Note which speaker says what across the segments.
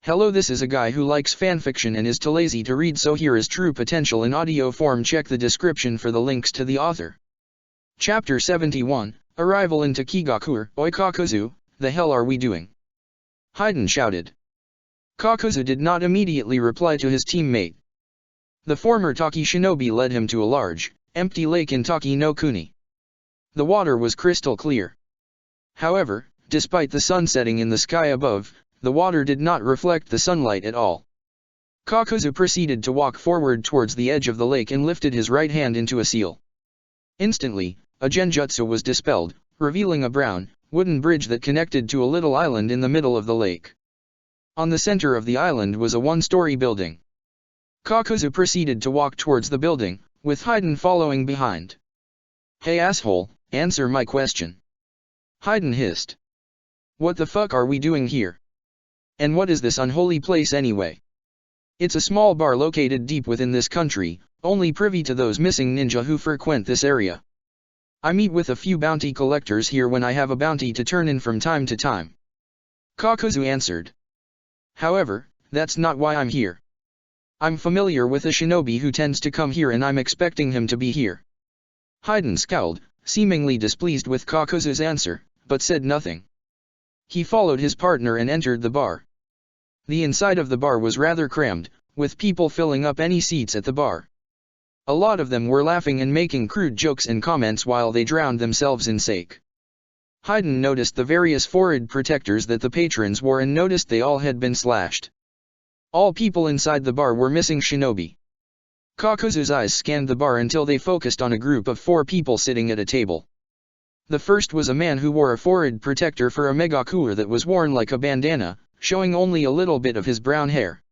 Speaker 1: Hello, this is a guy who likes fanfiction and is too lazy to read, so here is true potential in audio form. Check the description for the links to the author. Chapter 71, Arrival in Takigakure. Oi Kakuzu, the hell are we doing? Hayden shouted. Kakuzu did not immediately reply to his teammate. The former Taki shinobi led him to a large, empty lake in Taki no Kuni. The water was crystal clear. However, despite the sun setting in the sky above, the water did not reflect the sunlight at all. Kakuzu proceeded to walk forward towards the edge of the lake and lifted his right hand into a seal. Instantly, a genjutsu was dispelled, revealing a brown, wooden bridge that connected to a little island in the middle of the lake. On the center of the island was a one-story building. Kakuzu proceeded to walk towards the building, with Hayden following behind. Hey asshole, answer my question. Hayden hissed. What the fuck are we doing here? And what is this unholy place anyway? It's a small bar located deep within this country, only privy to those missing ninja who frequent this area. I meet with a few bounty collectors here when I have a bounty to turn in from time to time. Kakuzu answered. However, that's not why I'm here. I'm familiar with a shinobi who tends to come here and I'm expecting him to be here. Hayden scowled, seemingly displeased with Kakuzu's answer, but said nothing. He followed his partner and entered the bar. The inside of the bar was rather crammed, with people filling up any seats at the bar. A lot of them were laughing and making crude jokes and comments while they drowned themselves in sake. Hayden noticed the various forehead protectors that the patrons wore and noticed they all had been slashed. All people inside the bar were missing shinobi. Kakuzu's eyes scanned the bar until they focused on a group of 4 people sitting at a table. The first was a man who wore a forehead protector for a megakure that was worn like a bandana, showing only a little bit of his brown hair.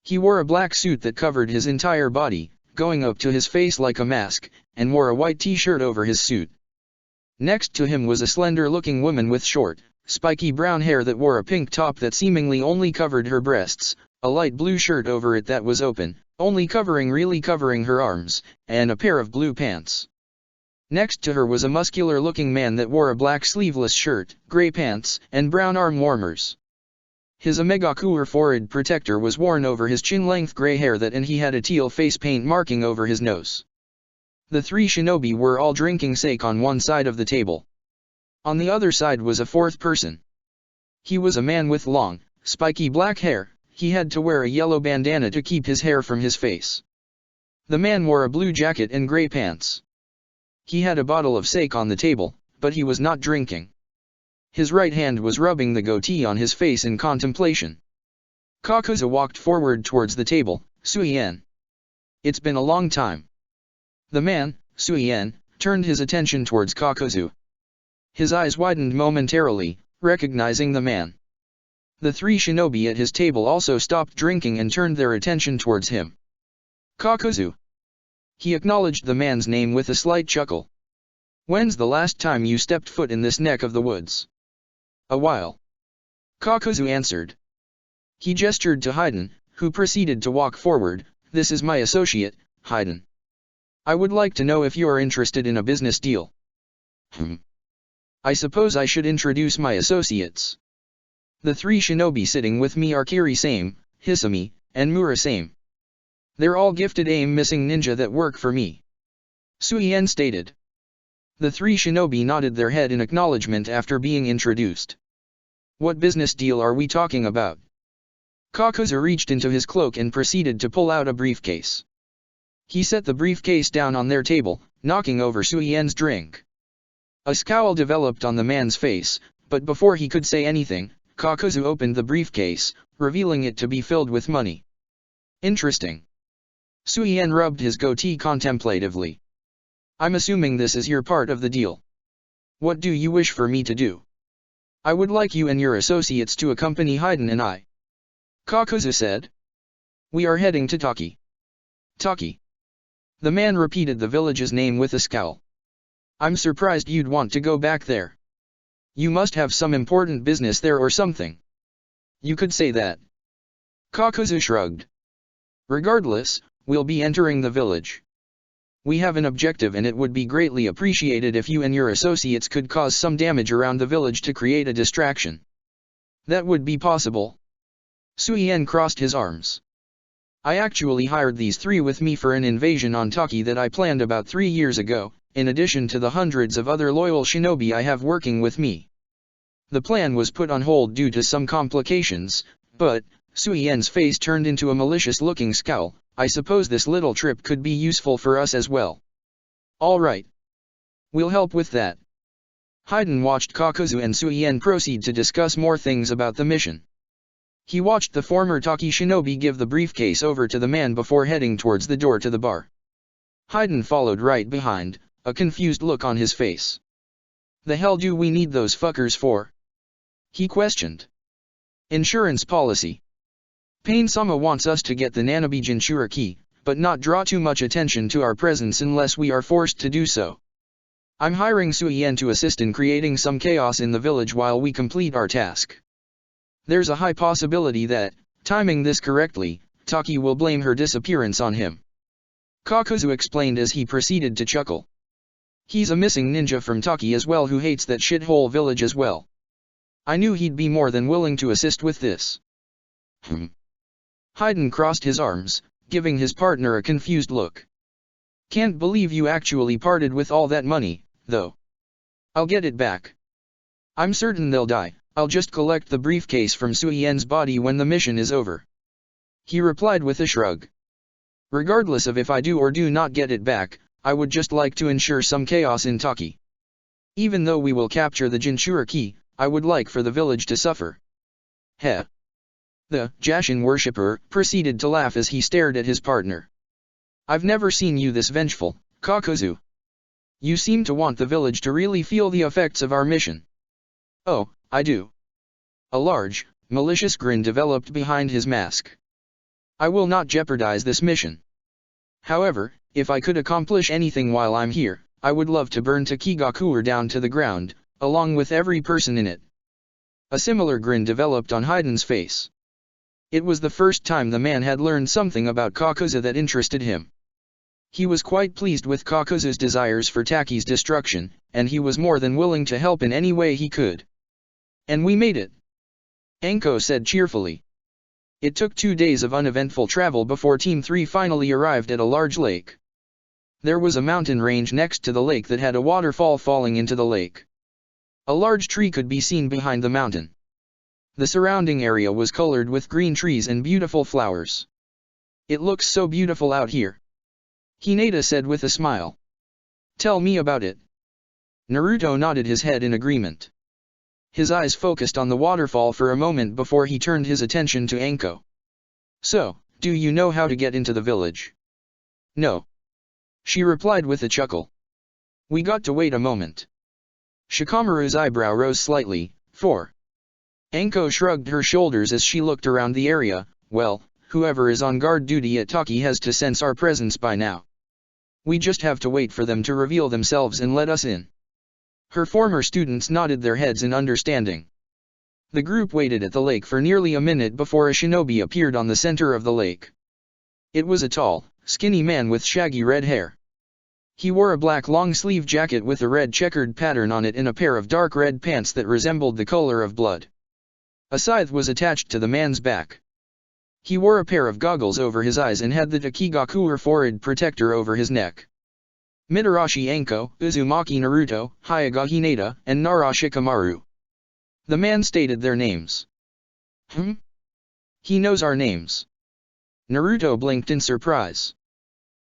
Speaker 1: He wore a black suit that covered his entire body, going up to his face like a mask, and wore a white t-shirt over his suit. Next to him was a slender-looking woman with short, spiky brown hair that wore a pink top that seemingly only covered her breasts, a light blue shirt over it that was open, only really covering her arms, and a pair of blue pants. Next to her was a muscular-looking man that wore a black sleeveless shirt, gray pants, and brown arm warmers. His megakure forehead protector was worn over his chin-length gray hair and he had a teal face paint marking over his nose. The 3 shinobi were all drinking sake on one side of the table. On the other side was a 4th person. He was a man with long, spiky black hair. He had to wear a yellow bandana to keep his hair from his face. The man wore a blue jacket and gray pants. He had a bottle of sake on the table, but he was not drinking. His right hand was rubbing the goatee on his face in contemplation. Kakuzu walked forward towards the table. Suien. It's been a long time. The man, Suien, turned his attention towards Kakuzu. His eyes widened momentarily, recognizing the man. The 3 shinobi at his table also stopped drinking and turned their attention towards him. Kakuzu. He acknowledged the man's name with a slight chuckle. When's the last time you stepped foot in this neck of the woods? A while. Kakuzu answered. He gestured to Hayden, who proceeded to walk forward. This is my associate, Hayden. I would like to know if you are interested in a business deal. I suppose I should introduce my associates. The 3 shinobi sitting with me are Kiri-same, Hisami, and Mura-same. They're all gifted aim-missing ninja that work for me. Suien stated. The 3 shinobi nodded their head in acknowledgement after being introduced. What business deal are we talking about? Kakuzu reached into his cloak and proceeded to pull out a briefcase. He set the briefcase down on their table, knocking over Suien's drink. A scowl developed on the man's face, but before he could say anything, Kakuzu opened the briefcase, revealing it to be filled with money. Interesting. Suien rubbed his goatee contemplatively. I'm assuming this is your part of the deal. What do you wish for me to do? I would like you and your associates to accompany Hayden and I. Kakuzu said. We are heading to Taki. Taki. The man repeated the village's name with a scowl. I'm surprised you'd want to go back there. You must have some important business there or something. You could say that. Kakuzu shrugged. Regardless, we'll be entering the village. We have an objective and it would be greatly appreciated if you and your associates could cause some damage around the village to create a distraction. That would be possible. Suien crossed his arms. I actually hired these 3 with me for an invasion on Taki that I planned about 3 years ago, in addition to the hundreds of other loyal shinobi I have working with me. The plan was put on hold due to some complications, but, Suien's face turned into a malicious-looking scowl. I suppose this little trip could be useful for us as well. All right. We'll help with that. Haiden watched Kakuzu and Suien proceed to discuss more things about the mission. He watched the former Taki shinobi give the briefcase over to the man before heading towards the door to the bar. Haiden followed right behind, a confused look on his face. The hell do we need those fuckers for? He questioned. Insurance policy. Pain-sama wants us to get the Nanabi Jinchura key, but not draw too much attention to our presence unless we are forced to do so. I'm hiring Suien to assist in creating some chaos in the village while we complete our task. There's a high possibility that, timing this correctly, Taki will blame her disappearance on him. Kakuzu explained as he proceeded to chuckle. He's a missing ninja from Taki as well who hates that shithole village as well. I knew he'd be more than willing to assist with this. Haiden crossed his arms, giving his partner a confused look. Can't believe you actually parted with all that money, though. I'll get it back. I'm certain they'll die, I'll just collect the briefcase from Suien's body when the mission is over. He replied with a shrug. Regardless of if I do or do not get it back, I would just like to ensure some chaos in Taki. Even though we will capture the Jinchura key, I would like for the village to suffer. Heh. The Jashin worshipper proceeded to laugh as he stared at his partner. I've never seen you this vengeful, Kakuzu. You seem to want the village to really feel the effects of our mission. Oh, I do. A large, malicious grin developed behind his mask. I will not jeopardize this mission. However, if I could accomplish anything while I'm here, I would love to burn Takigakuer down to the ground, along with every person in it. A similar grin developed on Haiden's face. It was the first time the man had learned something about Kakuzu that interested him. He was quite pleased with Kakuzu's desires for Taki's destruction, and he was more than willing to help in any way he could. And we made it. Anko said cheerfully. It took 2 days of uneventful travel before Team 3 finally arrived at a large lake. There was a mountain range next to the lake that had a waterfall falling into the lake. A large tree could be seen behind the mountain. The surrounding area was colored with green trees and beautiful flowers. It looks so beautiful out here. Hinata said with a smile. Tell me about it. Naruto nodded his head in agreement. His eyes focused on the waterfall for a moment before he turned his attention to Anko. So, do you know how to get into the village? No. She replied with a chuckle. We got to wait a moment. Shikamaru's eyebrow rose slightly. 4. Anko shrugged her shoulders as she looked around the area. Well, whoever is on guard duty at Taki has to sense our presence by now. We just have to wait for them to reveal themselves and let us in. Her former students nodded their heads in understanding. The group waited at the lake for nearly a minute before a shinobi appeared on the center of the lake. It was a tall, skinny man with shaggy red hair. He wore a black long-sleeve jacket with a red checkered pattern on it and a pair of dark red pants that resembled the color of blood. A scythe was attached to the man's back. He wore a pair of goggles over his eyes and had the Takigakuer forehead protector over his neck. Mitarashi Anko, Uzumaki Naruto, Hyuga Hinata, and Nara Shikamaru. The man stated their names. He knows our names. Naruto blinked in surprise.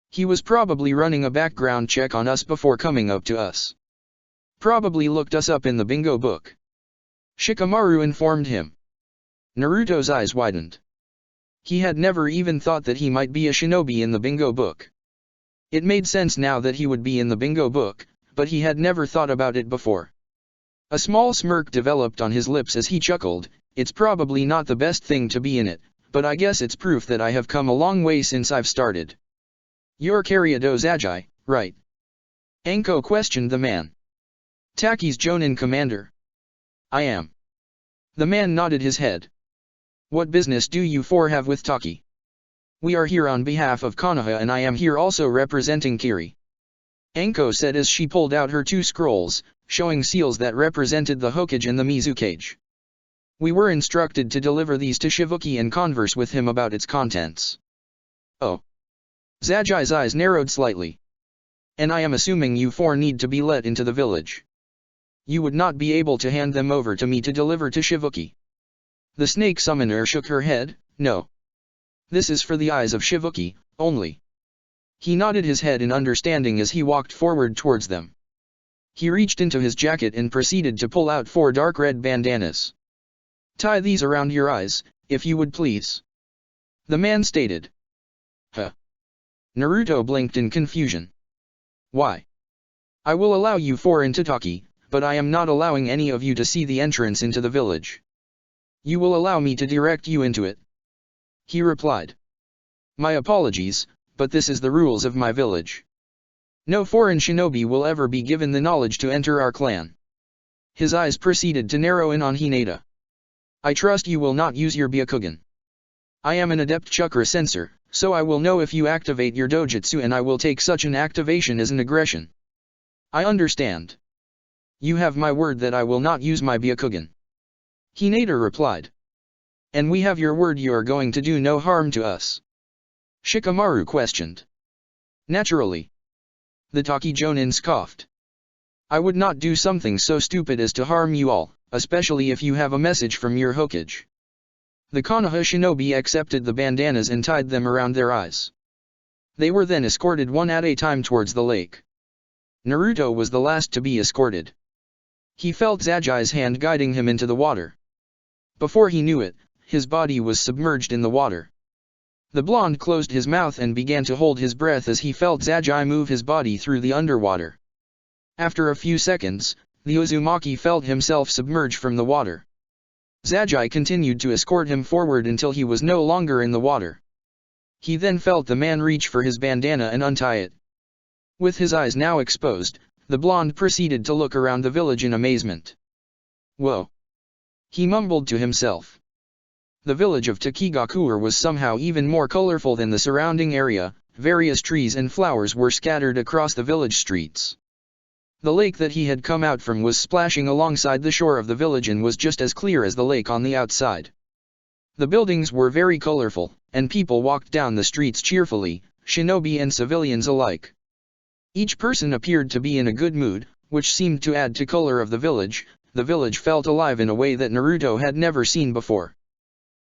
Speaker 1: He was probably running a background check on us before coming up to us. Probably looked us up in the bingo book. Shikamaru informed him. Naruto's eyes widened. He had never even thought that he might be a shinobi in the bingo book. It made sense now that he would be in the bingo book, but he had never thought about it before. A small smirk developed on his lips as he chuckled. It's probably not the best thing to be in it, but I guess it's proof that I have come a long way since I've started. You're Kariado Zagi, right? Anko questioned the man. Taki's Jonin commander. I am. The man nodded his head. What business do you four have with Taki? We are here on behalf of Konoha and I am here also representing Kiri. Anko said as she pulled out her 2 scrolls, showing seals that represented the Hokage and the Mizukage. We were instructed to deliver these to Shivuki and converse with him about its contents. Oh. Zajai's eyes narrowed slightly. And I am assuming you four need to be let into the village. You would not be able to hand them over to me to deliver to Shivuki. The snake summoner shook her head. No. This is for the eyes of Shivuki, only. He nodded his head in understanding as he walked forward towards them. He reached into his jacket and proceeded to pull out 4 dark red bandanas. Tie these around your eyes, if you would please. The man stated. Huh. Naruto blinked in confusion. Why? I will allow you 4 into Taki, but I am not allowing any of you to see the entrance into the village. You will allow me to direct you into it? He replied. My apologies, but this is the rules of my village. No foreign shinobi will ever be given the knowledge to enter our clan. His eyes proceeded to narrow in on Hinata. I trust you will not use your Byakugan. I am an adept chakra sensor, so I will know if you activate your dojutsu and I will take such an activation as an aggression. I understand. You have my word that I will not use my Byakugan. Hinata replied. And we have your word you are going to do no harm to us? Shikamaru questioned. Naturally. The Taki Jonin scoffed. I would not do something so stupid as to harm you all, especially if you have a message from your Hokage. The Konoha shinobi accepted the bandanas and tied them around their eyes. They were then escorted one at a time towards the lake. Naruto was the last to be escorted. He felt Zajai's hand guiding him into the water. Before he knew it, his body was submerged in the water. The blonde closed his mouth and began to hold his breath as he felt Zajai move his body through the underwater. After a few seconds, the Uzumaki felt himself submerge from the water. Zajai continued to escort him forward until he was no longer in the water. He then felt the man reach for his bandana and untie it. With his eyes now exposed, the blonde proceeded to look around the village in amazement. Whoa! He mumbled to himself. The village of Takigakure was somehow even more colorful than the surrounding area. Various trees and flowers were scattered across the village streets. The lake that he had come out from was splashing alongside the shore of the village and was just as clear as the lake on the outside. The buildings were very colorful, and people walked down the streets cheerfully, shinobi and civilians alike. Each person appeared to be in a good mood, which seemed to add to color of the village. The village felt alive in a way that Naruto had never seen before.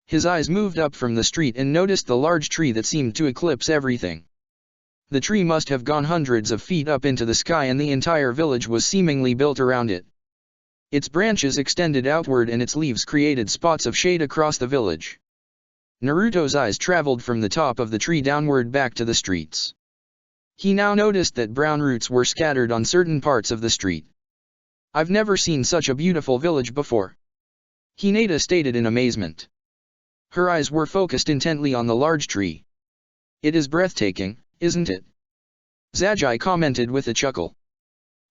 Speaker 1: His eyes moved up from the street and noticed the large tree that seemed to eclipse everything. The tree must have gone hundreds of feet up into the sky and the entire village was seemingly built around it. Its branches extended outward and its leaves created spots of shade across the village. Naruto's eyes traveled from the top of the tree downward back to the streets. He now noticed that brown roots were scattered on certain parts of the street. I've never seen such a beautiful village before. Hinata stated in amazement. Her eyes were focused intently on the large tree. It is breathtaking, isn't it? Zajai commented with a chuckle.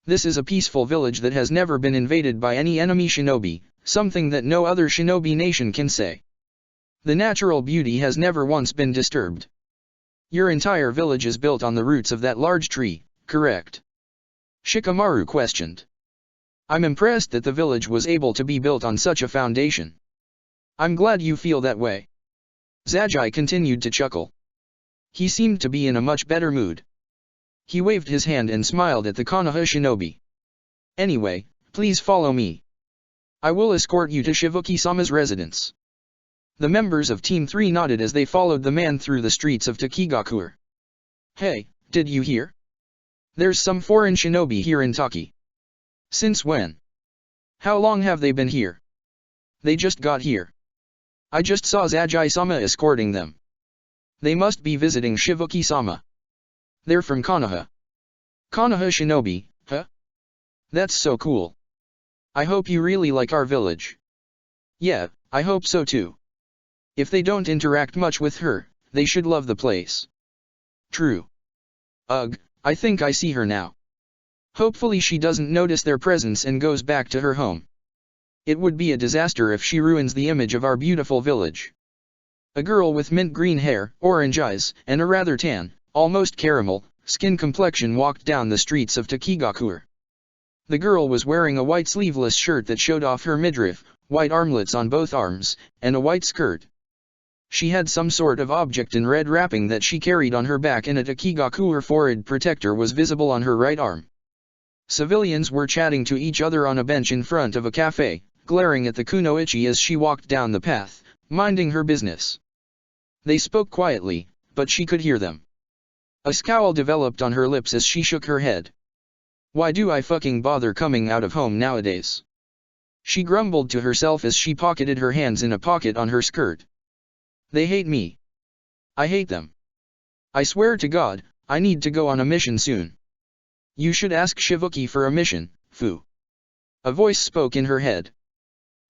Speaker 1: This is a peaceful village that has never been invaded by any enemy shinobi, something that no other shinobi nation can say. The natural beauty has never once been disturbed. Your entire village is built on the roots of that large tree, correct? Shikamaru questioned. I'm impressed that the village was able to be built on such a foundation. I'm glad you feel that way. Zajai continued to chuckle. He seemed to be in a much better mood. He waved his hand and smiled at the Konoha shinobi. Anyway, please follow me. I will escort you to Shivuki-sama's residence. The members of Team 3 nodded as they followed the man through the streets of Takigakure. Hey, did you hear? There's some foreign shinobi here in Taki. Since when? How long have they been here? They just got here. I just saw Zajai-sama escorting them. They must be visiting Shivuki-sama. They're from Konoha. Konoha shinobi, huh? That's so cool. I hope you really like our village. Yeah, I hope so too. If they don't interact much with her, they should love the place. True. Ugh, I think I see her now. Hopefully she doesn't notice their presence and goes back to her home. It would be a disaster if she ruins the image of our beautiful village. A girl with mint green hair, orange eyes, and a rather tan, almost caramel, skin complexion walked down the streets of Takigakure. The girl was wearing a white sleeveless shirt that showed off her midriff, white armlets on both arms, and a white skirt. She had some sort of object in red wrapping that she carried on her back, and a takigaku or forehead protector was visible on her right arm. Civilians were chatting to each other on a bench in front of a cafe, glaring at the kunoichi as she walked down the path, minding her business. They spoke quietly, but she could hear them. A scowl developed on her lips as she shook her head. Why do I fucking bother coming out of home nowadays? She grumbled to herself as she pocketed her hands in a pocket on her skirt. They hate me. I hate them. I swear to God, I need to go on a mission soon. You should ask Shivuki for a mission, Fu. A voice spoke in her head.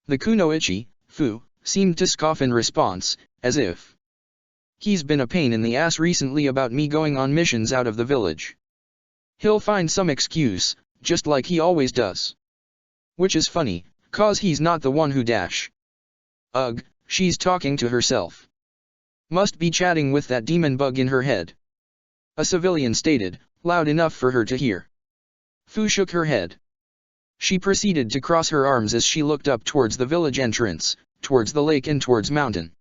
Speaker 1: The kunoichi, Fu, seemed to scoff in response, as if he's been a pain in the ass recently about me going on missions out of the village. He'll find some excuse, just like he always does. Which is funny, cause he's not the one who dash. Ugh, she's talking to herself. Must be chatting with that demon bug in her head. A civilian stated, loud enough for her to hear. Fu shook her head. She proceeded to cross her arms as she looked up towards the village entrance, towards the lake and towards mountain.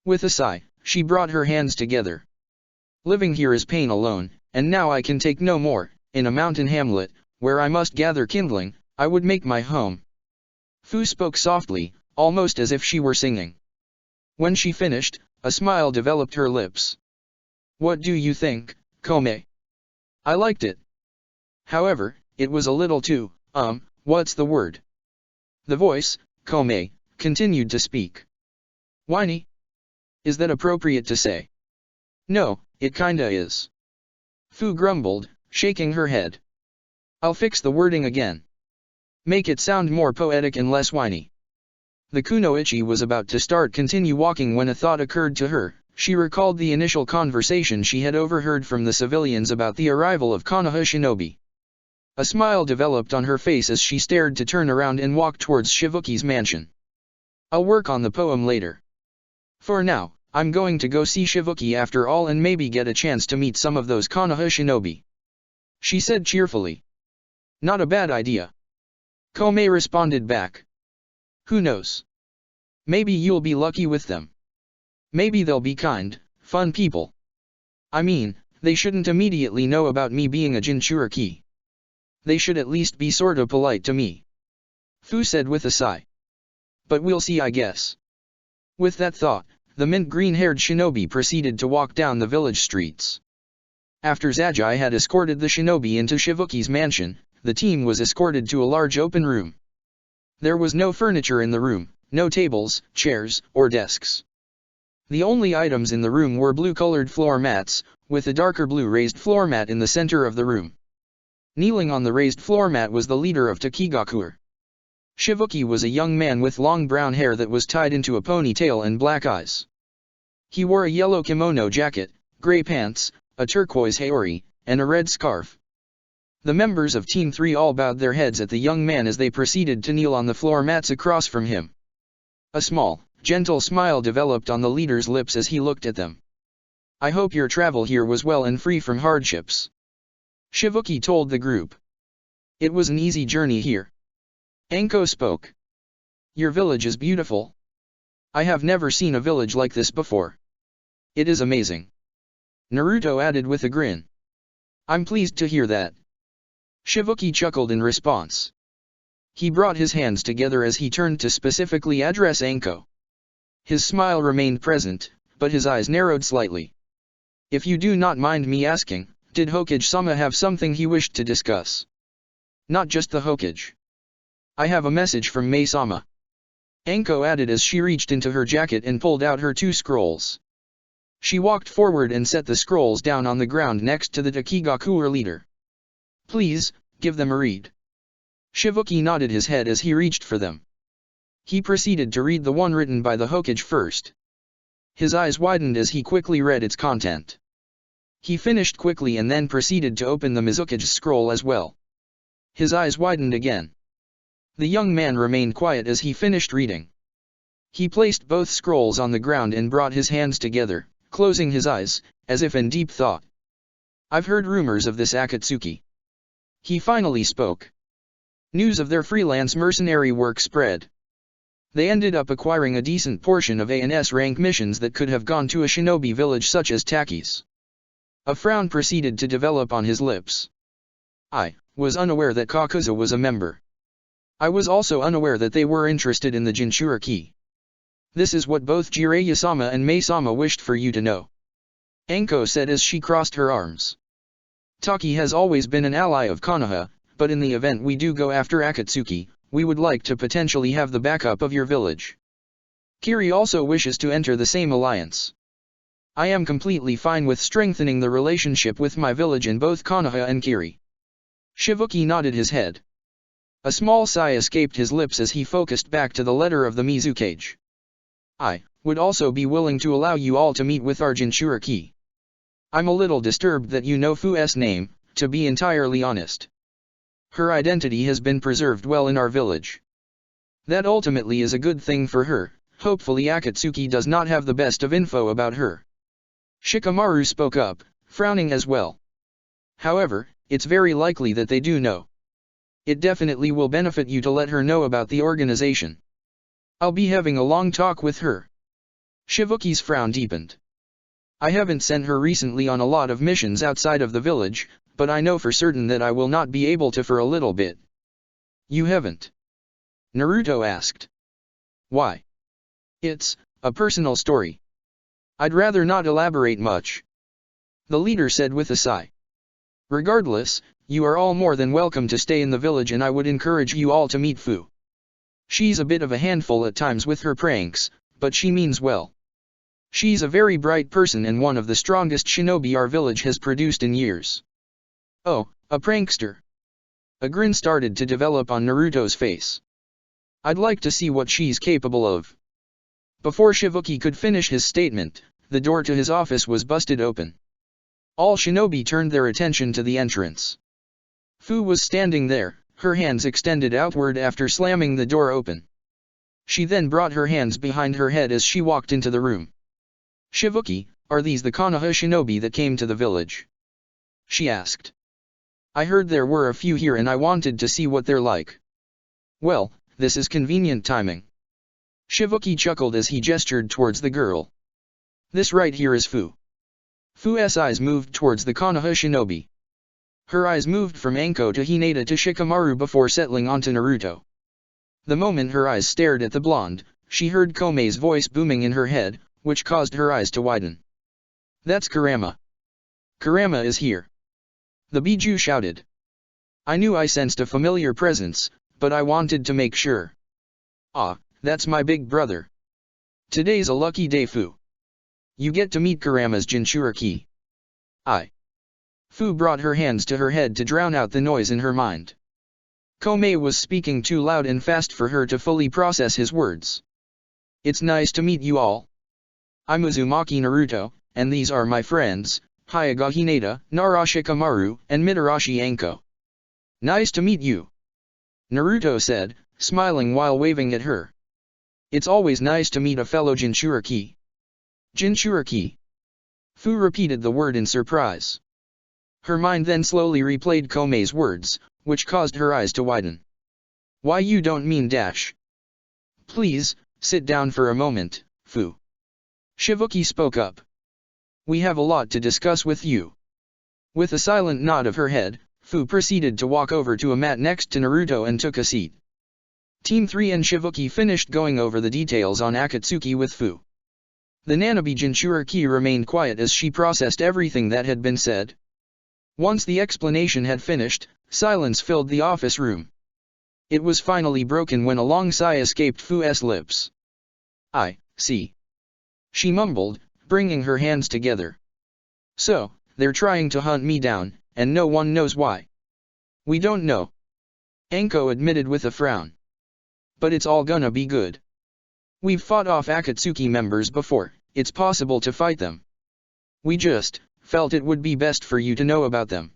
Speaker 1: With a sigh, she brought her hands together. Living here is pain alone, and now I can take no more. In a mountain hamlet, where I must gather kindling, I would make my home. Fu spoke softly, almost as if she were singing. When she finished, a smile developed her lips. What do you think, Kome? I liked it. However, it was a little too, what's the word? The voice, Kome, continued to speak. Whiny? Is that appropriate to say? No, it kinda is. Fu grumbled, shaking her head. I'll fix the wording again. Make it sound more poetic and less whiny. The kunoichi was about to continue walking when a thought occurred to her. She recalled the initial conversation she had overheard from the civilians about the arrival of Konoha shinobi. A smile developed on her face as she stared to turn around and walk towards Shivuki's mansion. I'll work on the poem later. For now, I'm going to go see Shivuki after all and maybe get a chance to meet some of those Konoha shinobi. She said cheerfully. Not a bad idea. Kome responded back. Who knows? Maybe you'll be lucky with them. Maybe they'll be kind, fun people. I mean, they shouldn't immediately know about me being a Jinchuriki. They should at least be sorta polite to me. Fu said with a sigh. But we'll see, I guess. With that thought, the mint green-haired shinobi proceeded to walk down the village streets. After Zagi had escorted the shinobi into Shivuki's mansion, the team was escorted to a large open room. There was no furniture in the room, no tables, chairs, or desks. The only items in the room were blue-colored floor mats, with a darker blue raised floor mat in the center of the room. Kneeling on the raised floor mat was the leader of Takigaku. Shivuki was a young man with long brown hair that was tied into a ponytail and black eyes. He wore a yellow kimono jacket, gray pants, a turquoise haori, and a red scarf. The members of Team 3 all bowed their heads at the young man as they proceeded to kneel on the floor mats across from him. A small, gentle smile developed on the leader's lips as he looked at them. I hope your travel here was well and free from hardships. Shivuki told the group. It was an easy journey here. Anko spoke. Your village is beautiful. I have never seen a village like this before. It is amazing. Naruto added with a grin. I'm pleased to hear that. Shivuki chuckled in response. He brought his hands together as he turned to specifically address Anko. His smile remained present, but his eyes narrowed slightly. If you do not mind me asking, did Hokage-sama have something he wished to discuss? Not just the Hokage. I have a message from Mei-sama. Anko added as she reached into her jacket and pulled out her 2 scrolls. She walked forward and set the scrolls down on the ground next to the Takigaku leader. Please, give them a read. Shivuki nodded his head as he reached for them. He proceeded to read the one written by the Hokage first. His eyes widened as he quickly read its content. He finished quickly and then proceeded to open the Mizukage's scroll as well. His eyes widened again. The young man remained quiet as he finished reading. He placed both scrolls on the ground and brought his hands together, closing his eyes, as if in deep thought. I've heard rumors of this Akatsuki. He finally spoke. News of their freelance mercenary work spread. They ended up acquiring a decent portion of A&S rank missions that could have gone to a shinobi village such as Taki's. A frown proceeded to develop on his lips. I was unaware that Kakuza was a member. I was also unaware that they were interested in the Jinchuriki. This is what both Jiraiya-sama and Mei-sama wished for you to know. Anko said as she crossed her arms. Taki has always been an ally of Konoha, but in the event we do go after Akatsuki, we would like to potentially have the backup of your village. Kiri also wishes to enter the same alliance. I am completely fine with strengthening the relationship with my village in both Konoha and Kiri. Shibuki nodded his head. A small sigh escaped his lips as he focused back to the letter of the Mizukage. I would also be willing to allow you all to meet with our Jinchuriki. I'm a little disturbed that you know Fu's name, to be entirely honest. Her identity has been preserved well in our village. That ultimately is a good thing for her. Hopefully Akatsuki does not have the best of info about her. Shikamaru spoke up, frowning as well. However, it's very likely that they do know. It definitely will benefit you to let her know about the organization. I'll be having a long talk with her. Shibuki's frown deepened. I haven't sent her recently on a lot of missions outside of the village, but I know for certain that I will not be able to for a little bit. You haven't? Naruto asked. Why? It's a personal story. I'd rather not elaborate much. The leader said with a sigh. Regardless, you are all more than welcome to stay in the village and I would encourage you all to meet Fu. She's a bit of a handful at times with her pranks, but she means well. She's a very bright person and one of the strongest shinobi our village has produced in years. Oh, a prankster. A grin started to develop on Naruto's face. I'd like to see what she's capable of. Before Shibuki could finish his statement, the door to his office was busted open. All shinobi turned their attention to the entrance. Fu was standing there, her hands extended outward after slamming the door open. She then brought her hands behind her head as she walked into the room. Shibuki, are these the Konoha shinobi that came to the village? She asked. I heard there were a few here and I wanted to see what they're like. Well, this is convenient timing. Shibuki chuckled as he gestured towards the girl. This right here is Fu. Fu's eyes moved towards the Konoha shinobi. Her eyes moved from Anko to Hinata to Shikamaru before settling onto Naruto. The moment her eyes stared at the blonde, she heard Komei's voice booming in her head, which caused her eyes to widen. That's Kurama. Kurama is here. The Biju shouted. I knew I sensed a familiar presence, but I wanted to make sure. Ah, that's my big brother. Today's a lucky day, Fu. You get to meet Kurama's Jinchuriki. Fu brought her hands to her head to drown out the noise in her mind. Komei was speaking too loud and fast for her to fully process his words. It's nice to meet you all. I'm Uzumaki Naruto, and these are my friends, Hyuga Hinata, Nara Shikamaru, and Mitarashi Anko. Nice to meet you. Naruto said, smiling while waving at her. It's always nice to meet a fellow Jinchuriki. Jinchuriki. Fu repeated the word in surprise. Her mind then slowly replayed Komei's words, which caused her eyes to widen. Why you don't mean dash? Please, sit down for a moment, Fu. Shibuki spoke up. We have a lot to discuss with you. With a silent nod of her head, Fu proceeded to walk over to a mat next to Naruto and took a seat. Team 3 and Shibuki finished going over the details on Akatsuki with Fu. The Nanabe Jinchuriki remained quiet as she processed everything that had been said. Once the explanation had finished, silence filled the office room. It was finally broken when a long sigh escaped Fu's lips. I see. She mumbled, bringing her hands together. So, they're trying to hunt me down, and no one knows why. We don't know. Anko admitted with a frown. But it's all gonna be good. We've fought off Akatsuki members before, it's possible to fight them. We just felt it would be best for you to know about them.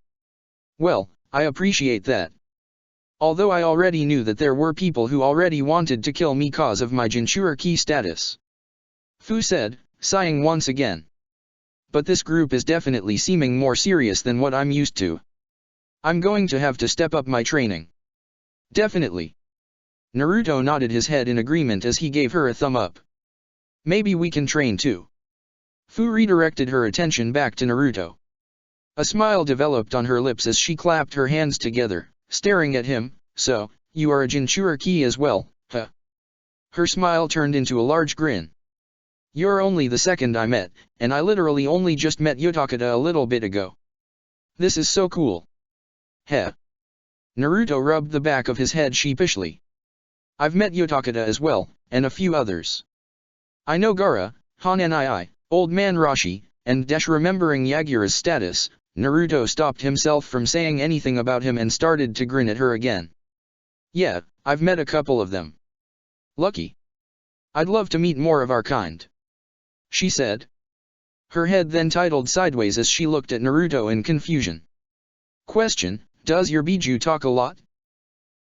Speaker 1: Well, I appreciate that. Although I already knew that there were people who already wanted to kill me cause of my Jinchuriki status. Fu said, sighing once again. But this group is definitely seeming more serious than what I'm used to. I'm going to have to step up my training. Definitely. Naruto nodded his head in agreement as he gave her a thumb up. Maybe we can train too. Fu redirected her attention back to Naruto. A smile developed on her lips as she clapped her hands together, staring at him. So, you are a Jinchuriki as well, huh? Her smile turned into a large grin. You're only the second I met, and I literally only just met Yotakata a little bit ago. This is so cool. Heh. Naruto rubbed the back of his head sheepishly. I've met Yotakata as well, and a few others. I know Gaara, Hananii, Old Man Rashi, and Desh. Remembering Yagura's status, Naruto stopped himself from saying anything about him and started to grin at her again. Yeah, I've met a couple of them. Lucky. I'd love to meet more of our kind. She said. Her head then tilted sideways as she looked at Naruto in confusion. Question, does your Biju talk a lot?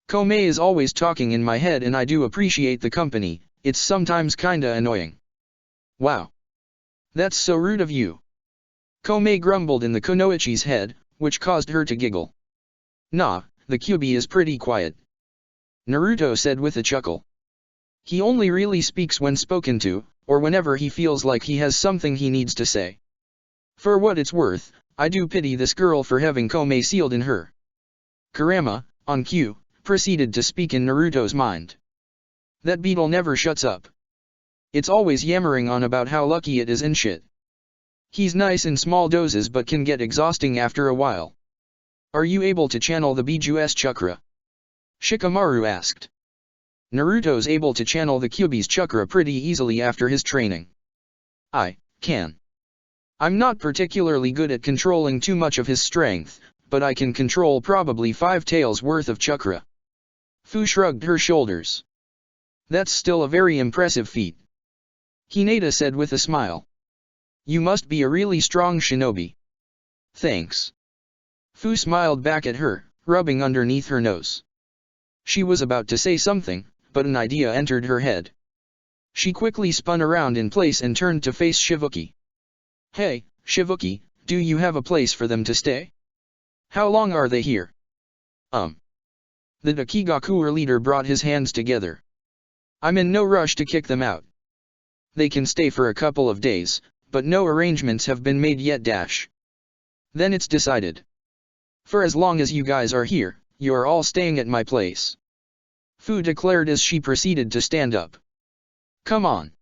Speaker 1: Komei is always talking in my head and I do appreciate the company, it's sometimes kinda annoying. Wow. That's so rude of you. Komei grumbled in the Kunoichi's head, which caused her to giggle. Nah, the Kyuubi is pretty quiet. Naruto said with a chuckle. He only really speaks when spoken to, or whenever he feels like he has something he needs to say. For what it's worth, I do pity this girl for having Komei sealed in her. Kurama, on cue, proceeded to speak in Naruto's mind. That beetle never shuts up. It's always yammering on about how lucky it is and shit. He's nice in small doses but can get exhausting after a while. Are you able to channel the Biju's chakra? Shikamaru asked. Naruto's able to channel the Kyuubi's chakra pretty easily after his training. I can. I'm not particularly good at controlling too much of his strength, but I can control probably 5 taels worth of chakra. Fu shrugged her shoulders. That's still a very impressive feat. Hinata said with a smile. You must be a really strong shinobi. Thanks. Fu smiled back at her, rubbing underneath her nose. She was about to say something, but an idea entered her head. She quickly spun around in place and turned to face Shivuki. Hey, Shivuki, do you have a place for them to stay? How long are they here? The Dakigakuer leader brought his hands together. I'm in no rush to kick them out. They can stay for a couple of days, but no arrangements have been made yet. Then it's decided. For as long as you guys are here, you are all staying at my place. Fu declared as she proceeded to stand up. Come on.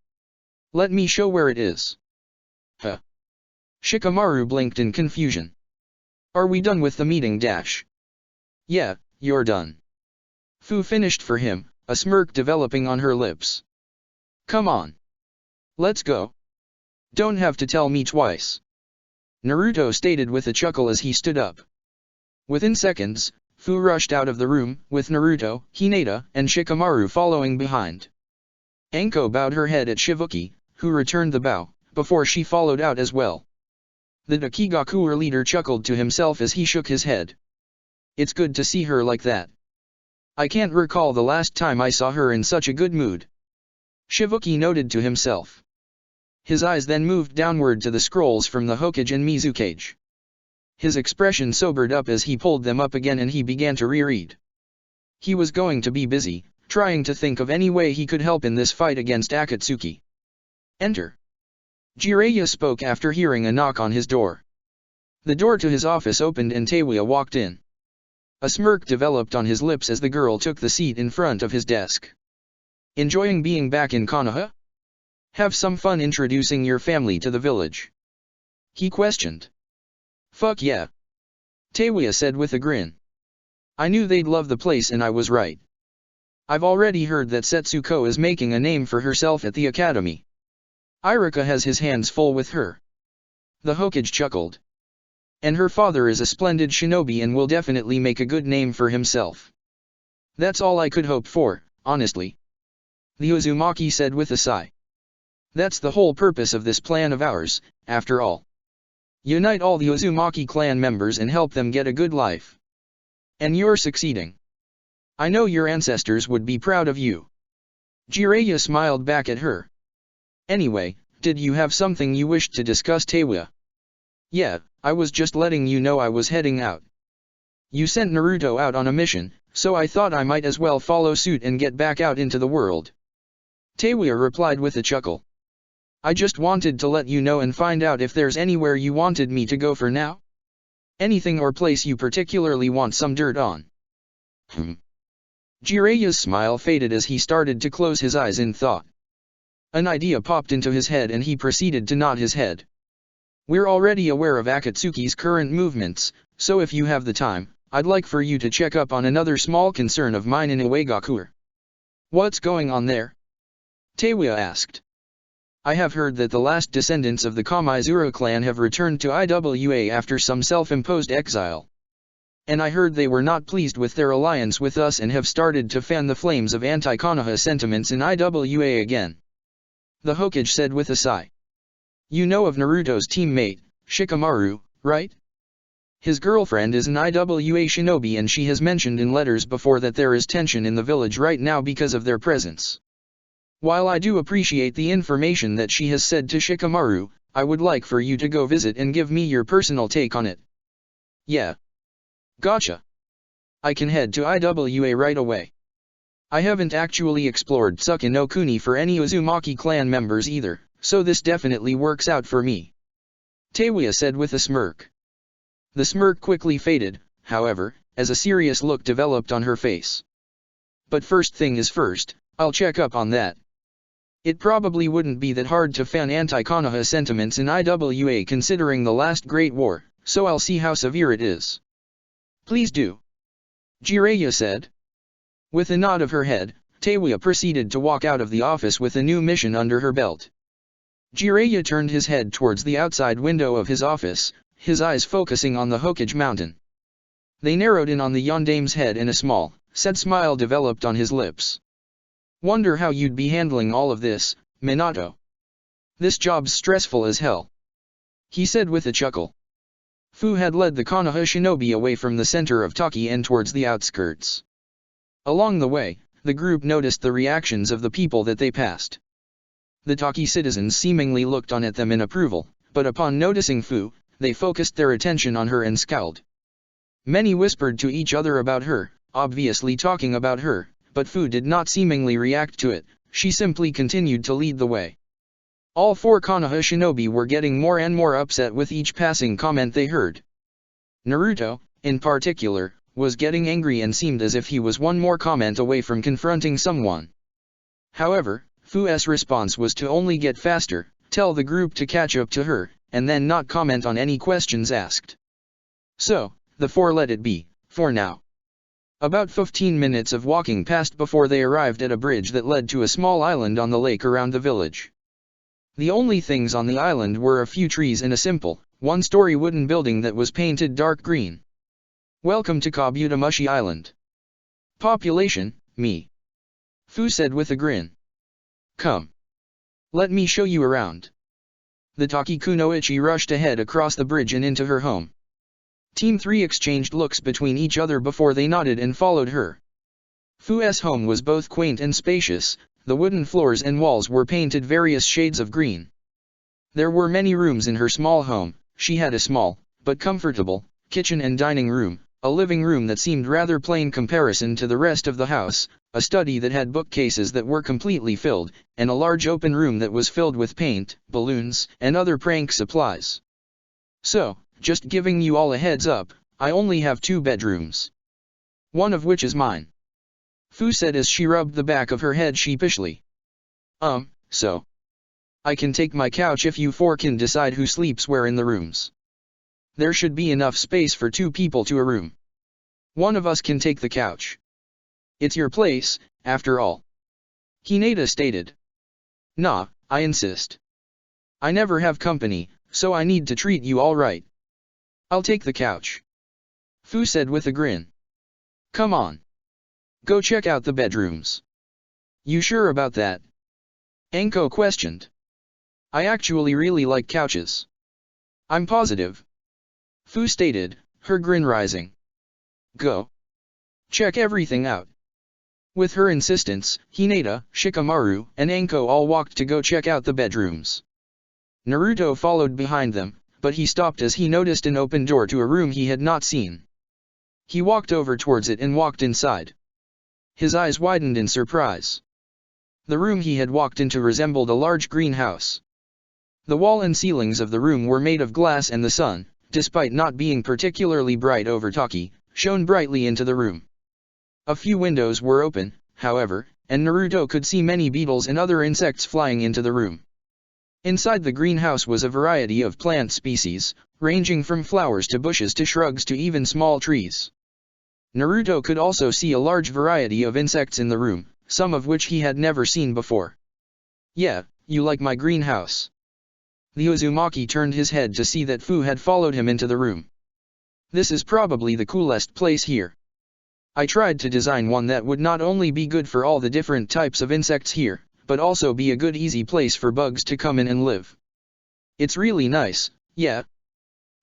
Speaker 1: Let me show where it is. Huh. Shikamaru blinked in confusion. Are we done with the meeting? Yeah, you're done. Fu finished for him, a smirk developing on her lips. Come on. Let's go. Don't have to tell me twice. Naruto stated with a chuckle as he stood up. Within seconds, Fu rushed out of the room, with Naruto, Hinata, and Shikamaru following behind. Anko bowed her head at Shivuki, who returned the bow, before she followed out as well. The Dakigakuer leader chuckled to himself as he shook his head. It's good to see her like that. I can't recall the last time I saw her in such a good mood. Shivuki noted to himself. His eyes then moved downward to the scrolls from the Hokage and Mizukage. His expression sobered up as he pulled them up again and he began to reread. He was going to be busy, trying to think of any way he could help in this fight against Akatsuki. Enter. Jiraiya spoke after hearing a knock on his door. The door to his office opened and Teiwa walked in. A smirk developed on his lips as the girl took the seat in front of his desk. Enjoying being back in Konoha? Have some fun introducing your family to the village? He questioned. Fuck yeah. Teiwa said with a grin. I knew they'd love the place and I was right. I've already heard that Setsuko is making a name for herself at the academy. Iruka has his hands full with her. The Hokage chuckled. And her father is a splendid shinobi and will definitely make a good name for himself. That's all I could hope for, honestly. The Uzumaki said with a sigh. That's the whole purpose of this plan of ours, after all. Unite all the Uzumaki clan members and help them get a good life. And you're succeeding. I know your ancestors would be proud of you. Jiraiya smiled back at her. Anyway, did you have something you wished to discuss, Teiwa? Yeah, I was just letting you know I was heading out. You sent Naruto out on a mission, so I thought I might as well follow suit and get back out into the world. Taewya replied with a chuckle. I just wanted to let you know and find out if there's anywhere you wanted me to go for now? Anything or place you particularly want some dirt on? Jiraiya's smile faded as he started to close his eyes in thought. An idea popped into his head and he proceeded to nod his head. We're already aware of Akatsuki's current movements, so if you have the time, I'd like for you to check up on another small concern of mine in Uegakure. What's going on there? Taewya asked. I have heard that the last descendants of the Kamaizuru clan have returned to Iwa after some self-imposed exile. And I heard they were not pleased with their alliance with us and have started to fan the flames of anti-Konoha sentiments in Iwa again. The Hokage said with a sigh. You know of Naruto's teammate, Shikamaru, right? His girlfriend is an Iwa shinobi and she has mentioned in letters before that there is tension in the village right now because of their presence. While I do appreciate the information that she has said to Shikamaru, I would like for you to go visit and give me your personal take on it. Yeah. Gotcha. I can head to Iwa right away. I haven't actually explored Tsuki no Kuni for any Uzumaki clan members either, so this definitely works out for me. Taewya said with a smirk. The smirk quickly faded, however, as a serious look developed on her face. But first thing is first, I'll check up on that. It probably wouldn't be that hard to fan anti-Konoha sentiments in Iwa considering the last Great War, so I'll see how severe it is. Please do. Jiraiya said. With a nod of her head, Taewya proceeded to walk out of the office with a new mission under her belt. Jiraiya turned his head towards the outside window of his office, his eyes focusing on the Hokage mountain. They narrowed in on the Yondame's head and a small, sad smile developed on his lips. Wonder how you'd be handling all of this, Minato. This job's stressful as hell. He said with a chuckle. Fu had led the Konoha shinobi away from the center of Taki and towards the outskirts. Along the way, the group noticed the reactions of the people that they passed. The Taki citizens seemingly looked on at them in approval, but upon noticing Fu, they focused their attention on her and scowled. Many whispered to each other about her, obviously talking about her, but Fu did not seemingly react to it, she simply continued to lead the way. All four Konoha shinobi were getting more and more upset with each passing comment they heard. Naruto, in particular, was getting angry and seemed as if he was one more comment away from confronting someone. However, Fu's response was to only get faster, tell the group to catch up to her, and then not comment on any questions asked. So, the four let it be, for now. About 15 minutes of walking passed before they arrived at a bridge that led to a small island on the lake around the village. The only things on the island were a few trees and a simple, one-story wooden building that was painted dark green. Welcome to Kabutamushi Island. Population, me. Fu said with a grin. Come. Let me show you around. The Taki Kunoichi rushed ahead across the bridge and into her home. Team 3 exchanged looks between each other before they nodded and followed her. Fu's home was both quaint and spacious, the wooden floors and walls were painted various shades of green. There were many rooms in her small home, she had a small, but comfortable, kitchen and dining room, a living room that seemed rather plain comparison to the rest of the house, a study that had bookcases that were completely filled, and a large open room that was filled with paint, balloons, and other prank supplies. So, just giving you all a heads up, I only have 2 bedrooms. One of which is mine. Fu said as she rubbed the back of her head sheepishly. So. I can take my couch if you 4 can decide who sleeps where in the rooms. There should be enough space for 2 people to a room. One of us can take the couch. It's your place, after all. Hinata stated. Nah, I insist. I never have company, so I need to treat you all right. I'll take the couch. Fu said with a grin. Come on. Go check out the bedrooms. You sure about that? Anko questioned. I actually really like couches. I'm positive. Fu stated, her grin rising. Go. Check everything out. With her insistence, Hinata, Shikamaru, and Anko all walked to go check out the bedrooms. Naruto followed behind them, but he stopped as he noticed an open door to a room he had not seen. He walked over towards it and walked inside. His eyes widened in surprise. The room he had walked into resembled a large greenhouse. The wall and ceilings of the room were made of glass, and the sun, despite not being particularly bright over Taki, shone brightly into the room. A few windows were open, however, and Naruto could see many beetles and other insects flying into the room. Inside the greenhouse was a variety of plant species, ranging from flowers to bushes to shrubs to even small trees. Naruto could also see a large variety of insects in the room, some of which he had never seen before. "Yeah, you like my greenhouse?" The Uzumaki turned his head to see that Fu had followed him into the room. "This is probably the coolest place here. I tried to design one that would not only be good for all the different types of insects here, but also be a good easy place for bugs to come in and live. It's really nice, yeah,"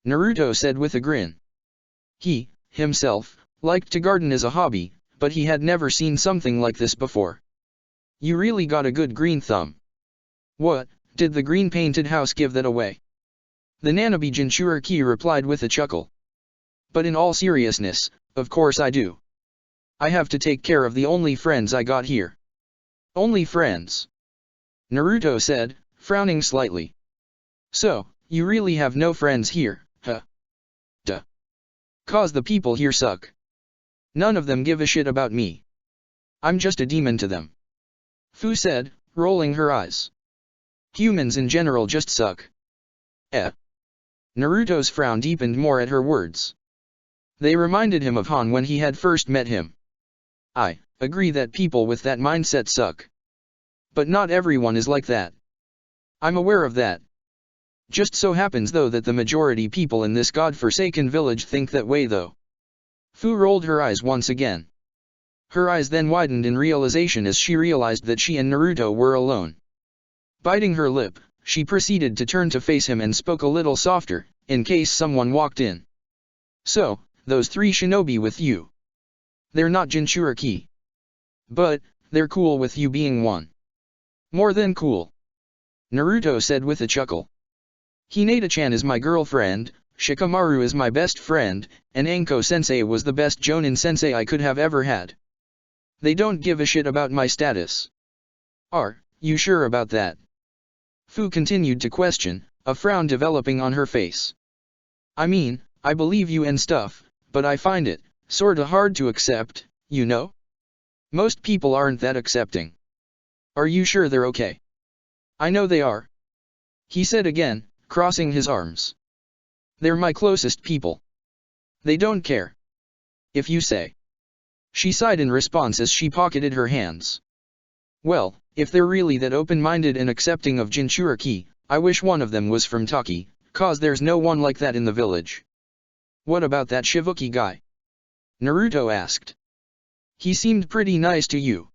Speaker 1: Naruto said with a grin. He, himself, liked to garden as a hobby, but he had never seen something like this before. "You really got a good green thumb. What, did the green painted house give that away?" The Nanabe Jinchuriki replied with a chuckle. "But in all seriousness, of course I do. I have to take care of the only friends I got here." "Only friends?" Naruto said, frowning slightly. "So, you really have no friends here, huh?" "Duh. 'Cause the people here suck. None of them give a shit about me. I'm just a demon to them," Fu said, rolling her eyes. "Humans in general just suck." Naruto's frown deepened more at her words. They reminded him of Han when he had first met him. "I agree that people with that mindset suck. But not everyone is like that. I'm aware of that. Just so happens though that the majority people in this god-forsaken village think that way though." Fu rolled her eyes once again. Her eyes then widened in realization as she realized that she and Naruto were alone. Biting her lip, she proceeded to turn to face him and spoke a little softer, in case someone walked in. "So, those three shinobi with you. They're not Jinchuriki. But, they're cool with you being one." "More than cool," Naruto said with a chuckle. "Hinata-chan is my girlfriend, Shikamaru is my best friend, and Anko-sensei was the best Jonin sensei I could have ever had. They don't give a shit about my status." "Are you sure about that?" Fu continued to question, a frown developing on her face. "I mean, I believe you and stuff, but I find it sorta hard to accept, you know? Most people aren't that accepting. Are you sure they're okay?" "I know they are," he said again, crossing his arms. "They're my closest people. They don't care if you say." She sighed in response as she pocketed her hands. "Well, if they're really that open-minded and accepting of Jinchuriki, I wish one of them was from Taki, 'cause there's no one like that in the village." "What about that Shivuki guy?" Naruto asked. "He seemed pretty nice to you."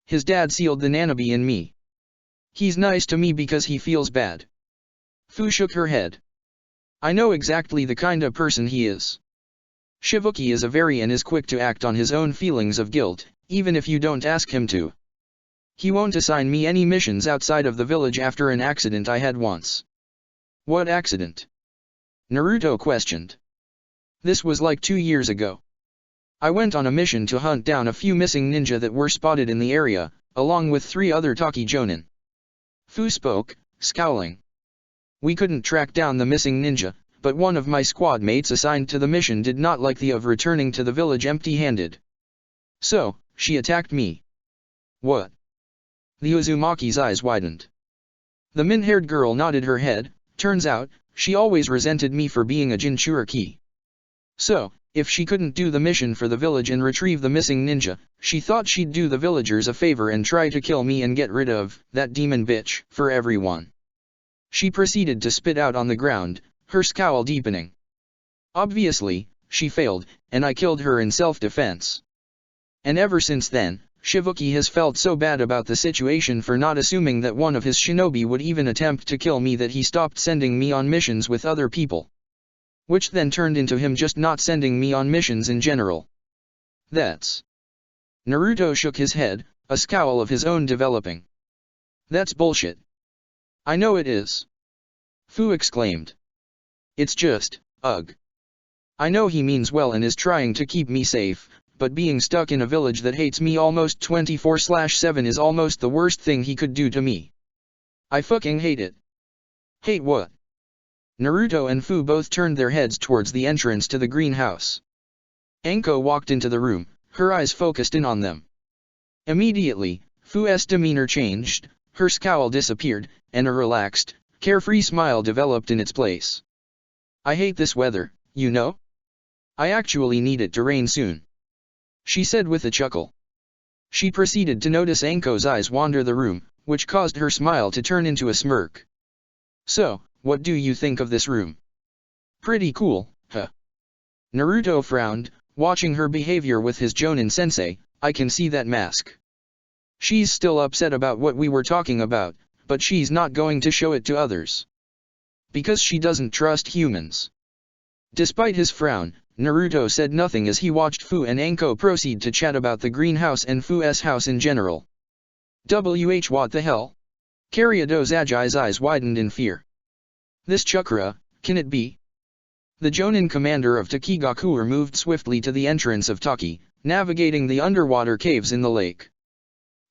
Speaker 1: "His dad sealed the Nanabe in me. He's nice to me because he feels bad." Fu shook her head. "I know exactly the kinda person he is. Shivuki is a very and is quick to act on his own feelings of guilt, even if you don't ask him to. He won't assign me any missions outside of the village after an accident I had once." "What accident?" Naruto questioned. "This was like 2 years ago. I went on a mission to hunt down a few missing ninja that were spotted in the area, along with 3 other Taki Jonin." Fu spoke, scowling. "We couldn't track down the missing ninja, but one of my squad mates assigned to the mission did not like the of returning to the village empty-handed. So, she attacked me." "What?" The Uzumaki's eyes widened. The min-haired girl nodded her head. "Turns out, she always resented me for being a Jinchuriki. So, if she couldn't do the mission for the village and retrieve the missing ninja, she thought she'd do the villagers a favor and try to kill me and get rid of that demon bitch for everyone." She proceeded to spit out on the ground, her scowl deepening. "Obviously, she failed, and I killed her in self-defense. And ever since then, Shivuki has felt so bad about the situation for not assuming that one of his shinobi would even attempt to kill me that he stopped sending me on missions with other people. Which then turned into him just not sending me on missions in general. That's..." Naruto shook his head, a scowl of his own developing. "That's bullshit." "I know it is," Fu exclaimed. "It's just, ugh. I know he means well and is trying to keep me safe, but being stuck in a village that hates me almost 24/7 is almost the worst thing he could do to me. I fucking hate it. Hate what? Naruto and Fu both turned their heads towards the entrance to the greenhouse. Anko walked into the room, her eyes focused in on them. Immediately, Fu's demeanor changed, her scowl disappeared, and a relaxed, carefree smile developed in its place. I hate this weather, you know? I actually need it to rain soon, she said with a chuckle. She proceeded to notice Anko's eyes wander the room, which caused her smile to turn into a smirk. So, what do you think of this room? Pretty cool, huh? Naruto frowned, watching her behavior with his Jonin sensei. I can see that mask. She's still upset about what we were talking about, but she's not going to show it to others. Because she doesn't trust humans. Despite his frown, Naruto said nothing as he watched Fu and Anko proceed to chat about the greenhouse and Fu's house in general. What the hell? Kariado Zagai's eyes widened in fear. This chakra, can it be? The Jonin commander of Takigakuer moved swiftly to the entrance of Taki, navigating the underwater caves in the lake.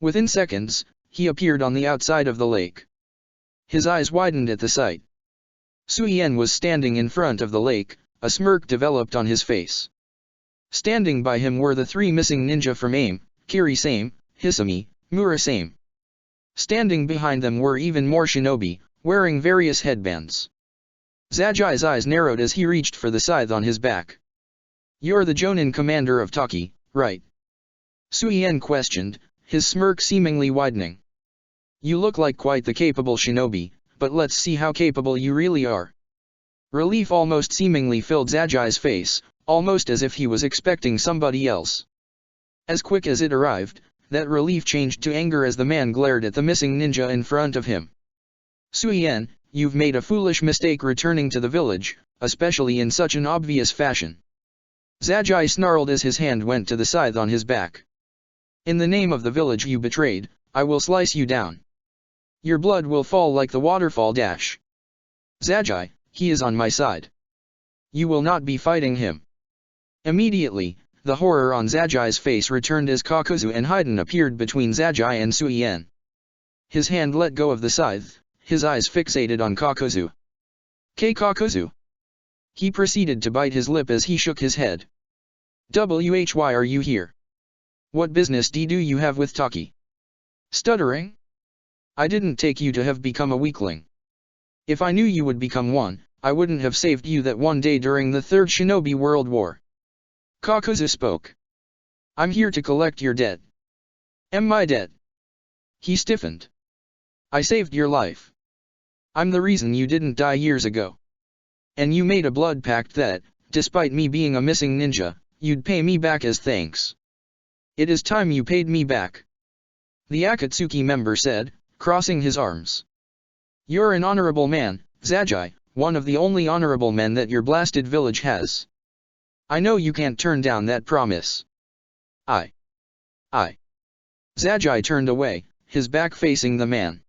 Speaker 1: Within seconds, he appeared on the outside of the lake. His eyes widened at the sight. Suien was standing in front of the lake, a smirk developed on his face. Standing by him were the three missing ninja from AIM, Kiri-same, Hisami, Mura-same. Standing behind them were even more shinobi, wearing various headbands. Zagai's eyes narrowed as he reached for the scythe on his back. You're the Jonin commander of Taki, right? Suien questioned, his smirk seemingly widening. You look like quite the capable shinobi, but let's see how capable you really are. Relief almost seemingly filled Zagai's face, almost as if he was expecting somebody else. As quick as it arrived, that relief changed to anger as the man glared at the missing ninja in front of him. Suien, you've made a foolish mistake returning to the village, especially in such an obvious fashion. Zagai snarled as his hand went to the scythe on his back. In the name of the village you betrayed, I will slice you down. Your blood will fall like the waterfall dash. Zagai, he is on my side. You will not be fighting him. Immediately, the horror on Zagai's face returned as Kakuzu and Haiden appeared between Zagai and Suien. His hand let go of the scythe, his eyes fixated on Kakuzu. Kakuzu. He proceeded to bite his lip as he shook his head. Why are you here? What business do you have with Taki? Stuttering? I didn't take you to have become a weakling. If I knew you would become one, I wouldn't have saved you that one day during the Third Shinobi World War. Kakuzu spoke. I'm here to collect your debt. Am I debt? He stiffened. I saved your life. I'm the reason you didn't die years ago. And you made a blood pact that, despite me being a missing ninja, you'd pay me back as thanks. It is time you paid me back. The Akatsuki member said, crossing his arms. You're an honorable man, Zagai, one of the only honorable men that your blasted village has. I know you can't turn down that promise. I. Zagai turned away, his back facing the man.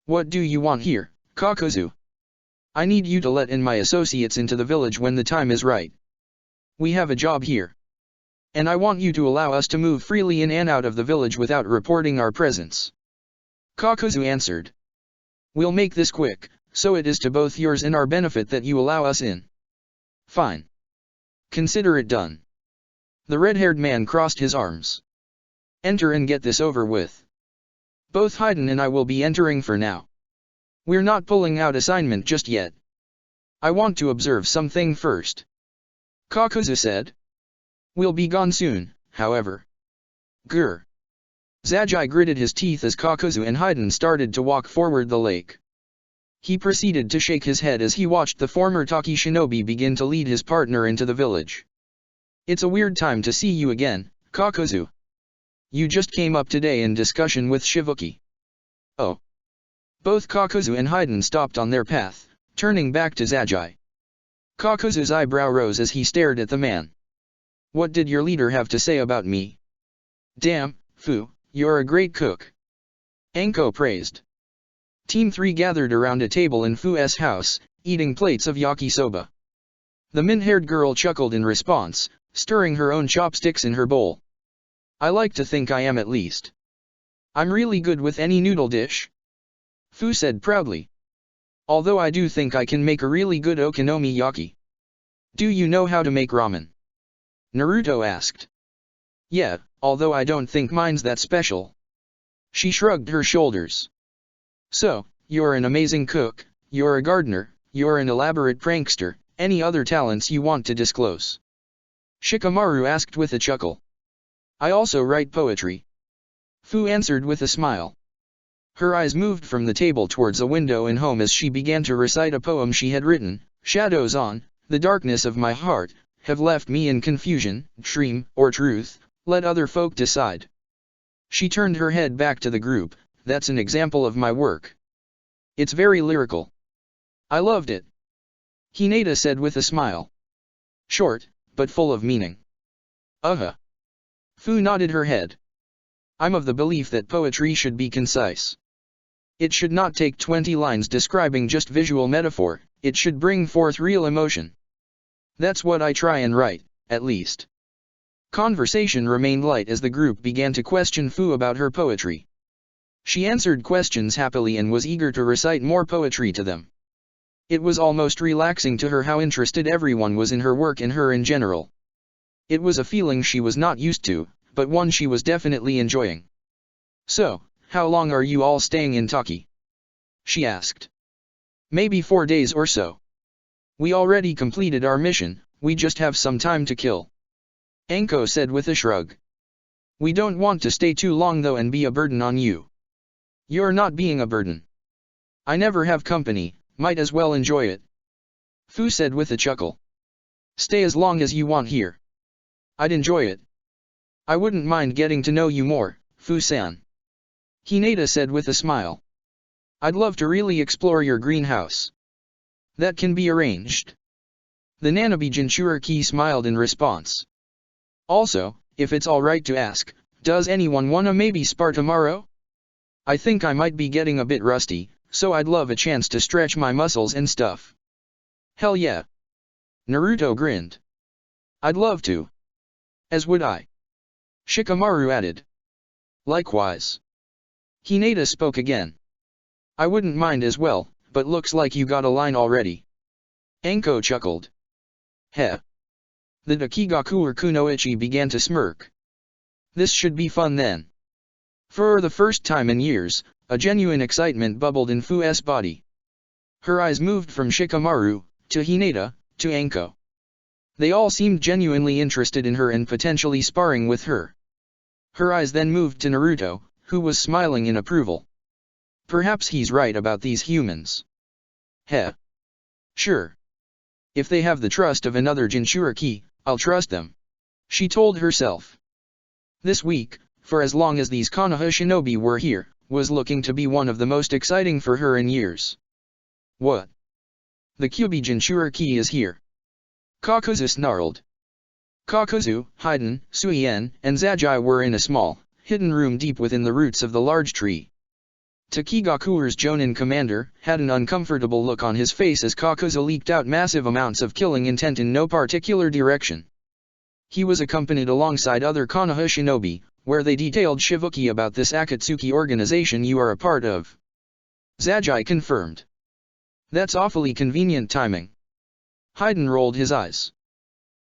Speaker 1: What do you want here, Kakuzu? I need you to let in my associates into the village when the time is right. We have a job here. And I want you to allow us to move freely in and out of the village without reporting our presence. Kakuzu answered. We'll make this quick, so it is to both yours and our benefit that you allow us in. Fine. Consider it done. The red-haired man crossed his arms. Enter and get this over with. Both Haiden and I will be entering for now. We're not pulling out assignment just yet. I want to observe something first. Kakuzu said. We'll be gone soon, however. Grr. Zagai gritted his teeth as Kakuzu and Haiden started to walk forward the lake. He proceeded to shake his head as he watched the former Taki shinobi begin to lead his partner into the village. It's a weird time to see you again, Kakuzu. You just came up today in discussion with Shivuki. Oh. Both Kakuzu and Haiden stopped on their path, turning back to Zagai. Kakuzu's eyebrow rose as he stared at the man. What did your leader have to say about me? Damn, Fu, you're a great cook. Anko praised. Team 3 gathered around a table in Fu's house, eating plates of yakisoba. The min-haired girl chuckled in response, stirring her own chopsticks in her bowl. I like to think I am at least. I'm really good with any noodle dish. Fu said proudly. Although I do think I can make a really good okonomiyaki. Do you know how to make ramen? Naruto asked. Yeah, although I don't think mine's that special. She shrugged her shoulders. So, you're an amazing cook, you're a gardener, you're an elaborate prankster, any other talents you want to disclose? Shikamaru asked with a chuckle. I also write poetry. Fu answered with a smile. Her eyes moved from the table towards a window in home as she began to recite a poem she had written, Shadows on, the darkness of my heart, have left me in confusion, dream, or truth, let other folk decide. She turned her head back to the group, that's an example of my work. It's very lyrical. I loved it. Hinata said with a smile. Short, but full of meaning. Fu nodded her head. I'm of the belief that poetry should be concise. It should not take 20 lines describing just visual metaphor, it should bring forth real emotion. That's what I try and write, at least. Conversation remained light as the group began to question Fu about her poetry. She answered questions happily and was eager to recite more poetry to them. It was almost relaxing to her how interested everyone was in her work and her in general. It was a feeling she was not used to, but one she was definitely enjoying. So, how long are you all staying in Taki? She asked. Maybe 4 days or so. We already completed our mission, we just have some time to kill. Anko said with a shrug. We don't want to stay too long though and be a burden on you. You're not being a burden. I never have company, might as well enjoy it. Fu said with a chuckle. Stay as long as you want here. I'd enjoy it. I wouldn't mind getting to know you more, Fu-san. Hinata said with a smile. I'd love to really explore your greenhouse. That can be arranged. The Nanabe Jinchuriki smiled in response. Also, if it's alright to ask, does anyone wanna maybe spar tomorrow? I think I might be getting a bit rusty, so I'd love a chance to stretch my muscles and stuff. Hell yeah. Naruto grinned. I'd love to. As would I. Shikamaru added. Likewise. Hinata spoke again. I wouldn't mind as well, but looks like you got a line already. Anko chuckled. Heh. The Dakigaku Kunoichi began to smirk. This should be fun then. For the first time in years, a genuine excitement bubbled in Fu's body. Her eyes moved from Shikamaru, to Hinata, to Anko. They all seemed genuinely interested in her and potentially sparring with her. Her eyes then moved to Naruto, who was smiling in approval. Perhaps he's right about these humans. Heh. Sure. If they have the trust of another Jinchuriki, I'll trust them. She told herself. This week, for as long as these Konoha shinobi were here, was looking to be one of the most exciting for her in years. What? The Kyuubi Jinchuriki is here. Kakuzu snarled. Kakuzu, Haiden, Suien, and Zagi were in a small, hidden room deep within the roots of the large tree. Takigaku's Jonin commander had an uncomfortable look on his face as Kakuzu leaked out massive amounts of killing intent in no particular direction. He was accompanied alongside other Konoha shinobi, where they detailed Shivuki about this Akatsuki organization you are a part of. Zagi confirmed. That's awfully convenient timing. Haiden rolled his eyes.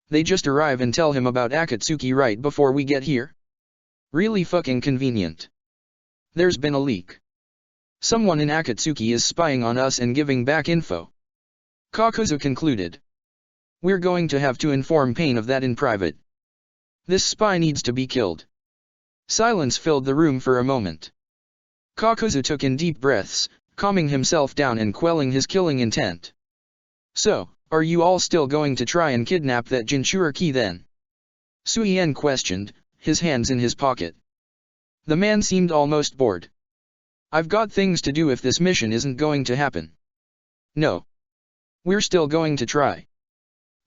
Speaker 1: They just arrive and tell him about Akatsuki right before we get here? Really fucking convenient. There's been a leak. Someone in Akatsuki is spying on us and giving back info. Kakuzu concluded. We're going to have to inform Pain of that in private. This spy needs to be killed. Silence filled the room for a moment. Kakuzu took in deep breaths, calming himself down and quelling his killing intent. So, are you all still going to try and kidnap that Jinchuriki then? Suien questioned, his hands in his pocket. The man seemed almost bored. I've got things to do if this mission isn't going to happen. No. We're still going to try.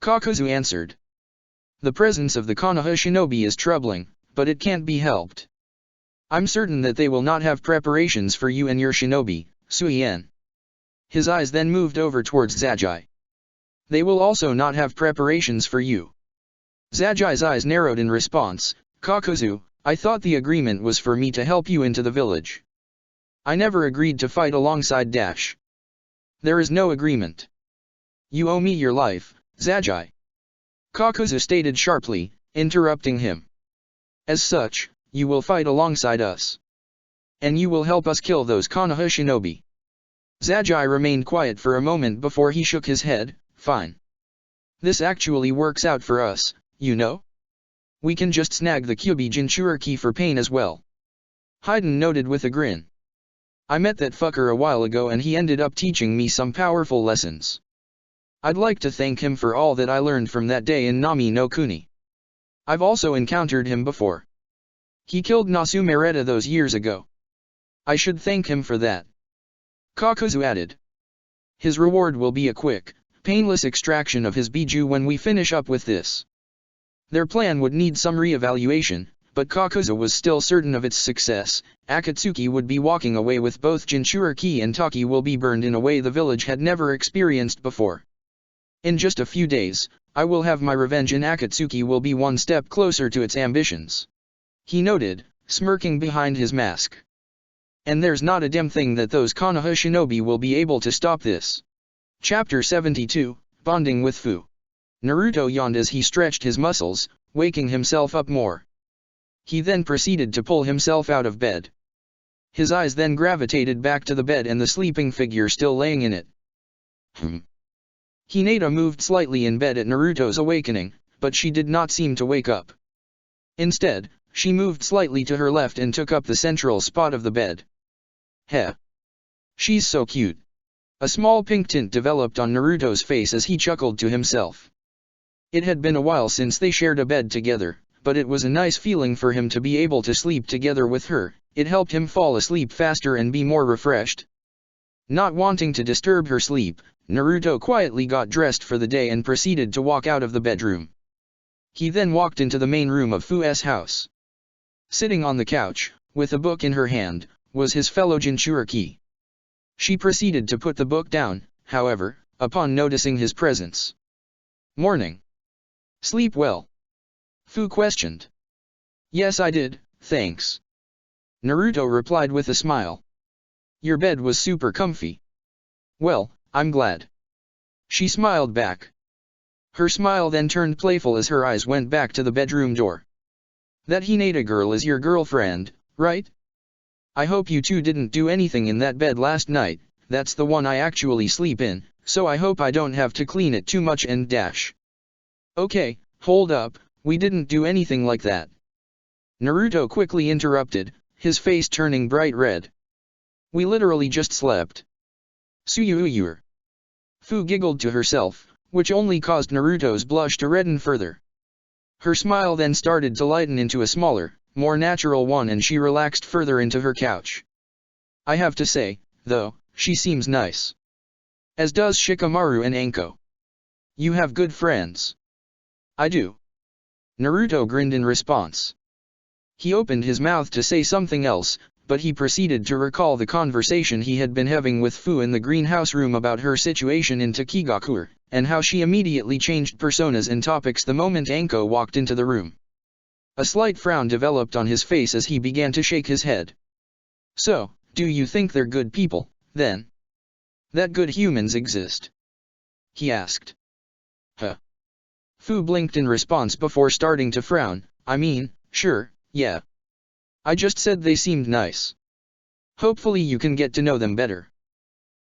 Speaker 1: Kakuzu answered. The presence of the Konoha shinobi is troubling, but it can't be helped. I'm certain that they will not have preparations for you and your shinobi, Suien. His eyes then moved over towards Zagi. They will also not have preparations for you. Zajai's eyes narrowed in response. Kakuzu, I thought the agreement was for me to help you into the village. I never agreed to fight alongside Dash. There is no agreement. You owe me your life, Zajai. Kakuzu stated sharply, interrupting him. As such, you will fight alongside us. And you will help us kill those Konoha shinobi. Zajai remained quiet for a moment before he shook his head. Fine. This actually works out for us, you know? We can just snag the Kyubi Jinchuriki for pain as well. Haiden noted with a grin. I met that fucker a while ago and he ended up teaching me some powerful lessons. I'd like to thank him for all that I learned from that day in Nami no Kuni. I've also encountered him before. He killed Nasumereta those years ago. I should thank him for that. Kakuzu added. His reward will be a quick, painless extraction of his biju when we finish up with this. Their plan would need some re-evaluation, but Kakuzu was still certain of its success. Akatsuki would be walking away with both Jinchuriki and Taki will be burned in a way the village had never experienced before. In just a few days, I will have my revenge and Akatsuki will be one step closer to its ambitions. He noted, smirking behind his mask. And there's not a damn thing that those Konoha shinobi will be able to stop this. Chapter 72, Bonding with Fu. Naruto yawned as he stretched his muscles, waking himself up more. He then proceeded to pull himself out of bed. His eyes then gravitated back to the bed and the sleeping figure still laying in it. Hinata moved slightly in bed at Naruto's awakening, but she did not seem to wake up. Instead, she moved slightly to her left and took up the central spot of the bed. Heh. She's so cute. A small pink tint developed on Naruto's face as he chuckled to himself. It had been a while since they shared a bed together, but it was a nice feeling for him to be able to sleep together with her. It helped him fall asleep faster and be more refreshed. Not wanting to disturb her sleep, Naruto quietly got dressed for the day and proceeded to walk out of the bedroom. He then walked into the main room of Fu's house. Sitting on the couch, with a book in her hand, was his fellow Jinchuriki. She proceeded to put the book down, however, upon noticing his presence. Morning. Sleep well? Fu questioned. Yes, I did, thanks. Naruto replied with a smile. Your bed was super comfy. Well, I'm glad. She smiled back. Her smile then turned playful as her eyes went back to the bedroom door. That Hinata girl is your girlfriend, right? I hope you two didn't do anything in that bed last night. That's the one I actually sleep in, so I hope I don't have to clean it too much and dash. Okay, hold up, we didn't do anything like that. Naruto quickly interrupted, his face turning bright red. We literally just slept. Suyuyur. Fu giggled to herself, which only caused Naruto's blush to redden further. Her smile then started to lighten into a smaller, more natural one and she relaxed further into her couch. I have to say, though, she seems nice. As does Shikamaru and Anko. You have good friends. I do. Naruto grinned in response. He opened his mouth to say something else, but he proceeded to recall the conversation he had been having with Fu in the greenhouse room about her situation in Takigakure, and how she immediately changed personas and topics the moment Anko walked into the room. A slight frown developed on his face as he began to shake his head. So, do you think they're good people, then? That good humans exist? He asked. Huh. Fu blinked in response before starting to frown. I mean, sure, yeah. I just said they seemed nice. Hopefully you can get to know them better.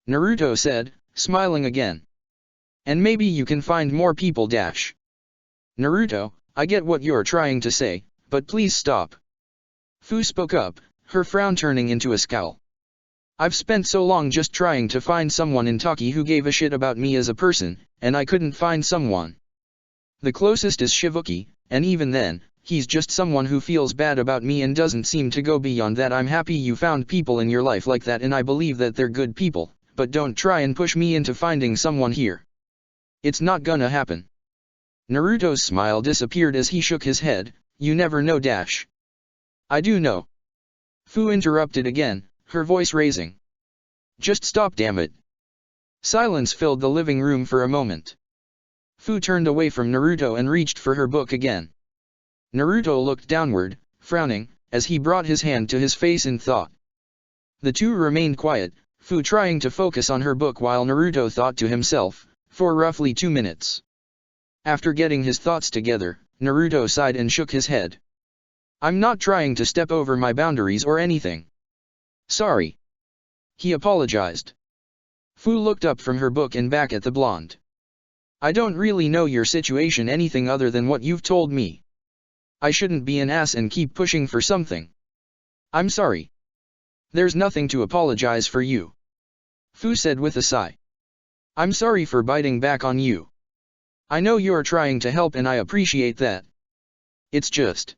Speaker 1: Naruto said, smiling again. And maybe you can find more people dash. Naruto, I get what you're trying to say, but please stop. Fu spoke up, her frown turning into a scowl. I've spent so long just trying to find someone in Taki who gave a shit about me as a person, and I couldn't find someone. The closest is Shivuki, and even then, he's just someone who feels bad about me and doesn't seem to go beyond that. I'm happy you found people in your life like that and I believe that they're good people, but don't try and push me into finding someone here. It's not gonna happen. Naruto's smile disappeared as he shook his head. You never know dash. I do know. Fu interrupted again, her voice raising. Just stop, damn it. Silence filled the living room for a moment. Fu turned away from Naruto and reached for her book again. Naruto looked downward, frowning, as he brought his hand to his face in thought. The two remained quiet, Fu trying to focus on her book while Naruto thought to himself, for roughly 2 minutes. After getting his thoughts together, Naruto sighed and shook his head. I'm not trying to step over my boundaries or anything. Sorry. He apologized. Fu looked up from her book and back at the blonde. I don't really know your situation anything other than what you've told me. I shouldn't be an ass and keep pushing for something. I'm sorry. There's nothing to apologize for you. Fu said with a sigh. I'm sorry for biting back on you. I know you're trying to help and I appreciate that. It's just.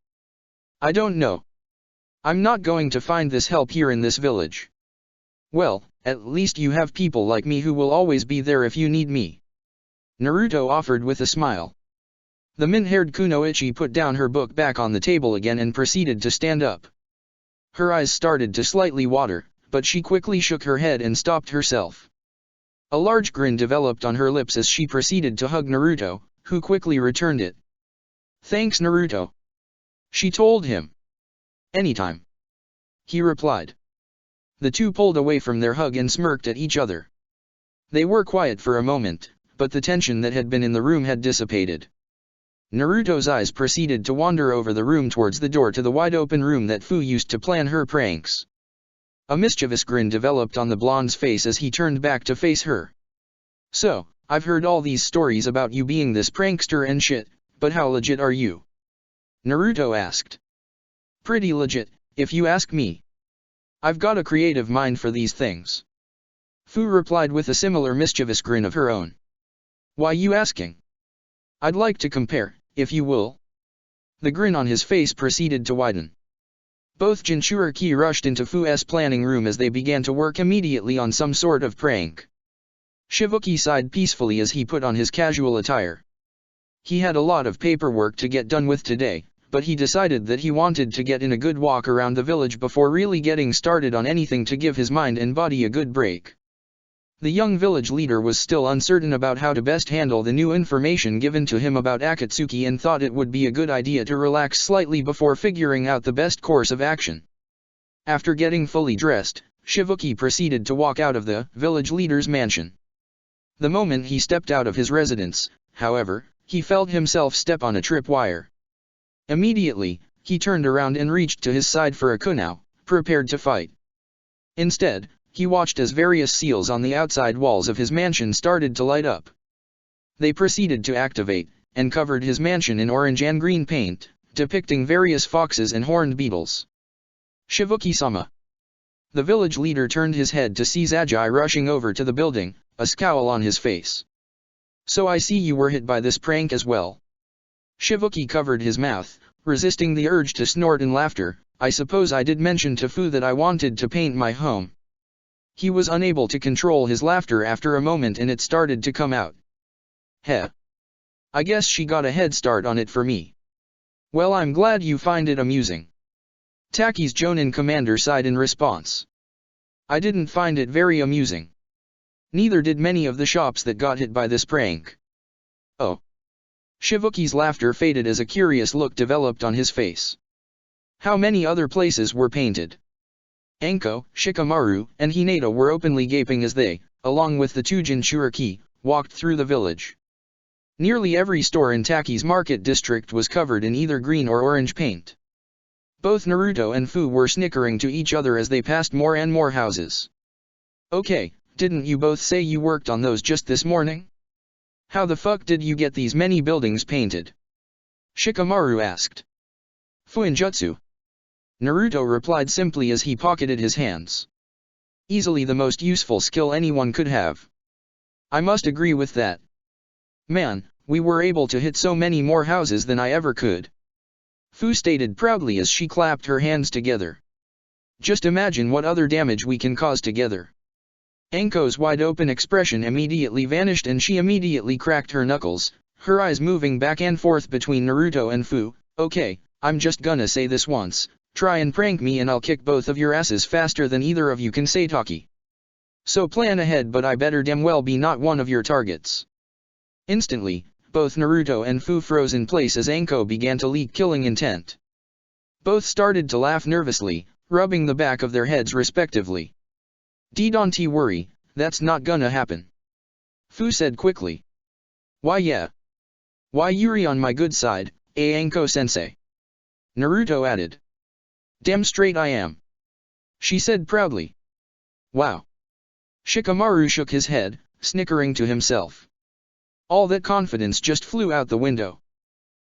Speaker 1: I don't know. I'm not going to find this help here in this village. Well, at least you have people like me who will always be there if you need me. Naruto offered with a smile. The min-haired Kunoichi put down her book back on the table again and proceeded to stand up. Her eyes started to slightly water, but she quickly shook her head and stopped herself. A large grin developed on her lips as she proceeded to hug Naruto, who quickly returned it. Thanks Naruto. She told him. Anytime. He replied. The two pulled away from their hug and smirked at each other. They were quiet for a moment, but the tension that had been in the room had dissipated. Naruto's eyes proceeded to wander over the room towards the door to the wide-open room that Fu used to plan her pranks. A mischievous grin developed on the blonde's face as he turned back to face her. So, I've heard all these stories about you being this prankster and shit, but how legit are you? Naruto asked. Pretty legit, if you ask me. I've got a creative mind for these things. Fu replied with a similar mischievous grin of her own. Why you asking? I'd like to compare, if you will. The grin on his face proceeded to widen. Both Jinchuriki rushed into Fu's planning room as they began to work immediately on some sort of prank. Shibuki sighed peacefully as he put on his casual attire. He had a lot of paperwork to get done with today, but he decided that he wanted to get in a good walk around the village before really getting started on anything to give his mind and body a good break. The young village leader was still uncertain about how to best handle the new information given to him about Akatsuki and thought it would be a good idea to relax slightly before figuring out the best course of action. After getting fully dressed, Shibuki proceeded to walk out of the village leader's mansion. The moment he stepped out of his residence, however, he felt himself step on a tripwire. Immediately, he turned around and reached to his side for a kunai, prepared to fight. Instead, he watched as various seals on the outside walls of his mansion started to light up. They proceeded to activate, and covered his mansion in orange and green paint, depicting various foxes and horned beetles. Shibuki-sama. The village leader turned his head to see Zagi rushing over to the building, a scowl on his face. So I see you were hit by this prank as well. Shibuki covered his mouth, resisting the urge to snort in laughter. I suppose I did mention to Fu that I wanted to paint my home. He was unable to control his laughter after a moment and it started to come out. Heh. I guess she got a head start on it for me. Well, I'm glad you find it amusing. Taki's Jonin commander sighed in response. I didn't find it very amusing. Neither did many of the shops that got hit by this prank. Oh. Shibuki's laughter faded as a curious look developed on his face. How many other places were painted? Anko, Shikamaru, and Hinata were openly gaping as they, along with the two Jinchuriki, walked through the village. Nearly every store in Taki's market district was covered in either green or orange paint. Both Naruto and Fu were snickering to each other as they passed more and more houses. Okay, didn't you both say you worked on those just this morning? How the fuck did you get these many buildings painted? Shikamaru asked. Fuinjutsu. Naruto replied simply as he pocketed his hands. Easily the most useful skill anyone could have. I must agree with that. Man, we were able to hit so many more houses than I ever could. Fu stated proudly as she clapped her hands together. Just imagine what other damage we can cause together. Anko's wide-open expression immediately vanished and she immediately cracked her knuckles, her eyes moving back and forth between Naruto and Fu. Okay, I'm just gonna say this once. Try and prank me and I'll kick both of your asses faster than either of you can say Taki. So plan ahead, but I better damn well be not one of your targets. Instantly, both Naruto and Fu froze in place as Anko began to leak killing intent. Both started to laugh nervously, rubbing the back of their heads respectively. Don't worry, that's not gonna happen. Fu said quickly. Why yeah. Why Yuri on my good side, Anko-sensei. Naruto added. Damn straight I am. She said proudly. Wow. Shikamaru shook his head, snickering to himself. All that confidence just flew out the window.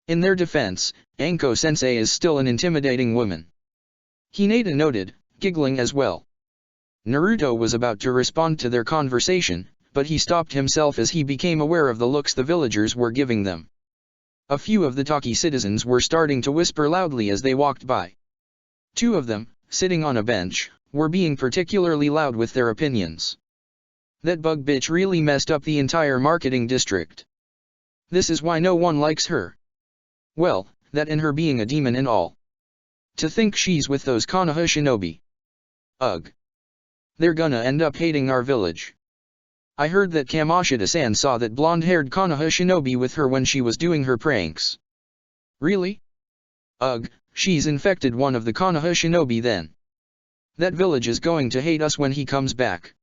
Speaker 1: In their defense, Anko-sensei is still an intimidating woman. Hinata noted, giggling as well. Naruto was about to respond to their conversation, but he stopped himself as he became aware of the looks the villagers were giving them. A few of the Taki citizens were starting to whisper loudly as they walked by. Two of them, sitting on a bench, were being particularly loud with their opinions. That bug bitch really messed up the entire marketing district. This is why no one likes her. Well, that and her being a demon and all. To think she's with those Konoha shinobi. Ugh. They're gonna end up hating our village. I heard that Kamoshida-san saw that blonde-haired Konoha shinobi with her when she was doing her pranks. Really? Ugh, she's infected one of the Konoha shinobi then. That village is going to hate us when he comes back.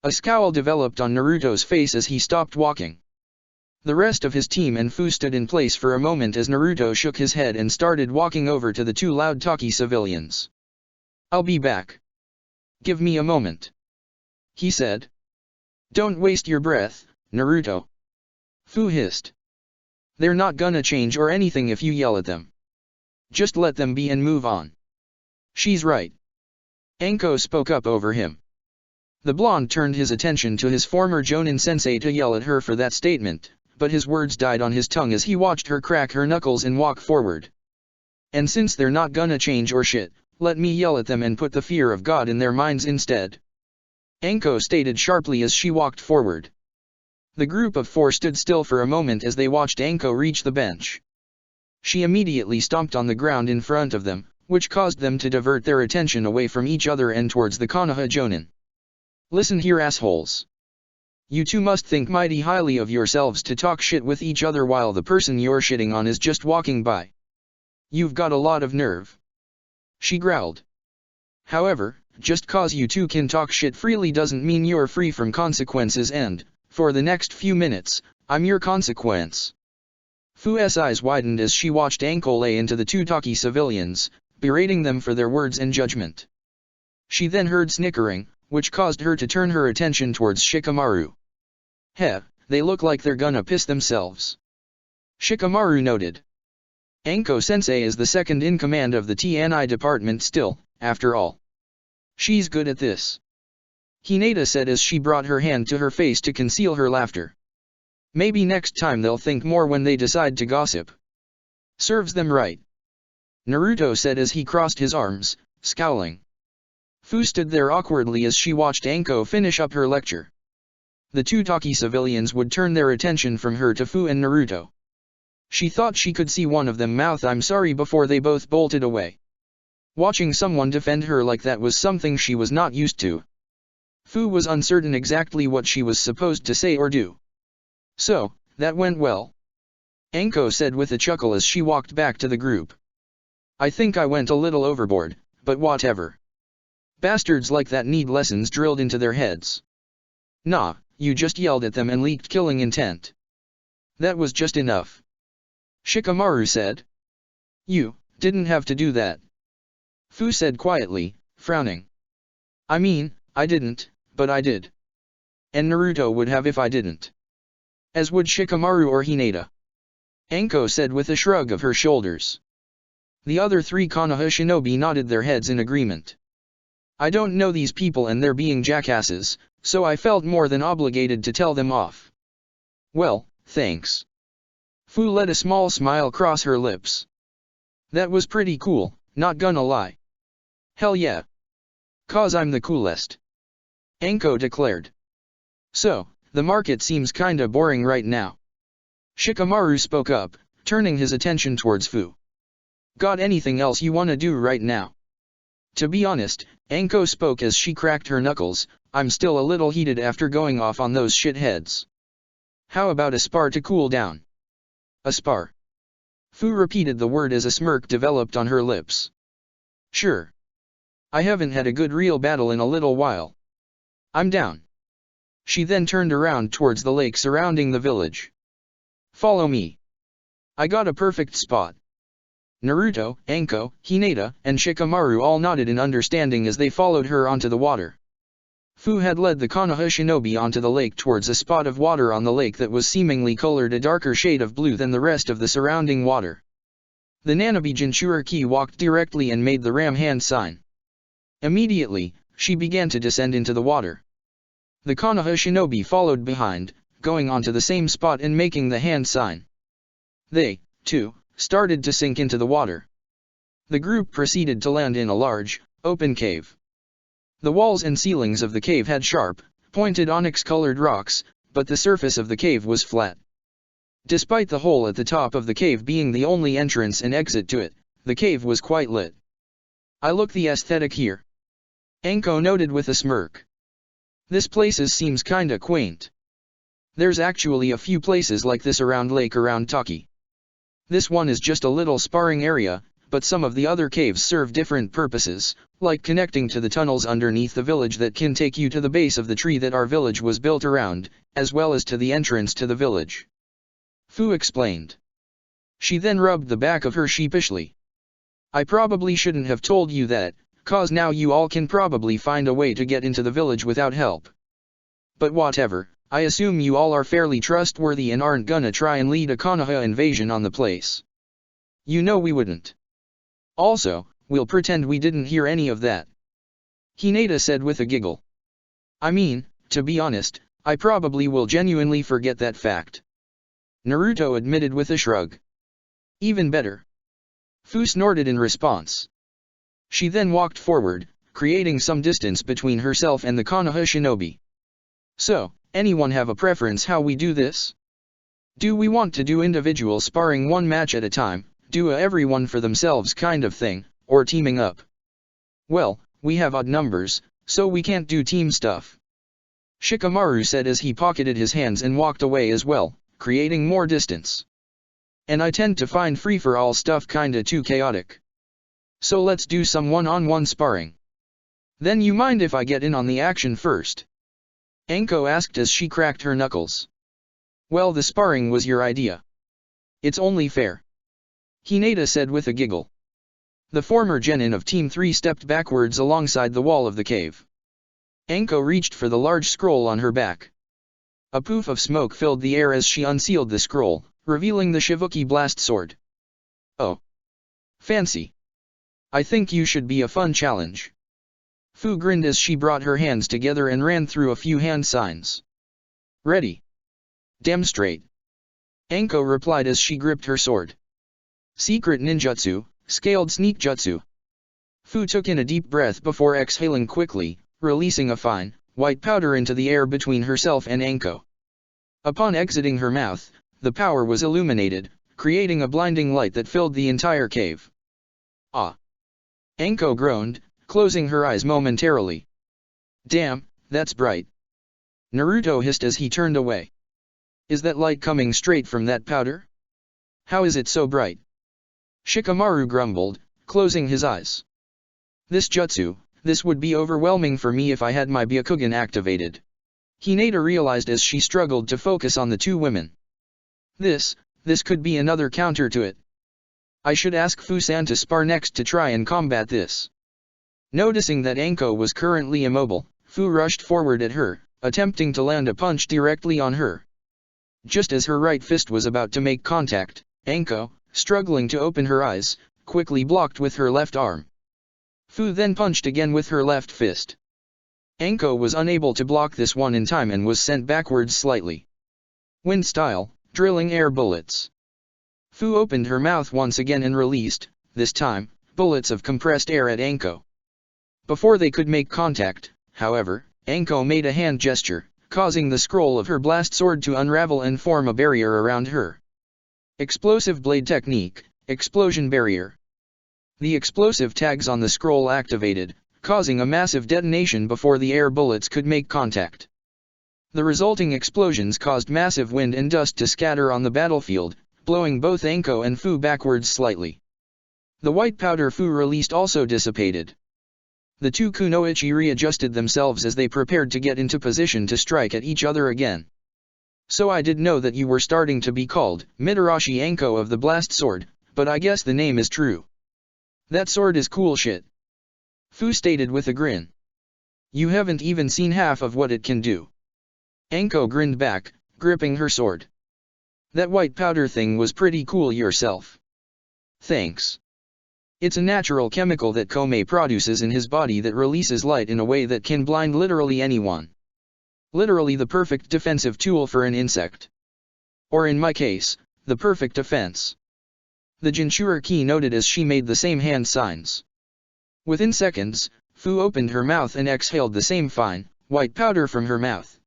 Speaker 1: A scowl developed on Naruto's face as he stopped walking. The rest of his team and Fu stood in place for a moment as Naruto shook his head and started walking over to the two loud Taki civilians. I'll be back. Give me a moment. He said. Don't waste your breath, Naruto. Fu hissed. They're not gonna change or anything if you yell at them. Just let them be and move on. She's right. Anko spoke up over him. The blonde turned his attention to his former Jonin sensei to yell at her for that statement, but his words died on his tongue as he watched her crack her knuckles and walk forward. And since they're not gonna change or shit, let me yell at them and put the fear of God in their minds instead. Anko stated sharply as she walked forward. The group of four stood still for a moment as they watched Anko reach the bench. She immediately stomped on the ground in front of them, which caused them to divert their attention away from each other and towards the Konoha Jonin. Listen here assholes. You two must think mighty highly of yourselves to talk shit with each other while the person you're shitting on is just walking by. You've got a lot of nerve. She growled. However, just cause you two can talk shit freely doesn't mean you're free from consequences and, for the next few minutes, I'm your consequence. Fu's eyes widened as she watched Anko lay into the two Taki civilians, berating them for their words and judgment. She then heard snickering, which caused her to turn her attention towards Shikamaru. Heh, they look like they're gonna piss themselves. Shikamaru noted. Anko-sensei is the second in command of the TNI department still, after all. She's good at this. Hinata said as she brought her hand to her face to conceal her laughter. Maybe next time they'll think more when they decide to gossip. Serves them right. Naruto said as he crossed his arms, scowling. Fu stood there awkwardly as she watched Anko finish up her lecture. The two Taki civilians would turn their attention from her to Fu and Naruto. She thought she could see one of them mouth "I'm sorry" before they both bolted away. Watching someone defend her like that was something she was not used to. Fu was uncertain exactly what she was supposed to say or do. So, that went well. Anko said with a chuckle as she walked back to the group. I think I went a little overboard, but whatever. Bastards like that need lessons drilled into their heads. Nah, you just yelled at them and leaked killing intent. That was just enough. Shikamaru said. You didn't have to do that. Fu said quietly, frowning. I mean, I didn't, but I did. And Naruto would have if I didn't. As would Shikamaru or Hinata. Anko said with a shrug of her shoulders. The other three Konoha shinobi nodded their heads in agreement. I don't know these people and they're being jackasses, so I felt more than obligated to tell them off. Well, thanks. Fu let a small smile cross her lips. That was pretty cool, not gonna lie. Hell yeah. 'Cause I'm the coolest. Anko declared. So, the market seems kinda boring right now. Shikamaru spoke up, turning his attention towards Fu. Got anything else you wanna do right now? To be honest, Anko spoke as she cracked her knuckles, I'm still a little heated after going off on those shitheads. How about a spar to cool down? A spar. Fu repeated the word as a smirk developed on her lips. Sure. I haven't had a good real battle in a little while. I'm down. She then turned around towards the lake surrounding the village. Follow me. I got a perfect spot. Naruto, Anko, Hinata, and Shikamaru all nodded in understanding as they followed her onto the water. Fu had led the Konoha shinobi onto the lake towards a spot of water on the lake that was seemingly colored a darker shade of blue than the rest of the surrounding water. The Nanabe Jinchuriki walked directly and made the ram hand sign. Immediately, she began to descend into the water. The Konoha shinobi followed behind, going onto the same spot and making the hand sign. They, too, started to sink into the water. The group proceeded to land in a large, open cave. The walls and ceilings of the cave had sharp, pointed onyx-colored rocks, but the surface of the cave was flat. Despite the hole at the top of the cave being the only entrance and exit to it, the cave was quite lit. I look the aesthetic here. Anko noted with a smirk. This places seems kinda quaint. There's actually a few places like this around Taki. This one is just a little sparring area, but some of the other caves serve different purposes, like connecting to the tunnels underneath the village that can take you to the base of the tree that our village was built around, as well as to the entrance to the village. Fu explained. She then rubbed the back of her sheepishly. I probably shouldn't have told you that, cause now you all can probably find a way to get into the village without help. But whatever, I assume you all are fairly trustworthy and aren't gonna try and lead a Konoha invasion on the place. You know we wouldn't. Also, we'll pretend we didn't hear any of that. Hinata said with a giggle. I mean, to be honest, I probably will genuinely forget that fact. Naruto admitted with a shrug. Even better. Fu snorted in response. She then walked forward, creating some distance between herself and the Konoha shinobi. So, anyone have a preference how we do this? Do we want to do individual sparring one match at a time, do a everyone for themselves kind of thing, or teaming up? Well, we have odd numbers, so we can't do team stuff. Shikamaru said as he pocketed his hands and walked away as well, creating more distance. And I tend to find free-for-all stuff kinda too chaotic. So let's do some one-on-one sparring. Then you mind if I get in on the action first? Anko asked as she cracked her knuckles. Well, the sparring was your idea. It's only fair. Hinata said with a giggle. The former genin of Team 3 stepped backwards alongside the wall of the cave. Anko reached for the large scroll on her back. A poof of smoke filled the air as she unsealed the scroll, revealing the Shivuki Blast Sword. Oh. Fancy. I think you should be a fun challenge. Fu grinned as she brought her hands together and ran through a few hand signs. Ready. Demonstrate. Anko replied as she gripped her sword. Secret ninjutsu, scaled sneak jutsu. Fu took in a deep breath before exhaling quickly, releasing a fine, white powder into the air between herself and Anko. Upon exiting her mouth, the power was illuminated, creating a blinding light that filled the entire cave. Ah! Anko groaned, closing her eyes momentarily. Damn, that's bright. Naruto hissed as he turned away. Is that light coming straight from that powder? How is it so bright? Shikamaru grumbled, closing his eyes. This jutsu, this would be overwhelming for me if I had my Byakugan activated. Hinata realized as she struggled to focus on the two women. This could be another counter to it. I should ask Fu-san to spar next to try and combat this. Noticing that Anko was currently immobile, Fu rushed forward at her, attempting to land a punch directly on her. Just as her right fist was about to make contact, Anko, struggling to open her eyes, quickly blocked with her left arm. Fu then punched again with her left fist. Anko was unable to block this one in time and was sent backwards slightly. Wind style, drilling air bullets. Fu opened her mouth once again and released, this time, bullets of compressed air at Anko. Before they could make contact, however, Anko made a hand gesture, causing the scroll of her blast sword to unravel and form a barrier around her. Explosive blade technique, explosion barrier. The explosive tags on the scroll activated, causing a massive detonation before the air bullets could make contact. The resulting explosions caused massive wind and dust to scatter on the battlefield, blowing both Anko and Fu backwards slightly. The white powder Fu released also dissipated. The two kunoichi readjusted themselves as they prepared to get into position to strike at each other again. So I did know that you were starting to be called Mitarashi Anko of the Blast Sword, but I guess the name is true. That sword is cool shit. Fu stated with a grin. You haven't even seen half of what it can do. Anko grinned back, gripping her sword. That white powder thing was pretty cool yourself. Thanks. It's a natural chemical that Komei produces in his body that releases light in a way that can blind literally anyone. Literally the perfect defensive tool for an insect. Or in my case, the perfect defense. The Jinchuriki noted as she made the same hand signs. Within seconds, Fu opened her mouth and exhaled the same fine, white powder from her mouth.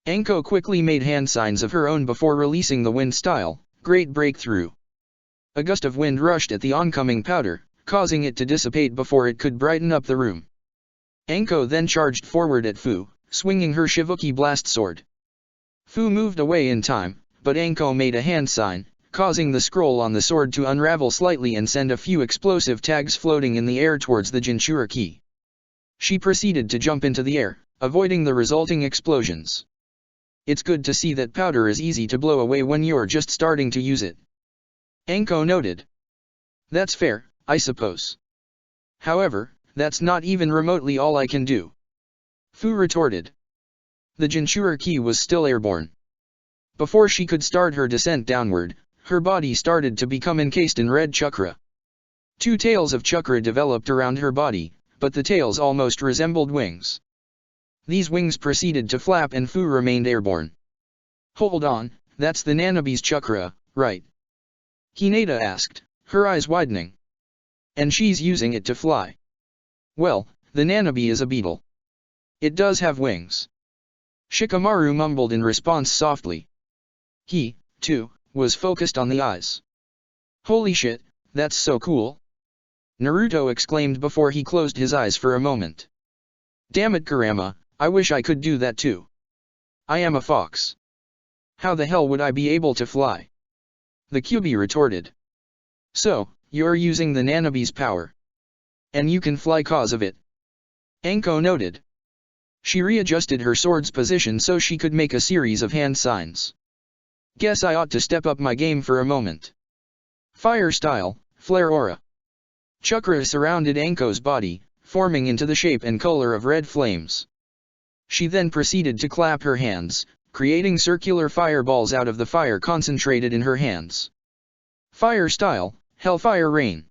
Speaker 1: Anko quickly made hand signs of her own before releasing the wind style, great breakthrough. A gust of wind rushed at the oncoming powder, causing it to dissipate before it could brighten up the room. Anko then charged forward at Fu, swinging her Shivuki blast sword. Fu moved away in time, but Anko made a hand sign, causing the scroll on the sword to unravel slightly and send a few explosive tags floating in the air towards the Jinchuriki. She proceeded to jump into the air, avoiding the resulting explosions. It's good to see that powder is easy to blow away when you're just starting to use it. Anko noted. That's fair, I suppose. However, that's not even remotely all I can do. Fu retorted. The Jinchuriki was still airborne. Before she could start her descent downward, her body started to become encased in red chakra. Two tails of chakra developed around her body, but the tails almost resembled wings. These wings proceeded to flap and Fu remained airborne. Hold on, that's the Nanabe's chakra, right? Hinata asked, her eyes widening. And she's using it to fly. Well, the Nanabe is a beetle. It does have wings. Shikamaru mumbled in response softly. He, too, was focused on the eyes. Holy shit, that's so cool! Naruto exclaimed before he closed his eyes for a moment. Damn it Kurama, I wish I could do that too. I am a fox. How the hell would I be able to fly? The Kyuubi retorted. So, you're using the Nanabe's power. And you can fly cause of it. Anko noted. She readjusted her sword's position so she could make a series of hand signs. Guess I ought to step up my game for a moment. Fire style, flare aura. Chakra surrounded Anko's body, forming into the shape and color of red flames. She then proceeded to clap her hands, creating circular fireballs out of the fire concentrated in her hands. Fire style, hellfire rain.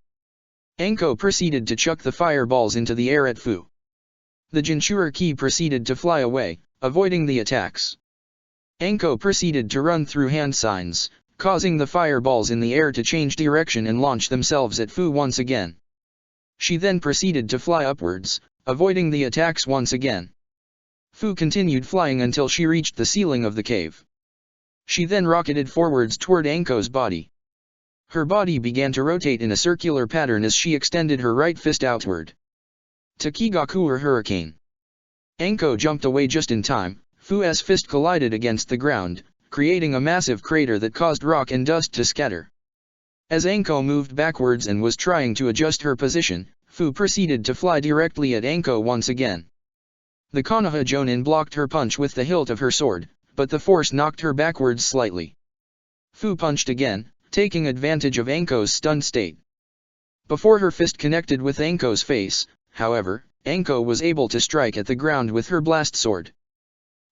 Speaker 1: Anko proceeded to chuck the fireballs into the air at Fu. The Jinchuriki proceeded to fly away, avoiding the attacks. Anko proceeded to run through hand signs, causing the fireballs in the air to change direction and launch themselves at Fu once again. She then proceeded to fly upwards, avoiding the attacks once again. Fu continued flying until she reached the ceiling of the cave. She then rocketed forwards toward Anko's body. Her body began to rotate in a circular pattern as she extended her right fist outward. Takigaku or hurricane. Anko jumped away just in time. Fu's fist collided against the ground, creating a massive crater that caused rock and dust to scatter. As Anko moved backwards and was trying to adjust her position, Fu proceeded to fly directly at Anko once again. The Konoha Jonin blocked her punch with the hilt of her sword, but the force knocked her backwards slightly. Fu punched again, taking advantage of Anko's stunned state. Before her fist connected with Anko's face, however, Anko was able to strike at the ground with her blast sword.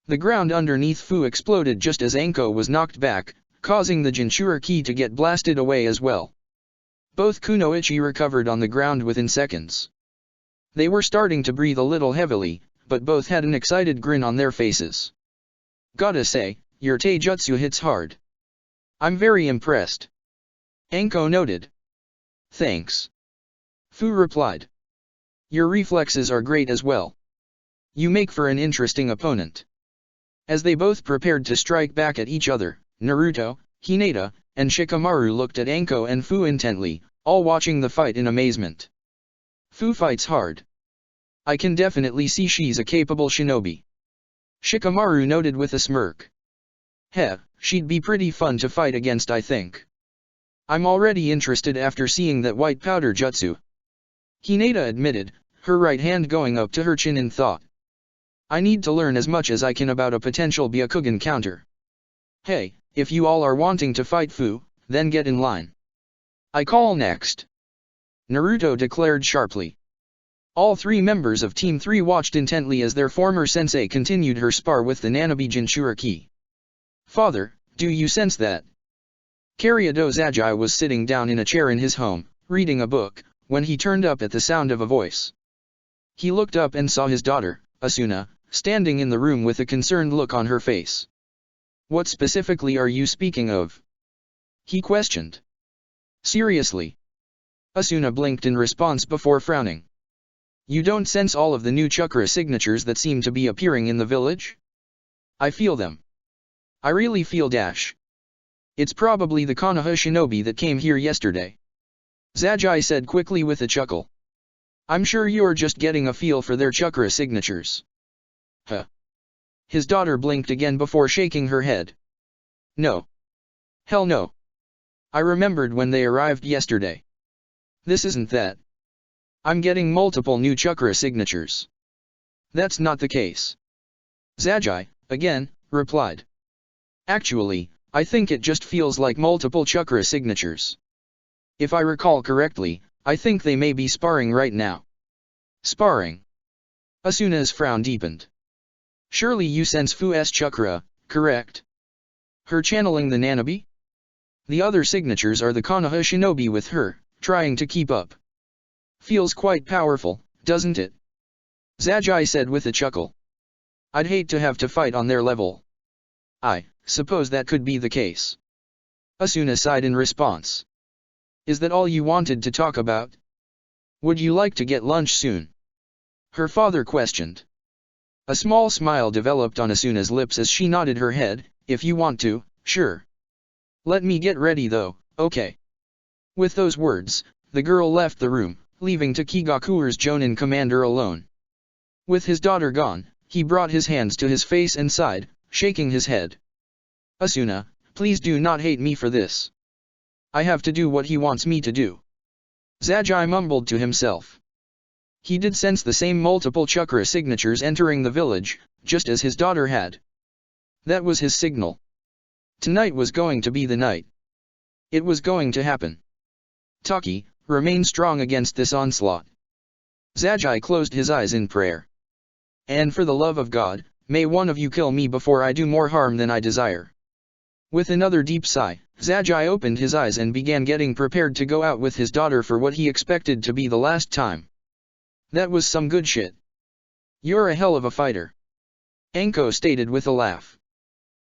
Speaker 1: The ground underneath Fu exploded just as Anko was knocked back, causing the Jinchuriki to get blasted away as well. Both kunoichi recovered on the ground within seconds. They were starting to breathe a little heavily, but both had an excited grin on their faces. Gotta say, your taijutsu hits hard. I'm very impressed. Anko noted. Thanks. Fu replied. Your reflexes are great as well. You make for an interesting opponent. As they both prepared to strike back at each other, Naruto, Hinata, and Shikamaru looked at Anko and Fu intently, all watching the fight in amazement. Fu fights hard. I can definitely see she's a capable shinobi. Shikamaru noted with a smirk. Heh, she'd be pretty fun to fight against I think. I'm already interested after seeing that white powder jutsu. Hinata admitted, her right hand going up to her chin in thought. I need to learn as much as I can about a potential Byakugan counter. Hey, if you all are wanting to fight Fu, then get in line. I call next. Naruto declared sharply. All three members of Team 3 watched intently as their former sensei continued her spar with the Nanabi Jinchuriki. Father, do you sense that? Kariado Zagi was sitting down in a chair in his home, reading a book, when he turned up at the sound of a voice. He looked up and saw his daughter, Asuna, standing in the room with a concerned look on her face. What specifically are you speaking of? He questioned. Seriously? Asuna blinked in response before frowning. You don't sense all of the new chakra signatures that seem to be appearing in the village? I feel them. I really feel dash. It's probably the Konoha shinobi that came here yesterday. Zagi said quickly with a chuckle. I'm sure you're just getting a feel for their chakra signatures. Huh. His daughter blinked again before shaking her head. No. Hell no. I remembered when they arrived yesterday. This isn't that. I'm getting multiple new chakra signatures. That's not the case. Zagi, again, replied. Actually, I think it just feels like multiple chakra signatures. If I recall correctly, I think they may be sparring right now. Sparring? Asuna's frown deepened. Surely you sense Fu's chakra, correct? Her channeling the Nanabi? The other signatures are the Konoha shinobi with her, trying to keep up. Feels quite powerful, doesn't it? Zagi said with a chuckle. I'd hate to have to fight on their level. I suppose that could be the case. Asuna sighed in response. Is that all you wanted to talk about? Would you like to get lunch soon? Her father questioned. A small smile developed on Asuna's lips as she nodded her head. If you want to, sure. Let me get ready though, okay. With those words, the girl left the room, leaving Takigakure's Jonin commander alone. With his daughter gone, he brought his hands to his face and sighed, shaking his head. Asuna, please do not hate me for this. I have to do what he wants me to do. Zagi mumbled to himself. He did sense the same multiple chakra signatures entering the village, just as his daughter had. That was his signal. Tonight was going to be the night. It was going to happen. Taki, remain strong against this onslaught. Zagi closed his eyes in prayer. And for the love of God, may one of you kill me before I do more harm than I desire. With another deep sigh, Zagi opened his eyes and began getting prepared to go out with his daughter for what he expected to be the last time. That was some good shit. You're a hell of a fighter. Anko stated with a laugh.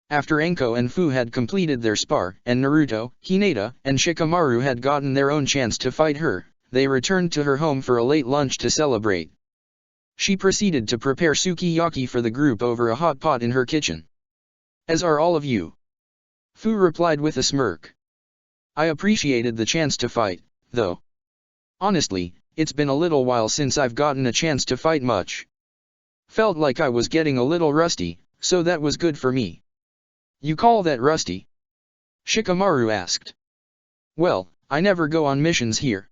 Speaker 1: After Anko and Fu had completed their spar, and Naruto, Hinata, and Shikamaru had gotten their own chance to fight her, they returned to her home for a late lunch to celebrate. She proceeded to prepare sukiyaki for the group over a hot pot in her kitchen. As are all of you. Fu replied with a smirk. I appreciated the chance to fight, though. Honestly, it's been a little while since I've gotten a chance to fight much. Felt like I was getting a little rusty, so that was good for me. You call that rusty? Shikamaru asked. Well, I never go on missions here.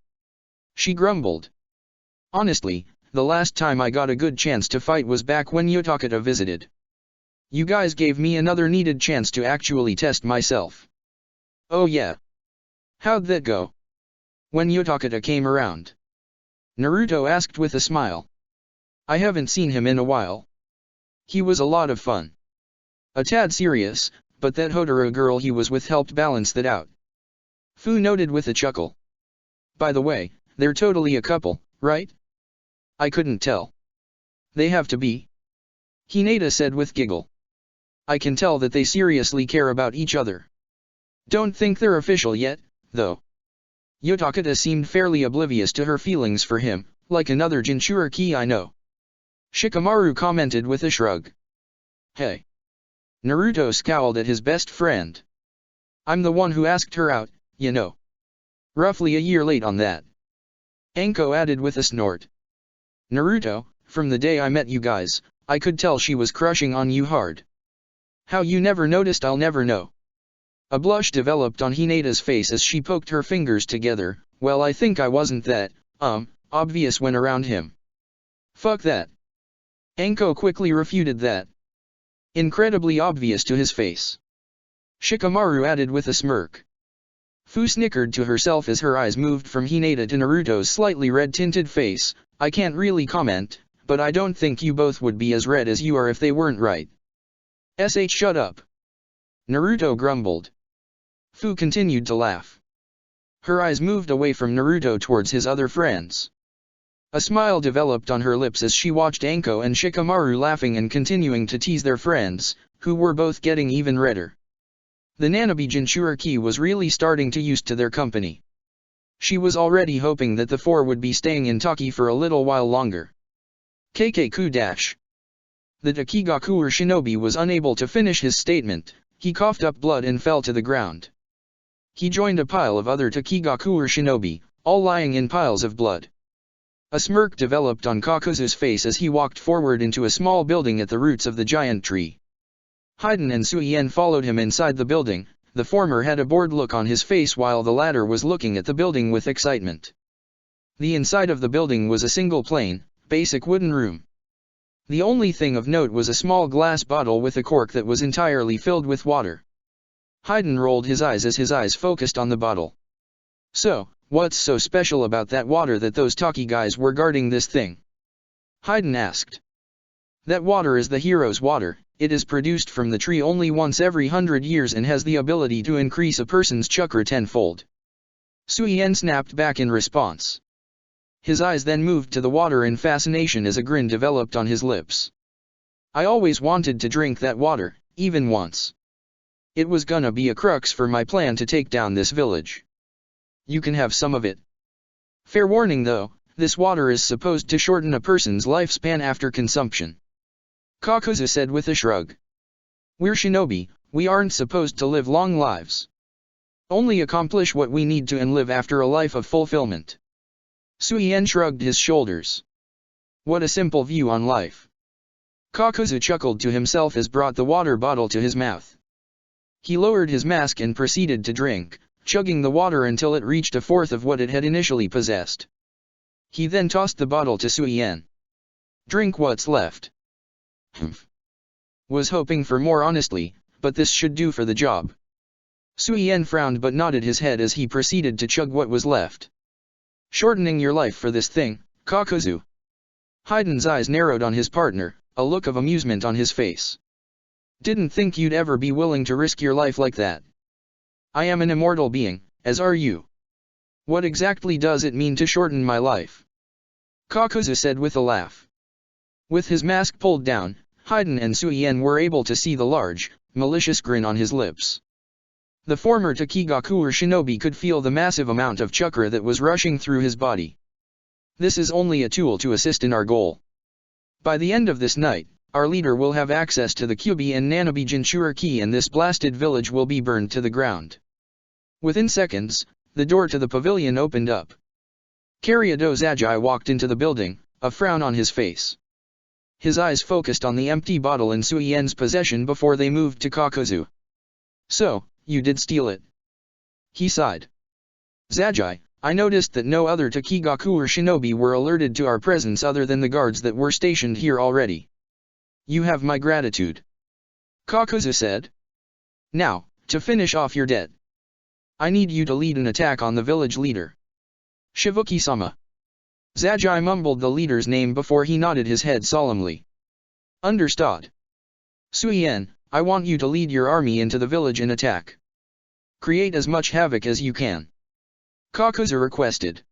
Speaker 1: She grumbled. Honestly, the last time I got a good chance to fight was back when Yotakata visited. You guys gave me another needed chance to actually test myself. Oh yeah. How'd that go? When Yotakata came around? Naruto asked with a smile. I haven't seen him in a while. He was a lot of fun. A tad serious, but that Hodoro girl he was with helped balance that out. Fu noted with a chuckle. By the way, they're totally a couple, right? I couldn't tell. They have to be. Hinata said with giggle. I can tell that they seriously care about each other. Don't think they're official yet, though. Yotakata seemed fairly oblivious to her feelings for him, like another Jinchuriki I know. Shikamaru commented with a shrug. Hey. Naruto scowled at his best friend. I'm the one who asked her out, you know. Roughly a year late on that. Anko added with a snort. Naruto, from the day I met you guys, I could tell she was crushing on you hard. How you never noticed I'll never know. A blush developed on Hinata's face as she poked her fingers together. Well, I think I wasn't that, obvious when around him. Fuck that. Anko quickly refuted that. Incredibly obvious to his face. Shikamaru added with a smirk. Fu snickered to herself as her eyes moved from Hinata to Naruto's slightly red-tinted face. I can't really comment, but I don't think you both would be as red as you are if they weren't right. Shut up. Naruto grumbled. Fu continued to laugh. Her eyes moved away from Naruto towards his other friends. A smile developed on her lips as she watched Anko and Shikamaru laughing and continuing to tease their friends, who were both getting even redder. The Nanabe Jinchuriki was really starting to used to their company. She was already hoping that the four would be staying in Taki for a little while longer. KKku dash. The Takigakuer shinobi was unable to finish his statement. He coughed up blood and fell to the ground. He joined a pile of other Takigakuer shinobi, all lying in piles of blood. A smirk developed on Kakuzu's face as he walked forward into a small building at the roots of the giant tree. Haiden and Suien followed him inside the building. The former had a bored look on his face while the latter was looking at the building with excitement. The inside of the building was a single plain, basic wooden room. The only thing of note was a small glass bottle with a cork that was entirely filled with water. Haiden rolled his eyes as his eyes focused on the bottle. So, what's so special about that water that those Taki guys were guarding this thing? Haiden asked. That water is the hero's water. It is produced from the tree only once every 100 years and has the ability to increase a person's chakra tenfold. Suien snapped back in response. His eyes then moved to the water in fascination as a grin developed on his lips. I always wanted to drink that water, even once. It was gonna be a crux for my plan to take down this village. You can have some of it. Fair warning though, this water is supposed to shorten a person's lifespan after consumption. Kakuzu said with a shrug. We're shinobi, we aren't supposed to live long lives. Only accomplish what we need to and live after a life of fulfillment. Suien shrugged his shoulders. What a simple view on life. Kakuzu chuckled to himself as brought the water bottle to his mouth. He lowered his mask and proceeded to drink, chugging the water until it reached a fourth of what it had initially possessed. He then tossed the bottle to Suien. Drink what's left. Was hoping for more honestly, but this should do for the job. Suien frowned but nodded his head as he proceeded to chug what was left. Shortening your life for this thing, Kakuzu. Haiden's eyes narrowed on his partner, a look of amusement on his face. Didn't think you'd ever be willing to risk your life like that. I am an immortal being, as are you. What exactly does it mean to shorten my life? Kakuzu said with a laugh. With his mask pulled down, Haiden and Suien were able to see the large, malicious grin on his lips. The former Takigakuer shinobi could feel the massive amount of chakra that was rushing through his body. This is only a tool to assist in our goal. By the end of this night, our leader will have access to the Kyubi and Nanabe Jinchuriki and this blasted village will be burned to the ground. Within seconds, the door to the pavilion opened up. Kariado Zagi walked into the building, a frown on his face. His eyes focused on the empty bottle in Suien's possession before they moved to Kakuzu. So, you did steal it. He sighed. Zagi, I noticed that no other Takigakuer shinobi were alerted to our presence other than the guards that were stationed here already. You have my gratitude. Kakuzu said. Now, to finish off your debt. I need you to lead an attack on the village leader. Shibuki-sama. Zagi mumbled the leader's name before he nodded his head solemnly. Understood. Suien, I want you to lead your army into the village and attack. Create as much havoc as you can. Kakuzu requested.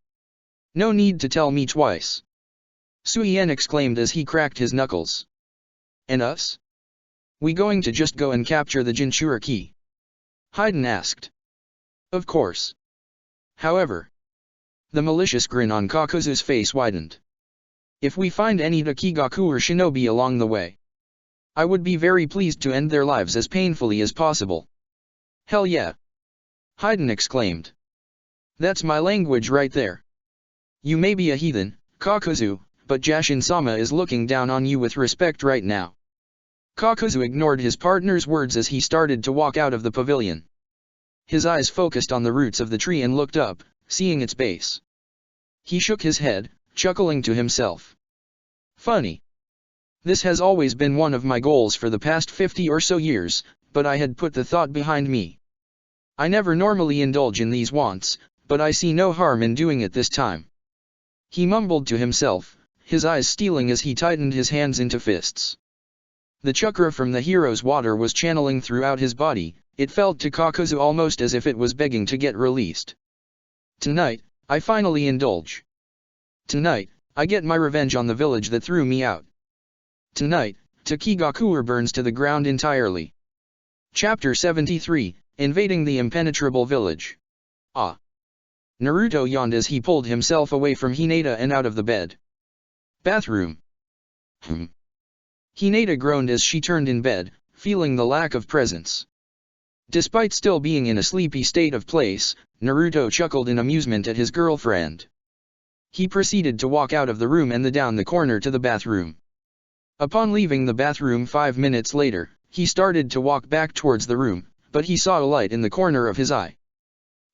Speaker 1: No need to tell me twice. Suien exclaimed as he cracked his knuckles. And us? We going to just go and capture the Jinchuriki? Haiden asked. Of course. However, the malicious grin on Kakuzu's face widened. If we find any Takigakuer shinobi along the way, I would be very pleased to end their lives as painfully as possible. Hell yeah! Haiden exclaimed. That's my language right there. You may be a heathen, Kakuzu, but Jashin-sama is looking down on you with respect right now. Kakuzu ignored his partner's words as he started to walk out of the pavilion. His eyes focused on the roots of the tree and looked up, seeing its base. He shook his head, chuckling to himself. Funny. This has always been one of my goals for the past 50 or so years, but I had put the thought behind me. I never normally indulge in these wants, but I see no harm in doing it this time. He mumbled to himself, his eyes steeling as he tightened his hands into fists. The chakra from the hero's water was channeling throughout his body. It felt to Kakuzu almost as if it was begging to get released. Tonight, I finally indulge. Tonight, I get my revenge on the village that threw me out. Tonight, Takigakuer burns to the ground entirely. Chapter 73, Invading the Impenetrable Village. Ah! Naruto yawned as he pulled himself away from Hinata and out of the bed. Bathroom. Hinata groaned as she turned in bed, feeling the lack of presence. Despite still being in a sleepy state of place, Naruto chuckled in amusement at his girlfriend. He proceeded to walk out of the room and down the corner to the bathroom. Upon leaving the bathroom 5 minutes later, he started to walk back towards the room, but he saw a light in the corner of his eye.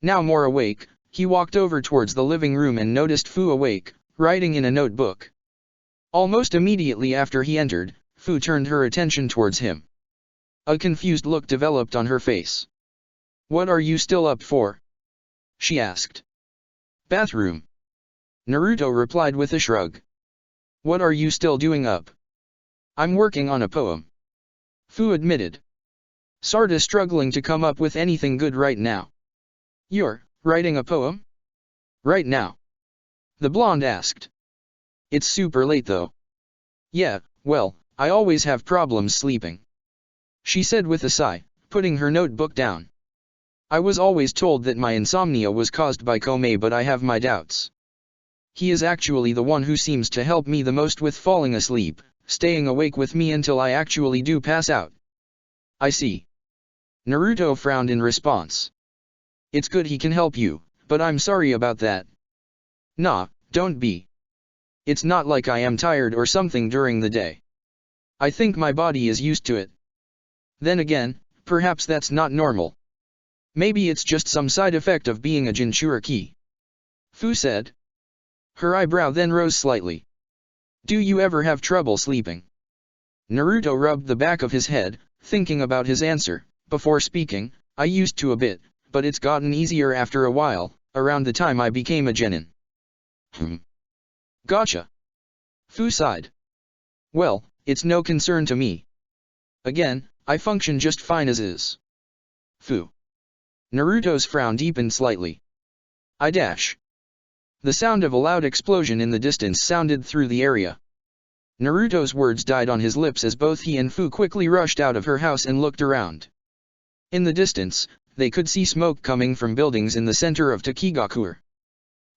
Speaker 1: Now more awake, he walked over towards the living room and noticed Fu awake, writing in a notebook. Almost immediately after he entered, Fu turned her attention towards him. A confused look developed on her face. "What are you still up for?" she asked. "Bathroom." Naruto replied with a shrug. "What are you still doing up?" "I'm working on a poem," Fu admitted. Sorta struggling to come up with anything good right now. "You're writing a poem? Right now?" the blonde asked. "It's super late though." "Yeah, well, I always have problems sleeping," she said with a sigh, putting her notebook down. "I was always told that my insomnia was caused by Komei, but I have my doubts. He is actually the one who seems to help me the most with falling asleep, staying awake with me until I actually do pass out." "I see." Naruto frowned in response. "It's good he can help you, but I'm sorry about that." "Nah, don't be. It's not like I am tired or something during the day. I think my body is used to it. Then again, perhaps that's not normal. Maybe it's just some side effect of being a Jinchuriki," Fu said. Her eyebrow then rose slightly. "Do you ever have trouble sleeping?" Naruto rubbed the back of his head, thinking about his answer, before speaking. "I used to a bit, but it's gotten easier after a while, around the time I became a genin." "Gotcha." Fu sighed. "Well, it's no concern to me. Again, I function just fine as is." "Fu." Naruto's frown deepened slightly. "I dash." The sound of a loud explosion in the distance sounded through the area. Naruto's words died on his lips as both he and Fu quickly rushed out of her house and looked around. In the distance, they could see smoke coming from buildings in the center of Takigakuer.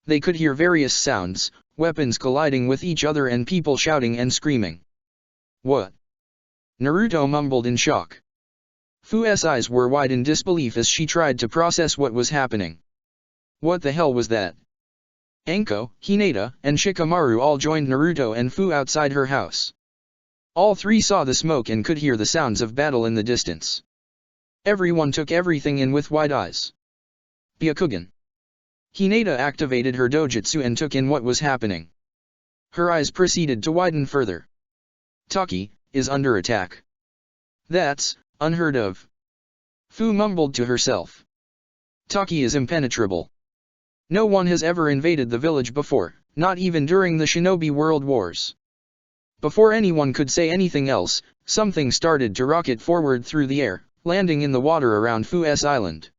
Speaker 1: They could hear various sounds, weapons colliding with each other and people shouting and screaming. "What?" Naruto mumbled in shock. Fu's eyes were wide in disbelief as she tried to process what was happening. What the hell was that? Anko, Hinata, and Shikamaru all joined Naruto and Fu outside her house. All three saw the smoke and could hear the sounds of battle in the distance. Everyone took everything in with wide eyes. "Byakugan." Hinata activated her dojutsu and took in what was happening. Her eyes proceeded to widen further. "Taki is under attack. That's unheard of." Fu mumbled to herself. "Taki is impenetrable. No one has ever invaded the village before, not even during the Shinobi World Wars." Before anyone could say anything else, something started to rocket forward through the air, landing in the water around Fu's island.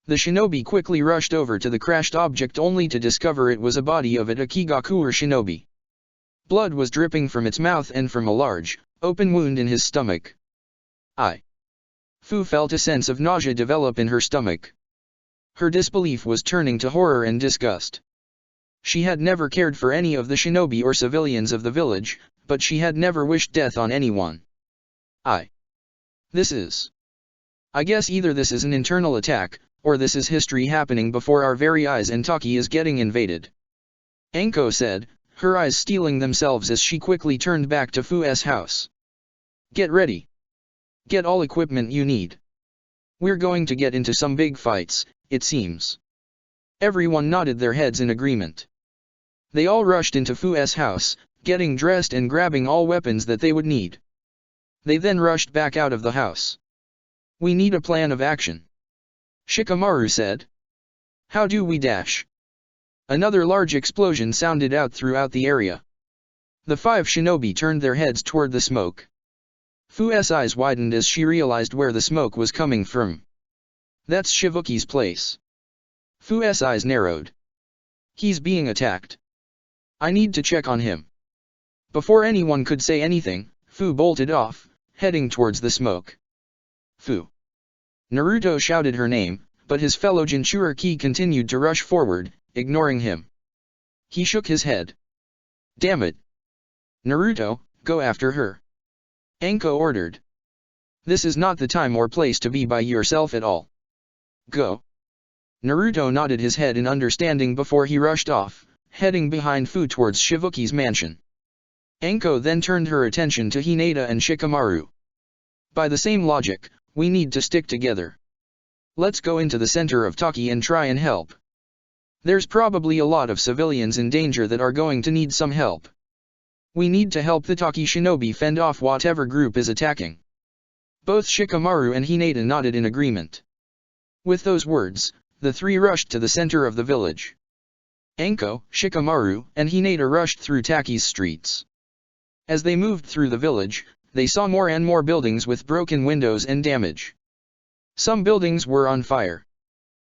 Speaker 1: The shinobi quickly rushed over to the crashed object only to discover it was a body of a Takigakuer shinobi. Blood was dripping from its mouth and from a large, open wound in his stomach. Fu felt a sense of nausea develop in her stomach. Her disbelief was turning to horror and disgust. She had never cared for any of the shinobi or civilians of the village, but she had never wished death on anyone. I guess either this is an internal attack, or this is history happening before our very eyes and Taki is getting invaded. Anko said, her eyes steeling themselves as she quickly turned back to Fu's house. "Get ready. Get all equipment you need. We're going to get into some big fights, it seems. Everyone nodded their heads in agreement. They all rushed into Fu's house, getting dressed and grabbing all weapons that they would need. They then rushed back out of the house. We need a plan of action, Shikamaru said. How do we dash? Another large explosion sounded out throughout the area. The 5 shinobi turned their heads toward the smoke. Fu's eyes widened as she realized where the smoke was coming from. That's Shivuki's place. Fu's eyes narrowed. He's being attacked. I need to check on him. Before anyone could say anything, Fu bolted off, heading towards the smoke. Fu. Naruto shouted her name, but his fellow Jinchuriki continued to rush forward, ignoring him. He shook his head. Damn it. Naruto, go after her. Anko ordered. This is not the time or place to be by yourself at all. Go. Naruto nodded his head in understanding before he rushed off, heading behind Fu towards Shivuki's mansion. Anko then turned her attention to Hinata and Shikamaru. By the same logic, we need to stick together. Let's go into the center of Taki and try and help. There's probably a lot of civilians in danger that are going to need some help. We need to help the Taki shinobi fend off whatever group is attacking. Both Shikamaru and Hinata nodded in agreement. With those words, the 3 rushed to the center of the village. Anko, Shikamaru, and Hinata rushed through Taki's streets. As they moved through the village, they saw more and more buildings with broken windows and damage. Some buildings were on fire.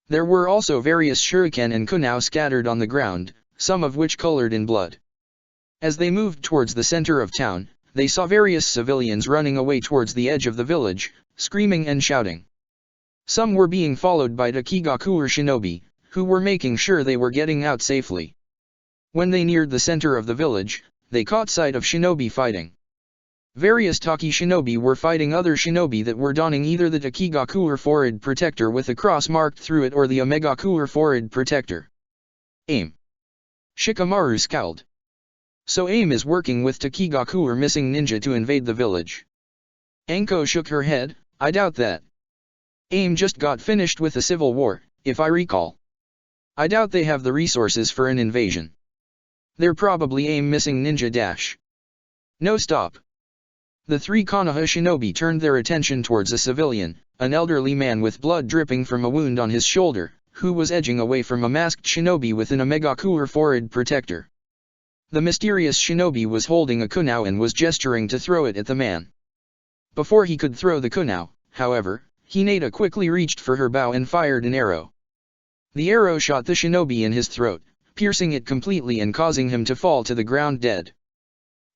Speaker 1: There were also various shuriken and kunai scattered on the ground, some of which colored in blood. As they moved towards the center of town, they saw various civilians running away towards the edge of the village, screaming and shouting. Some were being followed by Takigakuer shinobi, who were making sure they were getting out safely. When they neared the center of the village, they caught sight of shinobi fighting. Various Taki shinobi were fighting other shinobi that were donning either the Takigakuer forehead protector with a cross marked through it or the Omegakuer forehead protector. AIM. Shikamaru scowled. So AIM is working with Takigakuer missing ninja to invade the village. Anko shook her head, I doubt that. AIM just got finished with a civil war, if I recall. I doubt they have the resources for an invasion. They're probably AIM missing ninja dash. No, stop. The 3 Konoha shinobi turned their attention towards a civilian, an elderly man with blood dripping from a wound on his shoulder, who was edging away from a masked shinobi with an Omegakuer forehead protector. The mysterious shinobi was holding a kunai and was gesturing to throw it at the man. Before he could throw the kunai, however, Hinata quickly reached for her bow and fired an arrow. The arrow shot the shinobi in his throat, piercing it completely and causing him to fall to the ground dead.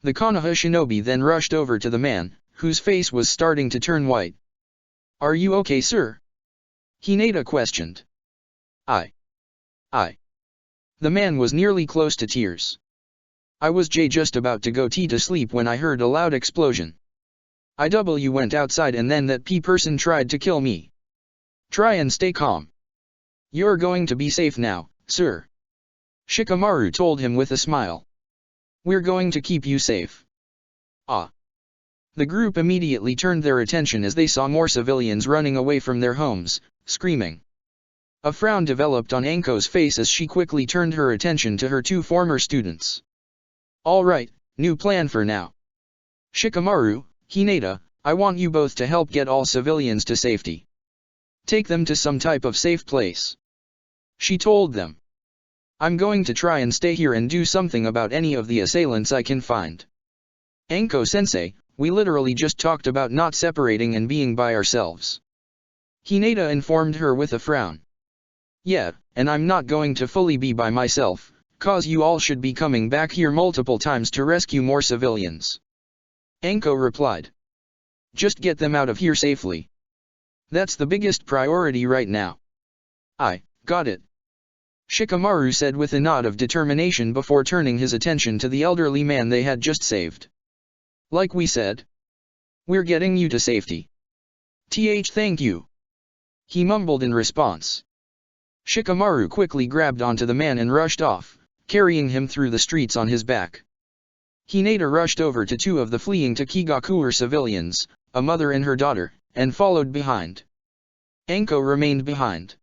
Speaker 1: The Konoha shinobi then rushed over to the man, whose face was starting to turn white. Are you okay, sir? Hinata questioned. I. The man was nearly close to tears. I was just about to go to sleep when I heard a loud explosion. I went outside and then that person tried to kill me. Try and stay calm. You're going to be safe now, sir. Shikamaru told him with a smile. We're going to keep you safe. Ah. The group immediately turned their attention as they saw more civilians running away from their homes, screaming. A frown developed on Anko's face as she quickly turned her attention to her 2 former students. All right, new plan for now. Shikamaru, Hinata, I want you both to help get all civilians to safety. Take them to some type of safe place. She told them. I'm going to try and stay here and do something about any of the assailants I can find. Anko-sensei, we literally just talked about not separating and being by ourselves. Hinata informed her with a frown. Yeah, and I'm not going to fully be by myself, cause you all should be coming back here multiple times to rescue more civilians. Anko replied. Just get them out of here safely. That's the biggest priority right now. I got it. Shikamaru said with a nod of determination before turning his attention to the elderly man they had just saved. Like we said. We're getting you to safety. Thank you. He mumbled in response. Shikamaru quickly grabbed onto the man and rushed off, carrying him through the streets on his back. Hinata rushed over to 2 of the fleeing Takigakuer civilians, a mother and her daughter, and followed behind. Anko remained behind.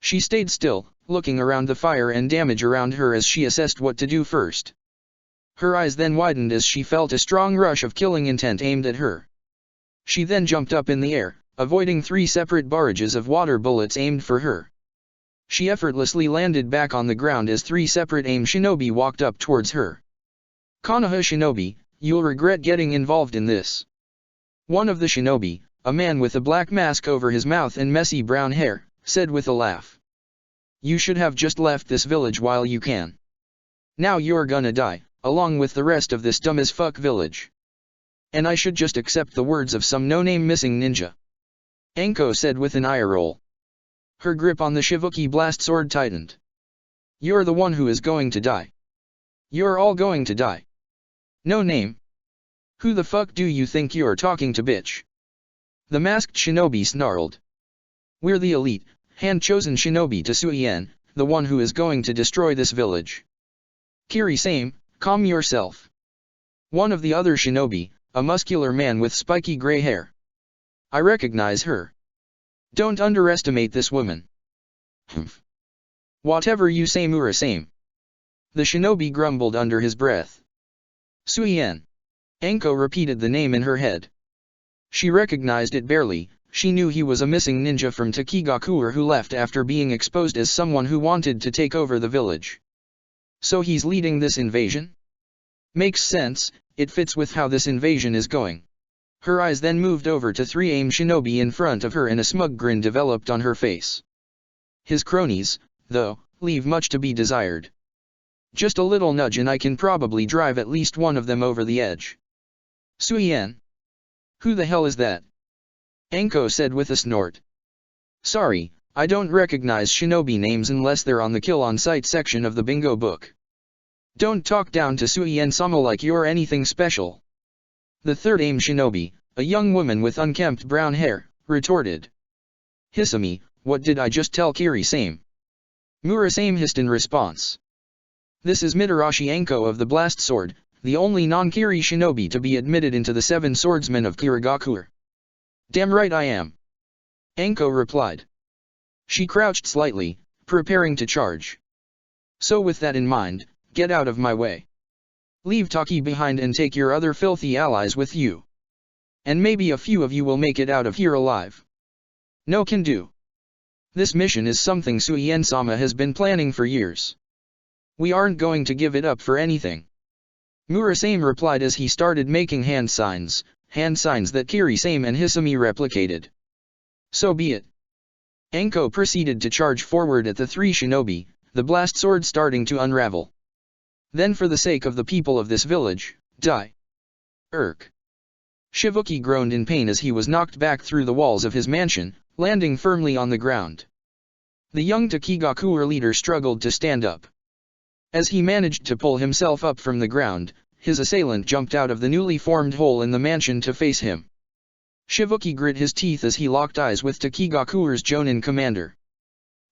Speaker 1: She stayed still, looking around the fire and damage around her as she assessed what to do first. Her eyes then widened as she felt a strong rush of killing intent aimed at her. She then jumped up in the air, avoiding 3 separate barrages of water bullets aimed for her. She effortlessly landed back on the ground as 3 separate AIM shinobi walked up towards her. Konoha shinobi, you'll regret getting involved in this. One of the shinobi, a man with a black mask over his mouth and messy brown hair, said with a laugh. You should have just left this village while you can. Now you're gonna die, along with the rest of this dumb as fuck village. And I should just accept the words of some no-name missing ninja. Anko said with an eye roll. Her grip on the Shivuki blast sword tightened. You're the one who is going to die. You're all going to die. No name. Who the fuck do you think you're talking to, bitch? The masked shinobi snarled. We're the elite, hand-chosen shinobi to Suien, the one who is going to destroy this village. Kiri-same, calm yourself. One of the other shinobi, a muscular man with spiky gray hair. I recognize her. Don't underestimate this woman. Humph. Whatever you say, Mura-same. The shinobi grumbled under his breath. Suien. Anko repeated the name in her head. She recognized it barely. She knew he was a missing ninja from Takigakuer who left after being exposed as someone who wanted to take over the village. So he's leading this invasion? Makes sense, it fits with how this invasion is going. Her eyes then moved over to 3 AIM shinobi in front of her and a smug grin developed on her face. His cronies, though, leave much to be desired. Just a little nudge and I can probably drive at least one of them over the edge. Suien. Who the hell is that? Anko said with a snort. Sorry, I don't recognize shinobi names unless they're on the kill on sight section of the bingo book. Don't talk down to Suien-sama like you're anything special. The 3rd AIM shinobi, a young woman with unkempt brown hair, retorted. Hisami, what did I just tell Kiri-same? Mura-same hissed in response. This is Mitarashi Anko of the Blast Sword, the only non-Kiri shinobi to be admitted into the 7 swordsmen of Kirigakuer. Damn right I am. Anko replied. She crouched slightly, preparing to charge. So with that in mind, get out of my way. Leave Taki behind and take your other filthy allies with you. And maybe a few of you will make it out of here alive. No can do. This mission is something Suien-sama has been planning for years. We aren't going to give it up for anything. Mura-same replied as he started making hand signs that Kiri-same and Hisami replicated. So be it. Anko proceeded to charge forward at the 3 shinobi, the blast sword starting to unravel. Then for the sake of the people of this village, die. Shivuki groaned in pain as he was knocked back through the walls of his mansion, landing firmly on the ground. The young Takigakuer leader struggled to stand up. As he managed to pull himself up from the ground, his assailant jumped out of the newly formed hole in the mansion to face him. Shivuki grit his teeth as he locked eyes with Takigakuer's Jonin commander.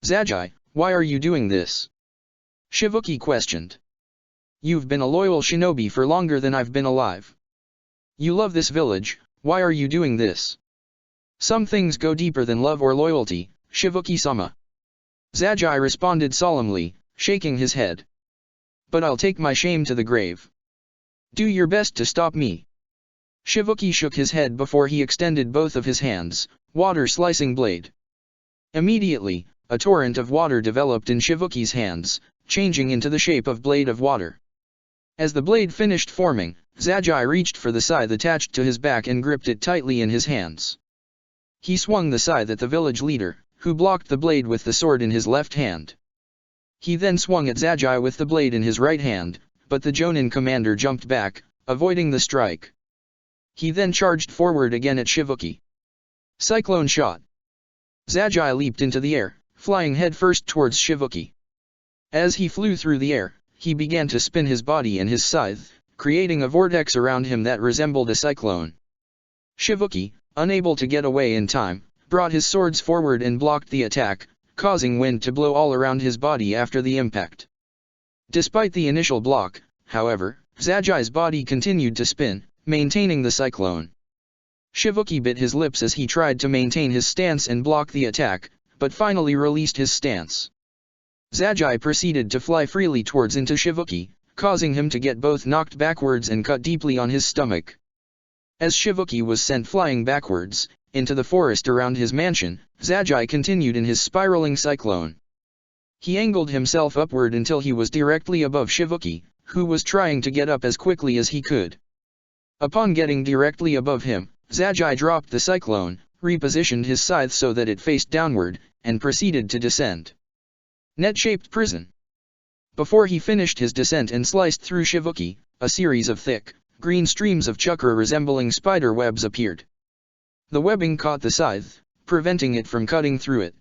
Speaker 1: Zagi, why are you doing this? Shivuki questioned. You've been a loyal shinobi for longer than I've been alive. You love this village, why are you doing this? Some things go deeper than love or loyalty, Shivuki-sama. Zagi responded solemnly, shaking his head. But I'll take my shame to the grave. Do your best to stop me. Shivuki shook his head before he extended both of his hands, water-slicing blade. Immediately, a torrent of water developed in Shivuki's hands, changing into the shape of blade of water. As the blade finished forming, Zagi reached for the scythe attached to his back and gripped it tightly in his hands. He swung the scythe at the village leader, who blocked the blade with the sword in his left hand. He then swung at Zagi with the blade in his right hand, but the Jonin commander jumped back, avoiding the strike. He then charged forward again at Shivuki. Cyclone shot. Zagi leaped into the air, flying headfirst towards Shivuki. As he flew through the air, he began to spin his body and his scythe, creating a vortex around him that resembled a cyclone. Shivuki, unable to get away in time, brought his swords forward and blocked the attack, causing wind to blow all around his body after the impact. Despite the initial block, however, Zagi's body continued to spin, maintaining the cyclone. Shivuki bit his lips as he tried to maintain his stance and block the attack, but finally released his stance. Zagei proceeded to fly freely towards into Shivuki, causing him to get both knocked backwards and cut deeply on his stomach. As Shivuki was sent flying backwards, into the forest around his mansion, Zagei continued in his spiraling cyclone. He angled himself upward until he was directly above Shivuki, who was trying to get up as quickly as he could. Upon getting directly above him, Zagei dropped the cyclone, repositioned his scythe so that it faced downward, and proceeded to descend. Net-shaped prison. Before he finished his descent and sliced through Shivuki, a series of thick, green streams of chakra resembling spider webs appeared. The webbing caught the scythe, preventing it from cutting through it.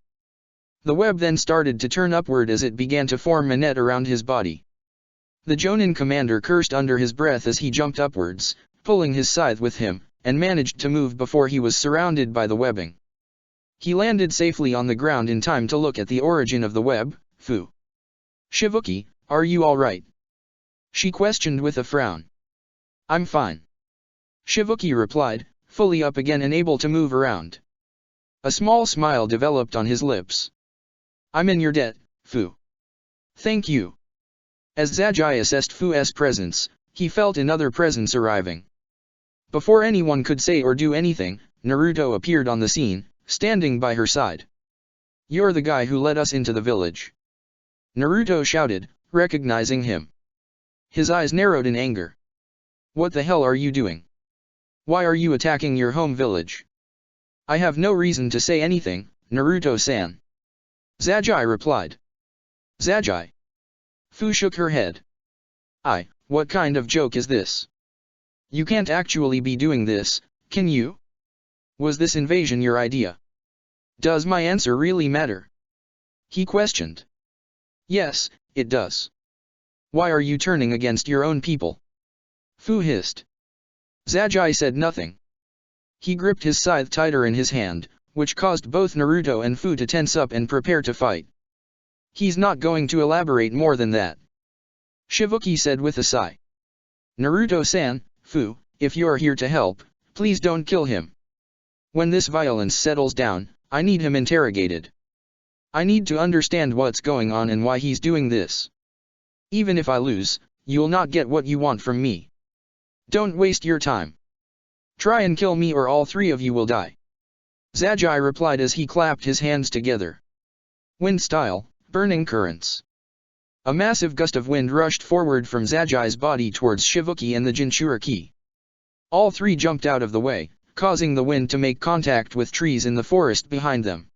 Speaker 1: The web then started to turn upward as it began to form a net around his body. The Jonin commander cursed under his breath as he jumped upwards, pulling his scythe with him, and managed to move before he was surrounded by the webbing. He landed safely on the ground in time to look at the origin of the web. Fu. Shivuki, are you all right? She questioned with a frown. I'm fine. Shivuki replied, fully up again and able to move around. A small smile developed on his lips. I'm in your debt, Fu. Thank you. As Zagei assessed Fu's presence, he felt another presence arriving. Before anyone could say or do anything, Naruto appeared on the scene, standing by her side. You're the guy who led us into the village. Naruto shouted, recognizing him. His eyes narrowed in anger. What the hell are you doing? Why are you attacking your home village? I have no reason to say anything, Naruto-san. Zagei replied. Zagei. Fu shook her head. What kind of joke is this? You can't actually be doing this, can you? Was this invasion your idea? Does my answer really matter? He questioned. Yes, it does. Why are you turning against your own people? Fu hissed. Zagei said nothing. He gripped his scythe tighter in his hand, which caused both Naruto and Fu to tense up and prepare to fight. He's not going to elaborate more than that. Shivuki said with a sigh. Naruto-san, Fu, if you're here to help, please don't kill him. When this violence settles down, I need him interrogated. I need to understand what's going on and why he's doing this. Even if I lose, you'll not get what you want from me. Don't waste your time. Try and kill me or all three of you will die. Zagei replied as he clapped his hands together. Wind style, burning currents. A massive gust of wind rushed forward from Zagei's body towards Shivuki and the Jinchuriki. All three jumped out of the way, causing the wind to make contact with trees in the forest behind them.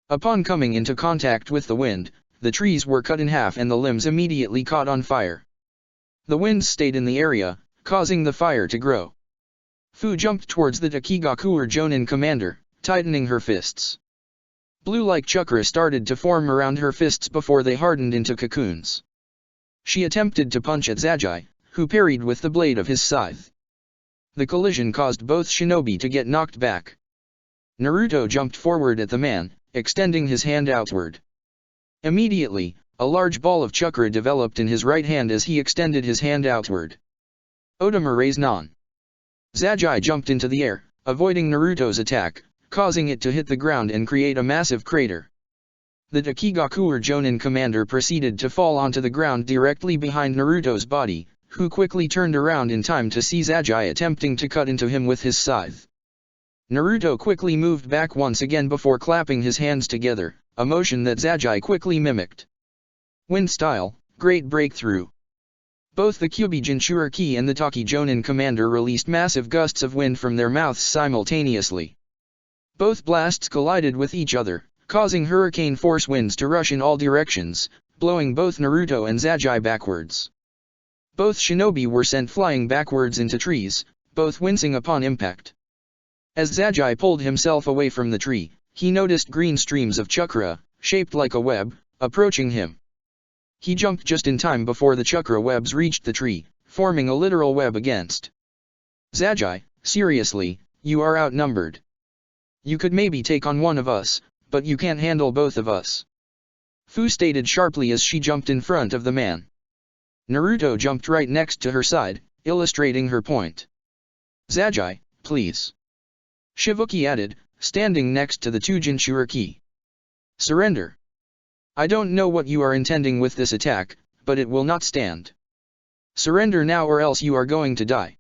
Speaker 1: Upon coming into contact with the wind, the trees were cut in half and the limbs immediately caught on fire. The wind stayed in the area, causing the fire to grow. Fu jumped towards the Takigakuer Jonin commander, tightening her fists. Blue-like chakra started to form around her fists before they hardened into cocoons. She attempted to punch at Zagei, who parried with the blade of his scythe. The collision caused both shinobi to get knocked back. Naruto jumped forward at the man, extending his hand outward. Immediately, a large ball of chakra developed in his right hand as he extended his hand outward. Otama raised non. Zagei jumped into the air, avoiding Naruto's attack, causing it to hit the ground and create a massive crater. The Takigakuer Jonin commander proceeded to fall onto the ground directly behind Naruto's body, who quickly turned around in time to see Zagei attempting to cut into him with his scythe. Naruto quickly moved back once again before clapping his hands together, a motion that Zagei quickly mimicked. Wind style, great breakthrough. Both the Kyuubi Jinchuriki and the Taki Jonin commander released massive gusts of wind from their mouths simultaneously. Both blasts collided with each other, causing hurricane force winds to rush in all directions, blowing both Naruto and Zagei backwards. Both shinobi were sent flying backwards into trees, both wincing upon impact. As Zagei pulled himself away from the tree, he noticed green streams of chakra, shaped like a web, approaching him. He jumped just in time before the chakra webs reached the tree, forming a literal web against. Zagei, seriously, you are outnumbered. You could maybe take on one of us, but you can't handle both of us. Fu stated sharply as she jumped in front of the man. Naruto jumped right next to her side, illustrating her point. Zagei, please. Shivuki added, standing next to the two Jinchuriki. Surrender. I don't know what you are intending with this attack, but it will not stand. Surrender now or else you are going to die.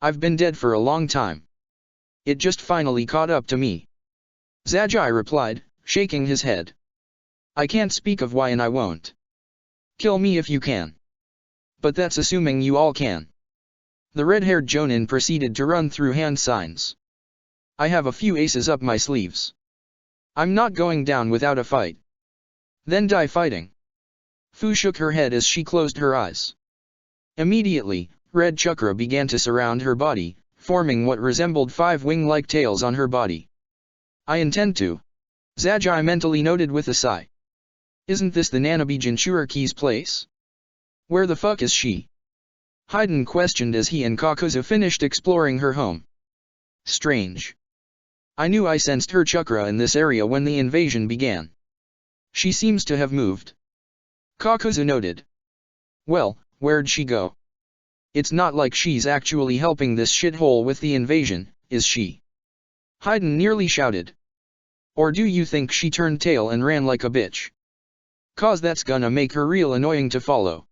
Speaker 1: I've been dead for a long time. It just finally caught up to me. Zajai replied, shaking his head. I can't speak of why and I won't. Kill me if you can. But that's assuming you all can. The red-haired Jonin proceeded to run through hand signs. I have a few aces up my sleeves. I'm not going down without a fight. Then die fighting. Fu shook her head as she closed her eyes. Immediately, red chakra began to surround her body, forming what resembled 5 wing-like tails on her body. I intend to. Zajai mentally noted with a sigh. Isn't this the Nanabe Jinchuriki's place? Where the fuck is she? Haiden questioned as he and Kakuzu finished exploring her home. Strange. I knew I sensed her chakra in this area when the invasion began. She seems to have moved. Kakuzu noted. Well, where'd she go? It's not like she's actually helping this shithole with the invasion, is she? Haiden nearly shouted. Or do you think she turned tail and ran like a bitch? 'Cause that's gonna make her real annoying to follow.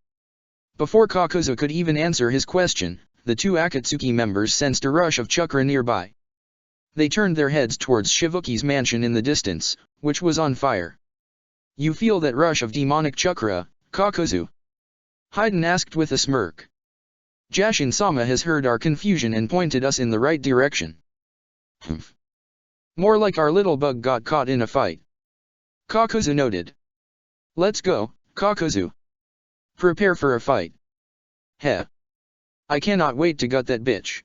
Speaker 1: Before Kakuzu could even answer his question, the two Akatsuki members sensed a rush of chakra nearby. They turned their heads towards Shivuki's mansion in the distance, which was on fire. You feel that rush of demonic chakra, Kakuzu? Haiden asked with a smirk. Jashin-sama has heard our confusion and pointed us in the right direction. Humph. More like our little bug got caught in a fight. Kakuzu noted. Let's go, Kakuzu. Prepare for a fight. Heh. I cannot wait to gut that bitch.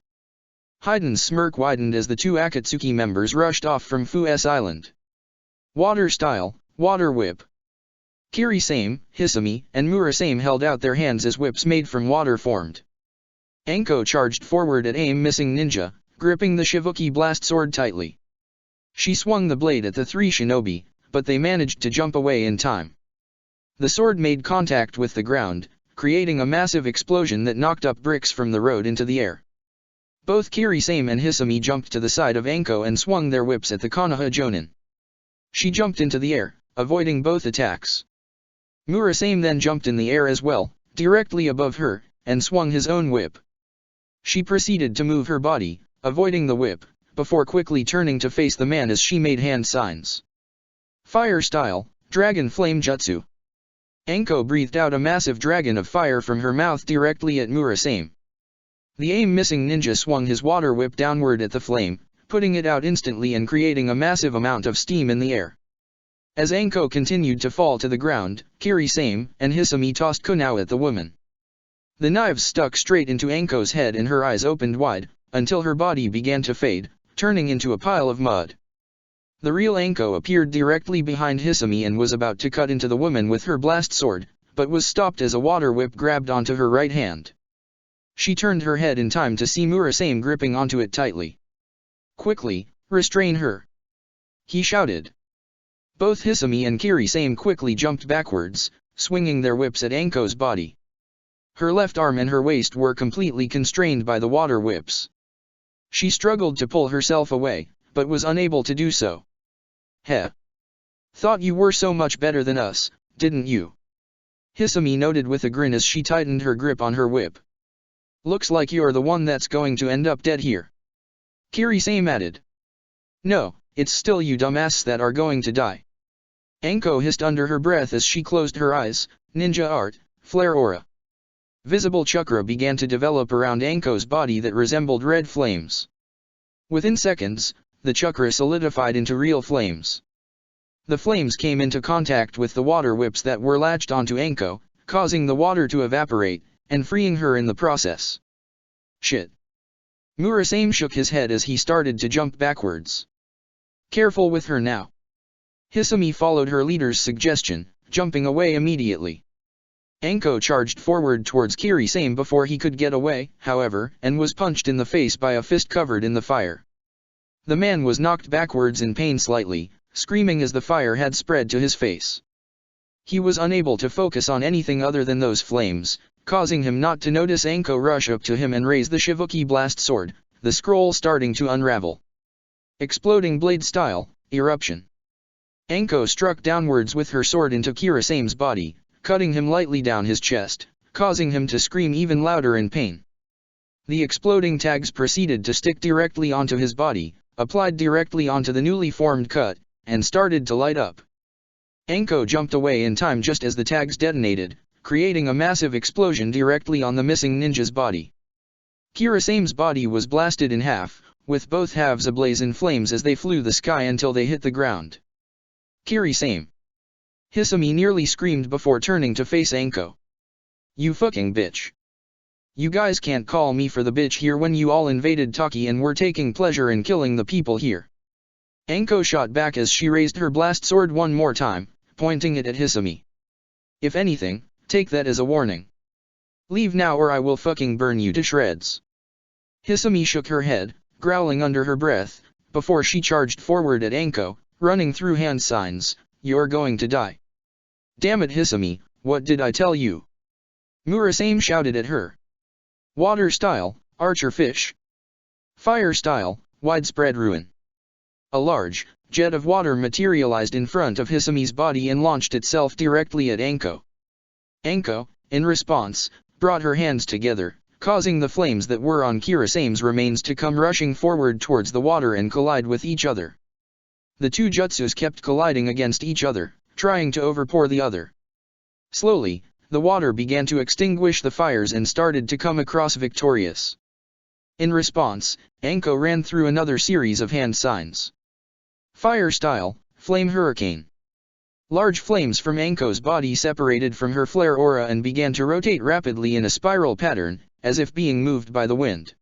Speaker 1: Haiden's smirk widened as the two Akatsuki members rushed off from Fu's island. Water style, water whip. Kirisame, Hisame, and Murasame held out their hands as whips made from water formed. Anko charged forward at aim missing ninja, gripping the Shivuki blast sword tightly. She swung the blade at the three shinobi, but they managed to jump away in time. The sword made contact with the ground, creating a massive explosion that knocked up bricks from the road into the air. Both Kirisame and Hisame jumped to the side of Anko and swung their whips at the Konoha Jonin. She jumped into the air, avoiding both attacks. Murasame then jumped in the air as well, directly above her, and swung his own whip. She proceeded to move her body, avoiding the whip, before quickly turning to face the man as she made hand signs. Fire style, Dragon Flame Jutsu. Anko breathed out a massive dragon of fire from her mouth directly at Murasame. The aim-missing ninja swung his water whip downward at the flame, putting it out instantly and creating a massive amount of steam in the air. As Anko continued to fall to the ground, Kirisame and Hisame tossed kunai at the woman. The knives stuck straight into Anko's head and her eyes opened wide, until her body began to fade, turning into a pile of mud. The real Anko appeared directly behind Hisame and was about to cut into the woman with her blast sword, but was stopped as a water whip grabbed onto her right hand. She turned her head in time to see Murasame gripping onto it tightly. Quickly, restrain her! He shouted. Both Hisame and Kirisame quickly jumped backwards, swinging their whips at Anko's body. Her left arm and her waist were completely constrained by the water whips. She struggled to pull herself away, but was unable to do so. Heh. Thought you were so much better than us, didn't you? Hisame noted with a grin as she tightened her grip on her whip. Looks like you're the one that's going to end up dead here. Kirisame added. No, it's still you dumbass that are going to die. Anko hissed under her breath as she closed her eyes. Ninja art, flare aura. Visible chakra began to develop around Anko's body that resembled red flames. Within seconds, the chakra solidified into real flames. The flames came into contact with the water whips that were latched onto Anko, causing the water to evaporate, and freeing her in the process. Shit. Murasame shook his head as he started to jump backwards. Careful with her now. Hisame followed her leader's suggestion, jumping away immediately. Anko charged forward towards Kirisame before he could get away, however, and was punched in the face by a fist covered in the fire. The man was knocked backwards in pain slightly, screaming as the fire had spread to his face. He was unable to focus on anything other than those flames, causing him not to notice Anko rush up to him and raise the Shivuki blast sword, the scroll starting to unravel. Exploding blade style, eruption. Anko struck downwards with her sword into Kirasame's body, cutting him lightly down his chest, causing him to scream even louder in pain. The exploding tags proceeded to stick directly onto his body, applied directly onto the newly formed cut, and started to light up. Anko jumped away in time just as the tags detonated, creating a massive explosion directly on the missing ninja's body. Kirasame's body was blasted in half, with both halves ablaze in flames as they flew the sky until they hit the ground. Kirasame! Hisami nearly screamed before turning to face Anko. You fucking bitch! You guys can't call me for the bitch here when you all invaded Taki and were taking pleasure in killing the people here. Anko shot back as she raised her blast sword one more time, pointing it at Hisami. If anything, take that as a warning. Leave now or I will fucking burn you to shreds. Hisami shook her head, growling under her breath, before she charged forward at Anko, running through hand signs, you're going to die. Damn it Hisami, what did I tell you? Murasame shouted at her. Water style, archer fish. Fire style, widespread ruin. A large jet of water materialized in front of Hisami's body and launched itself directly at Anko. Anko, in response, brought her hands together, causing the flames that were on Kirasame's remains to come rushing forward towards the water and collide with each other. The two jutsus kept colliding against each other, trying to overpour the other. Slowly, the water began to extinguish the fires and started to come across victorious. In response, Anko ran through another series of hand signs. Fire style, flame hurricane. Large flames from Anko's body separated from her flare aura and began to rotate rapidly in a spiral pattern, as if being moved by the wind.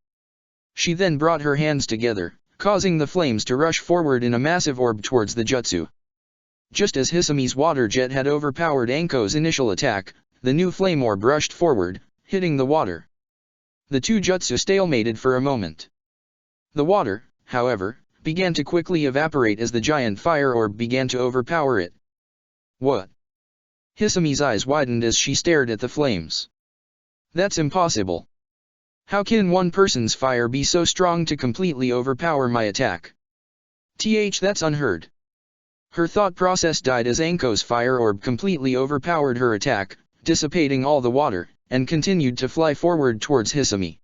Speaker 1: She then brought her hands together, causing the flames to rush forward in a massive orb towards the jutsu. Just as Hisami's water jet had overpowered Anko's initial attack, the new flame orb rushed forward, hitting the water. The two jutsu stalemated for a moment. The water, however, began to quickly evaporate as the giant fire orb began to overpower it. What? Hisami's eyes widened as she stared at the flames. That's impossible. How can one person's fire be so strong to completely overpower my attack? That's unheard. Her thought process died as Anko's fire orb completely overpowered her attack, dissipating all the water, and continued to fly forward towards Hisami.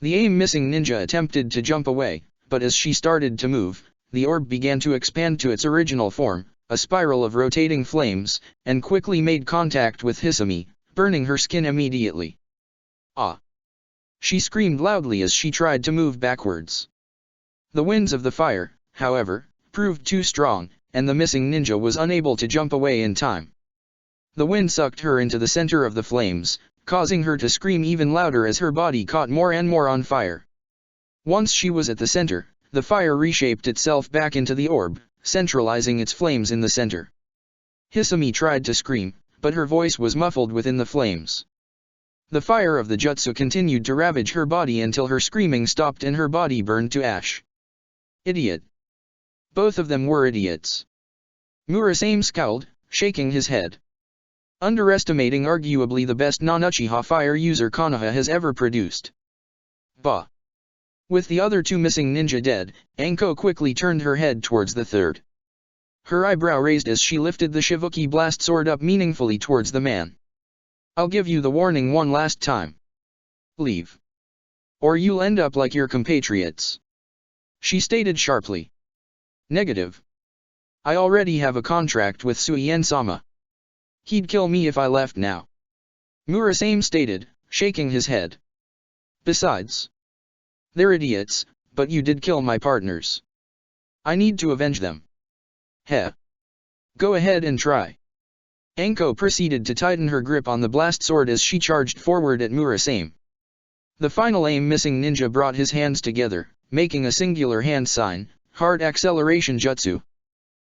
Speaker 1: The aim-missing ninja attempted to jump away, but as she started to move, the orb began to expand to its original form, a spiral of rotating flames, and quickly made contact with Hisami, burning her skin immediately. Ah! She screamed loudly as she tried to move backwards. The winds of the fire, however, proved too strong, and the missing ninja was unable to jump away in time. The wind sucked her into the center of the flames, causing her to scream even louder as her body caught more and more on fire. Once she was at the center, the fire reshaped itself back into the orb, centralizing its flames in the center. Hisami tried to scream, but her voice was muffled within the flames. The fire of the jutsu continued to ravage her body until her screaming stopped and her body burned to ash. Idiot! Both of them were idiots. Murasame scowled, shaking his head. Underestimating arguably the best non-Uchiha fire user Konoha has ever produced. Bah! With the other two missing ninja dead, Anko quickly turned her head towards the third. Her eyebrow raised as she lifted the Shivuki blast sword up meaningfully towards the man. I'll give you the warning one last time. Leave. Or you'll end up like your compatriots. She stated sharply. Negative. I already have a contract with Suien-sama. He'd kill me if I left now. Murasame stated, shaking his head. Besides. They're idiots, but you did kill my partners. I need to avenge them. Heh. Go ahead and try. Anko proceeded to tighten her grip on the blast sword as she charged forward at Murasame. The final aim-missing ninja brought his hands together, making a singular hand sign, Heart Acceleration Jutsu.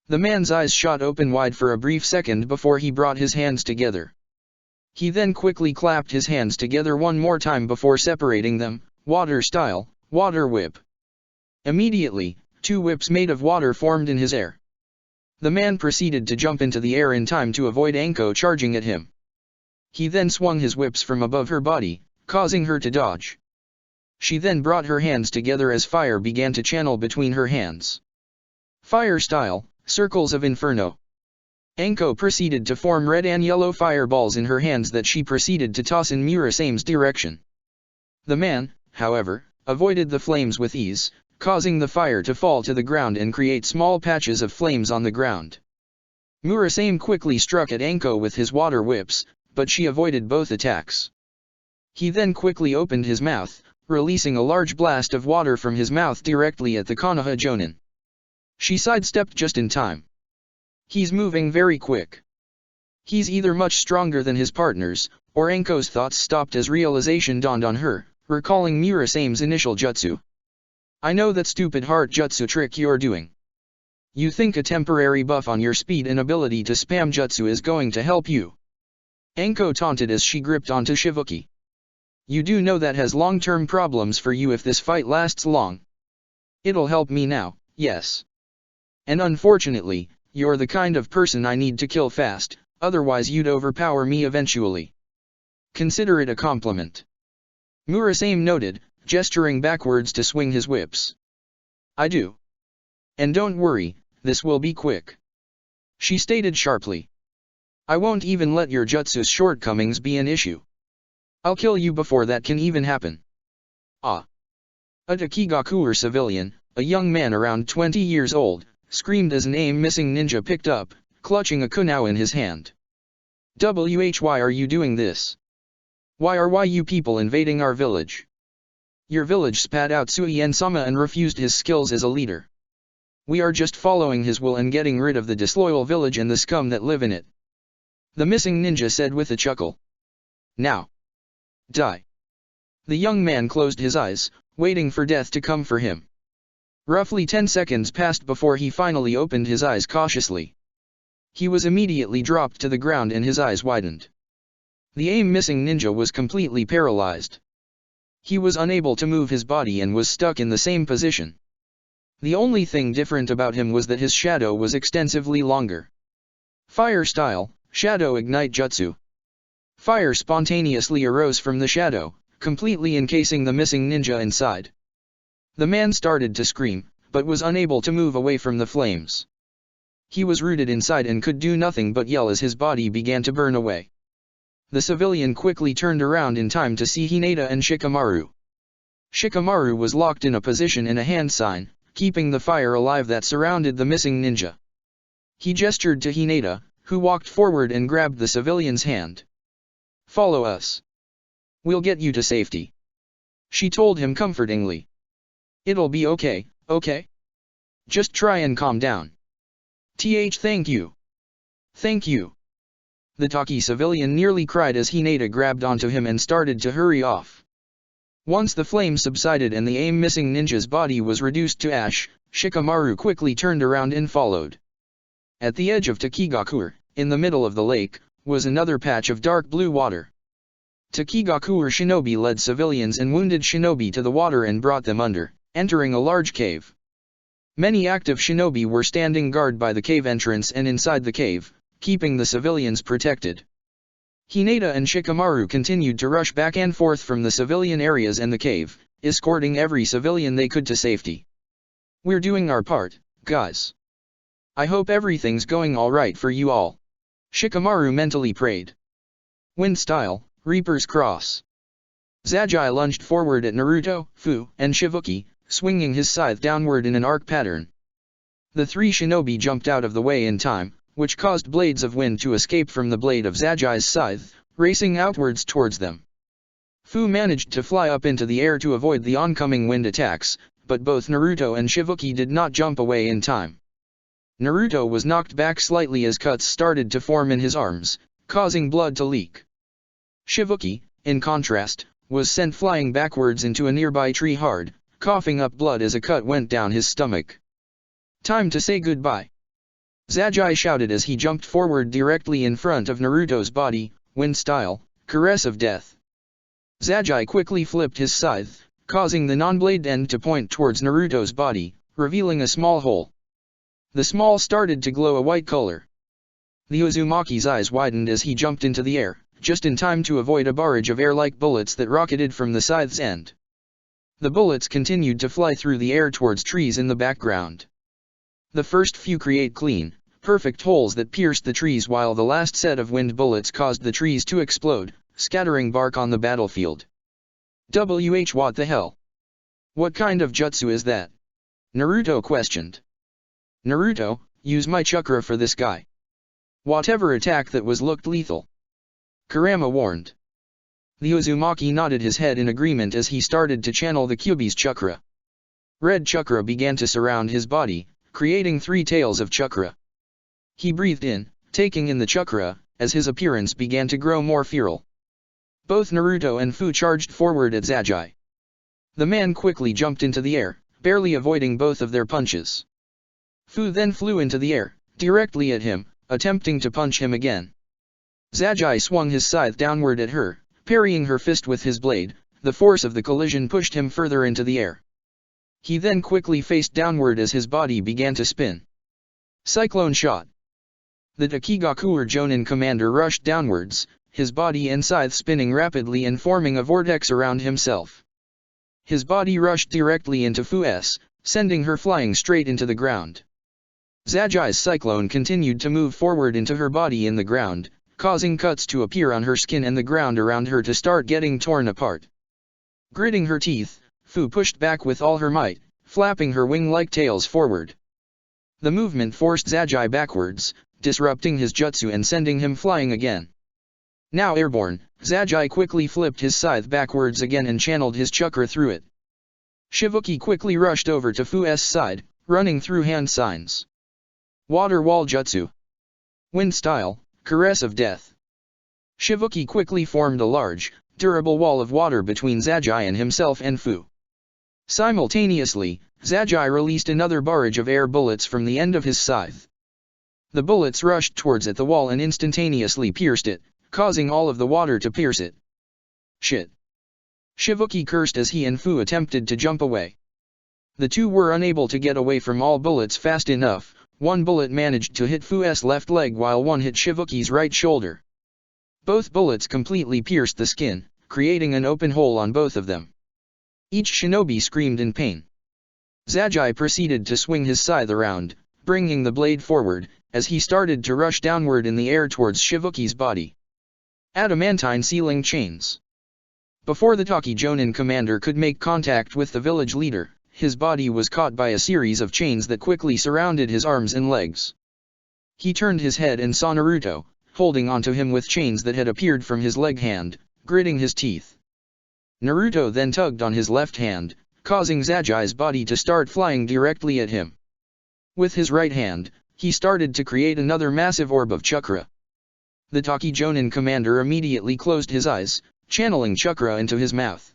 Speaker 1: The man's eyes shot open wide for a brief second before he brought his hands together. He then quickly clapped his hands together one more time before separating them, water style, water whip. Immediately, two whips made of water formed in his air. The man proceeded to jump into the air in time to avoid Anko charging at him. He then swung his whips from above her body, causing her to dodge. She then brought her hands together as fire began to channel between her hands. Fire style, circles of inferno. Anko proceeded to form red and yellow fireballs in her hands that she proceeded to toss in Murasame's direction. The man, however, avoided the flames with ease, causing the fire to fall to the ground and create small patches of flames on the ground. Murasame quickly struck at Anko with his water whips, but she avoided both attacks. He then quickly opened his mouth, releasing a large blast of water from his mouth directly at the Konoha Jonin. She sidestepped just in time. He's moving very quick. He's either much stronger than his partners, or Anko's thoughts stopped as realization dawned on her, recalling Murasame's initial jutsu. I know that stupid heart jutsu trick you're doing. You think a temporary buff on your speed and ability to spam jutsu is going to help you? Anko taunted as she gripped onto Shivuki. You do know that has long-term problems for you if this fight lasts long. It'll help me now, yes. And unfortunately, you're the kind of person I need to kill fast, otherwise you'd overpower me eventually. Consider it a compliment. Murasame noted, gesturing backwards to swing his whips. I do. And don't worry, this will be quick. She stated sharply. I won't even let your jutsu's shortcomings be an issue. I'll kill you before that can even happen. Ah. A Takigakuer civilian, a young man around 20 years old, screamed as an aim-missing ninja picked up, clutching a kunao in his hand. Why are you doing this? Why are you people invading our village? Your village spat out Suien-sama and refused his skills as a leader. We are just following his will and getting rid of the disloyal village and the scum that live in it. The missing ninja said with a chuckle. Now. Die. The young man closed his eyes, waiting for death to come for him. Roughly 10 seconds passed before he finally opened his eyes cautiously. He was immediately dropped to the ground and his eyes widened. The aim-missing ninja was completely paralyzed. He was unable to move his body and was stuck in the same position. The only thing different about him was that his shadow was extensively longer. Fire style, Shadow Ignite Jutsu. Fire spontaneously arose from the shadow, completely encasing the missing ninja inside. The man started to scream, but was unable to move away from the flames. He was rooted inside and could do nothing but yell as his body began to burn away. The civilian quickly turned around in time to see Hinata and Shikamaru. Shikamaru was locked in a position in a hand sign, keeping the fire alive that surrounded the missing ninja. He gestured to Hinata, who walked forward and grabbed the civilian's hand. Follow us. We'll get you to safety. She told him comfortingly. It'll be okay, okay? Just try and calm down. Thank you. Thank you. The Taki civilian nearly cried as Hinata grabbed onto him and started to hurry off. Once the flames subsided and the aim-missing ninja's body was reduced to ash, Shikamaru quickly turned around and followed. At the edge of Takigakuer, in the middle of the lake, was another patch of dark blue water. Takigakuer shinobi led civilians and wounded shinobi to the water and brought them under, entering a large cave. Many active shinobi were standing guard by the cave entrance and inside the cave, keeping the civilians protected. Hinata and Shikamaru continued to rush back and forth from the civilian areas and the cave, escorting every civilian they could to safety. We're doing our part, guys. I hope everything's going alright for you all. Shikamaru mentally prayed. Wind style, Reaper's Cross. Zagi lunged forward at Naruto, Fu, and Shivuki, swinging his scythe downward in an arc pattern. The three shinobi jumped out of the way in time, which caused blades of wind to escape from the blade of Zagi's scythe, racing outwards towards them. Fu managed to fly up into the air to avoid the oncoming wind attacks, but both Naruto and Shivuki did not jump away in time. Naruto was knocked back slightly as cuts started to form in his arms, causing blood to leak. Shivuki, in contrast, was sent flying backwards into a nearby tree hard, coughing up blood as a cut went down his stomach. Time to say goodbye. Zagi shouted as he jumped forward directly in front of Naruto's body, wind style, Caress of Death. Zagi quickly flipped his scythe, causing the non-blade end to point towards Naruto's body, revealing a small hole. The small started to glow a white color. The Uzumaki's eyes widened as he jumped into the air, just in time to avoid a barrage of air-like bullets that rocketed from the scythe's end. The bullets continued to fly through the air towards trees in the background. The first few create clean, perfect holes that pierced the trees, while the last set of wind bullets caused the trees to explode, scattering bark on the battlefield. What the hell? What kind of jutsu is that? Naruto questioned. Naruto, use my chakra for this guy. Whatever attack that was looked lethal. Kurama warned. The Uzumaki nodded his head in agreement as he started to channel the Kyuubi's chakra. Red chakra began to surround his body, creating 3 tails of chakra. He breathed in, taking in the chakra, as his appearance began to grow more feral. Both Naruto and Fu charged forward at Zagi. The man quickly jumped into the air, barely avoiding both of their punches. Fu then flew into the air, directly at him, attempting to punch him again. Zagi swung his scythe downward at her, parrying her fist with his blade. The force of the collision pushed him further into the air. He then quickly faced downward as his body began to spin. Cyclone shot. The Takigakuer Jonin commander rushed downwards, his body and scythe spinning rapidly and forming a vortex around himself. His body rushed directly into Fu's, sending her flying straight into the ground. Zagi's cyclone continued to move forward into her body in the ground, causing cuts to appear on her skin and the ground around her to start getting torn apart. Gritting her teeth, Fu pushed back with all her might, flapping her wing-like tails forward. The movement forced Zagi backwards, disrupting his jutsu and sending him flying again. Now airborne, Zagi quickly flipped his scythe backwards again and channeled his chakra through it. Shibuki quickly rushed over to Fu's side, running through hand signs. Water Wall Jutsu. Wind Style, Caress of Death. Shibuki quickly formed a large, durable wall of water between Zagi and himself and Fu. Simultaneously, Zagi released another barrage of air bullets from the end of his scythe. The bullets rushed towards the wall and instantaneously pierced it, causing all of the water to pierce it. Shit! Shibuki cursed as he and Fu attempted to jump away. The two were unable to get away from all bullets fast enough. One bullet managed to hit Fu's left leg while one hit Shibuki's right shoulder. Both bullets completely pierced the skin, creating an open hole on both of them. Each shinobi screamed in pain. Zagi proceeded to swing his scythe around, bringing the blade forward, as he started to rush downward in the air towards Shibuki's body. Adamantine Sealing Chains. Before the Taki Jonin commander could make contact with the village leader, his body was caught by a series of chains that quickly surrounded his arms and legs. He turned his head and saw Naruto, holding onto him with chains that had appeared from his leg hand, gritting his teeth. Naruto then tugged on his left hand, causing Zagi's body to start flying directly at him. With his right hand, he started to create another massive orb of chakra. The Taki Jonin commander immediately closed his eyes, channeling chakra into his mouth.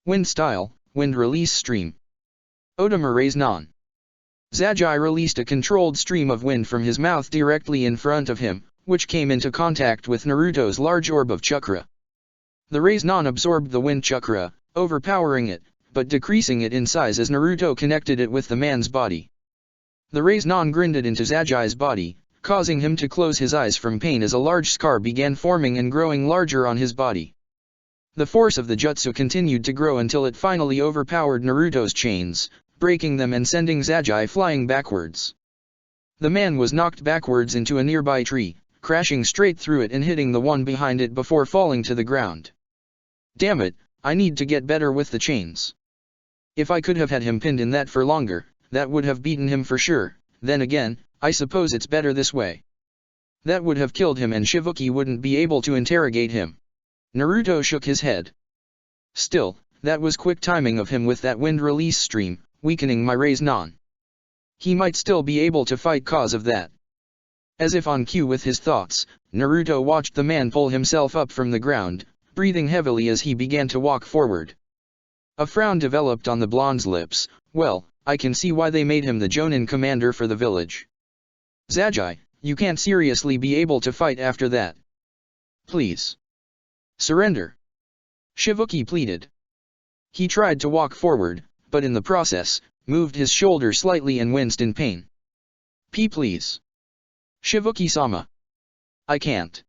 Speaker 1: Wind Style, Wind Release Stream. Otama Raise Non. Zagi released a controlled stream of wind from his mouth directly in front of him, which came into contact with Naruto's large orb of chakra. The Raise Non absorbed the wind chakra, overpowering it, but decreasing it in size as Naruto connected it with the man's body. The Raise Non grinded into Zagi's body, causing him to close his eyes from pain as a large scar began forming and growing larger on his body. The force of the jutsu continued to grow until it finally overpowered Naruto's chains, breaking them and sending Zagi flying backwards. The man was knocked backwards into a nearby tree, crashing straight through it and hitting the one behind it before falling to the ground. Damn it, I need to get better with the chains. If I could have had him pinned in that for longer, that would have beaten him for sure. Then again, I suppose it's better this way. That would have killed him and Shibuki wouldn't be able to interrogate him. Naruto shook his head. Still, that was quick timing of him with that wind release stream, weakening my Raise Non. He might still be able to fight cause of that. As if on cue with his thoughts, Naruto watched the man pull himself up from the ground, breathing heavily as he began to walk forward. A frown developed on the blonde's lips. Well, I can see why they made him the Jonin commander for the village. Zagi, you can't seriously be able to fight after that. Please. Surrender. Shibuki pleaded. He tried to walk forward, but in the process, moved his shoulder slightly and winced in pain. Please. Shibuki-sama. I can't.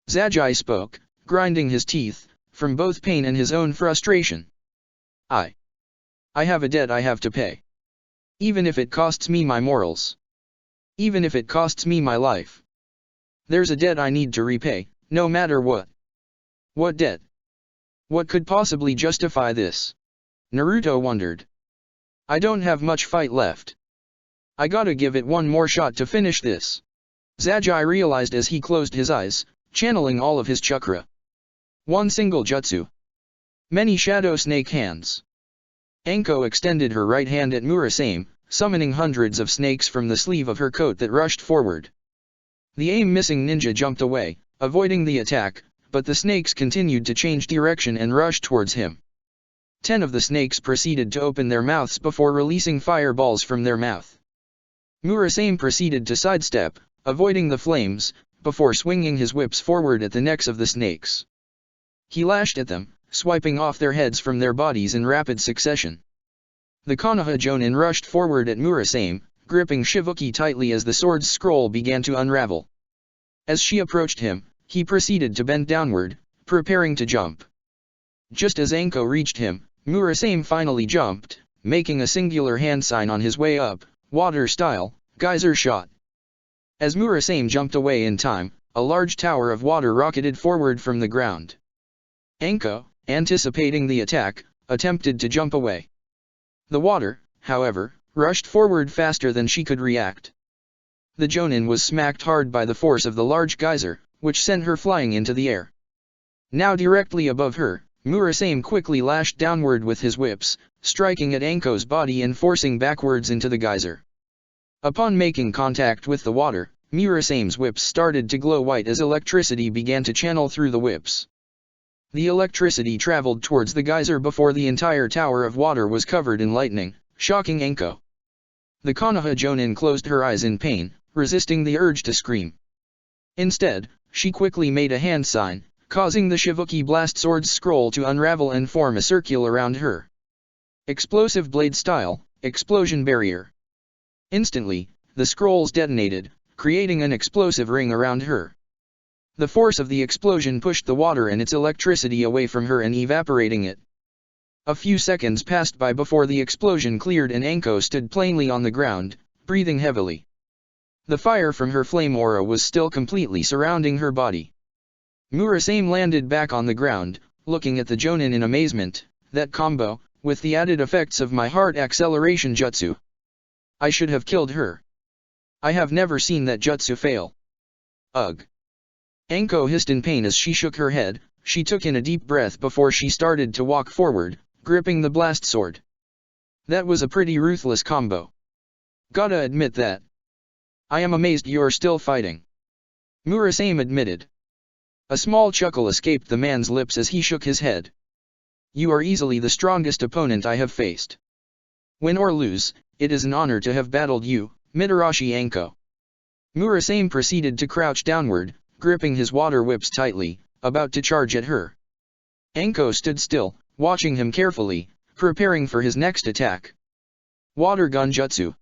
Speaker 1: Zagi spoke, grinding his teeth, from both pain and his own frustration. I have a debt I have to pay. Even if it costs me my morals. Even if it costs me my life. There's a debt I need to repay, no matter what. What debt? What could possibly justify this? Naruto wondered. I don't have much fight left. I gotta give it one more shot to finish this. Zagi realized as he closed his eyes, channeling all of his chakra. One single jutsu. Many shadow snake hands. Anko extended her right hand at Murasame, summoning hundreds of snakes from the sleeve of her coat that rushed forward. The aim-missing ninja jumped away, avoiding the attack, but the snakes continued to change direction and rush towards him. 10 of the snakes proceeded to open their mouths before releasing fireballs from their mouth. Murasame proceeded to sidestep, avoiding the flames, before swinging his whips forward at the necks of the snakes. He lashed at them, swiping off their heads from their bodies in rapid succession. The Konoha Jonin rushed forward at Murasame, gripping Shivuki tightly as the sword's scroll began to unravel. As she approached him, he proceeded to bend downward, preparing to jump. Just as Anko reached him, Murasame finally jumped, making a singular hand sign on his way up, water style, geyser shot. As Murasame jumped away in time, a large tower of water rocketed forward from the ground. Anko, anticipating the attack, attempted to jump away. The water, however, rushed forward faster than she could react. The Jonin was smacked hard by the force of the large geyser, which sent her flying into the air. Now directly above her, Murasame quickly lashed downward with his whips, striking at Anko's body and forcing backwards into the geyser. Upon making contact with the water, Murasame's whips started to glow white as electricity began to channel through the whips. The electricity traveled towards the geyser before the entire tower of water was covered in lightning, shocking Anko. The Konoha Jonin closed her eyes in pain, resisting the urge to scream. Instead, she quickly made a hand sign, causing the Shivuki Blast Sword's scroll to unravel and form a circle around her. Explosive blade style, explosion barrier. Instantly, the scrolls detonated, creating an explosive ring around her. The force of the explosion pushed the water and its electricity away from her and evaporating it. A few seconds passed by before the explosion cleared and Anko stood plainly on the ground, breathing heavily. The fire from her flame aura was still completely surrounding her body. Murasame landed back on the ground, looking at the Jonin in amazement. That combo, with the added effects of my heart acceleration jutsu. I should have killed her. I have never seen that jutsu fail. Ugh. Anko hissed in pain as she shook her head. She took in a deep breath before she started to walk forward, gripping the blast sword. That was a pretty ruthless combo. Gotta admit that. I am amazed you're still fighting. Murasame admitted. A small chuckle escaped the man's lips as he shook his head. You are easily the strongest opponent I have faced. Win or lose, it is an honor to have battled you, Mitarashi Anko. Murasame proceeded to crouch downward, gripping his water whips tightly, about to charge at her. Anko stood still, watching him carefully, preparing for his next attack. Water gun jutsu.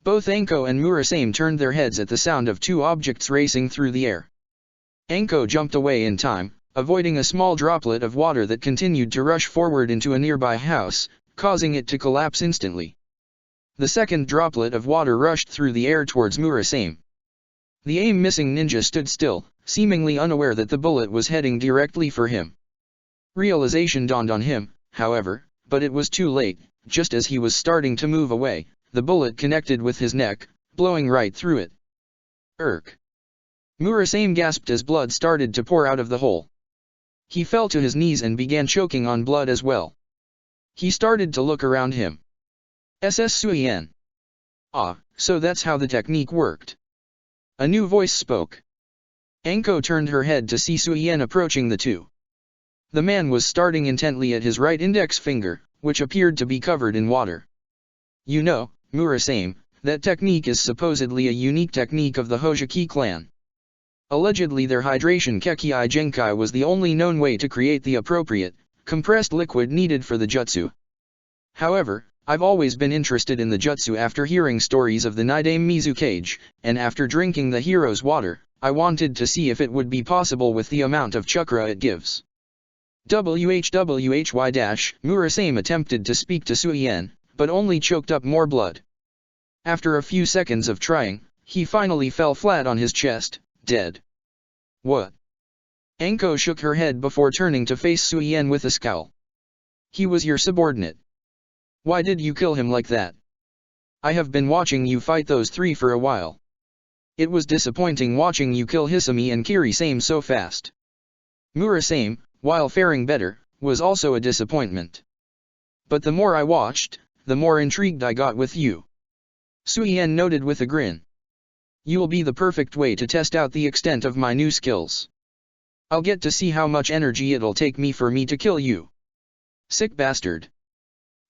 Speaker 1: Both Anko and Murasame turned their heads at the sound of two objects racing through the air. Anko jumped away in time, avoiding a small droplet of water that continued to rush forward into a nearby house, causing it to collapse instantly. The second droplet of water rushed through the air towards Murasame. The aim-missing ninja stood still, seemingly unaware that the bullet was heading directly for him. Realization dawned on him, however, but it was too late. Just as he was starting to move away, the bullet connected with his neck, blowing right through it. Irk. Murasame gasped as blood started to pour out of the hole. He fell to his knees and began choking on blood as well. He started to look around him. SS Suien. Ah, so that's how the technique worked. A new voice spoke. Anko turned her head to see Suien approaching the two. The man was staring intently at his right index finger, which appeared to be covered in water. You know, Murasame, that technique is supposedly a unique technique of the Hojiki clan. Allegedly their hydration Kekii Genkai was the only known way to create the appropriate, compressed liquid needed for the jutsu. However, I've always been interested in the jutsu after hearing stories of the Nidame Mizukage, and after drinking the hero's water, I wanted to see if it would be possible with the amount of chakra it gives. Murasame attempted to speak to Suyen, but only choked up more blood. After a few seconds of trying, he finally fell flat on his chest, dead. What? Anko shook her head before turning to face Suyen with a scowl. He was your subordinate. Why did you kill him like that? I have been watching you fight those three for a while. It was disappointing watching you kill Hisami and Kirisame so fast. Murasame, while faring better, was also a disappointment. But the more I watched, the more intrigued I got with you. Suyen noted with a grin. You'll be the perfect way to test out the extent of my new skills. I'll get to see how much energy it'll take me to kill you. Sick bastard.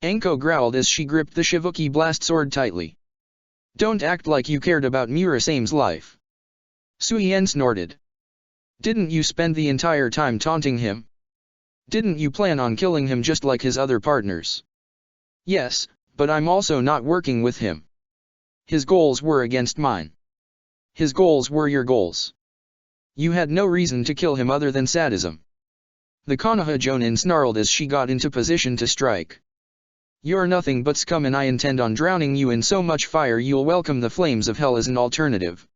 Speaker 1: Anko growled as she gripped the Shivuki blast sword tightly. Don't act like you cared about Murasame's life. Suyen snorted. Didn't you spend the entire time taunting him? Didn't you plan on killing him just like his other partners? Yes, but I'm also not working with him. His goals were against mine. His goals were your goals. You had no reason to kill him other than sadism. The Konoha Jonin snarled as she got into position to strike. You're nothing but scum and I intend on drowning you in so much fire you'll welcome the flames of hell as an alternative.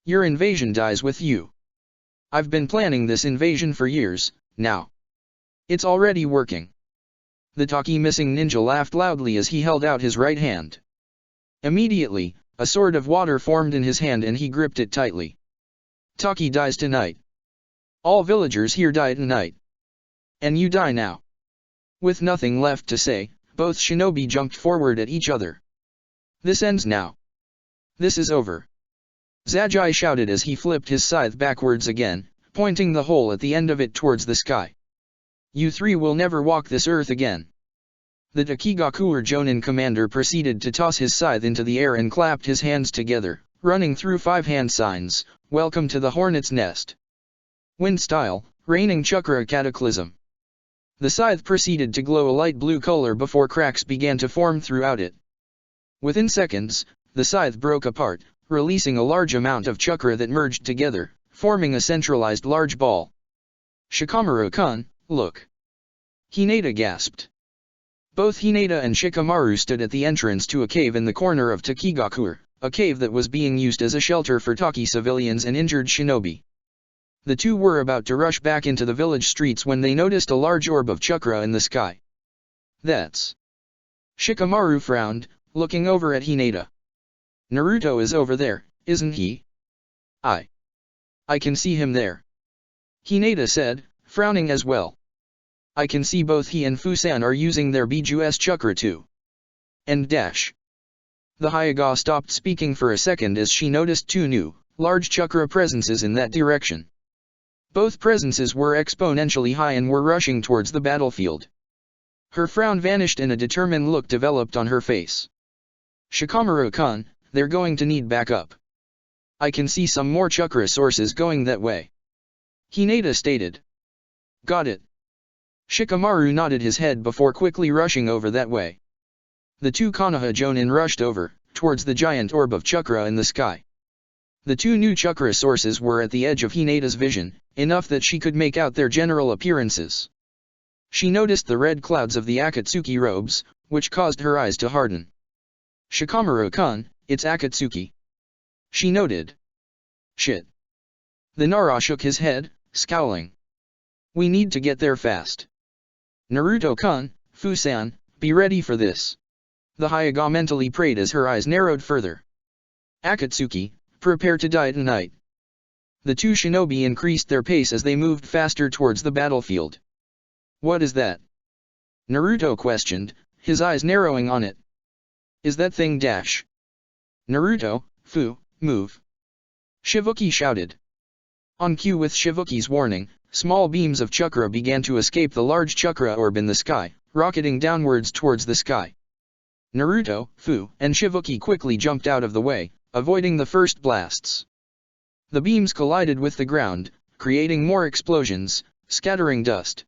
Speaker 1: Your invasion dies with you. I've been planning this invasion for years, now. It's already working. The Taki missing ninja laughed loudly as he held out his right hand. Immediately, a sword of water formed in his hand and he gripped it tightly. Taki dies tonight. All villagers here die tonight. And you die now. With nothing left to say, both shinobi jumped forward at each other. This ends now. This is over. Zajai shouted as he flipped his scythe backwards again, pointing the hole at the end of it towards the sky. You three will never walk this earth again. The Takigakuer Jonin commander proceeded to toss his scythe into the air and clapped his hands together, running through 5 hand signs, welcome to the hornet's nest. Wind style, raining chakra cataclysm. The scythe proceeded to glow a light blue color before cracks began to form throughout it. Within seconds, the scythe broke apart, releasing a large amount of chakra that merged together, forming a centralized large ball. Shikamaru-kun, look. Hinata gasped. Both Hinata and Shikamaru stood at the entrance to a cave in the corner of Takigakuer, a cave that was being used as a shelter for Taki civilians and injured shinobi. The two were about to rush back into the village streets when they noticed a large orb of chakra in the sky. That's... Shikamaru frowned, looking over at Hinata. Naruto is over there, isn't he? I can see him there. Hinata said, frowning as well. I can see both he and Fusan are using their Biju's chakra too. And dash. The Hyuga stopped speaking for a second as she noticed 2 new, large chakra presences in that direction. Both presences were exponentially high and were rushing towards the battlefield. Her frown vanished and a determined look developed on her face. Shikamaru-kun, they're going to need backup. I can see some more chakra sources going that way. Hinata stated. Got it. Shikamaru nodded his head before quickly rushing over that way. The 2 Konoha Jonin rushed over, towards the giant orb of chakra in the sky. The 2 new chakra sources were at the edge of Hinata's vision, enough that she could make out their general appearances. She noticed the red clouds of the Akatsuki robes, which caused her eyes to harden. Shikamaru-kun, it's Akatsuki. She noted. Shit. The Nara shook his head, scowling. We need to get there fast. Naruto-kun, Fusan, be ready for this. The Hyuga mentally prayed as her eyes narrowed further. Akatsuki, prepare to die tonight. The 2 shinobi increased their pace as they moved faster towards the battlefield. What is that? Naruto questioned, his eyes narrowing on it. Is that thing dash? Naruto, move. Shivuki shouted. On cue with Shivuki's warning, small beams of chakra began to escape the large chakra orb in the sky, rocketing downwards towards the sky. Naruto, and Shivuki quickly jumped out of the way, avoiding the first blasts. The beams collided with the ground, creating more explosions, scattering dust.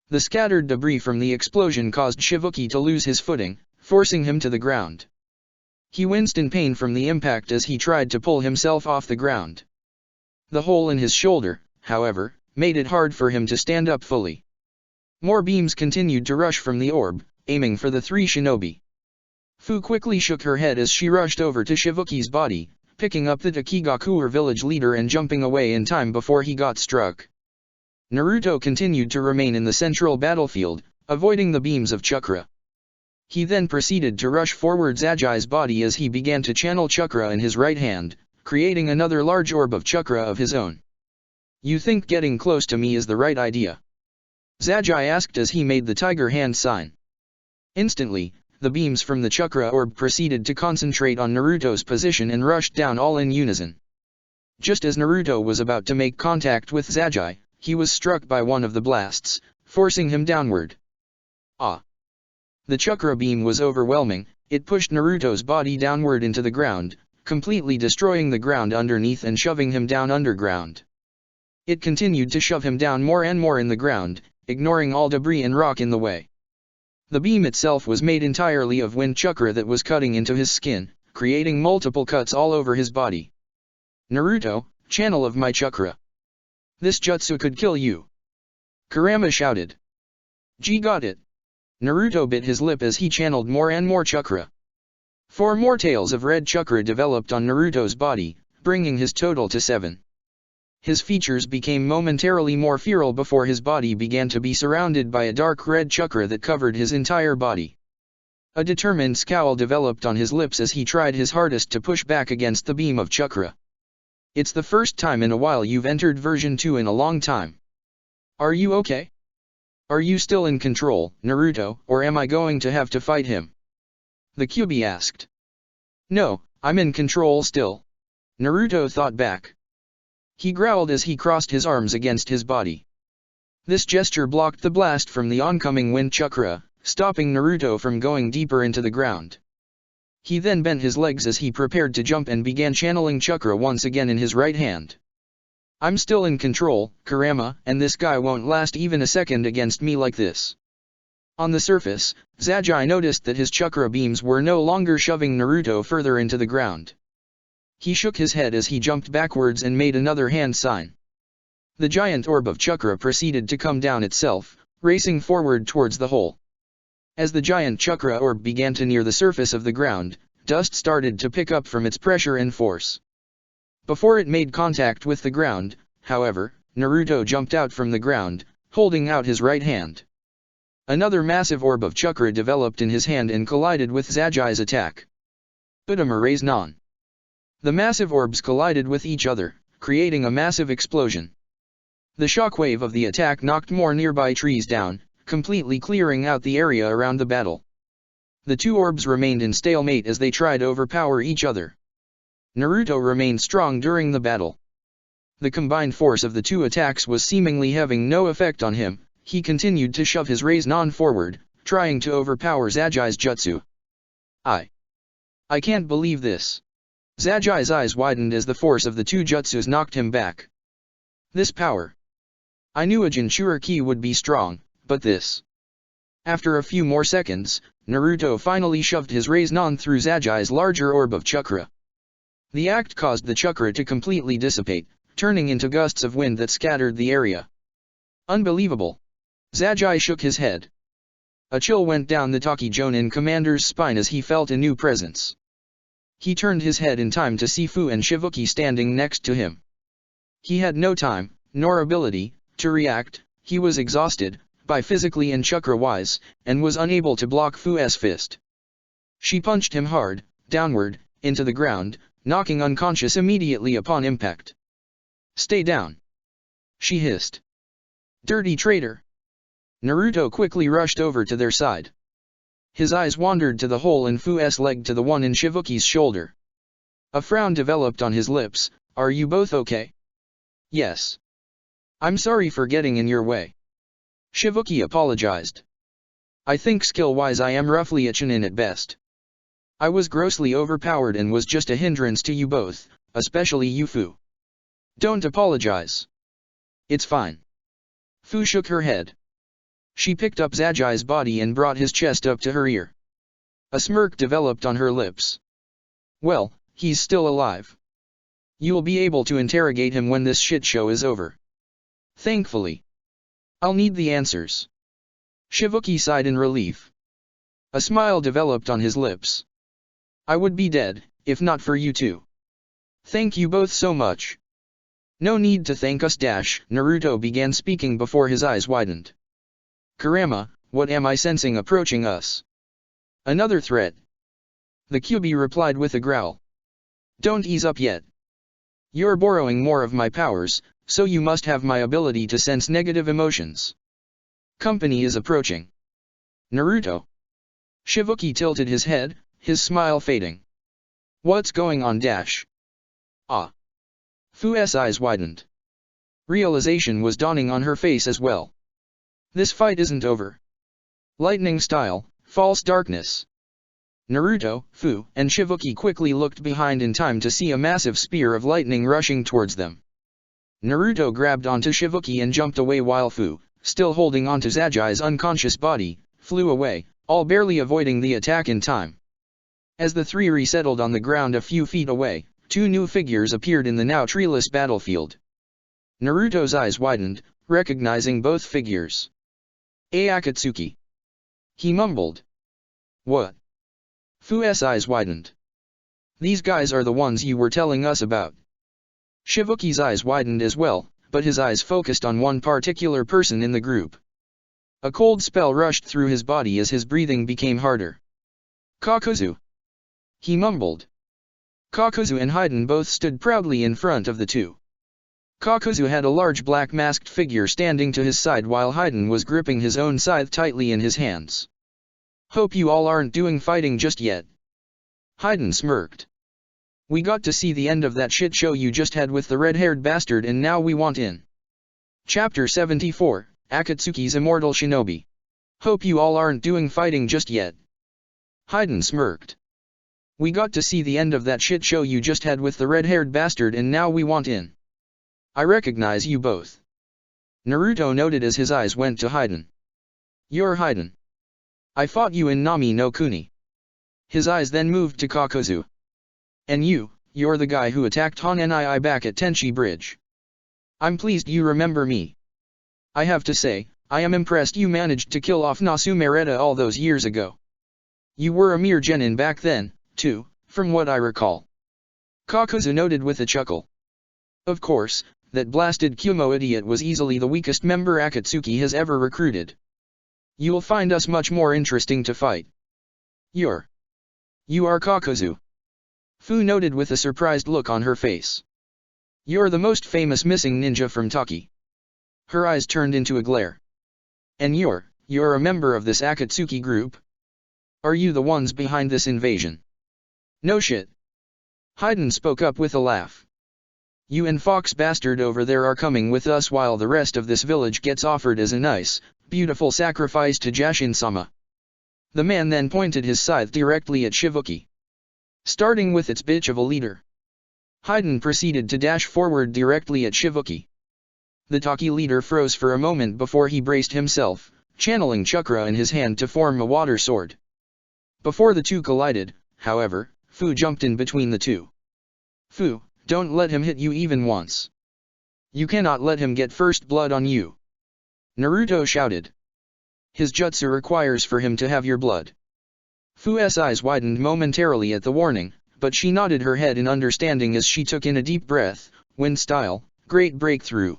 Speaker 1: The scattered debris from the explosion caused Shivuki to lose his footing, forcing him to the ground. He winced in pain from the impact as he tried to pull himself off the ground. The hole in his shoulder, however, made it hard for him to stand up fully. More beams continued to rush from the orb, aiming for the three shinobi. Fu quickly shook her head as she rushed over to Shivuki's body, picking up the Takigakuer village leader and jumping away in time before he got struck. Naruto continued to remain in the central battlefield, avoiding the beams of chakra. He then proceeded to rush forward Zagai's body as he began to channel chakra in his right hand, creating another large orb of chakra of his own. "You think getting close to me is the right idea?" Zagai asked as he made the tiger hand sign. Instantly, the beams from the chakra orb proceeded to concentrate on Naruto's position and rushed down all in unison. Just as Naruto was about to make contact with Zagai, he was struck by one of the blasts, forcing him downward. Ah! The chakra beam was overwhelming. It pushed Naruto's body downward into the ground, completely destroying the ground underneath and shoving him down underground. It continued to shove him down more and more in the ground, ignoring all debris and rock in the way. The beam itself was made entirely of wind chakra that was cutting into his skin, creating multiple cuts all over his body. "Naruto, channel of my chakra. This jutsu could kill you!" Kurama shouted. "G got it." Naruto bit his lip as he channeled more and more chakra. 4 more tails of red chakra developed on Naruto's body, bringing his total to 7. His features became momentarily more feral before his body began to be surrounded by a dark red chakra that covered his entire body. A determined scowl developed on his lips as he tried his hardest to push back against the beam of chakra. "It's the first time in a while you've entered version 2 in a long time. Are you okay? Are you still in control, Naruto, or am I going to have to fight him?" the Kyuubi asked. "No, I'm in control still." Naruto thought back. He growled as he crossed his arms against his body. This gesture blocked the blast from the oncoming wind chakra, stopping Naruto from going deeper into the ground. He then bent his legs as he prepared to jump and began channeling chakra once again in his right hand. "I'm still in control, Kurama, and this guy won't last even a second against me like this." On the surface, Zagai noticed that his chakra beams were no longer shoving Naruto further into the ground. He shook his head as he jumped backwards and made another hand sign. The giant orb of chakra proceeded to come down itself, racing forward towards the hole. As the giant chakra orb began to near the surface of the ground, dust started to pick up from its pressure and force. Before it made contact with the ground, however, Naruto jumped out from the ground, holding out his right hand. Another massive orb of chakra developed in his hand and collided with Zagai's attack. Udama Raise-Non. The massive orbs collided with each other, creating a massive explosion. The shockwave of the attack knocked more nearby trees down, completely clearing out the area around the battle. The two orbs remained in stalemate as they tried to overpower each other. Naruto remained strong during the battle. The combined force of the two attacks was seemingly having no effect on him. He continued to shove his Raise-Non forward, trying to overpower Zagai's jutsu. I can't believe this." Zagai's eyes widened as the force of the two jutsus knocked him back. "This power. I knew a Jinchuriki would be strong, but this." After a few more seconds, Naruto finally shoved his Raise-Non through Zagai's larger orb of chakra. The act caused the chakra to completely dissipate, turning into gusts of wind that scattered the area. "Unbelievable." Zagai shook his head. A chill went down the Taki Jonin commander's spine as he felt a new presence. He turned his head in time to see Fu and Shivuki standing next to him. He had no time, nor ability, to react. He was exhausted, by physically and chakra-wise, and was unable to block Fu's fist. She punched him hard, downward, into the ground, knocking unconscious immediately upon impact. "Stay down," she hissed. "Dirty traitor." Naruto quickly rushed over to their side. His eyes wandered to the hole in Fu's leg to the one in Shivuki's shoulder. A frown developed on his lips. "Are you both okay?" "Yes. I'm sorry for getting in your way." Shivuki apologized. "I think skill-wise I am roughly a Chunin at best. I was grossly overpowered and was just a hindrance to you both, especially you Fu. Don't apologize. It's fine." Fu shook her head. She picked up Zagai's body and brought his chest up to her ear. A smirk developed on her lips. "Well, he's still alive. You'll be able to interrogate him when this shit show is over. Thankfully. I'll need the answers." Shivuki sighed in relief. A smile developed on his lips. I would be dead, if not for you two. Thank you both so much. No need to thank us. Naruto began speaking before his eyes widened. Kurama, what am I sensing approaching us? Another threat. The Kyuubi replied with a growl. Don't ease up yet. You're borrowing more of my powers, so you must have my ability to sense negative emotions. Company is approaching. Naruto. Shivuki tilted his head, his smile fading. What's going on? Ah. Fu's eyes widened. Realization was dawning on her face as well. This fight isn't over. Lightning style, false darkness. Naruto, Fu, and Shivuki quickly looked behind in time to see a massive spear of lightning rushing towards them. Naruto grabbed onto Shivuki and jumped away while Fu, still holding onto Zagai's unconscious body, flew away, all barely avoiding the attack in time. As the three resettled on the ground a few feet away, two new figures appeared in the now treeless battlefield. Naruto's eyes widened, recognizing both figures. Akatsuki. He mumbled. What? Fu's eyes widened. These guys are the ones you were telling us about. Shivuki's eyes widened as well, but his eyes focused on one particular person in the group. A cold spell rushed through his body as his breathing became harder. Kakuzu. He mumbled. Kakuzu and Haiden both stood proudly in front of the two. Kakuzu had a large black masked figure standing to his side while Haiden was gripping his own scythe tightly in his hands. Hope you all aren't doing fighting just yet. Haiden smirked. We got to see the end of that shit show you just had with the red-haired bastard and now we want in. Chapter 74, Akatsuki's Immortal Shinobi. Hope you all aren't doing fighting just yet. Haiden smirked. We got to see the end of that shit show you just had with the red-haired bastard and now we want in. I recognize you both. Naruto noted as his eyes went to Haiden. You're Haiden. I fought you in Nami no Kuni. His eyes then moved to Kakuzu. And you're the guy who attacked Hanenii back at Tenchi Bridge. I'm pleased you remember me. I have to say, I am impressed you managed to kill off Nasumereta all those years ago. You were a mere genin back then, too, from what I recall. Kakuzu noted with a chuckle. Of course, that blasted Kumo idiot was easily the weakest member Akatsuki has ever recruited. You'll find us much more interesting to fight. You are Kakuzu. Fu noted with a surprised look on her face. You're the most famous missing ninja from Taki. Her eyes turned into a glare. And you're a member of this Akatsuki group? Are you the ones behind this invasion? No shit. Haiden spoke up with a laugh. You and Fox bastard over there are coming with us while the rest of this village gets offered as a nice, beautiful sacrifice to Jashin-sama. The man then pointed his scythe directly at Shivuki. Starting with its bitch of a leader. Haiden proceeded to dash forward directly at Shivuki. The Taki leader froze for a moment before he braced himself, channeling chakra in his hand to form a water sword. Before the two collided, however, Fu jumped in between the two. Fu, don't let him hit you even once. You cannot let him get first blood on you. Naruto shouted. His jutsu requires for him to have your blood. Fu's eyes widened momentarily at the warning, but she nodded her head in understanding as she took in a deep breath. Wind style, great breakthrough.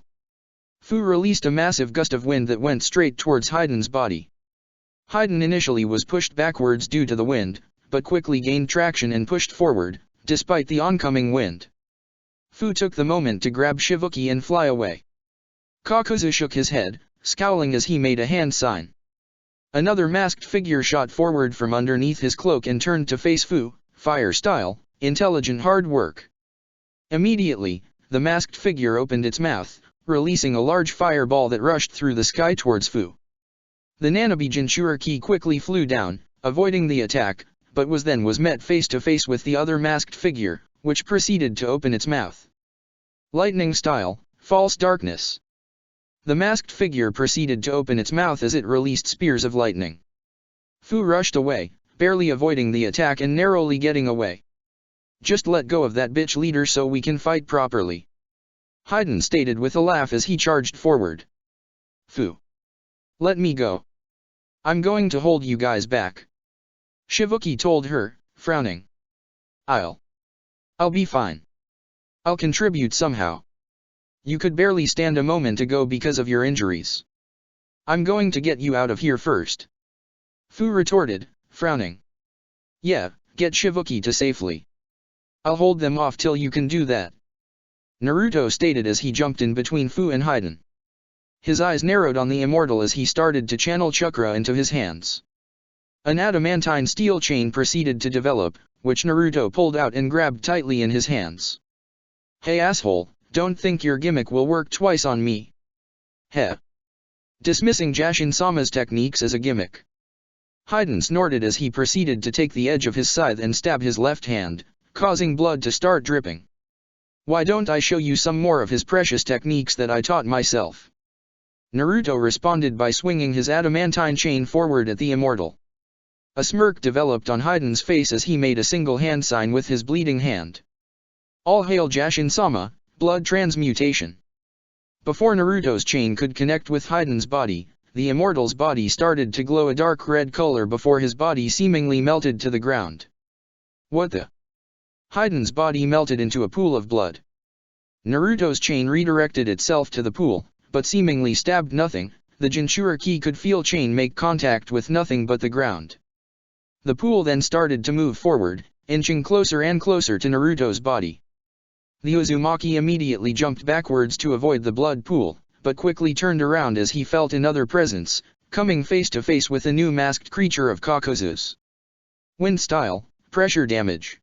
Speaker 1: Fu released a massive gust of wind that went straight towards Haiden's body. Haiden initially was pushed backwards due to the wind, but quickly gained traction and pushed forward, despite the oncoming wind. Fu took the moment to grab Shivuki and fly away. Kakuzu shook his head, scowling as he made a hand sign. Another masked figure shot forward from underneath his cloak and turned to face Fu, fire style, intelligent hard work. Immediately, the masked figure opened its mouth, releasing a large fireball that rushed through the sky towards Fu. The Nanabi Jinchuriki quickly flew down, avoiding the attack, but was met face to face with the other masked figure, which proceeded to open its mouth. Lightning style, false darkness. The masked figure proceeded to open its mouth as it released spears of lightning. Fu rushed away, barely avoiding the attack and narrowly getting away. Just let go of that bitch leader so we can fight properly. Haiden stated with a laugh as he charged forward. Fu. Let me go. I'm going to hold you guys back. Shivuki told her, frowning. I'll be fine. I'll contribute somehow. You could barely stand a moment ago because of your injuries. I'm going to get you out of here first. Fu retorted, frowning. Yeah, get Shivuki to safely. I'll hold them off till you can do that. Naruto stated as he jumped in between Fu and Haiden. His eyes narrowed on the immortal as he started to channel chakra into his hands. An adamantine steel chain proceeded to develop, which Naruto pulled out and grabbed tightly in his hands. Hey asshole, don't think your gimmick will work twice on me. Heh. Dismissing Jashin-sama's techniques as a gimmick. Haiden snorted as he proceeded to take the edge of his scythe and stab his left hand, causing blood to start dripping. Why don't I show you some more of his precious techniques that I taught myself? Naruto responded by swinging his adamantine chain forward at the immortal. A smirk developed on Haiden's face as he made a single hand sign with his bleeding hand. All hail Jashin-sama, blood transmutation. Before Naruto's chain could connect with Haiden's body, the immortal's body started to glow a dark red color before his body seemingly melted to the ground. What the? Haiden's body melted into a pool of blood. Naruto's chain redirected itself to the pool, but seemingly stabbed nothing. The Jinchuriki could feel chain make contact with nothing but the ground. The pool then started to move forward, inching closer and closer to Naruto's body. The Uzumaki immediately jumped backwards to avoid the blood pool, but quickly turned around as he felt another presence, coming face to face with a new masked creature of Kakuzu's. Wind style, pressure damage.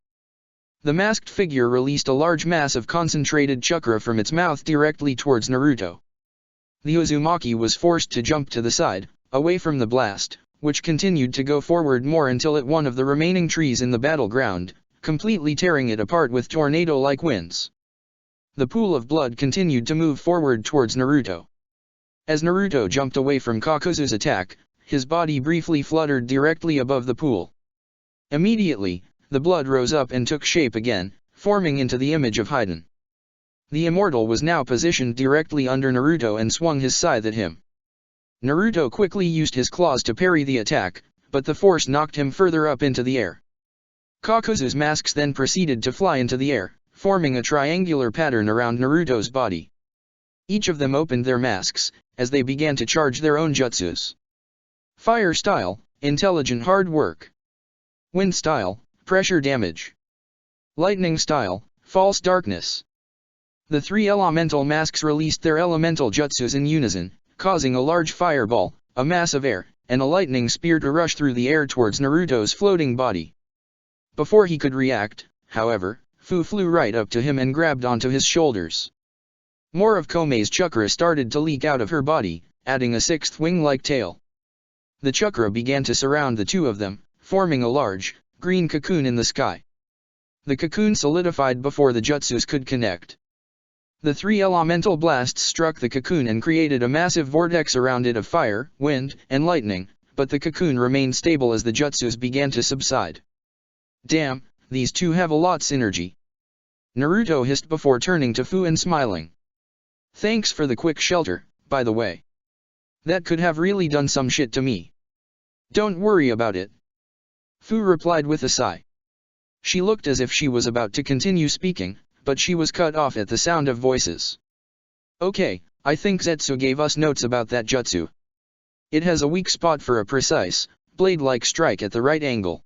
Speaker 1: The masked figure released a large mass of concentrated chakra from its mouth directly towards Naruto. The Uzumaki was forced to jump to the side, away from the blast, which continued to go forward more until it one of the remaining trees in the battleground, completely tearing it apart with tornado-like winds. The pool of blood continued to move forward towards Naruto. As Naruto jumped away from Kakuzu's attack, his body briefly fluttered directly above the pool. Immediately, the blood rose up and took shape again, forming into the image of Haiden. The immortal was now positioned directly under Naruto and swung his scythe at him. Naruto quickly used his claws to parry the attack, but the force knocked him further up into the air. Kakuzu's masks then proceeded to fly into the air, forming a triangular pattern around Naruto's body. Each of them opened their masks, as they began to charge their own jutsus. Fire style, intelligent hard work. Wind style, pressure damage. Lightning style, false darkness. The three elemental masks released their elemental jutsus in unison, causing a large fireball, a mass of air, and a lightning spear to rush through the air towards Naruto's floating body. Before he could react, however, Fu flew right up to him and grabbed onto his shoulders. More of Kome's chakra started to leak out of her body, adding a sixth wing-like tail. The chakra began to surround the two of them, forming a large, green cocoon in the sky. The cocoon solidified before the jutsus could connect. The three elemental blasts struck the cocoon and created a massive vortex around it of fire, wind, and lightning, but the cocoon remained stable as the jutsus began to subside. Damn, these two have a lot synergy. Naruto hissed before turning to Fu and smiling. Thanks for the quick shelter, by the way. That could have really done some shit to me. Don't worry about it. Fu replied with a sigh. She looked as if she was about to continue speaking, but she was cut off at the sound of voices. Okay, I think Zetsu gave us notes about that jutsu. It has a weak spot for a precise, blade-like strike at the right angle.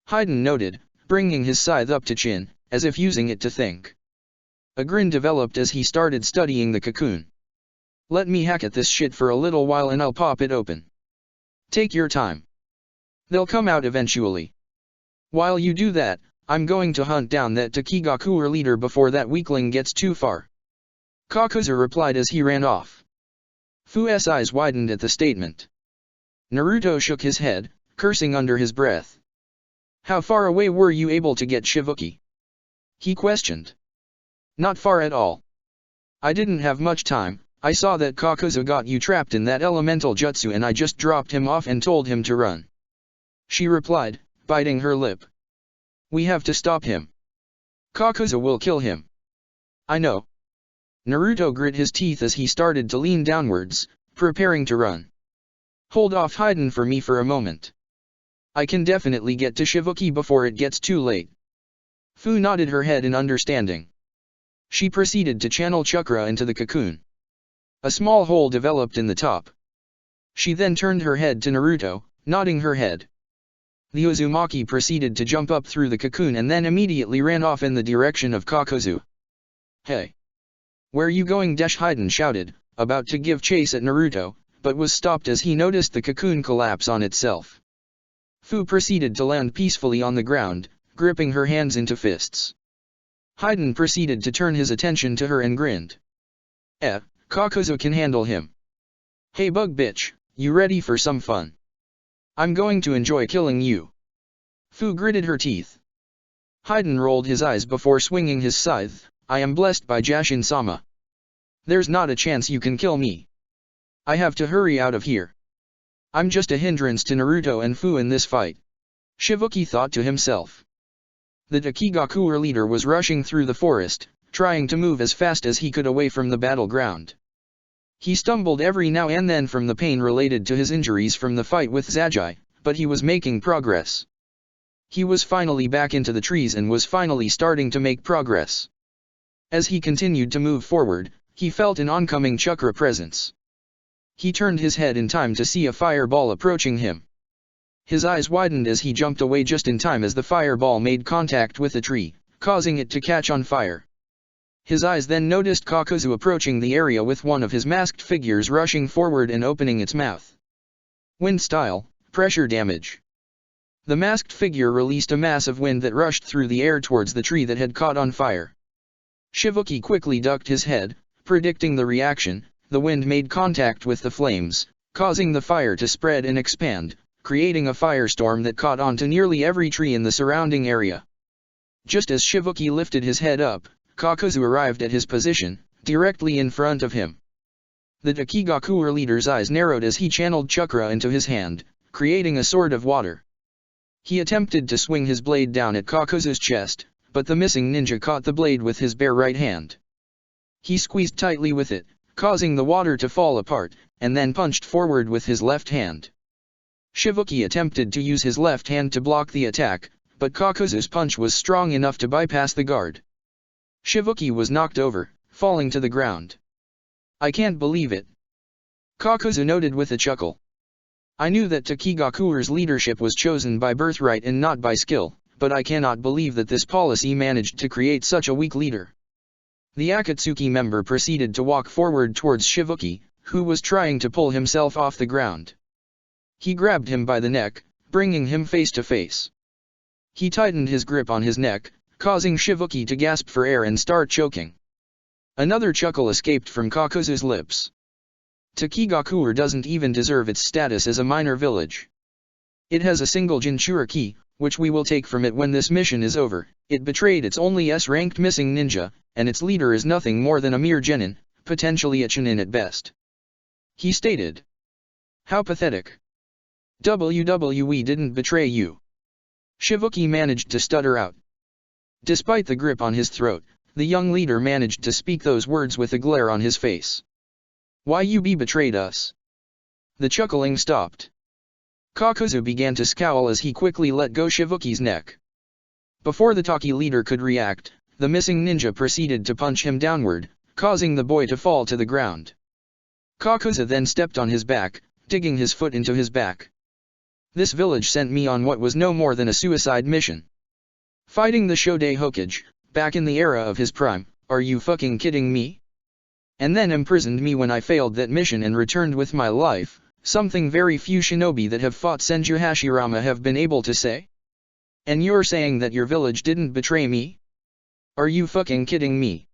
Speaker 1: Haiden noted, bringing his scythe up to chin, as if using it to think. A grin developed as he started studying the cocoon. Let me hack at this shit for a little while and I'll pop it open. Take your time. They'll come out eventually. While you do that, I'm going to hunt down that Takigakuer leader before that weakling gets too far. Kakuzu replied as he ran off. Fu's eyes widened at the statement. Naruto shook his head, cursing under his breath. How far away were you able to get Shivuki? He questioned. Not far at all. I didn't have much time. I saw that Kakuzu got you trapped in that elemental jutsu and I just dropped him off and told him to run. She replied, biting her lip. We have to stop him. Kakuzu will kill him. I know. Naruto grit his teeth as he started to lean downwards, preparing to run. Hold off Haiden for me for a moment. I can definitely get to Shivuki before it gets too late. Fu nodded her head in understanding. She proceeded to channel chakra into the cocoon. A small hole developed in the top. She then turned her head to Naruto, nodding her head. The Uzumaki proceeded to jump up through the cocoon and then immediately ran off in the direction of Kakuzu. Hey! Where you going? Haiden shouted, about to give chase at Naruto, but was stopped as he noticed the cocoon collapse on itself. Fu proceeded to land peacefully on the ground, gripping her hands into fists. Haiden proceeded to turn his attention to her and grinned. Kakuzu can handle him. Hey bug bitch, you ready for some fun? I'm going to enjoy killing you. Fu gritted her teeth. Haiden rolled his eyes before swinging his scythe. I am blessed by Jashin-sama. There's not a chance you can kill me. I have to hurry out of here. I'm just a hindrance to Naruto and Fu in this fight. Shivuki thought to himself. The Takigakuer leader was rushing through the forest, trying to move as fast as he could away from the battleground. He stumbled every now and then from the pain related to his injuries from the fight with Zagi, but he was making progress. He was finally back into the trees and was finally starting to make progress. As he continued to move forward, he felt an oncoming chakra presence. He turned his head in time to see a fireball approaching him. His eyes widened as he jumped away just in time as the fireball made contact with a tree, causing it to catch on fire. His eyes then noticed Kakuzu approaching the area with one of his masked figures rushing forward and opening its mouth. Wind style, pressure damage. The masked figure released a mass of wind that rushed through the air towards the tree that had caught on fire. Shivuki quickly ducked his head, predicting the reaction. The wind made contact with the flames, causing the fire to spread and expand, creating a firestorm that caught on to nearly every tree in the surrounding area. Just as Shivuki lifted his head up, Kakuzu arrived at his position, directly in front of him. The Takigakuer leader's eyes narrowed as he channeled chakra into his hand, creating a sword of water. He attempted to swing his blade down at Kakuzu's chest, but the missing ninja caught the blade with his bare right hand. He squeezed tightly with it, causing the water to fall apart, and then punched forward with his left hand. Shivuki attempted to use his left hand to block the attack, but Kakuzu's punch was strong enough to bypass the guard. Shivuki was knocked over, falling to the ground. I can't believe it. Kakuzu noted with a chuckle. I knew that Takigakuer's leadership was chosen by birthright and not by skill, but I cannot believe that this policy managed to create such a weak leader. The Akatsuki member proceeded to walk forward towards Shivuki, who was trying to pull himself off the ground. He grabbed him by the neck, bringing him face to face. He tightened his grip on his neck, causing Shivuki to gasp for air and start choking. Another chuckle escaped from Kakuzu's lips. Takigakuer doesn't even deserve its status as a minor village. It has a single Jinchuriki, which we will take from it when this mission is over. It betrayed its only S-ranked missing ninja, and its leader is nothing more than a mere genin, potentially a chunin at best. He stated. How pathetic. WWE didn't betray you. Shivuki managed to stutter out. Despite the grip on his throat, the young leader managed to speak those words with a glare on his face. Why you be betrayed us? The chuckling stopped. Kakuzu began to scowl as he quickly let go Shivuki's neck. Before the Taki leader could react, the missing ninja proceeded to punch him downward, causing the boy to fall to the ground. Kakuzu then stepped on his back, digging his foot into his back. This village sent me on what was no more than a suicide mission. Fighting the Shodai Hokage, back in the era of his prime, are you fucking kidding me? And then imprisoned me when I failed that mission and returned with my life, something very few shinobi that have fought Senju Hashirama have been able to say? And you're saying that your village didn't betray me? Are you fucking kidding me?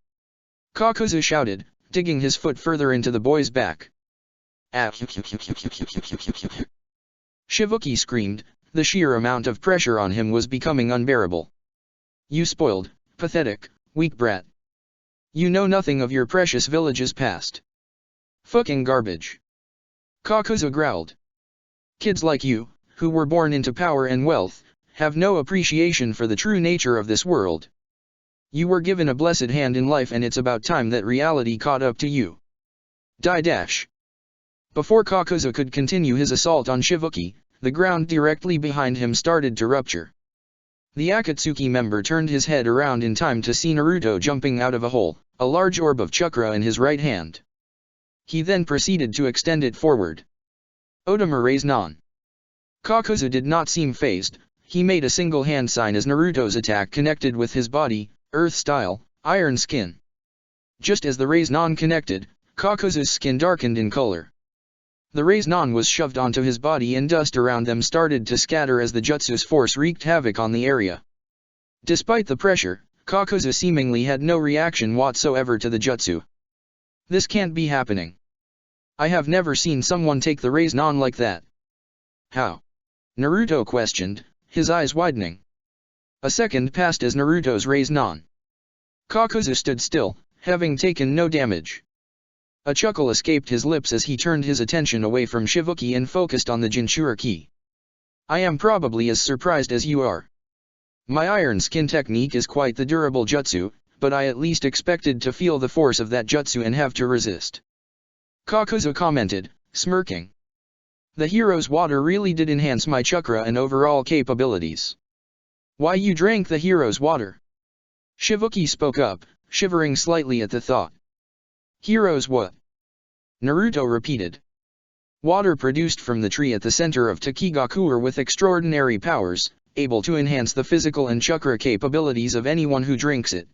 Speaker 1: Kakuzu shouted, digging his foot further into the boy's back. Shivuki screamed, the sheer amount of pressure on him was becoming unbearable. You spoiled, pathetic, weak brat. You know nothing of your precious village's past. Fucking garbage. Kakuzu growled. Kids like you, who were born into power and wealth, have no appreciation for the true nature of this world. You were given a blessed hand in life and it's about time that reality caught up to you. Die dash. Before Kakuzu could continue his assault on Shivuki, the ground directly behind him started to rupture. The Akatsuki member turned his head around in time to see Naruto jumping out of a hole, a large orb of chakra in his right hand. He then proceeded to extend it forward. Otama raised Nan. Kakuzu did not seem fazed. He made a single hand sign as Naruto's attack connected with his body, earth style, iron skin. Just as the raised Nan connected, Kakuzu's skin darkened in color. The raised Nan was shoved onto his body and dust around them started to scatter as the jutsu's force wreaked havoc on the area. Despite the pressure, Kakuzu seemingly had no reaction whatsoever to the jutsu. This can't be happening. I have never seen someone take the raised Nan like that. How? Naruto questioned, his eyes widening. A second passed as Naruto's raised Nan. Kakuzu stood still, having taken no damage. A chuckle escaped his lips as he turned his attention away from Shivuki and focused on the Jinchuriki. I am probably as surprised as you are. My iron skin technique is quite the durable jutsu, but I at least expected to feel the force of that jutsu and have to resist. Kakuzu commented, smirking. The hero's water really did enhance my chakra and overall capabilities. Why you drank the hero's water? Shivuki spoke up, shivering slightly at the thought. Heroes what? Naruto repeated. Water produced from the tree at the center of Takigakuer with extraordinary powers, able to enhance the physical and chakra capabilities of anyone who drinks it.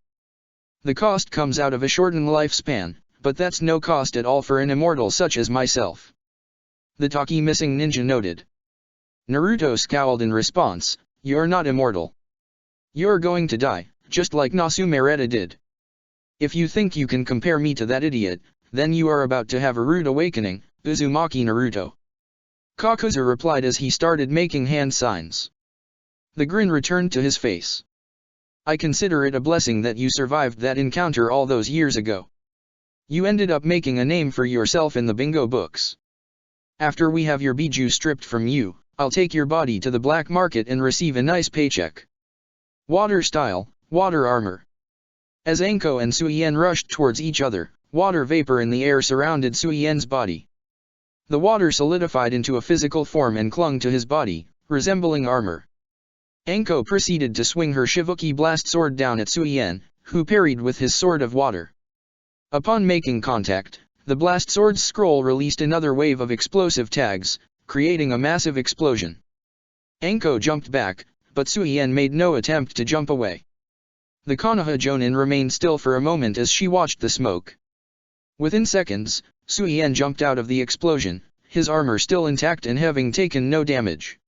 Speaker 1: The cost comes out of a shortened lifespan, but that's no cost at all for an immortal such as myself. The Taki missing ninja noted. Naruto scowled in response, you're not immortal. You're going to die, just like Nasumereta did. If you think you can compare me to that idiot, then you are about to have a rude awakening, Uzumaki Naruto. Kakuzu replied as he started making hand signs. The grin returned to his face. I consider it a blessing that you survived that encounter all those years ago. You ended up making a name for yourself in the bingo books. After we have your Biju stripped from you, I'll take your body to the black market and receive a nice paycheck. Water style, water armor. As Anko and Suien rushed towards each other, water vapor in the air surrounded Suien's body. The water solidified into a physical form and clung to his body, resembling armor. Anko proceeded to swing her Shivuki blast sword down at Suien, who parried with his sword of water. Upon making contact, the blast sword's scroll released another wave of explosive tags, creating a massive explosion. Anko jumped back, but Suien made no attempt to jump away. The Konoha Jonin remained still for a moment as she watched the smoke. Within seconds, Suien jumped out of the explosion, his armor still intact and having taken no damage.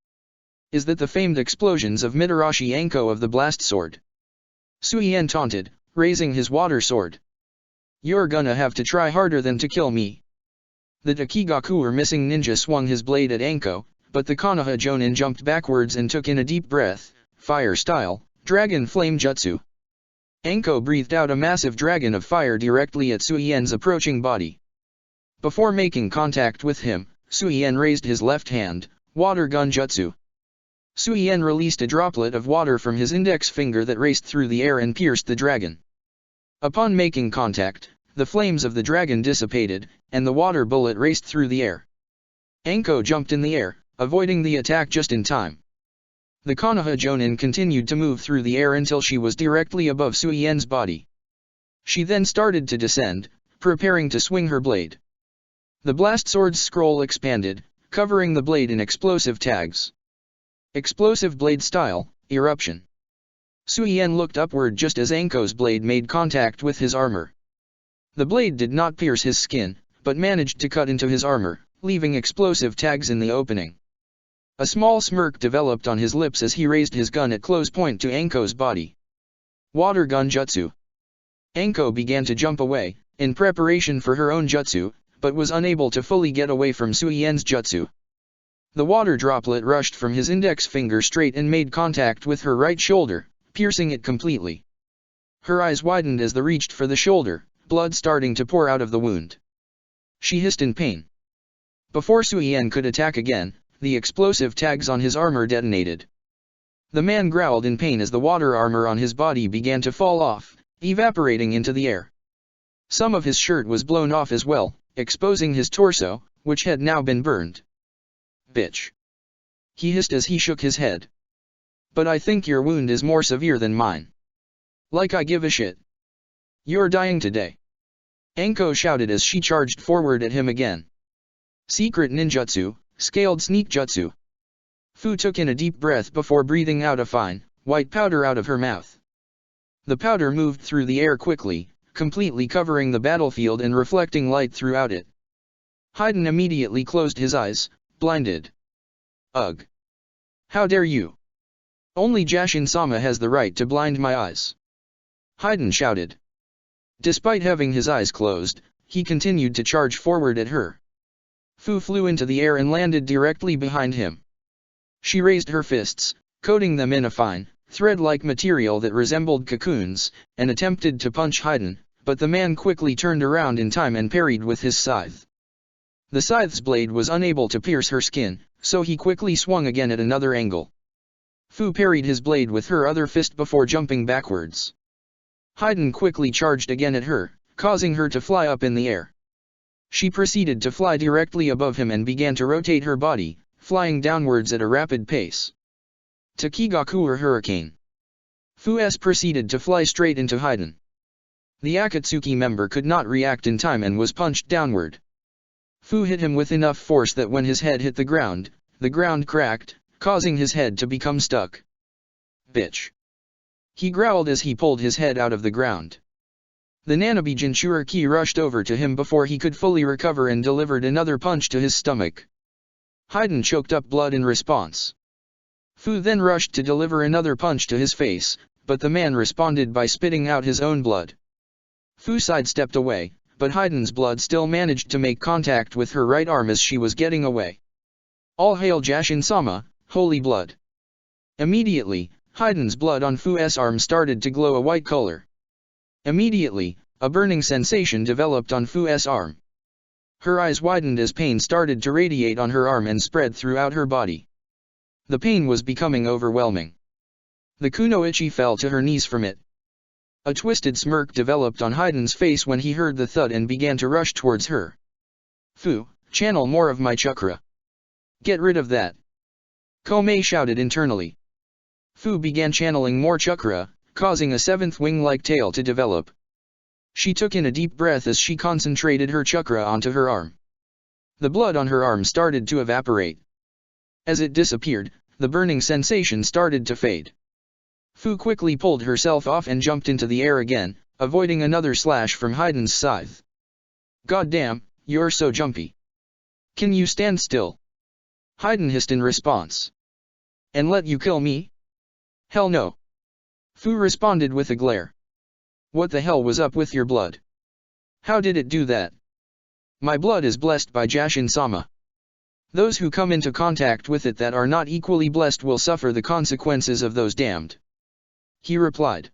Speaker 1: Is that the famed explosions of Mitarashi Anko of the blast sword? Suien taunted, raising his water sword. You're gonna have to try harder than to kill me. The Takigakuer missing ninja swung his blade at Anko, but the Konoha Jonin jumped backwards and took in a deep breath, fire style, dragon flame jutsu. Anko breathed out a massive dragon of fire directly at Suien's approaching body. Before making contact with him, Suien raised his left hand, water gun jutsu. Suien released a droplet of water from his index finger that raced through the air and pierced the dragon. Upon making contact, the flames of the dragon dissipated, and the water bullet raced through the air. Anko jumped in the air, avoiding the attack just in time. The Konoha Jonin continued to move through the air until she was directly above Suien's body. She then started to descend, preparing to swing her blade. The blast sword's scroll expanded, covering the blade in explosive tags. Explosive blade style, eruption. Suien looked upward just as Anko's blade made contact with his armor. The blade did not pierce his skin, but managed to cut into his armor, leaving explosive tags in the opening. A small smirk developed on his lips as he raised his gun at close point to Anko's body. Water gun jutsu. Anko began to jump away, in preparation for her own jutsu, but was unable to fully get away from Suien's jutsu. The water droplet rushed from his index finger straight and made contact with her right shoulder, piercing it completely. Her eyes widened as they reached for the shoulder, blood starting to pour out of the wound. She hissed in pain. Before Suien could attack again, the explosive tags on his armor detonated. The man growled in pain as the water armor on his body began to fall off, evaporating into the air. Some of his shirt was blown off as well, exposing his torso, which had now been burned. "Bitch," he hissed as he shook his head. "But I think your wound is more severe than mine. Like I give a shit. You're dying today." Anko shouted as she charged forward at him again. Secret ninjutsu, scaled sneak jutsu. Fu took in a deep breath before breathing out a fine, white powder out of her mouth. The powder moved through the air quickly, completely covering the battlefield and reflecting light throughout it. Haydn immediately closed his eyes, blinded. "Ugh! How dare you! Only Jashin-sama has the right to blind my eyes!" Haydn shouted. Despite having his eyes closed, he continued to charge forward at her. Fu flew into the air and landed directly behind him. She raised her fists, coating them in a fine, thread-like material that resembled cocoons, and attempted to punch Haydn, but the man quickly turned around in time and parried with his scythe. The scythe's blade was unable to pierce her skin, so he quickly swung again at another angle. Fu parried his blade with her other fist before jumping backwards. Haydn quickly charged again at her, causing her to fly up in the air. She proceeded to fly directly above him and began to rotate her body, flying downwards at a rapid pace. Takigaku or Hurricane. Fu-S proceeded to fly straight into Haydn. The Akatsuki member could not react in time and was punched downward. Fu hit him with enough force that when his head hit the ground cracked, causing his head to become stuck. "Bitch!" he growled as he pulled his head out of the ground. The Nanabe Jinchuriki rushed over to him before he could fully recover and delivered another punch to his stomach. Haydn choked up blood in response. Fu then rushed to deliver another punch to his face, but the man responded by spitting out his own blood. Fu sidestepped away, but Haydn's blood still managed to make contact with her right arm as she was getting away. "All hail Jashin-sama, holy blood!" Immediately, Haydn's blood on Fu-S arm started to glow a white color. Immediately, a burning sensation developed on Fu-S arm. Her eyes widened as pain started to radiate on her arm and spread throughout her body. The pain was becoming overwhelming. The kunoichi fell to her knees from it. A twisted smirk developed on Haydn's face when he heard the thud and began to rush towards her. "Fu, channel more of my chakra. Get rid of that!" Komei shouted internally. Fu began channeling more chakra, causing a seventh wing-like tail to develop. She took in a deep breath as she concentrated her chakra onto her arm. The blood on her arm started to evaporate. As it disappeared, the burning sensation started to fade. Fu quickly pulled herself off and jumped into the air again, avoiding another slash from Haydn's scythe. "Goddamn, you're so jumpy. Can you stand still?" Haydn hissed in response. "And let you kill me? Hell no." Fu responded with a glare. "What the hell was up with your blood? How did it do that?" "My blood is blessed by Jashin-sama. Those who come into contact with it that are not equally blessed will suffer the consequences of those damned," he replied.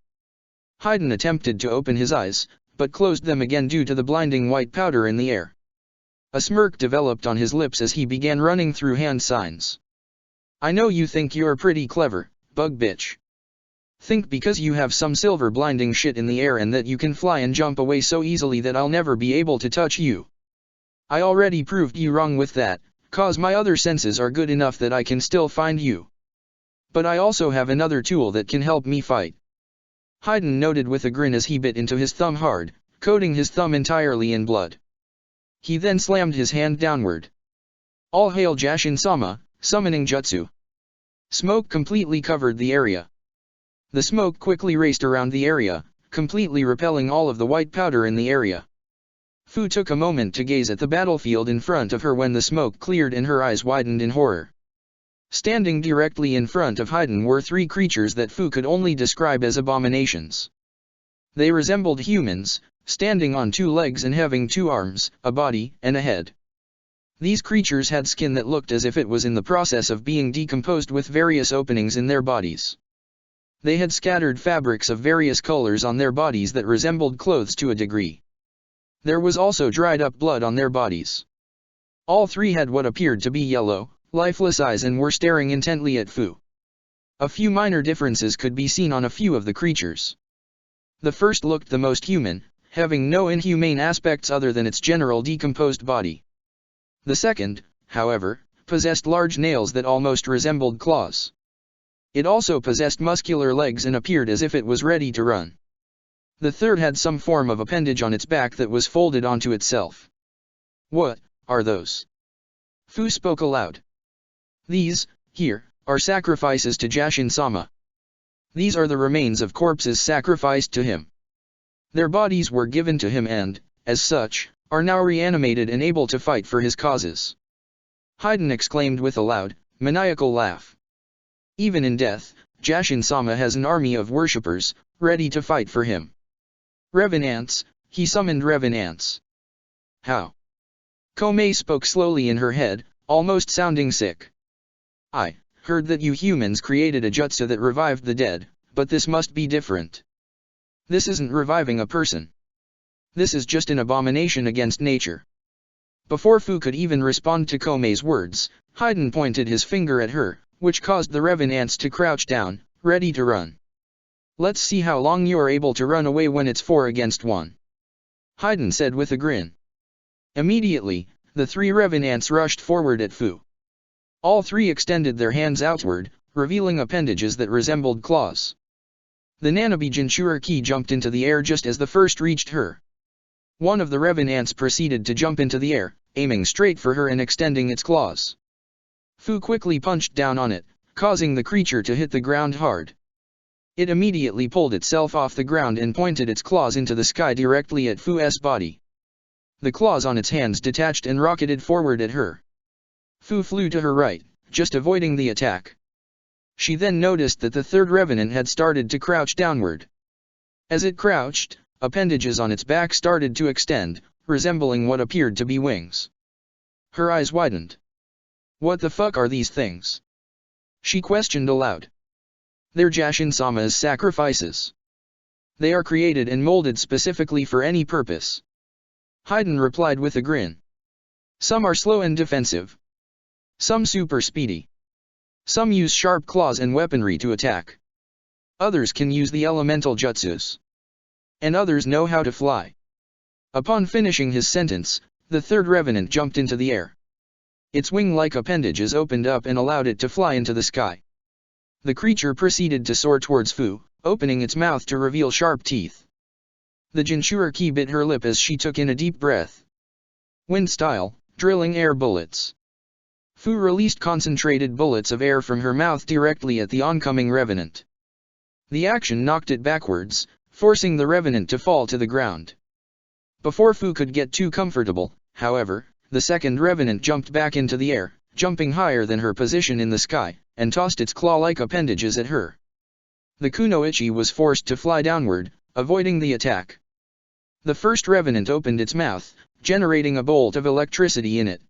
Speaker 1: Haydn attempted to open his eyes, but closed them again due to the blinding white powder in the air. A smirk developed on his lips as he began running through hand signs. "I know you think you're pretty clever, bug bitch. Think because you have some silver blinding shit in the air and that you can fly and jump away so easily that I'll never be able to touch you. I already proved you wrong with that, cause my other senses are good enough that I can still find you. But I also have another tool that can help me fight." Haydn noted with a grin as he bit into his thumb hard, coating his thumb entirely in blood. He then slammed his hand downward. "All hail Jashin-sama, summoning jutsu." Smoke completely covered the area. The smoke quickly raced around the area, completely repelling all of the white powder in the area. Fu took a moment to gaze at the battlefield in front of her when the smoke cleared and her eyes widened in horror. Standing directly in front of Haydn were three creatures that Fu could only describe as abominations. They resembled humans, standing on two legs and having two arms, a body, and a head. These creatures had skin that looked as if it was in the process of being decomposed with various openings in their bodies. They had scattered fabrics of various colors on their bodies that resembled clothes to a degree. There was also dried up blood on their bodies. All three had what appeared to be yellow, lifeless eyes and were staring intently at Fu. A few minor differences could be seen on a few of the creatures. The first looked the most human, having no inhumane aspects other than its general decomposed body. The second, however, possessed large nails that almost resembled claws. It also possessed muscular legs and appeared as if it was ready to run. The third had some form of appendage on its back that was folded onto itself. What are those? Fu spoke aloud. These, here, are sacrifices to Jashin-sama. These are the remains of corpses sacrificed to him. Their bodies were given to him and, as such, are now reanimated and able to fight for his causes. Haydn exclaimed with a loud, maniacal laugh. Even in death, Jashin-sama has an army of worshippers, ready to fight for him. Revenants, he summoned revenants. How? Komei spoke slowly in her head, almost sounding sick. I heard that you humans created a jutsu that revived the dead, but this must be different. This isn't reviving a person. This is just an abomination against nature. Before Fu could even respond to Komei's words, Haydn pointed his finger at her, which caused the revenants to crouch down, ready to run. Let's see how long you are able to run away when it's 4 against 1. Haydn said with a grin. Immediately, the 3 revenants rushed forward at Fu. All 3 extended their hands outward, revealing appendages that resembled claws. The Nanabe Jinchuriki jumped into the air just as the first reached her. One of the revenants proceeded to jump into the air, aiming straight for her and extending its claws. Fu quickly punched down on it, causing the creature to hit the ground hard. It immediately pulled itself off the ground and pointed its claws into the sky directly at Fu's body. The claws on its hands detached and rocketed forward at her. Fu flew to her right, just avoiding the attack. She then noticed that the third revenant had started to crouch downward. As it crouched, appendages on its back started to extend, resembling what appeared to be wings. Her eyes widened. What the fuck are these things? She questioned aloud. They're Jashin-sama's sacrifices. They are created and molded specifically for any purpose. Haydn replied with a grin. Some are slow and defensive. Some super speedy. Some use sharp claws and weaponry to attack. Others can use the elemental jutsus. And others know how to fly. Upon finishing his sentence, the third revenant jumped into the air. Its wing-like appendages opened up and allowed it to fly into the sky. The creature proceeded to soar towards Fu, opening its mouth to reveal sharp teeth. The Jinchuriki bit her lip as she took in a deep breath. Wind style, drilling air bullets. Fu released concentrated bullets of air from her mouth directly at the oncoming revenant. The action knocked it backwards, forcing the revenant to fall to the ground. Before Fu could get too comfortable, however, the second revenant jumped back into the air, jumping higher than her position in the sky, and tossed its claw-like appendages at her. The kunoichi was forced to fly downward, avoiding the attack. The first revenant opened its mouth, generating a bolt of electricity in it.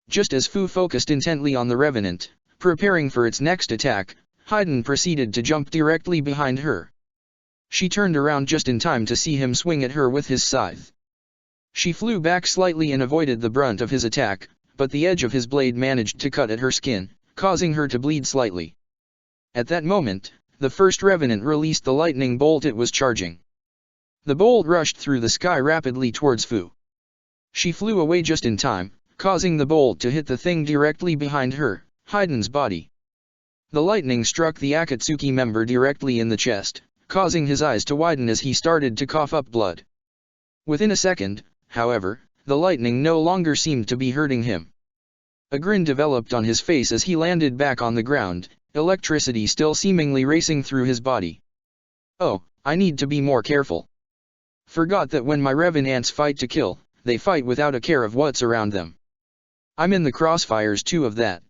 Speaker 1: Just as Fu focused intently on the revenant, preparing for its next attack, Haydn proceeded to jump directly behind her. She turned around just in time to see him swing at her with his scythe. She flew back slightly and avoided the brunt of his attack, but the edge of his blade managed to cut at her skin, causing her to bleed slightly. At that moment, the first revenant released the lightning bolt it was charging. The bolt rushed through the sky rapidly towards Fu. She flew away just in time, causing the bolt to hit the thing directly behind her, Haydn's body. The lightning struck the Akatsuki member directly in the chest, causing his eyes to widen as he started to cough up blood. Within a second, however, the lightning no longer seemed to be hurting him. A grin developed on his face as he landed back on the ground, electricity still seemingly racing through his body. Oh, I need to be more careful. Forgot that when my revenants fight to kill, they fight without a care of what's around them. I'm in the crossfires too of that.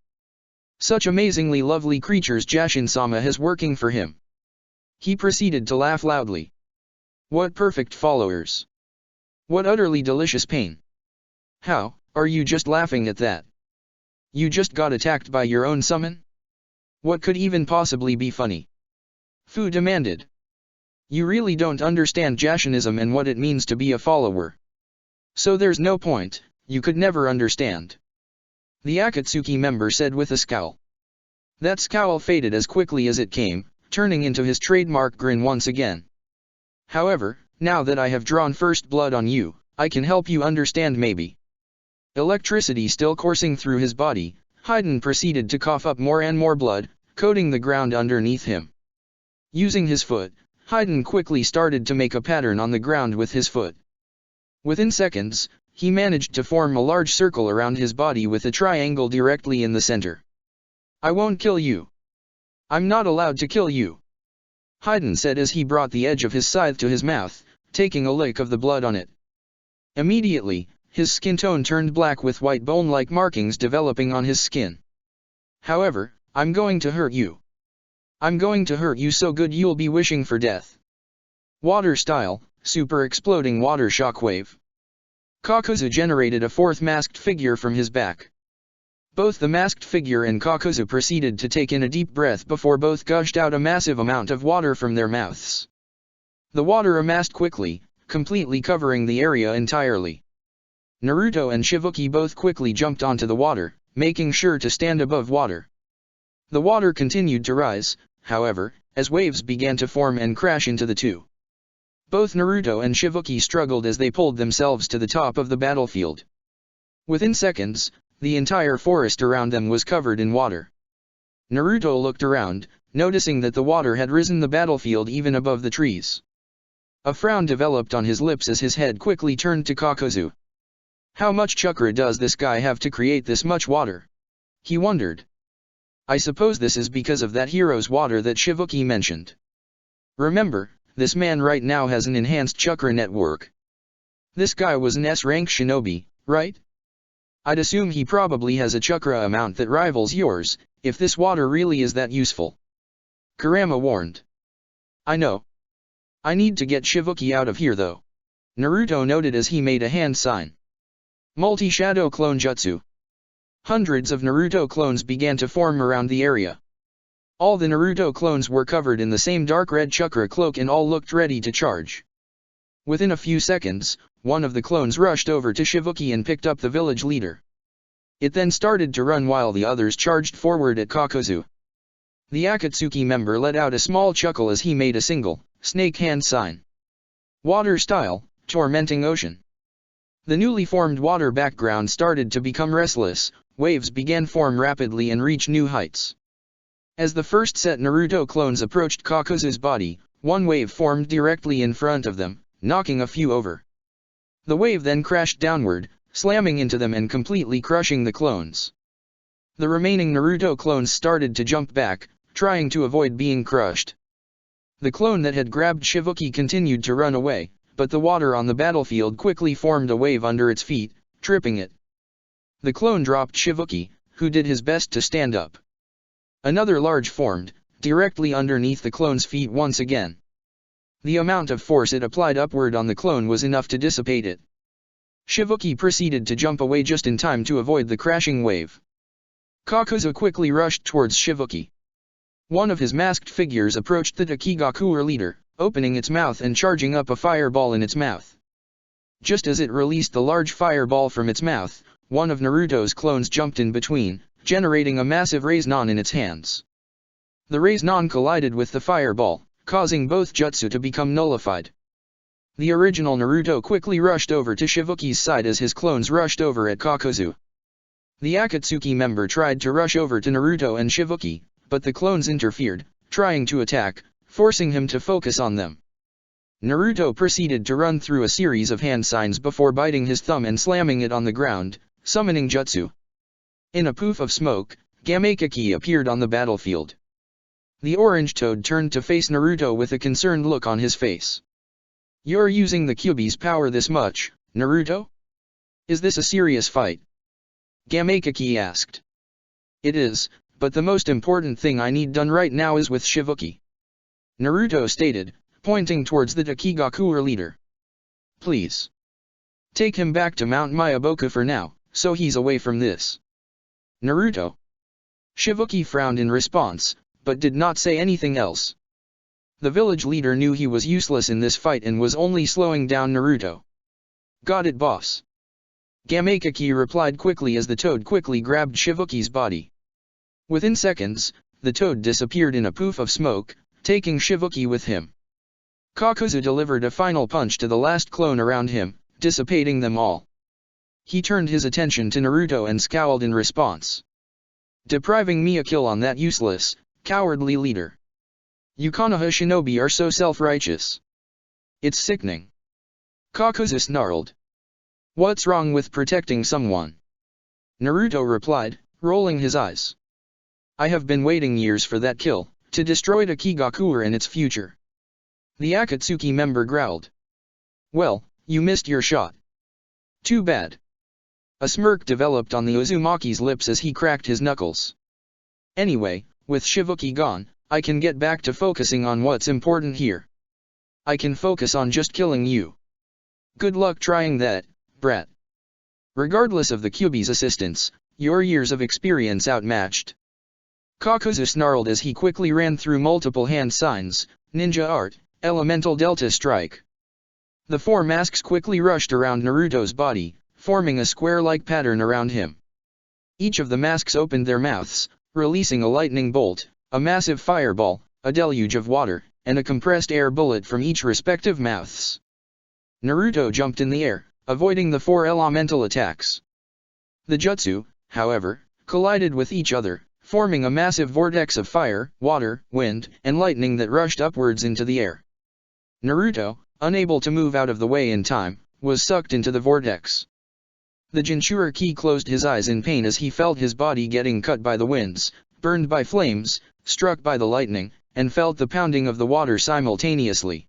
Speaker 1: Such amazingly lovely creatures Jashin-sama has working for him. He proceeded to laugh loudly. What perfect followers. What utterly delicious pain. How, are you just laughing at that? You just got attacked by your own summon? What could even possibly be funny? Fu demanded. You really don't understand Jashinism and what it means to be a follower. So there's no point, you could never understand. The Akatsuki member said with a scowl. That scowl faded as quickly as it came, turning into his trademark grin once again. However, now that I have drawn first blood on you, I can help you understand maybe. Electricity still coursing through his body, Haydn proceeded to cough up more and more blood, coating the ground underneath him. Using his foot, Haydn quickly started to make a pattern on the ground with his foot. Within seconds, he managed to form a large circle around his body with a triangle directly in the center. "I won't kill you. I'm not allowed to kill you," Haydn said as he brought the edge of his scythe to his mouth, taking a lick of the blood on it. Immediately, his skin tone turned black with white bone-like markings developing on his skin. "However, I'm going to hurt you. I'm going to hurt you so good you'll be wishing for death." Water style, super exploding water shockwave. Kakuzu generated a fourth masked figure from his back. Both the masked figure and Kakuzu proceeded to take in a deep breath before both gushed out a massive amount of water from their mouths. The water amassed quickly, completely covering the area entirely. Naruto and Shibuki both quickly jumped onto the water, making sure to stand above water. The water continued to rise, however, as waves began to form and crash into the two. Both Naruto and Shibuki struggled as they pulled themselves to the top of the battlefield. Within seconds, the entire forest around them was covered in water. Naruto looked around, noticing that the water had risen the battlefield even above the trees. A frown developed on his lips as his head quickly turned to Kakuzu. How much chakra does this guy have to create this much water? He wondered. I suppose this is because of that hero's water that Shibuki mentioned. Remember, this man right now has an enhanced chakra network. This guy was an S-rank shinobi, right? I'd assume he probably has a chakra amount that rivals yours, if this water really is that useful. Kurama warned. I know. I need to get Shibuki out of here though. Naruto noted as he made a hand sign. Multi-shadow clone jutsu. Hundreds of Naruto clones began to form around the area. All the Naruto clones were covered in the same dark red chakra cloak and all looked ready to charge. Within a few seconds, one of the clones rushed over to Shibuki and picked up the village leader. It then started to run while the others charged forward at Kakuzu. The Akatsuki member let out a small chuckle as he made a single, snake hand sign. Water style, tormenting ocean. The newly formed water background started to become restless, waves began form rapidly and reach new heights. As the first set Naruto clones approached Kakuzu's body, one wave formed directly in front of them, knocking a few over. The wave then crashed downward, slamming into them and completely crushing the clones. The remaining Naruto clones started to jump back, trying to avoid being crushed. The clone that had grabbed Shibuki continued to run away, but the water on the battlefield quickly formed a wave under its feet, tripping it. The clone dropped Shibuki, who did his best to stand up. Another large formed, directly underneath the clone's feet once again. The amount of force it applied upward on the clone was enough to dissipate it. Shibuki proceeded to jump away just in time to avoid the crashing wave. Kakuzu quickly rushed towards Shibuki. One of his masked figures approached the Dakigakuer leader, opening its mouth and charging up a fireball in its mouth. Just as it released the large fireball from its mouth, one of Naruto's clones jumped in between, generating a massive Rasengan in its hands. The Rasengan collided with the fireball, causing both jutsu to become nullified. The original Naruto quickly rushed over to Shibuki's side as his clones rushed over at Kakuzu. The Akatsuki member tried to rush over to Naruto and Shibuki, but the clones interfered, trying to attack, forcing him to focus on them. Naruto proceeded to run through a series of hand signs before biting his thumb and slamming it on the ground, summoning jutsu. In a poof of smoke, Gamekaki appeared on the battlefield. The orange toad turned to face Naruto with a concerned look on his face. You're using the Kyuubi's power this much, Naruto? Is this a serious fight? Gamekaki asked. It is, but the most important thing I need done right now is with Shibuki. Naruto stated, pointing towards the Dakigakuer leader. Please. Take him back to Mount Myaboku for now, so he's away from this. Naruto. Shibuki frowned in response, but did not say anything else. The village leader knew he was useless in this fight and was only slowing down Naruto. Got it, boss. Gamekaki replied quickly as the toad quickly grabbed Shibuki's body. Within seconds, the toad disappeared in a poof of smoke, taking Shibuki with him. Kakuzu delivered a final punch to the last clone around him, dissipating them all. he turned his attention to Naruto and scowled in response. Depriving me a kill on that useless, cowardly leader. You Konoha shinobi are so self-righteous. It's sickening. Kakuzu snarled. What's wrong with protecting someone? Naruto replied, rolling his eyes. I have been waiting years for that kill, to destroy the Kigakuer and its future. The Akatsuki member growled. Well, you missed your shot. Too bad. A smirk developed on the Uzumaki's lips as he cracked his knuckles. Anyway, with Shibuki gone, I can get back to focusing on what's important here. I can focus on just killing you. Good luck trying that, brat. Regardless of the Kyuubi's assistance, your years of experience outmatched. Kakuzu snarled as he quickly ran through multiple hand signs, ninja art, elemental delta strike. The four masks quickly rushed around Naruto's body, forming a square-like pattern around him. Each of the masks opened their mouths, releasing a lightning bolt, a massive fireball, a deluge of water, and a compressed air bullet from each respective mouths. Naruto jumped in the air, avoiding the four elemental attacks. The jutsu, however, collided with each other, forming a massive vortex of fire, water, wind, and lightning that rushed upwards into the air. Naruto, unable to move out of the way in time, was sucked into the vortex. The Jinchuriki closed his eyes in pain as he felt his body getting cut by the winds, burned by flames, struck by the lightning, and felt the pounding of the water simultaneously.